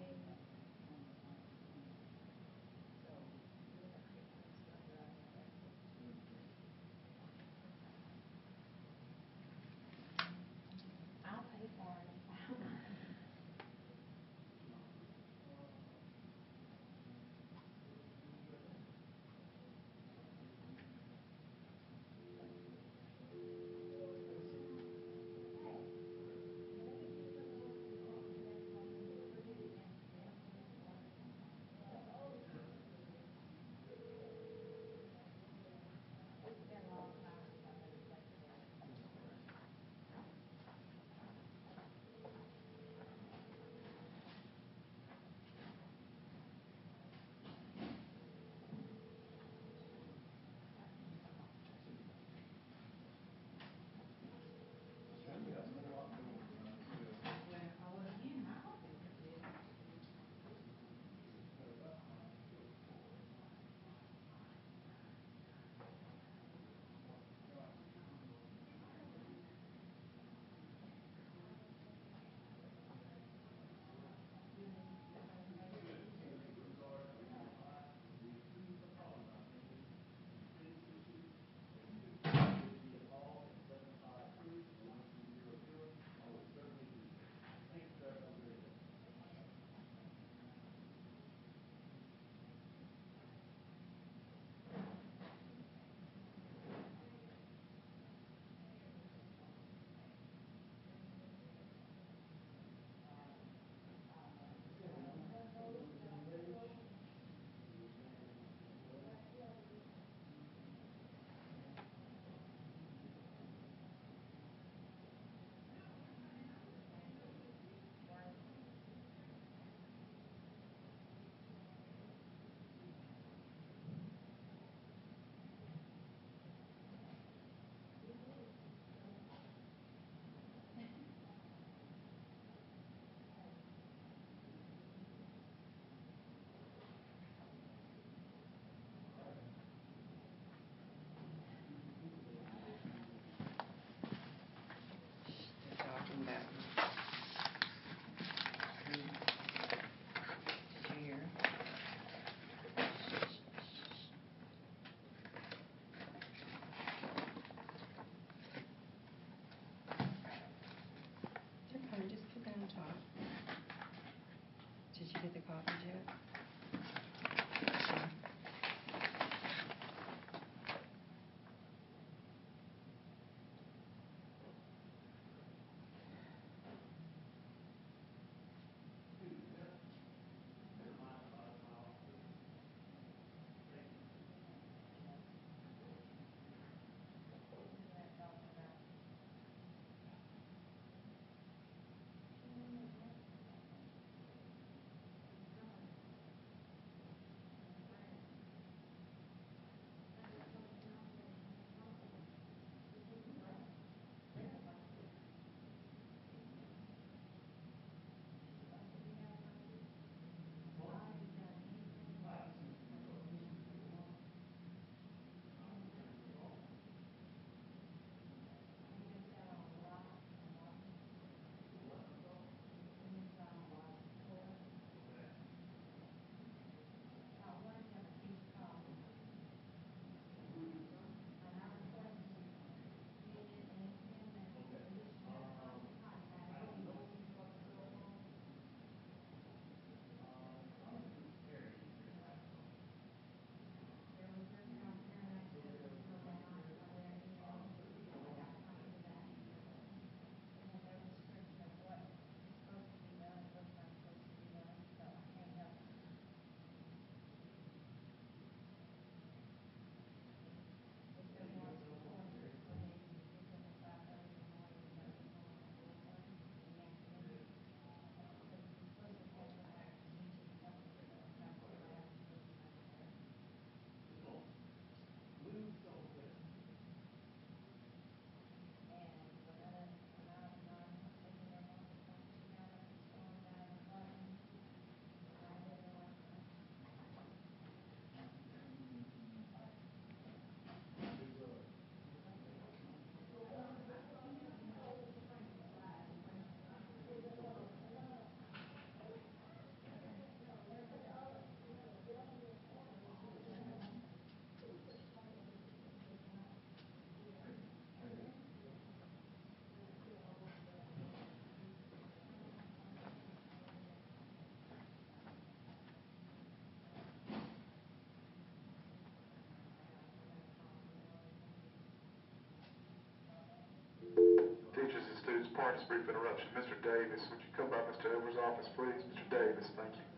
[SPEAKER 9] pardon this brief interruption. Mr. Davis, would you come by Mr. Edwards' office, please? Mr. Davis, thank you.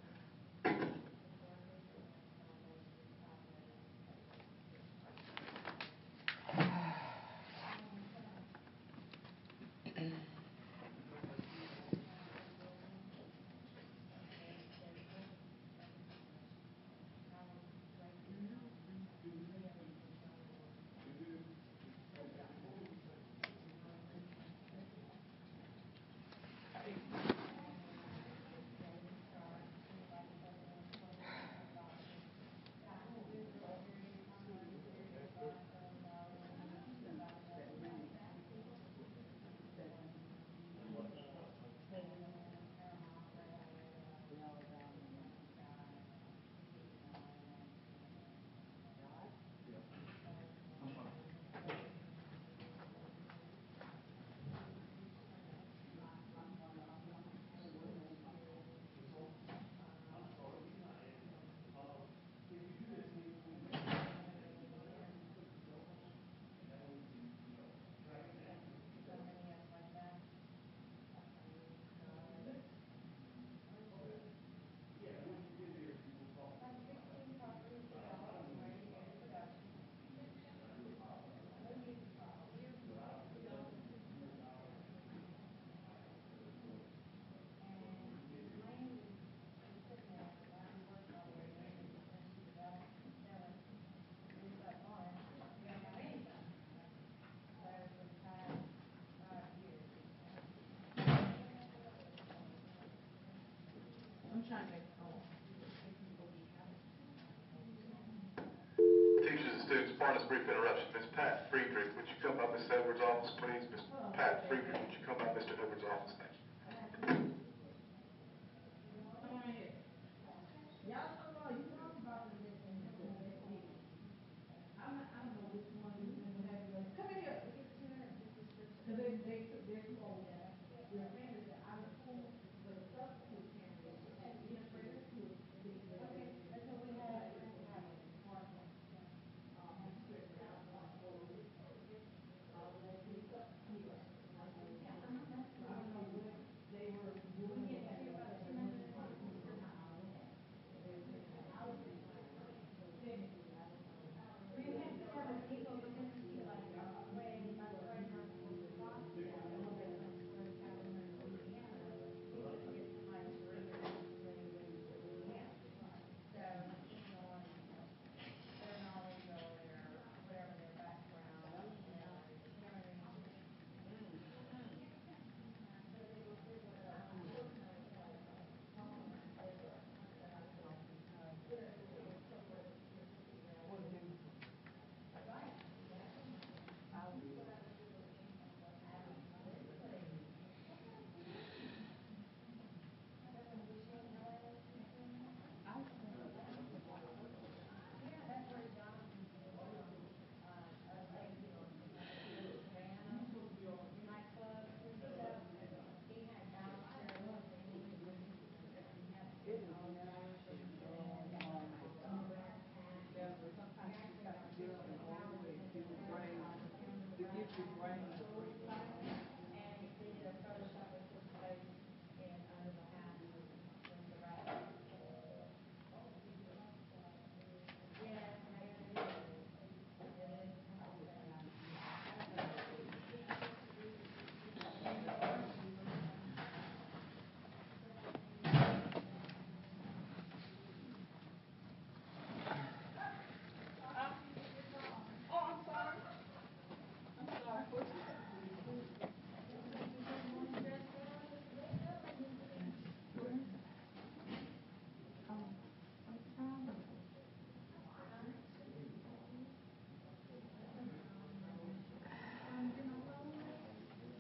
[SPEAKER 9] Teachers and students, pardon this brief interruption. Ms. Pat Friedrich, would you come by Ms. Edwards' office, please? Ms. Pat Friedrich, would you come by Mr. Edwards' office? Thank you.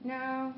[SPEAKER 3] No.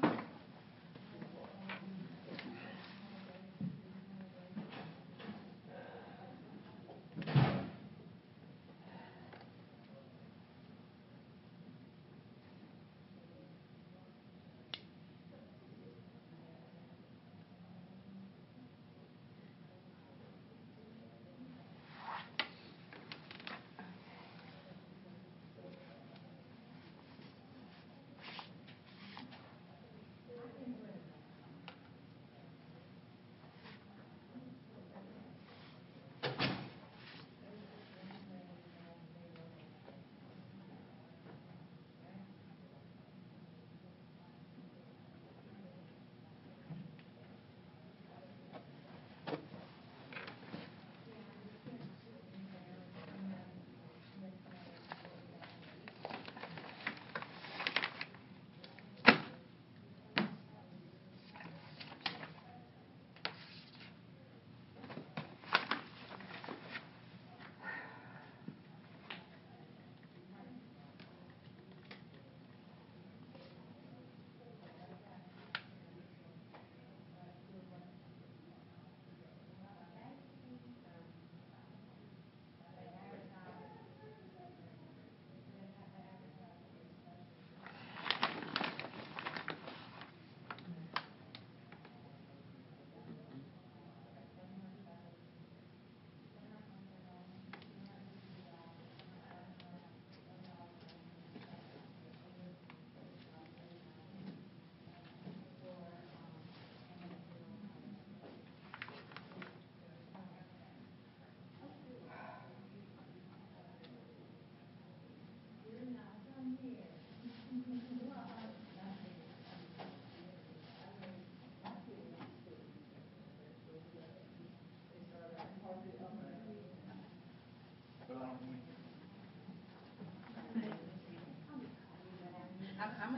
[SPEAKER 6] I'm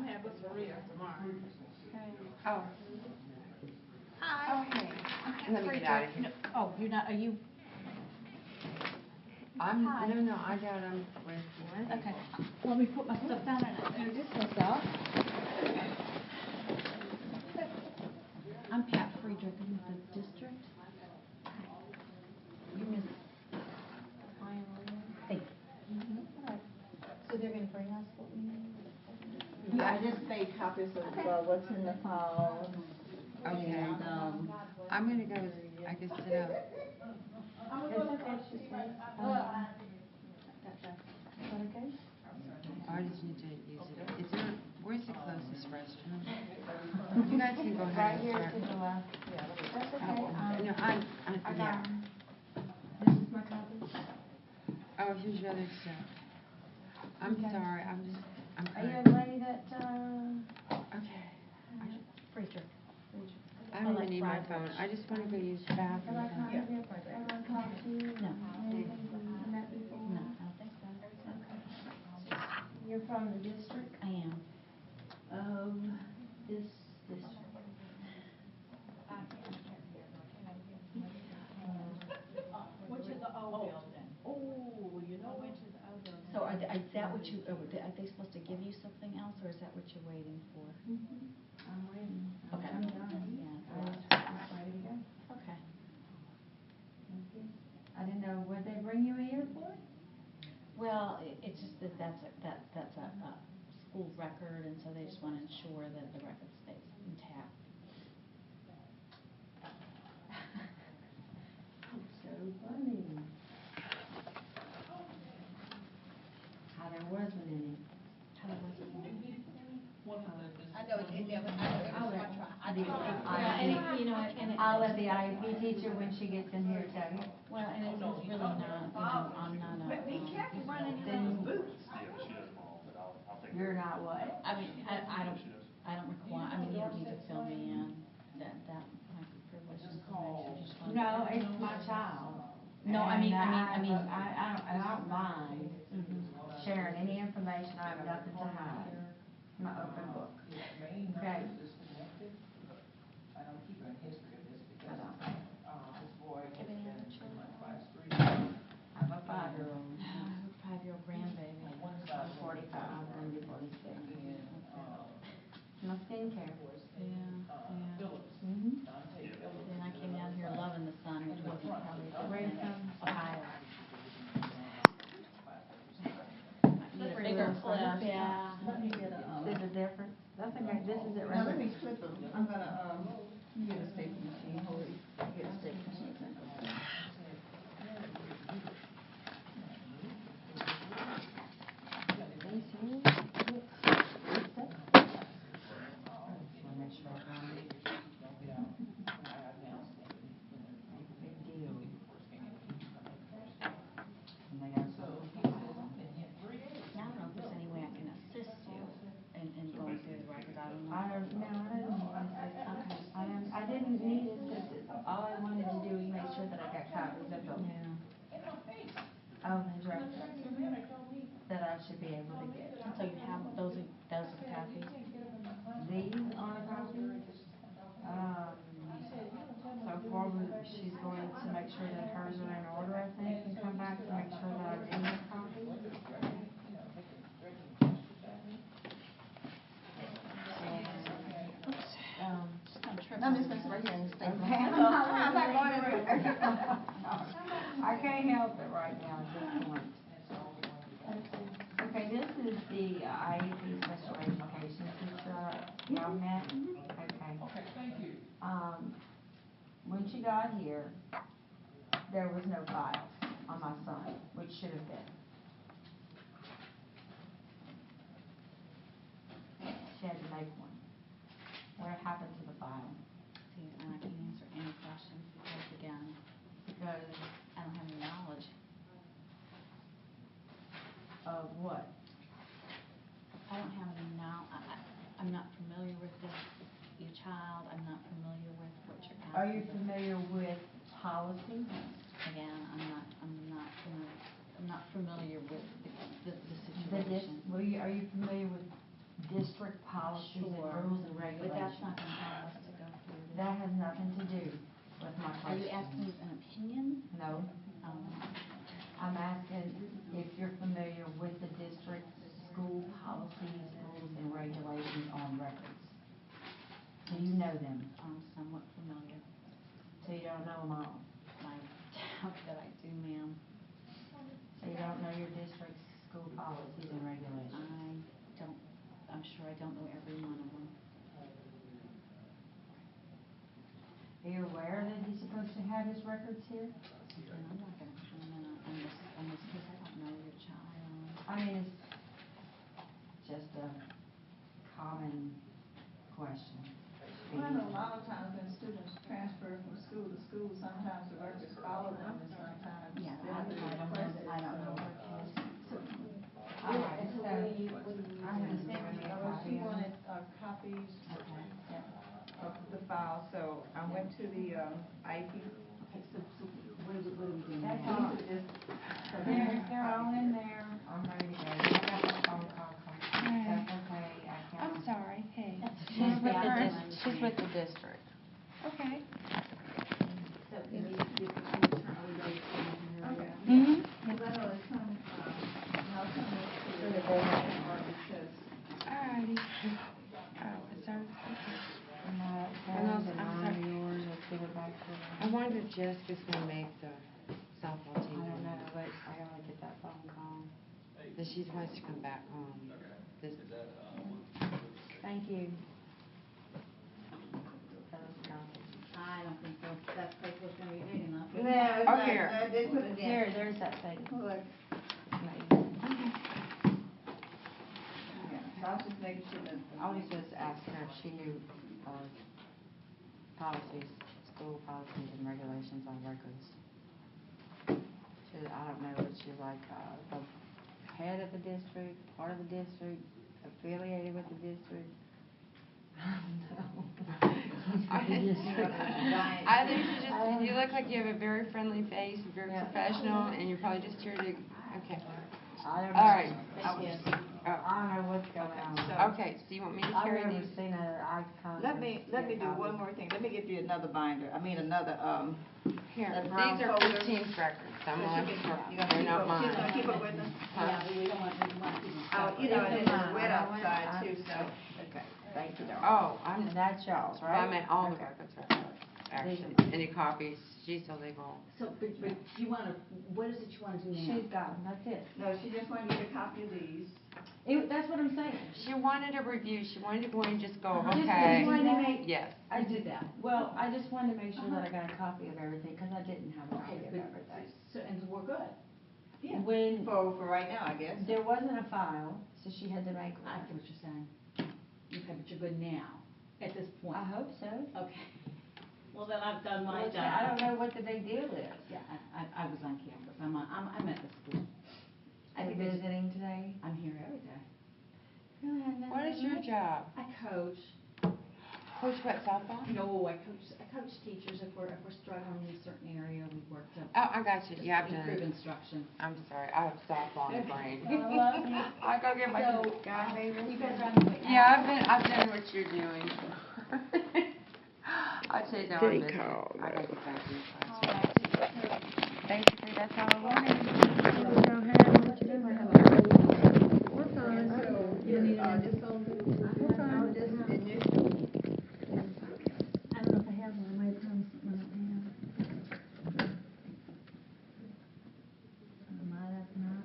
[SPEAKER 6] happy for real tomorrow.
[SPEAKER 1] Oh,
[SPEAKER 10] Hi.
[SPEAKER 1] okay. Let me get out of here.
[SPEAKER 10] Oh, you're not, are you,
[SPEAKER 1] I'm,
[SPEAKER 10] Hi.
[SPEAKER 1] no, I got them with you.
[SPEAKER 10] okay. Want me to put my stuff down and do this myself? I'm Pat Friedrich, I'm with the district. You miss Thank you. So they're gonna bring us what we need?
[SPEAKER 8] Yeah, I just made copies of what's in the file.
[SPEAKER 1] Okay.
[SPEAKER 8] And,
[SPEAKER 1] I'm gonna go, I guess, sit up.
[SPEAKER 10] It's okay, she's fine. Is that okay?
[SPEAKER 1] I just need to use it. Is there, where's the closest restroom? You guys can go ahead
[SPEAKER 10] Right
[SPEAKER 1] and
[SPEAKER 10] here
[SPEAKER 1] start.
[SPEAKER 10] to the left. That's okay.
[SPEAKER 1] No, I
[SPEAKER 10] got
[SPEAKER 1] yeah.
[SPEAKER 10] 'em. This is my copy.
[SPEAKER 1] Oh, here's your other stuff. I'm
[SPEAKER 10] Okay.
[SPEAKER 1] sorry, I'm
[SPEAKER 10] Are you
[SPEAKER 1] kind
[SPEAKER 10] a
[SPEAKER 1] of,
[SPEAKER 10] lady that,
[SPEAKER 1] okay.
[SPEAKER 10] Friedrich?
[SPEAKER 1] I don't even need my phone. I just want to go use the bathroom.
[SPEAKER 10] No. Anything from that before? No, I don't think so. You're from the district? I am. This district.
[SPEAKER 2] Which is the old building.
[SPEAKER 10] Oh, you know which is the old building. So is that what you, are they supposed to give you something else, or is that what you're waiting for? I'm waiting. Okay. I'm done. Yeah. I'm ready to go. Okay. I didn't know, would they bring you here for it? Well, it's just that that's a school record, and so they just want to ensure that the record stays intact. So funny. How there wasn't any. How there wasn't any.
[SPEAKER 2] I know it was my try.
[SPEAKER 10] I'll let the IEP teacher, when she gets in here, tell you. Well, and it's really not, I'm not a.
[SPEAKER 6] But be careful running in
[SPEAKER 10] then-
[SPEAKER 6] those boots.
[SPEAKER 10] You're not what? I mean, I don't require, I mean, you don't need to fill me in, that might be privileged information, just want. No, it's my child. No, I mean.
[SPEAKER 3] I don't mind sharing any information, I have nothing to hide. I'm an open book. Okay?
[SPEAKER 12] I don't keep a history of this because, this boy has
[SPEAKER 10] Have any
[SPEAKER 12] been
[SPEAKER 10] other
[SPEAKER 12] in
[SPEAKER 10] children?
[SPEAKER 12] class 3.
[SPEAKER 3] I have a 5-year-old.
[SPEAKER 10] I have a 5-year-old grandbaby.
[SPEAKER 3] I'm 45, I'm gonna be 46. My skincare.
[SPEAKER 10] Yeah.
[SPEAKER 3] Mm-hmm.
[SPEAKER 10] And I came down here loving the sun, which was probably a good
[SPEAKER 3] Where you
[SPEAKER 10] thing.
[SPEAKER 3] from?
[SPEAKER 10] Ohio. Need a bigger clip, yeah.
[SPEAKER 8] Let me get a,
[SPEAKER 3] Is it different? That's okay, this is it right
[SPEAKER 8] now let me
[SPEAKER 3] here.
[SPEAKER 8] flip them. I'm gonna, get a staple machine, hold it, get a staple machine.
[SPEAKER 10] Now, I don't know if there's any way I can assist you in going through the record, I don't know.
[SPEAKER 3] I didn't need assistance, all I wanted to do was make sure that I got copies of them. Of the records that I should be able to get.
[SPEAKER 10] And so you have, those are the copies?
[SPEAKER 3] These are copies. So far, she's going to make sure that hers are in order, I think, and come back to make sure that I do have copies.
[SPEAKER 8] No, Miss Miss right here in the staple.
[SPEAKER 3] Okay.
[SPEAKER 8] I'm not going anywhere.
[SPEAKER 3] I can't help it right now at this point. Okay, this is the IEP special education teacher y'all met. Okay.
[SPEAKER 12] Thank you.
[SPEAKER 3] When she got here, there was no files on my son, which should have been. She had to make one. What happened to the file?
[SPEAKER 10] See, and I can't answer any questions because, again,
[SPEAKER 3] Because
[SPEAKER 10] I don't have any knowledge.
[SPEAKER 3] of what?
[SPEAKER 10] I don't have any I'm not familiar with your child, I'm not familiar with what you're asking.
[SPEAKER 3] Are you familiar with policy?
[SPEAKER 10] Again, I'm not familiar with the situation.
[SPEAKER 3] Are you familiar with district policies and
[SPEAKER 10] Sure.
[SPEAKER 3] rules and
[SPEAKER 10] But that's
[SPEAKER 3] regulations.
[SPEAKER 10] not gonna allow us to go through this.
[SPEAKER 3] That has nothing to do with my
[SPEAKER 10] Are you
[SPEAKER 3] question.
[SPEAKER 10] asking an opinion?
[SPEAKER 3] No, I'm asking if you're familiar with the district school policies, rules, and regulations on records. Do you know them?
[SPEAKER 10] I'm somewhat familiar.
[SPEAKER 3] So you don't know them all?
[SPEAKER 10] I doubt that I do, ma'am.
[SPEAKER 3] So you don't know your district's school policies and regulations?
[SPEAKER 10] I'm sure I don't know every one of them.
[SPEAKER 3] Are you aware that he's supposed to have his records here?
[SPEAKER 10] And I'm not gonna comment on this because I don't know your child.
[SPEAKER 3] I mean, it's just a common question.
[SPEAKER 8] Well, I know a lot of times when students transfer from school to school, sometimes the records follow them and sometimes.
[SPEAKER 10] Yeah, I don't know her case.
[SPEAKER 3] All right, so I'm gonna
[SPEAKER 8] She
[SPEAKER 3] send you a copy.
[SPEAKER 8] wanted copies
[SPEAKER 10] Okay.
[SPEAKER 8] of the file, so I went to the IEP.
[SPEAKER 10] Okay, so what are we doing
[SPEAKER 3] That's
[SPEAKER 10] now?
[SPEAKER 3] all. They're all in there. I'm ready to go. I got my phone call. That's okay. I can't.
[SPEAKER 1] I'm sorry, hey.
[SPEAKER 3] She's with the district.
[SPEAKER 1] Okay.
[SPEAKER 10] So are we ready to turn her?
[SPEAKER 1] Mm-hmm.
[SPEAKER 8] Because I know it's some, now some of
[SPEAKER 3] So
[SPEAKER 8] the
[SPEAKER 3] that they have-
[SPEAKER 8] because
[SPEAKER 1] Alrighty. Oh, it's our,
[SPEAKER 3] My
[SPEAKER 1] And
[SPEAKER 3] phone's
[SPEAKER 1] also,
[SPEAKER 3] and
[SPEAKER 1] I'm
[SPEAKER 3] mine,
[SPEAKER 1] sorry.
[SPEAKER 3] yours, let's give it back to them.
[SPEAKER 1] I wonder if Jessica's gonna make the softball
[SPEAKER 3] I
[SPEAKER 1] team.
[SPEAKER 3] don't know, but I gotta get that phone call.
[SPEAKER 1] That she wants to come back home. This,
[SPEAKER 3] Thank you. That was copies.
[SPEAKER 10] I don't think so. That paper was gonna be big enough.
[SPEAKER 8] No, it's
[SPEAKER 1] Oh,
[SPEAKER 8] not,
[SPEAKER 1] here.
[SPEAKER 8] I did put it in.
[SPEAKER 3] Here, there's that thing.
[SPEAKER 8] Look,
[SPEAKER 3] Maybe.
[SPEAKER 8] I was just making sure that.
[SPEAKER 3] I was just asking her if she knew, policies, school policies and regulations on records. I don't know, if she's like, the head of the district, part of the district, affiliated with the district. I don't know.
[SPEAKER 1] I think you just, you look like you have a very friendly face, very
[SPEAKER 3] Yeah.
[SPEAKER 1] professional, and you're probably just here to, okay.
[SPEAKER 3] I don't know.
[SPEAKER 1] All right.
[SPEAKER 3] I don't know what's going on.
[SPEAKER 1] Okay, so you want me to
[SPEAKER 3] I've
[SPEAKER 1] carry
[SPEAKER 3] never
[SPEAKER 1] these?
[SPEAKER 3] seen an icon.
[SPEAKER 8] Let me do one more thing. Let me get you another binder. I mean, another,
[SPEAKER 1] Here,
[SPEAKER 8] that
[SPEAKER 1] these
[SPEAKER 8] brown
[SPEAKER 1] are
[SPEAKER 8] folder.
[SPEAKER 1] 15th records. I'm
[SPEAKER 8] So
[SPEAKER 1] gonna,
[SPEAKER 8] she can- you gonna
[SPEAKER 1] they're
[SPEAKER 8] keep
[SPEAKER 1] not
[SPEAKER 8] up-
[SPEAKER 1] mine.
[SPEAKER 8] She's gonna keep up with them?
[SPEAKER 1] Huh?
[SPEAKER 10] Yeah, we don't want to.
[SPEAKER 8] Oh, you know, and
[SPEAKER 3] These are
[SPEAKER 8] it's wet
[SPEAKER 3] mine.
[SPEAKER 8] outside too, so, okay, thank you, darling.
[SPEAKER 1] Oh, I'm,
[SPEAKER 3] And that's y'all's, right?
[SPEAKER 1] I meant all the
[SPEAKER 3] Okay.
[SPEAKER 1] records are hers. Actually, any copies, she's illegal.
[SPEAKER 10] So, but you wanna, what is it you wanna do now?
[SPEAKER 3] She's got them, that's it.
[SPEAKER 8] No, she just wanted you to copy of these.
[SPEAKER 3] That's what I'm saying.
[SPEAKER 1] She wanted a review, she wanted to go in and just go,
[SPEAKER 3] Just
[SPEAKER 1] okay.
[SPEAKER 3] wanted to make-
[SPEAKER 1] Yes.
[SPEAKER 3] I did that. Well, I just wanted to make sure that I got a copy of everything, because I didn't have a copy of everything.
[SPEAKER 10] So, and we're good.
[SPEAKER 8] Yeah.
[SPEAKER 3] When
[SPEAKER 8] For right now, I guess.
[SPEAKER 3] there wasn't a file, so she had to make
[SPEAKER 10] I
[SPEAKER 3] one.
[SPEAKER 10] see what you're saying. Okay, but you're good now, at this point.
[SPEAKER 3] I hope so.
[SPEAKER 10] Okay. Well, then I've done my
[SPEAKER 3] Well,
[SPEAKER 10] job.
[SPEAKER 3] I don't know what the big deal is.
[SPEAKER 10] Yeah, I was on campus. I'm at the school. I
[SPEAKER 3] Are you
[SPEAKER 10] think there's-
[SPEAKER 3] visiting today?
[SPEAKER 10] I'm here every day.
[SPEAKER 1] What is your job?
[SPEAKER 10] I coach.
[SPEAKER 1] Coach what, softball?
[SPEAKER 10] No, I coach teachers if we're struggling in a certain area, we work to
[SPEAKER 1] Oh, I got you, yeah, I've done
[SPEAKER 10] improve
[SPEAKER 1] it.
[SPEAKER 10] instruction.
[SPEAKER 1] I'm sorry, I have softball in the brain.
[SPEAKER 10] I love you.
[SPEAKER 1] I go get my
[SPEAKER 10] So,
[SPEAKER 1] guy favors.
[SPEAKER 10] you guys are on the way out?
[SPEAKER 1] Yeah, I've done what you're doing. I tell you,
[SPEAKER 8] Pretty
[SPEAKER 1] I'm busy.
[SPEAKER 8] cold,
[SPEAKER 1] I gotta get back in the
[SPEAKER 10] All
[SPEAKER 1] classroom.
[SPEAKER 10] right.
[SPEAKER 1] Basically, that's all I wanted.
[SPEAKER 8] We're fine. You need just go we're fine. Just initial.
[SPEAKER 10] I don't know if I have one, I might have promised something I don't have. Might have not.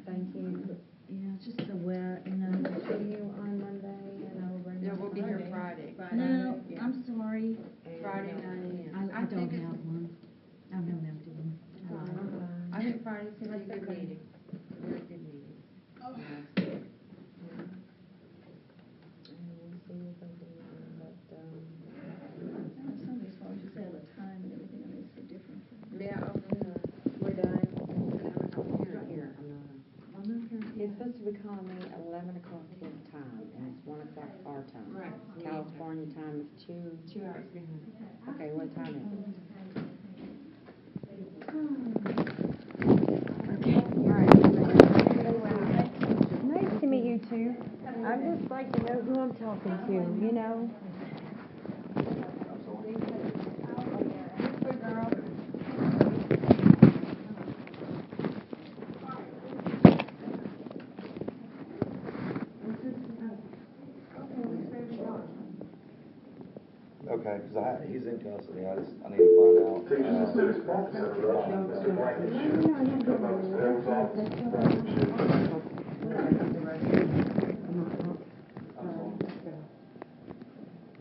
[SPEAKER 4] Thank you.
[SPEAKER 10] Yeah, it's just so wet, you know.
[SPEAKER 4] See you on Monday, and I will bring.
[SPEAKER 1] Yeah, we'll be here Friday.
[SPEAKER 10] No, I'm sorry.
[SPEAKER 1] Friday night.
[SPEAKER 10] I don't have one. I don't have an empty one.
[SPEAKER 1] I think Friday's gonna be a good meeting. Very good meeting.
[SPEAKER 10] Some of these phones, you say the time and everything, I mean, it's so different.
[SPEAKER 1] Yeah,
[SPEAKER 4] We're done. Here, I'm not. It's supposed to be calling me 11 o'clock his time, and it's 1 o'clock our time.
[SPEAKER 1] Right.
[SPEAKER 4] California time is 2.
[SPEAKER 1] 2 hours behind.
[SPEAKER 4] Okay, what time is it?
[SPEAKER 1] Okay, all right.
[SPEAKER 4] Nice to meet you to. I just like to know who I'm talking to, you know?
[SPEAKER 13] Okay, because he's in custody, I need to find out.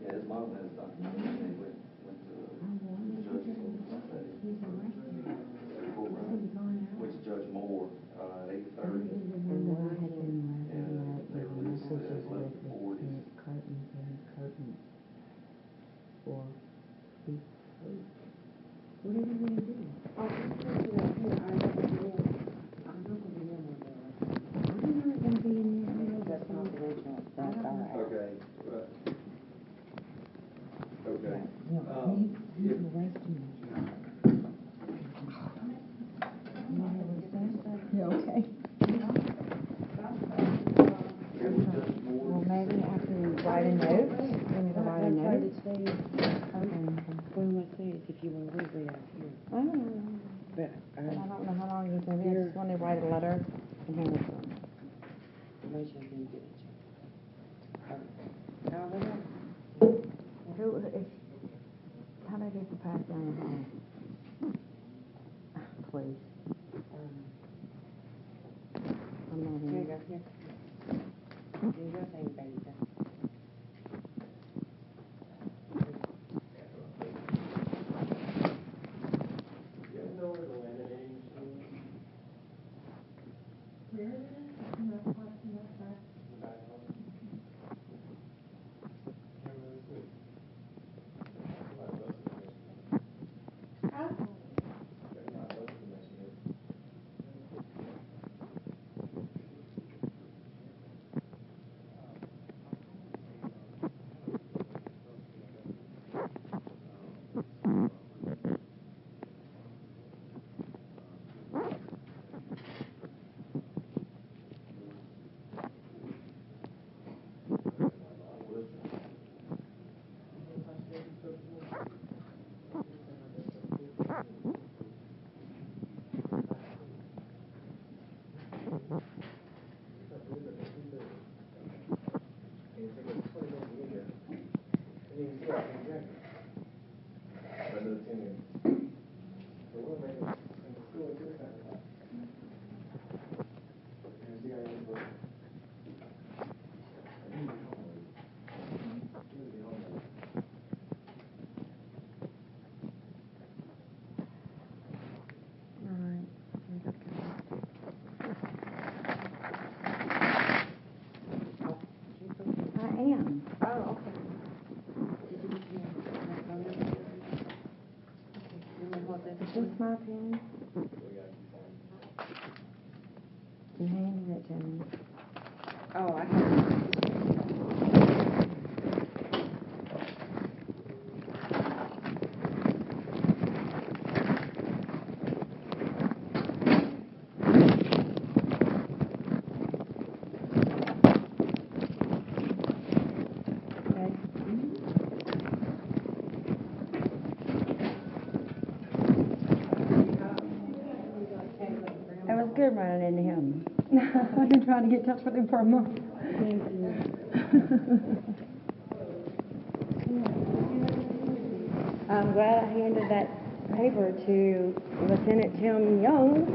[SPEAKER 13] Yeah, his mom has done, went to Judge Moore, at 8:30. And they released it at 11:40.
[SPEAKER 4] Or what are you going to do? I'm not going to be in there. That's confidential. That's all right.
[SPEAKER 13] Okay. Okay.
[SPEAKER 4] He's arresting me. Yeah, okay. Well, maybe I can write a note. Write a note.
[SPEAKER 1] What I'm gonna say is if you want to leave right out here.
[SPEAKER 4] I don't know.
[SPEAKER 1] But,
[SPEAKER 4] I don't know how long he's going to be. I just want to write a letter and hand it to him.
[SPEAKER 1] Make sure you get it. How
[SPEAKER 4] many people pass down the hall? Please. I'm not
[SPEAKER 1] Here you
[SPEAKER 4] here.
[SPEAKER 1] go, here. Here you go, thank you, baby.
[SPEAKER 4] Is this my pen? You handed it to me.
[SPEAKER 1] Oh, I have.
[SPEAKER 4] It was good running into him. I've been trying to get in touch with him for a month. I'm glad I handed that paper to Lieutenant Tim Young.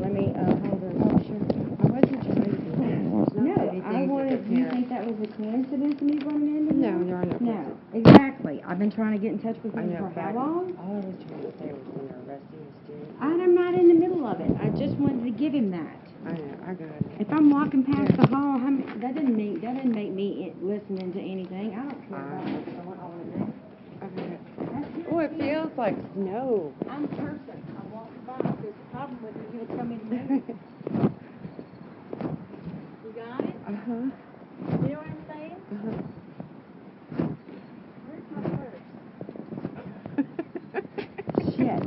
[SPEAKER 4] Let me hold her. Oh, sure. I wasn't trying to do that. No, I wanted. Do you think that was a coincidence me running into him?
[SPEAKER 1] No, there are no.
[SPEAKER 4] No, exactly. I've been trying to get in touch with him for how long?
[SPEAKER 1] All I was trying to say was when they're arresting the student.
[SPEAKER 4] I'm not in the middle of it. I just wanted to give him that.
[SPEAKER 1] I know, I got it.
[SPEAKER 4] If I'm walking past the hall, that doesn't make me listening to anything. I don't care about what's going on in there.
[SPEAKER 1] Okay. Oh, it feels like snow.
[SPEAKER 4] I'm a person. I walk by. If there's a problem with it, you'll tell me to move it. You got it?
[SPEAKER 1] Uh-huh.
[SPEAKER 4] You know what I'm saying?
[SPEAKER 1] Uh-huh.
[SPEAKER 4] Where's my purse? Shit.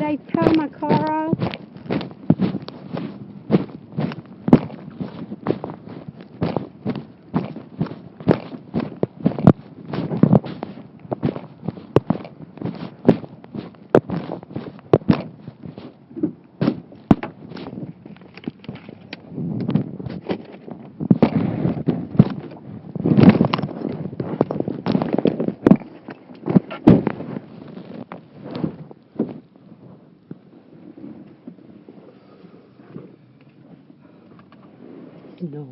[SPEAKER 14] they tow my car off?
[SPEAKER 1] Snow.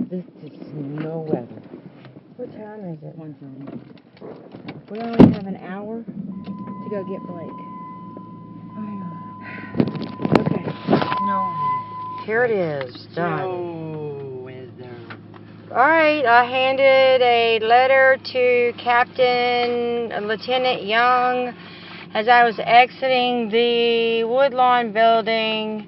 [SPEAKER 1] This is snow weather.
[SPEAKER 3] What time is it?
[SPEAKER 1] 1:30.
[SPEAKER 14] We only have an hour to go get Blake.
[SPEAKER 3] Okay. No. Here it is. Done.
[SPEAKER 1] Snow weather.
[SPEAKER 3] Alright, I handed a letter to Lieutenant Young as I was exiting the Woodlawn building.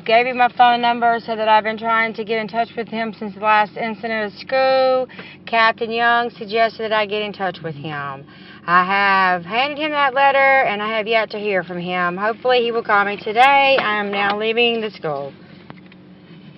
[SPEAKER 3] Gave him my phone number so that I've been trying to get in touch with him since the last incident at school. Captain Young suggested that I get in touch with him. I have handed him that letter and I have yet to hear from him. Hopefully he will call me today. I am now leaving the school.